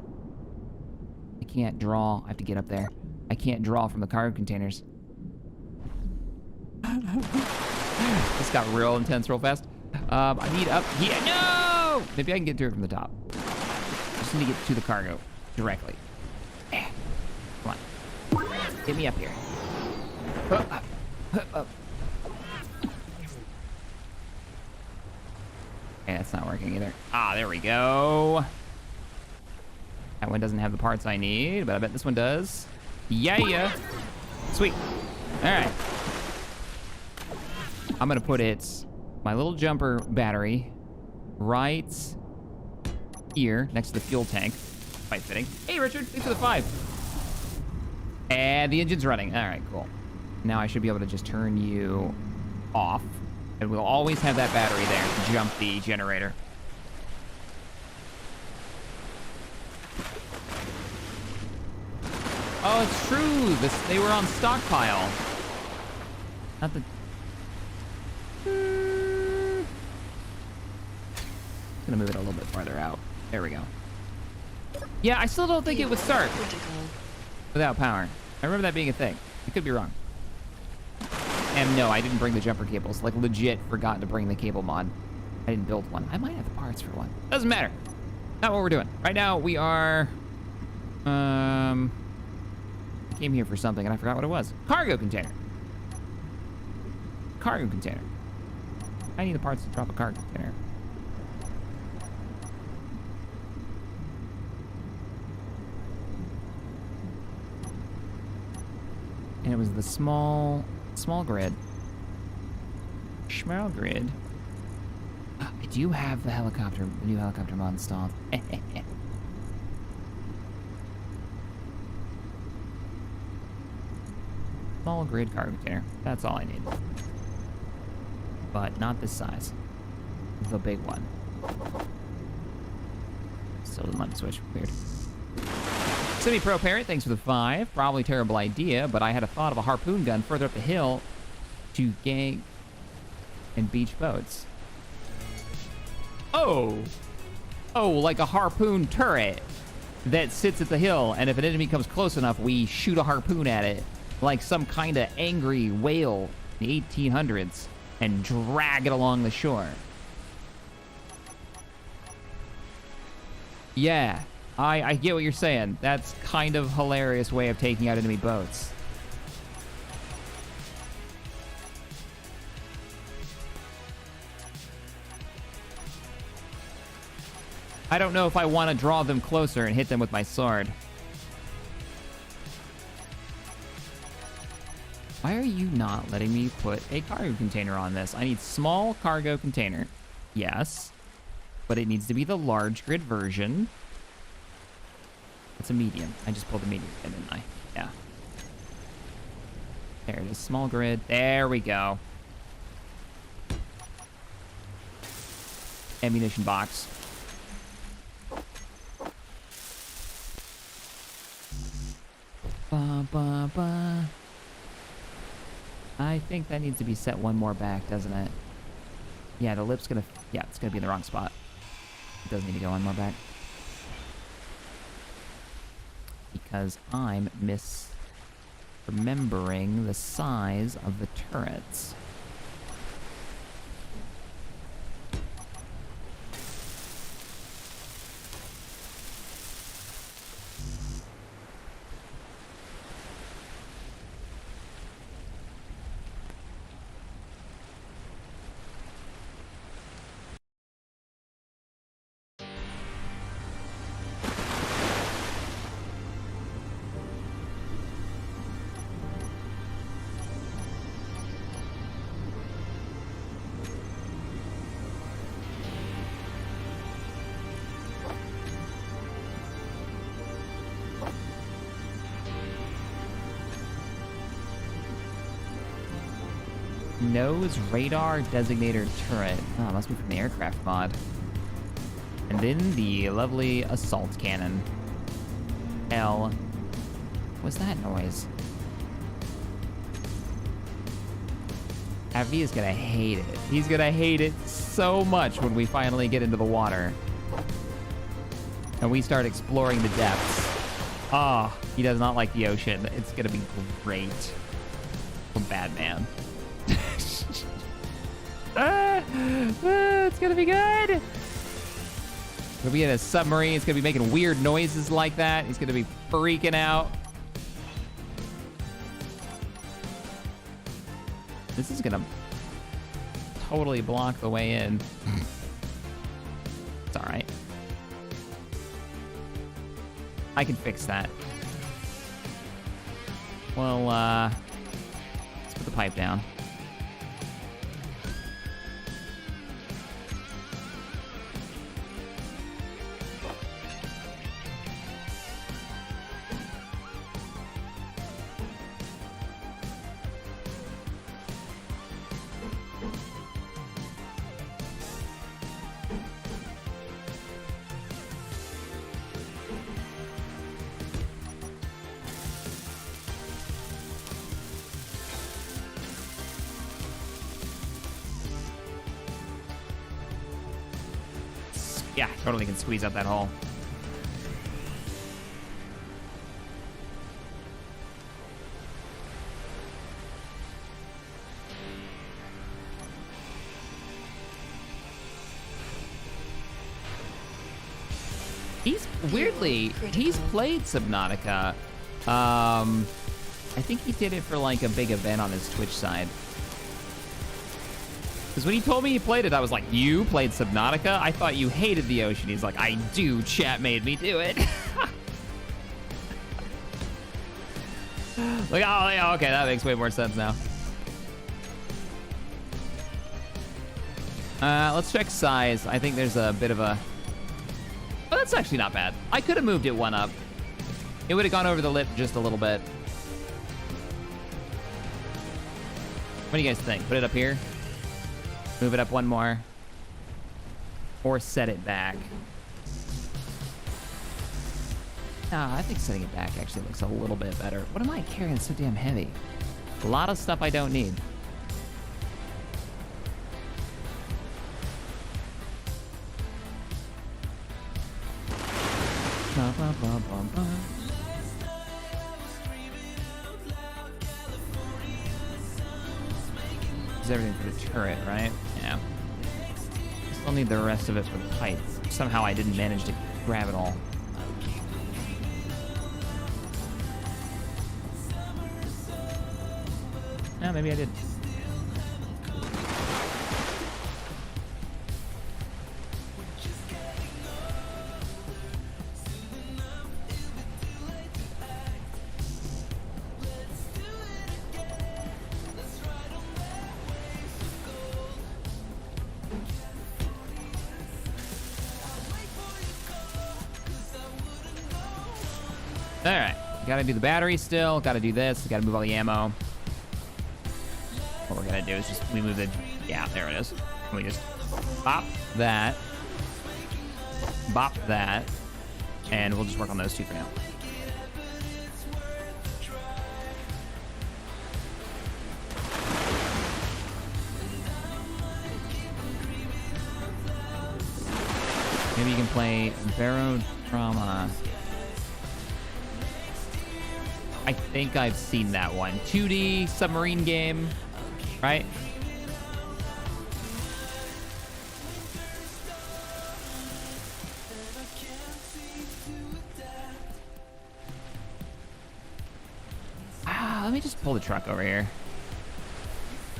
I can't draw. I have to get up there. I can't draw from the cargo containers. This got real intense real fast. I need up here. No! Maybe I can get to it from the top. Just need to get to the cargo directly. Come on. Get me up here. Up. Okay, that's not working either. Ah, there we go. That one doesn't have the parts I need, but I bet this one does. Yeah. Sweet. All right. I'm gonna put my little jumper battery right here next to the fuel tank. Quite fitting. Hey, Richard, thanks for the 5. And the engine's running. All right, cool. Now I should be able to just turn you off, and we'll always have that battery there to jump the generator. Oh, it's true. They were on stockpile. Not the... Gonna move it a little bit farther out. There we go. Yeah, I still don't think it would start without power. I remember that being a thing. I could be wrong. And no, I didn't bring the jumper cables. Like, legit forgot to bring the cable mod. I didn't build one. I might have the parts for one. Doesn't matter. Not what we're doing. Right now, we are... I came here for something, and I forgot what it was. Cargo container. Cargo container. I need the parts to drop a cargo container. And it was the small grid. Small grid. I do have the new helicopter mod installed. Small grid cargo container. That's all I need. But not this size. The big one. Still doesn't let me switch. Weird. Semi-Pro Parrot, thanks for the 5. Probably terrible idea, but I had a thought of a harpoon gun further up the hill to gank and beach boats. Oh! Oh, like a harpoon turret that sits at the hill, and if an enemy comes close enough, we shoot a harpoon at it like some kind of angry whale in the 1800s and drag it along the shore. Yeah. I get what you're saying. That's kind of hilarious way of taking out enemy boats. I don't know if I want to draw them closer and hit them with my sword. Why are you not letting me put a cargo container on this? I need small cargo container. Yes. But it needs to be the large grid version. It's a medium. I just pulled a medium in, didn't I? Yeah. There it is. Small grid. There we go. Ammunition box. Ba, ba, ba. I think that needs to be set one more back, doesn't it? Yeah, the lip's gonna... Yeah, it's gonna be in the wrong spot. It does need to go one more back. Because I'm misremembering the size of the turrets. Nose radar designator turret. Oh, must be from the aircraft mod. And then the lovely assault cannon. L. What's that noise? Avi is gonna hate it. He's gonna hate it so much when we finally get into the water. And we start exploring the depths. Ah, oh, he does not like the ocean. It's gonna be great. From Batman. It's gonna be good. He'll be in a submarine. It's gonna be making weird noises like that. He's gonna be freaking out. This is gonna totally block the way in. It's all right. I can fix that. Well, let's put the pipe down. Yeah, totally can squeeze out that hole. He's weirdly, he's played Subnautica. I think he did it for like a big event on his Twitch side. Because when he told me he played it, I was like, you played Subnautica? I thought you hated the ocean. He's like, I do. Chat made me do it. Like, oh, yeah, okay, that makes way more sense now. Let's check size. I think there's a bit of a... Oh, that's actually not bad. I could have moved it one up. It would have gone over the lip just a little bit. What do you guys think? Put it up here? Move it up one more. Or set it back. Nah, I think setting it back actually looks a little bit better. What am I carrying so damn heavy? A lot of stuff I don't need. Ba, ba, ba, ba, ba. Is everything for the turret, right? Yeah. Still need the rest of it for the pipe. Somehow I didn't manage to grab it all. No, maybe I did. Alright, gotta do the battery still, gotta do this, gotta move all the ammo. What we're gonna do is just, we move the, yeah, there it is. We just bop that, and we'll just work on those two for now. Maybe you can play Barotrauma. I think I've seen that one. 2D submarine game, right? Let me just pull the truck over here.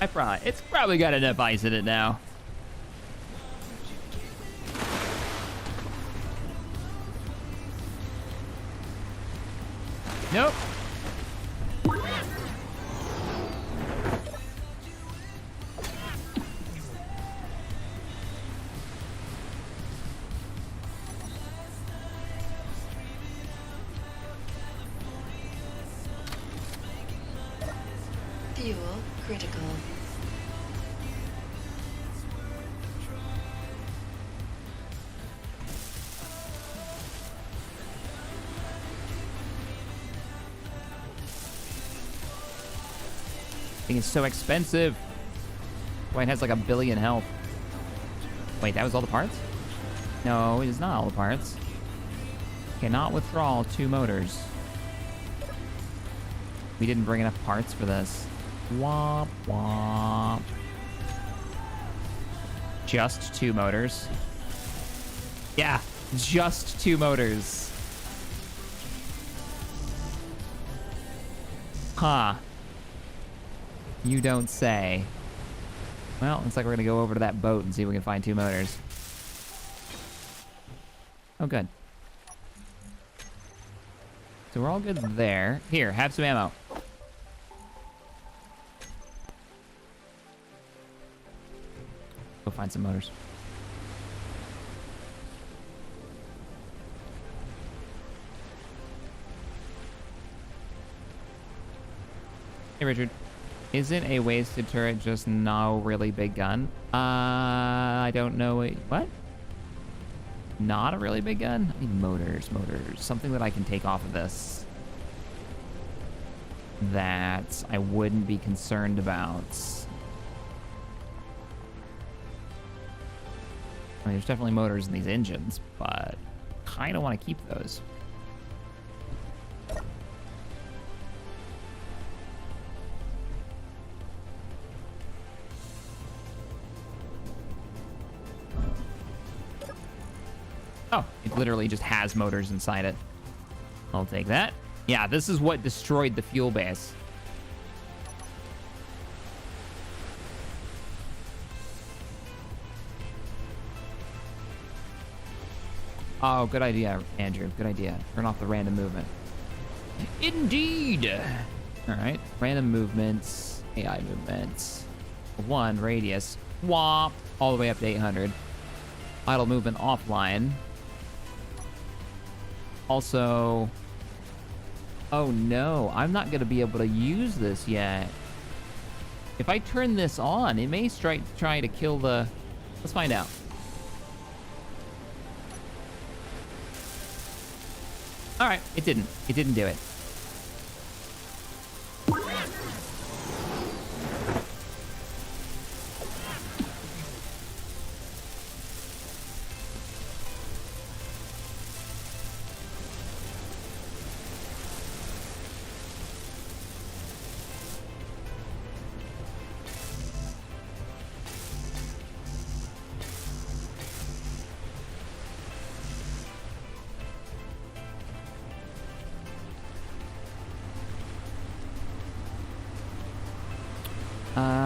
It's probably got enough ice in it now. Nope. Fuel critical. Thing is so expensive. Boy, it has like 1 billion health. Wait, that was all the parts? No, it is not all the parts. Cannot withdraw 2 motors. We didn't bring enough parts for this. Womp womp. Just 2 motors. Yeah, just 2 motors. Huh. You don't say. Well, looks like we're gonna go over to that boat and see if we can find 2 motors. Oh, good. So we're all good there. Here, have some ammo. Go find some motors. Hey, Richard. Isn't a wasted turret just no really big gun? I don't know. What? Not a really big gun? I need motors. Something that I can take off of this that I wouldn't be concerned about. I mean, there's definitely motors in these engines, but kind of want to keep those. Oh, it literally just has motors inside it. I'll take that. Yeah, this is what destroyed the fuel base. Oh, good idea, Andrew. Good idea. Turn off the random movement. Indeed. All right. Random movements. AI movements. 1 radius. Womp. All the way up to 800. Idle movement offline. Also... Oh no, I'm not going to be able to use this yet. If I turn this on, it may try to kill the... Let's find out. All right, it didn't. It didn't do it.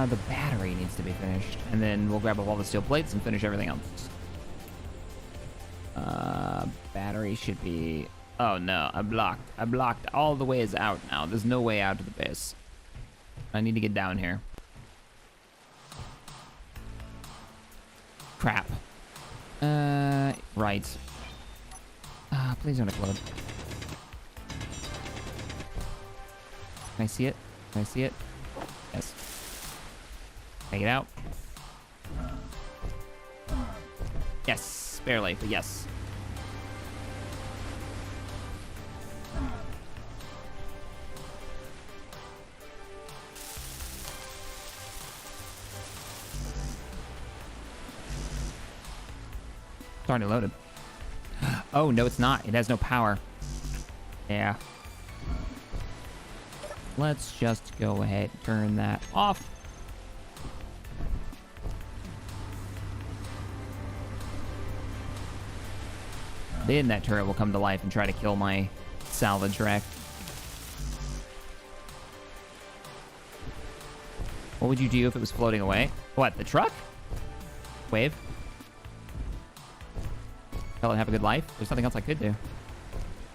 The battery needs to be finished, and then we'll grab up all the steel plates and finish everything else. Battery should be... Oh no, I blocked. I blocked all the ways out now. There's no way out of the base. I need to get down here. Crap. Right. Please don't explode. Can I see it? Can I see it? Yes. Take it out. Yes, barely, but yes. It's already loaded. Oh, no, it's not. It has no power. Yeah. Let's just go ahead and turn that off. Then that turret will come to life and try to kill my salvage rack. What would you do if it was floating away? What, the truck? Wave? Tell it have a good life? There's nothing else I could do.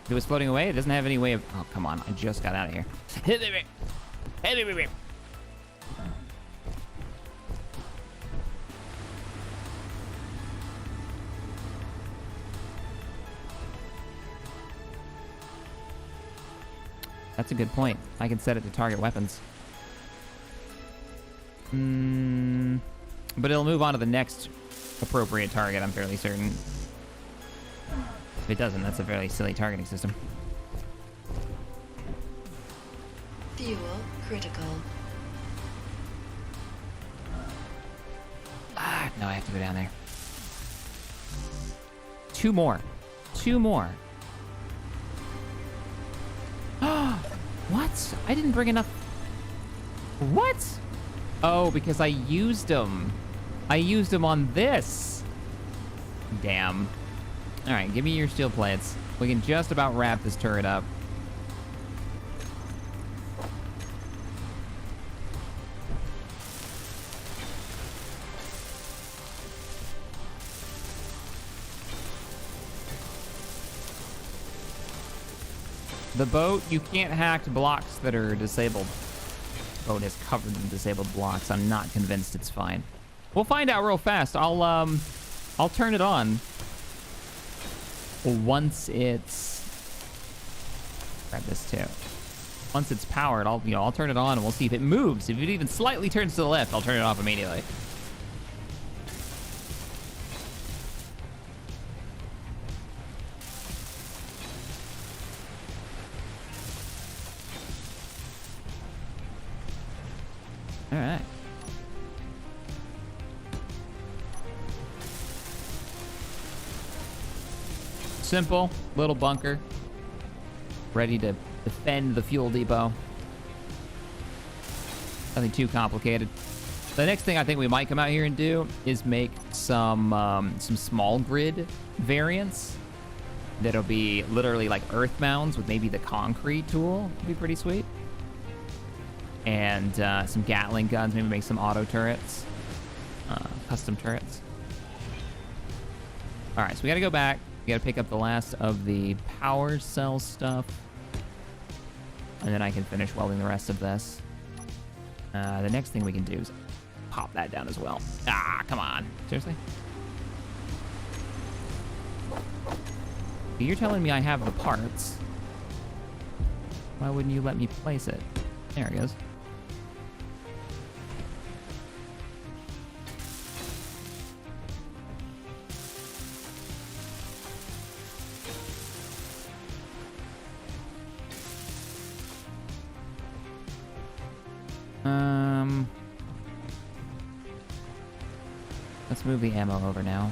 If it was floating away, it doesn't have any way of... Oh, come on. I just got out of here. That's a good point. I can set it to target weapons. But it'll move on to the next appropriate target, I'm fairly certain. If it doesn't, that's a very silly targeting system. Fuel critical. Ah, no, I have to go down there. 2 more. 2 more. What? I didn't bring enough... What? Oh, because I used them. I used them on this. Damn. All right, give me your steel plates. We can just about wrap this turret up. The boat, you can't hack blocks that are disabled. The boat is covered in disabled blocks. I'm not convinced it's fine. We'll find out real fast. I'll turn it on once it's... Grab this too. Once it's powered, I'll turn it on and we'll see if it moves. If it even slightly turns to the left, I'll turn it off immediately. All right. Simple little bunker. Ready to defend the fuel depot. Nothing too complicated. The next thing I think we might come out here and do is make some small grid variants that'll be literally like earth mounds with maybe the concrete tool. It'd be pretty sweet. And some Gatling guns, maybe make some auto turrets, custom turrets. All right, so we gotta go back. We gotta pick up the last of the power cell stuff. And then I can finish welding the rest of this. The next thing we can do is pop that down as well. Ah, come on. Seriously? You're telling me I have the parts. Why wouldn't you let me place it? There it goes. Let's move the ammo over now.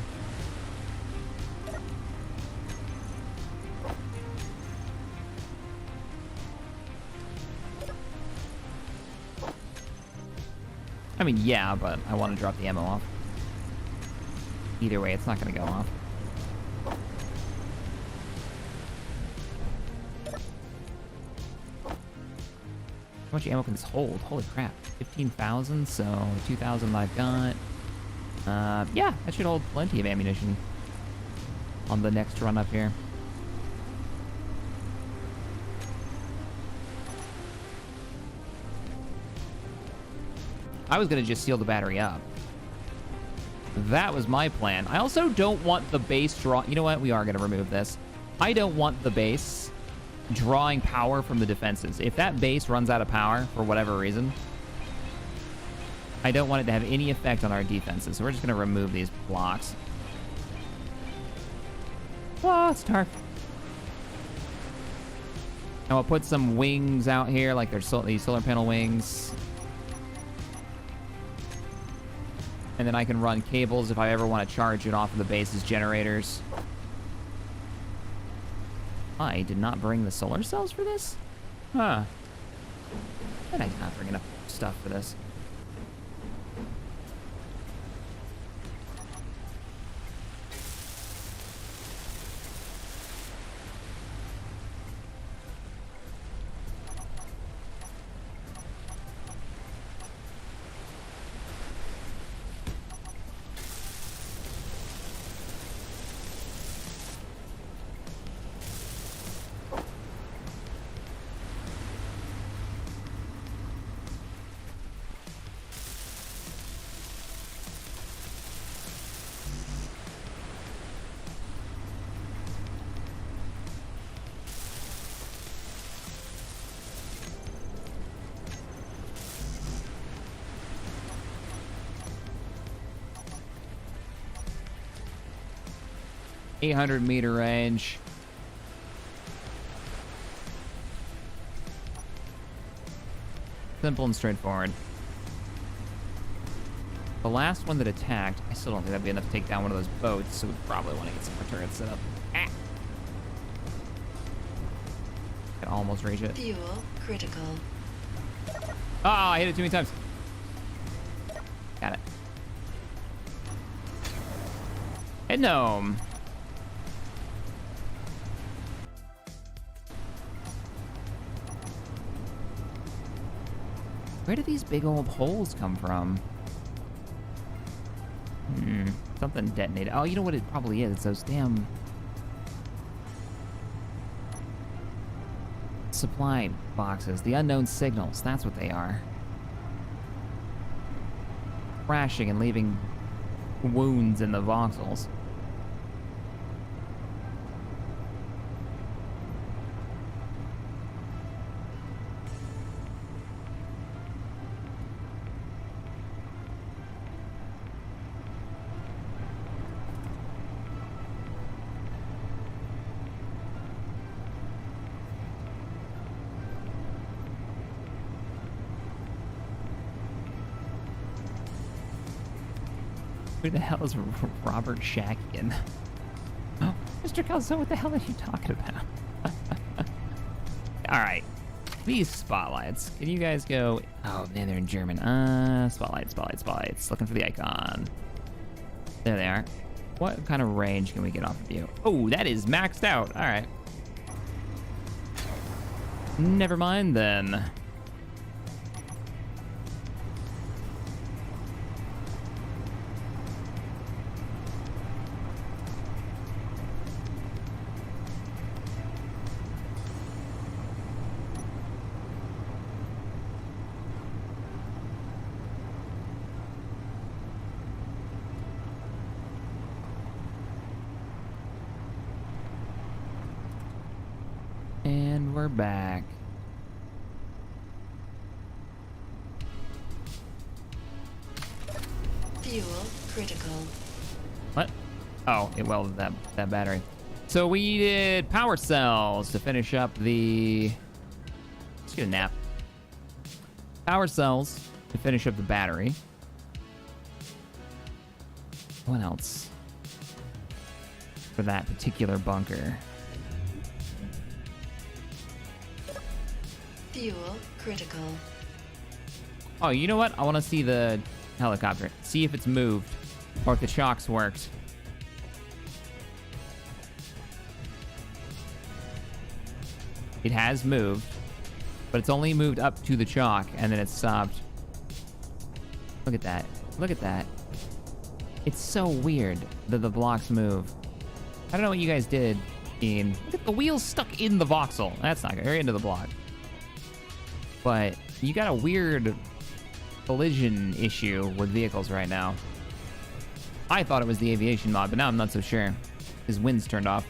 I mean, yeah, but I want to drop the ammo off. Either way, it's not going to go off. How much ammo can this hold? Holy crap. 15,000, so 2,000 I've got. Yeah, that should hold plenty of ammunition on the next run up here. I was gonna just seal the battery up. That was my plan. I also don't want the base draw. You know what? We are gonna remove this. I don't want the base drawing power from the defenses. If that base runs out of power for whatever reason, I don't want it to have any effect on our defenses. So we're just gonna remove these blocks. Oh, it's dark. And we'll put some wings out here, like there's these solar panel wings. And then I can run cables if I ever want to charge it off of the base's generators. I did not bring the solar cells for this? Huh. Why did I not bring enough stuff for this? .800-meter range. Simple and straightforward. The last one that attacked, I still don't think that'd be enough to take down one of those boats, so we probably want to get some more turrets set up. Ah! Can almost reach it. Fuel critical. Oh, I hit it too many times. Got it. Hey, gnome. Where do these big old holes come from? Something detonated. Oh, you know what it probably is? It's those damn supply boxes. The unknown signals. That's what they are. Crashing and leaving wounds in the voxels. Who the hell is Robert Shakian? Oh, Mr. Calzone, what the hell are you talking about? All right. These spotlights. Can you guys go? Oh, man, they're in German. Spotlights. Looking for the icon. There they are. What kind of range can we get off of you? Oh, that is maxed out. All right. Never mind then. And we're back. Fuel critical. What? Oh, it welded that battery. So we needed power cells to finish up the... Let's get a nap. Power cells to finish up the battery. What else? For that particular bunker. Fuel critical. Oh, you know what? I want to see the helicopter. See if it's moved or if the chocks worked. It has moved, but it's only moved up to the chalk and then it stopped. Look at that. Look at that. It's so weird that the blocks move. I don't know what you guys did, Ian. Look at the wheels stuck in the voxel. That's not good. Right into the block. But you got a weird collision issue with vehicles right now. I thought it was the aviation mod, but now I'm not so sure. His wind's turned off.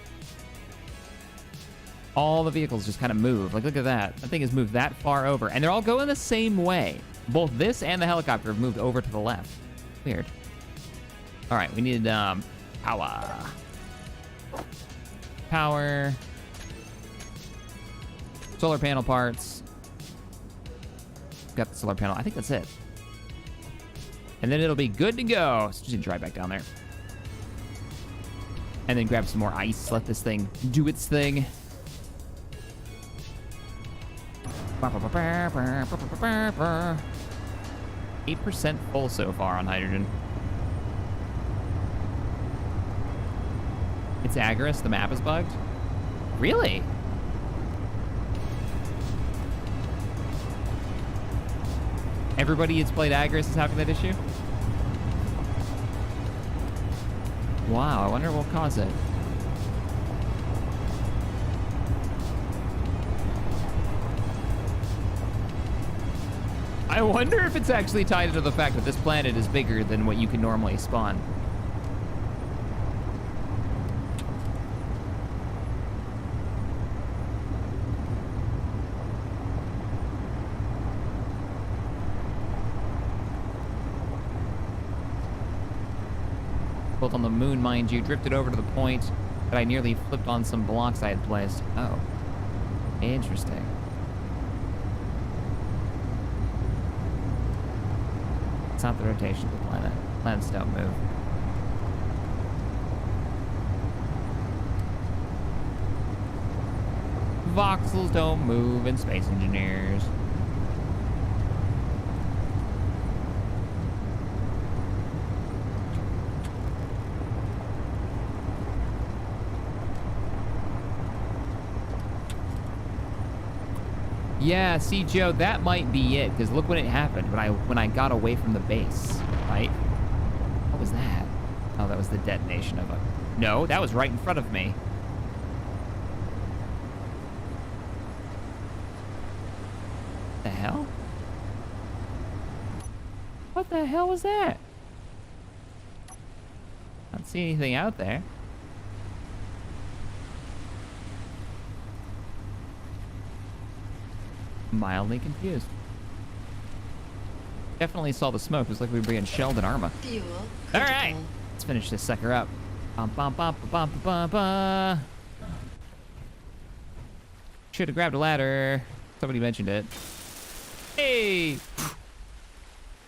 All the vehicles just kind of move. Like, look at that. That thing has moved that far over. And they're all going the same way. Both this and the helicopter have moved over to the left. Weird. All right, we need power. Power. Solar panel parts. Got the solar panel. I think that's it. And then it'll be good to go. So just gonna drive back down there. And then grab some more ice. Let this thing do its thing. 8% full so far on hydrogen. It's Agorist. The map is bugged. Really? Everybody that's played Agorist is having that issue? Wow, I wonder what will cause it. I wonder if it's actually tied to the fact that this planet is bigger than what you can normally spawn. Both on the moon, mind you, drifted over to the point that I nearly flipped on some blocks I had placed. Oh, interesting. It's not the rotation of the planet. Planets don't move. Voxels don't move in Space Engineers. Yeah, see, Joe, that might be it, because look when it happened, when I got away from the base, right? What was that? Oh, that was the detonation of a... No, that was right in front of me. The hell? What the hell was that? I don't see anything out there. Mildly confused. Definitely saw the smoke. It was like we were being shelled in Arma. Fuel All right, let's finish this sucker up. Should have grabbed a ladder. Somebody mentioned it. Hey!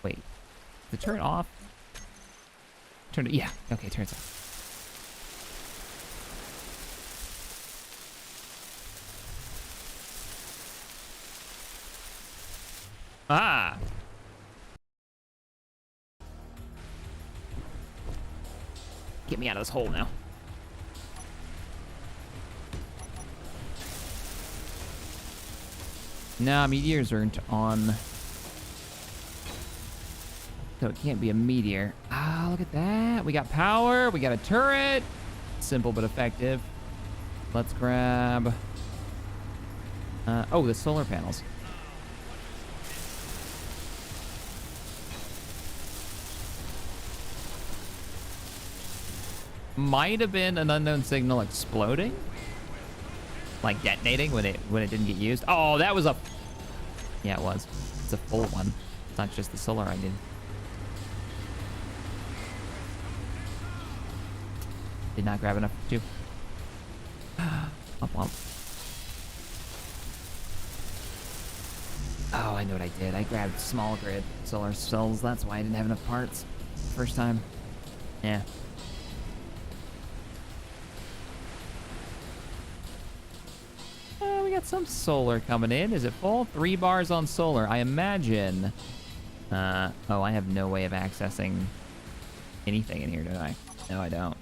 Wait, the turn off? Turn it, yeah, okay, turns off. Ah. Get me out of this hole now. Nah, meteors aren't on. So it can't be a meteor. Ah, look at that. We got power. We got a turret. Simple but effective. Let's grab... oh, the solar panels. Might have been an unknown signal exploding. Like detonating when it didn't get used. Oh, that was a... Yeah, it was. It's a full one. It's not just the solar I did. Did not grab enough too. Womp womp. Oh, I know what I did. I grabbed small grid solar cells. That's why I didn't have enough parts first time. Yeah. We got some solar coming in. Is it full? 3 bars on solar. I imagine. Oh, I have no way of accessing anything in here, do I? No, I don't.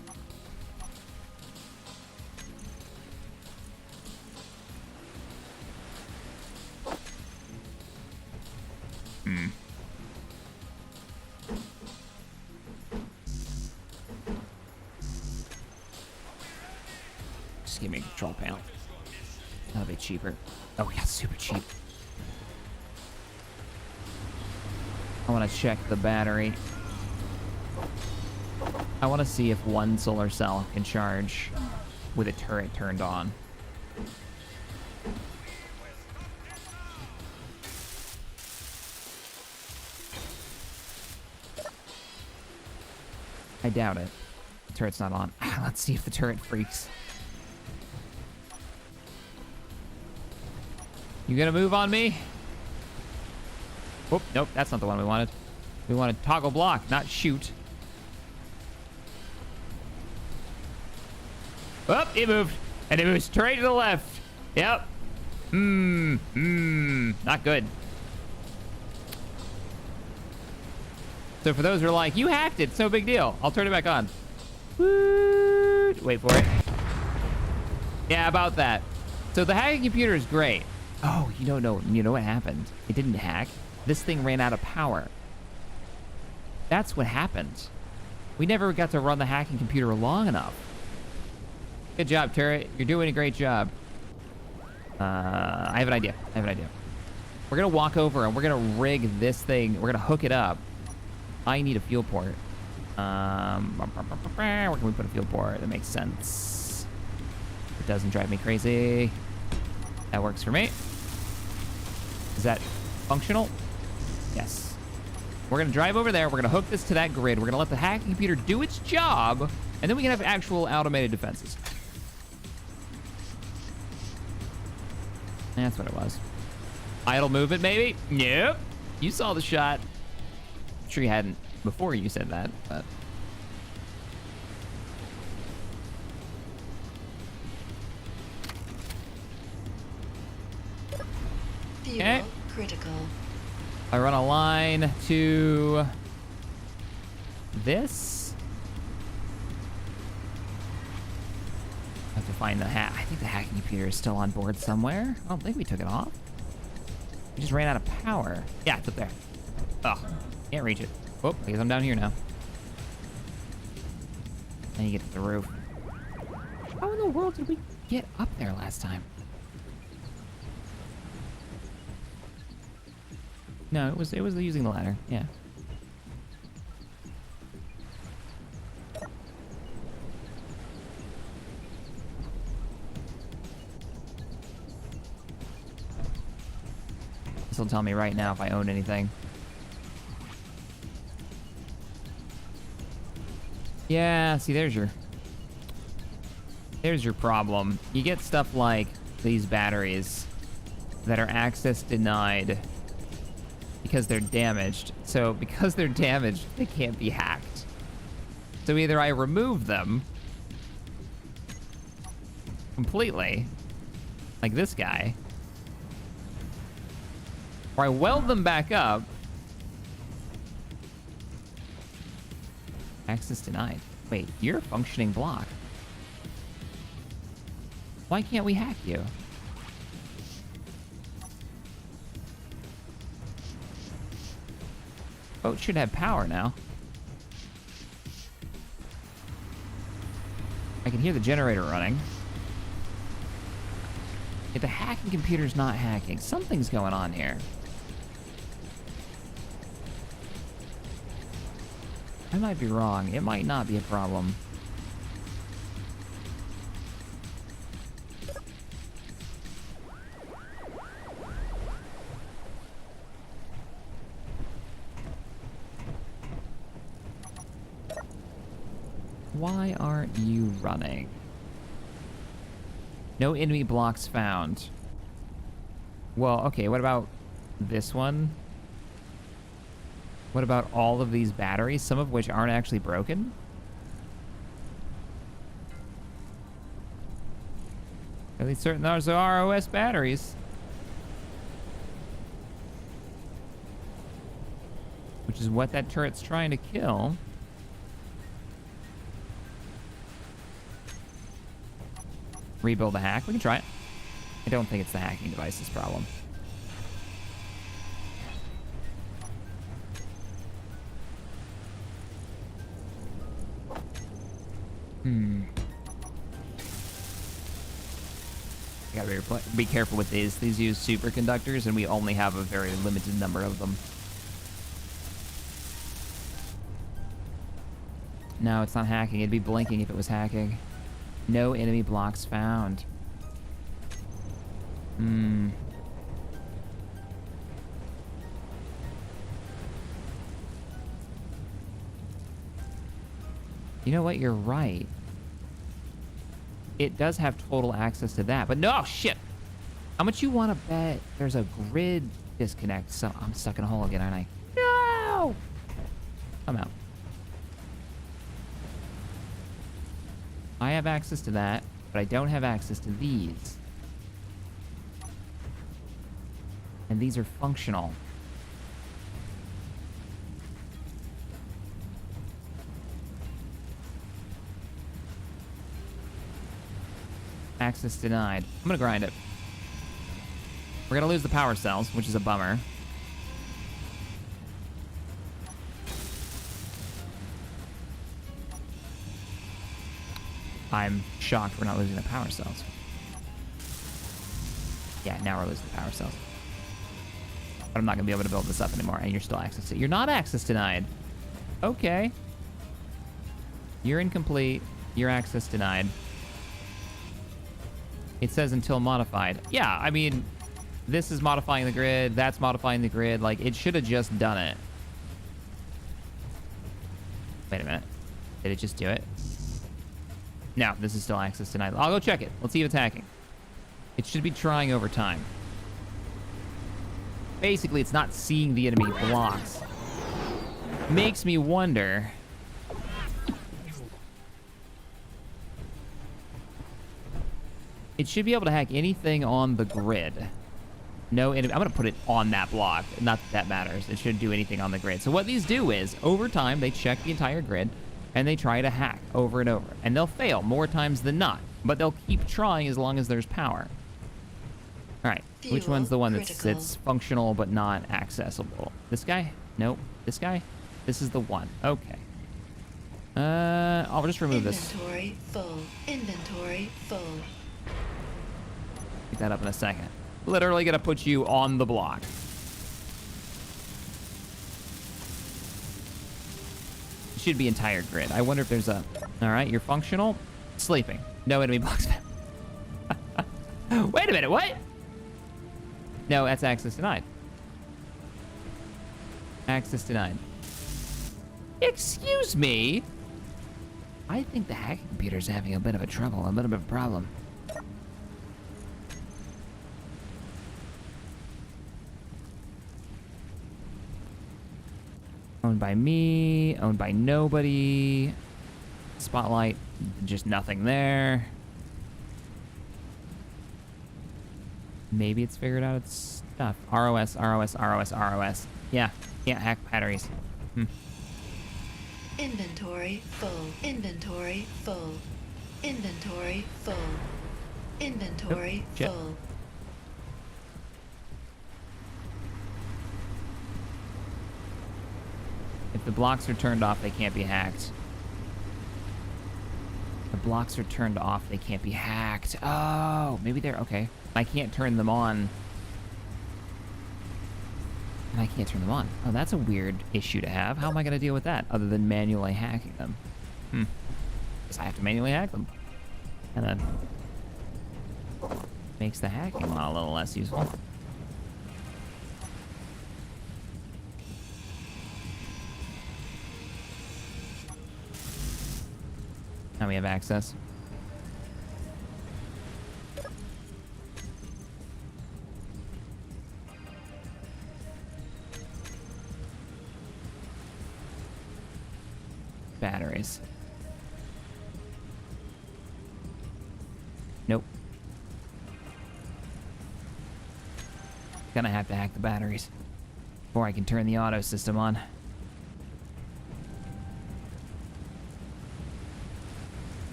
Just give me a control panel. That'll be cheaper. Oh, yeah, super cheap. I want to check the battery. I want to see if one solar cell can charge with a turret turned on. I doubt it. The turret's not on. Let's see if the turret freaks. You gonna move on me? Whoop, nope, that's not the one we wanted. We wanted toggle block, not shoot. Oh, it moved. And it moved straight to the left. Yep. Not good. So for those who are like, you hacked it, so big deal. I'll turn it back on. Wait for it. Yeah, about that. So the hacking computer is great. Oh, you don't know. You know what happened? It didn't hack. This thing ran out of power. That's what happened. We never got to run the hacking computer long enough. Good job, turret. You're doing a great job. I have an idea. We're gonna walk over and we're gonna rig this thing. We're gonna hook it up. I need a fuel port. Where can we put a fuel port? That makes sense. It doesn't drive me crazy. That works for me. Is that functional? Yes. We're gonna drive over there. We're gonna hook this to that grid. We're gonna let the hacking computer do its job, and then we can have actual automated defenses. That's what it was. Idle movement, maybe? Nope. You saw the shot. I'm sure you hadn't before you said that, but... Fuel critical. I run a line to this. I have to find the hack. I think the hacking computer is still on board somewhere. I don't think we took it off. We just ran out of power. Yeah, it's up there. Oh, can't reach it. Oh, I guess I'm down here now. Then you get to the roof. How in the world did we get up there last time? No, it was using the ladder. Yeah. This will tell me right now if I own anything. Yeah, see, there's your problem. You get stuff like these batteries that are access denied because they're damaged. So because they're damaged, they can't be hacked. So either I remove them completely, like this guy, Or I weld them back up. Access denied. Wait, you're a functioning block. Why can't we hack you? Boat should have power now. I can hear the generator running. If the hacking computer's not hacking, something's going on here. I might be wrong. It might not be a problem. Why aren't you running? No enemy blocks found. Well, okay, what about this one? What about all of these batteries, some of which aren't actually broken? At least certain those are ROS batteries. Which is what that turret's trying to kill. Rebuild the hack. We can try it. I don't think it's the hacking device's problem. You gotta be careful with these. These use superconductors, and we only have a very limited number of them. No, it's not hacking. It'd be blinking if it was hacking. No enemy blocks found. You know what? You're right. It does have total access to that, but no, shit. How much you want to bet there's a grid disconnect? So I'm stuck in a hole again, aren't I? No! I'm out. I have access to that, but I don't have access to these. And these are functional. Access denied. I'm gonna grind it. We're gonna lose the power cells, which is a bummer. I'm shocked we're not losing the power cells. Yeah, now we're losing the power cells. But I'm not gonna be able to build this up anymore, and you're still access to. You're not access denied. Okay. You're incomplete. You're access denied. It says until modified. Yeah, I mean, this is modifying the grid. That's modifying the grid. Like, it should have just done it. Wait a minute. Did it just do it? No, this is still access denied. I'll go check it. Let's see if it's hacking. It should be trying over time. Basically, it's not seeing the enemy blocks. Makes me wonder. It should be able to hack anything on the grid. No enemy. I'm going to put it on that block. Not that that matters. It shouldn't do anything on the grid. So what these do is, over time, they check the entire grid, and they try to hack over and over. And they'll fail more times than not. But they'll keep trying as long as there's power. All right. Which one's the one that's functional but not accessible? This guy? Nope. This guy? This is the one. Okay. I'll just remove this. Inventory full. Inventory full. Pick that up in a second. Literally gonna put you on the block. It should be entire grid. I wonder if there's a... All right, you're functional. Sleeping. No enemy blocks. Wait a minute, what? No, that's access denied. Access denied. Excuse me? I think the hacking computer's having a bit of a trouble, a bit of a problem. Owned by me, owned by nobody. Maybe it's figured out its stuff. ROS, ROS, ROS, ROS. Yeah, can't hack batteries. Inventory full. Inventory full. Inventory full. Inventory Oh, shit. full. If the blocks are turned off, they can't be hacked. The blocks are turned off, they can't be hacked. Oh, maybe they're okay. I can't turn them on. And I can't turn them on. Oh, that's a weird issue to have. How am I going to deal with that other than manually hacking them? Guess I have to manually hack them. And then makes the hacking one a little less useful. Now we have access. Batteries. Nope. Gonna have to hack the batteries before I can turn the auto system on.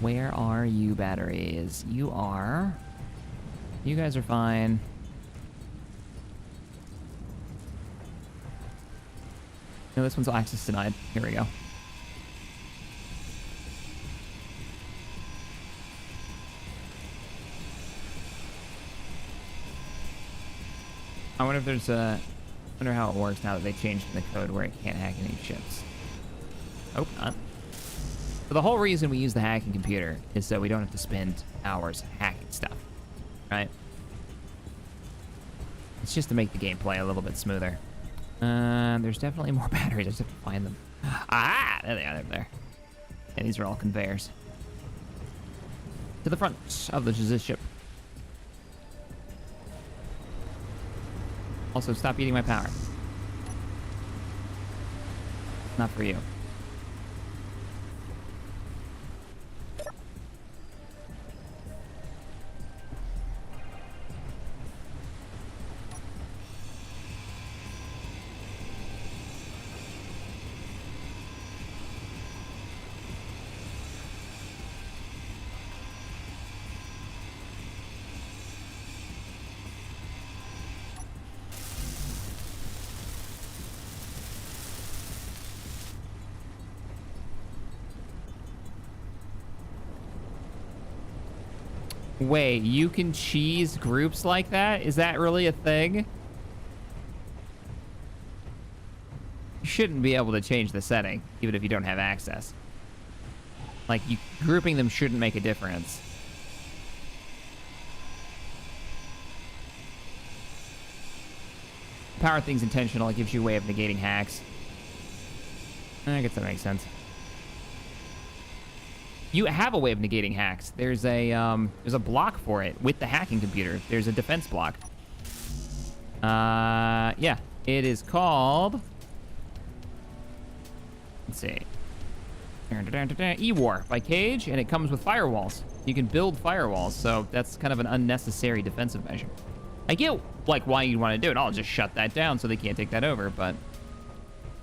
Where are you, batteries? You are... You guys are fine. No, this one's access denied. Here we go. I wonder if there's a... I wonder how it works now that they changed the code where it can't hack any ships. Hope not. But the whole reason we use the hacking computer is so we don't have to spend hours hacking stuff, right? It's just to make the gameplay a little bit smoother. There's definitely more batteries. I just have to find them. Ah, there they are. They're there. And these are all conveyors. To the front of the ship. Also, stop eating my power. Not for you. Wait, you can cheese groups like that? Is that really a thing? You shouldn't be able to change the setting, even if you don't have access. Like, grouping them shouldn't make a difference. Power thing's intentional. It gives you a way of negating hacks. I guess that makes sense. You have a way of negating hacks. There's a block for it with the hacking computer. There's a defense block. Yeah, it is called. Let's see. E-War by Cage, and it comes with firewalls. You can build firewalls, so that's kind of an unnecessary defensive measure. I get like why you'd want to do it. I'll just shut that down so they can't take that over, but.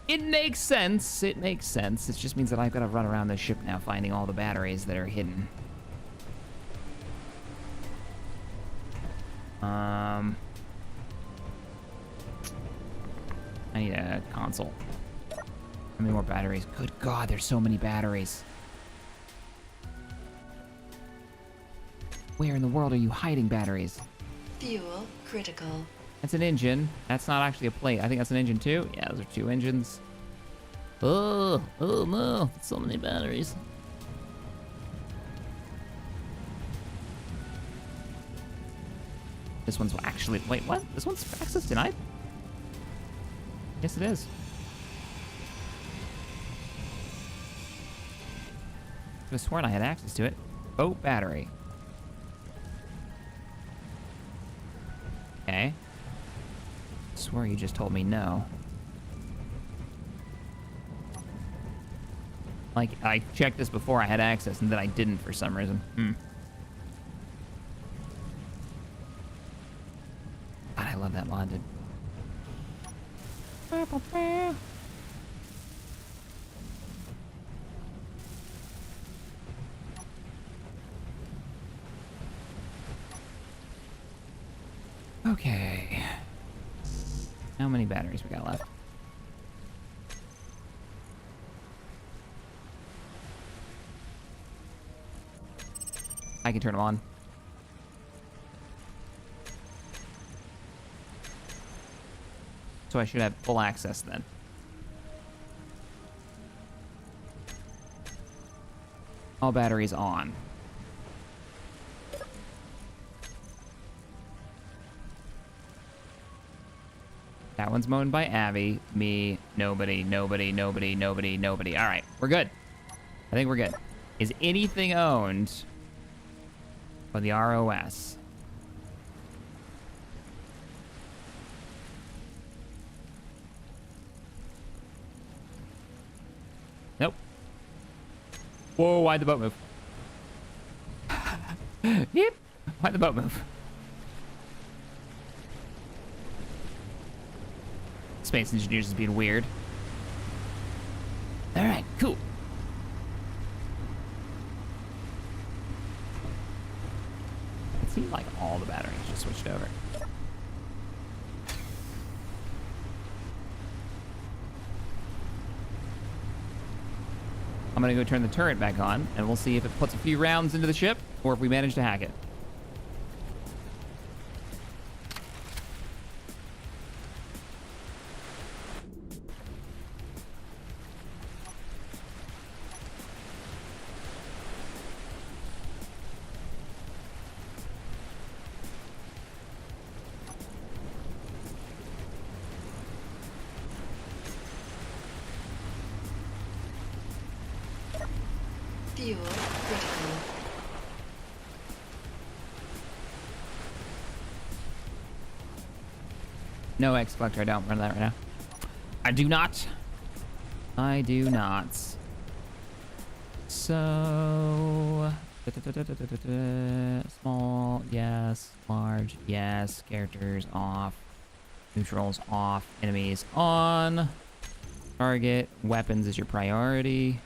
It makes sense. It makes sense. It just means that I've got to run around this ship now finding all the batteries that are hidden. I need a console. How many more batteries? Good God, there's so many batteries. Where in the world are you hiding batteries? Fuel critical. That's an engine. That's not actually a plate. I think that's an engine too. Yeah, those are 2 engines. Oh no, so many batteries. This one's actually, wait, what? This one's access denied? Yes, it is. I could have sworn I had access to it. Boat battery. Okay. Swear you just told me no. Like, I checked this before I had access, and then I didn't for some reason. bonded. Okay. How many batteries we got left? I can turn them on. So I should have full access then. All batteries on. That one's owned by Abby, me, nobody, nobody, nobody, nobody, nobody. All right, we're good. I think we're good. Is anything owned by the ROS? Nope. Whoa, why'd the boat move? Yep. Why'd the boat move? Space Engineers is being weird. All right, cool. It seemed like all the batteries just switched over. I'm gonna go turn the turret back on, and we'll see if it puts a few rounds into the ship, or if we manage to hack it. Fuel critical. No X collector, I don't run that right now. I do not. I do not. So... Small, yes. Large, yes. Characters off. Neutrals off. Enemies on. Target. Weapons is your priority.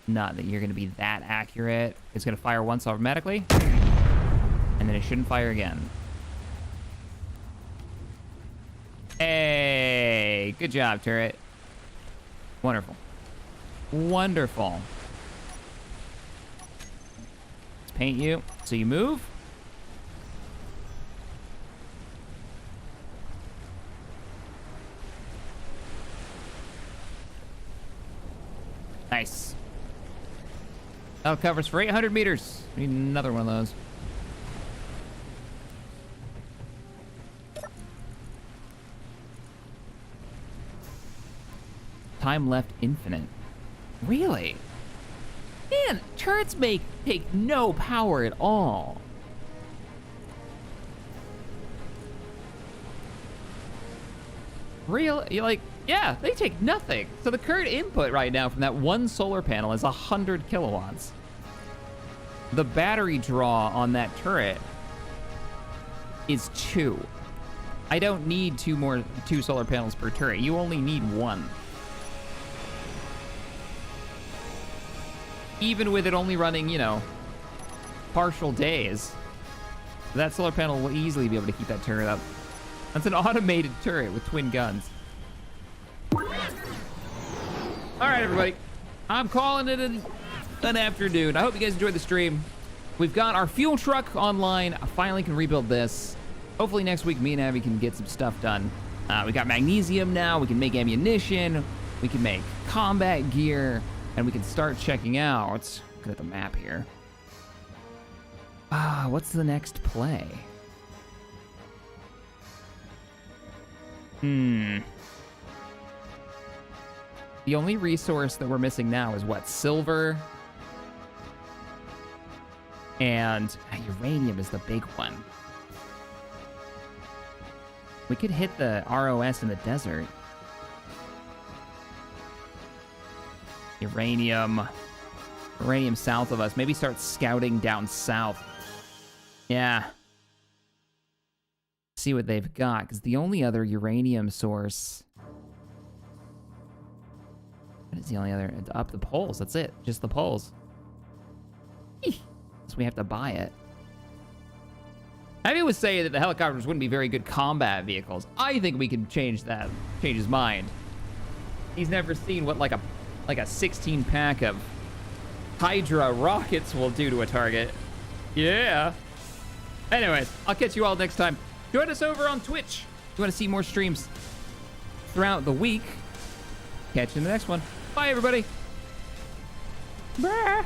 Not that you're going to be that accurate. It's going to fire once automatically. And then it shouldn't fire again. Hey, good job, turret. Wonderful. Wonderful. Let's paint you so you move. Nice. That'll cover us for 800 meters. We need another one of those. Time left infinite. Really? Man, turrets take no power at all. Real? You're like, yeah, they take nothing. So the current input right now from that one solar panel is 100 kilowatts. The battery draw on that turret is 2. I don't need two solar panels per turret. You only need 1. Even with it only running, you know, partial days, that solar panel will easily be able to keep that turret up. That's an automated turret with twin guns. All right, everybody. I'm calling it an afternoon. I hope you guys enjoyed the stream. We've got our fuel truck online. I finally can rebuild this. Hopefully next week, me and Abby can get some stuff done. We got magnesium now. We can make ammunition. We can make combat gear. And we can start checking out. Look at the map here. What's the next play? The only resource that we're missing now is what? Silver. And uranium is the big one. We could hit the ROS in the desert. Uranium south of us. Maybe start scouting down south. Yeah. see what they've got, because the only other uranium source... What is the only other? Up the poles, that's it. Just the poles. Eeh. So we have to buy it. Abby was saying that the helicopters wouldn't be very good combat vehicles. I think we can change that. Change his mind. He's never seen what like a 16 pack of Hydra rockets will do to a target. Yeah. Anyways, I'll catch you all next time. Join us over on Twitch. If you want to see more streams throughout the week, catch you in the next one. Bye, everybody. Bye.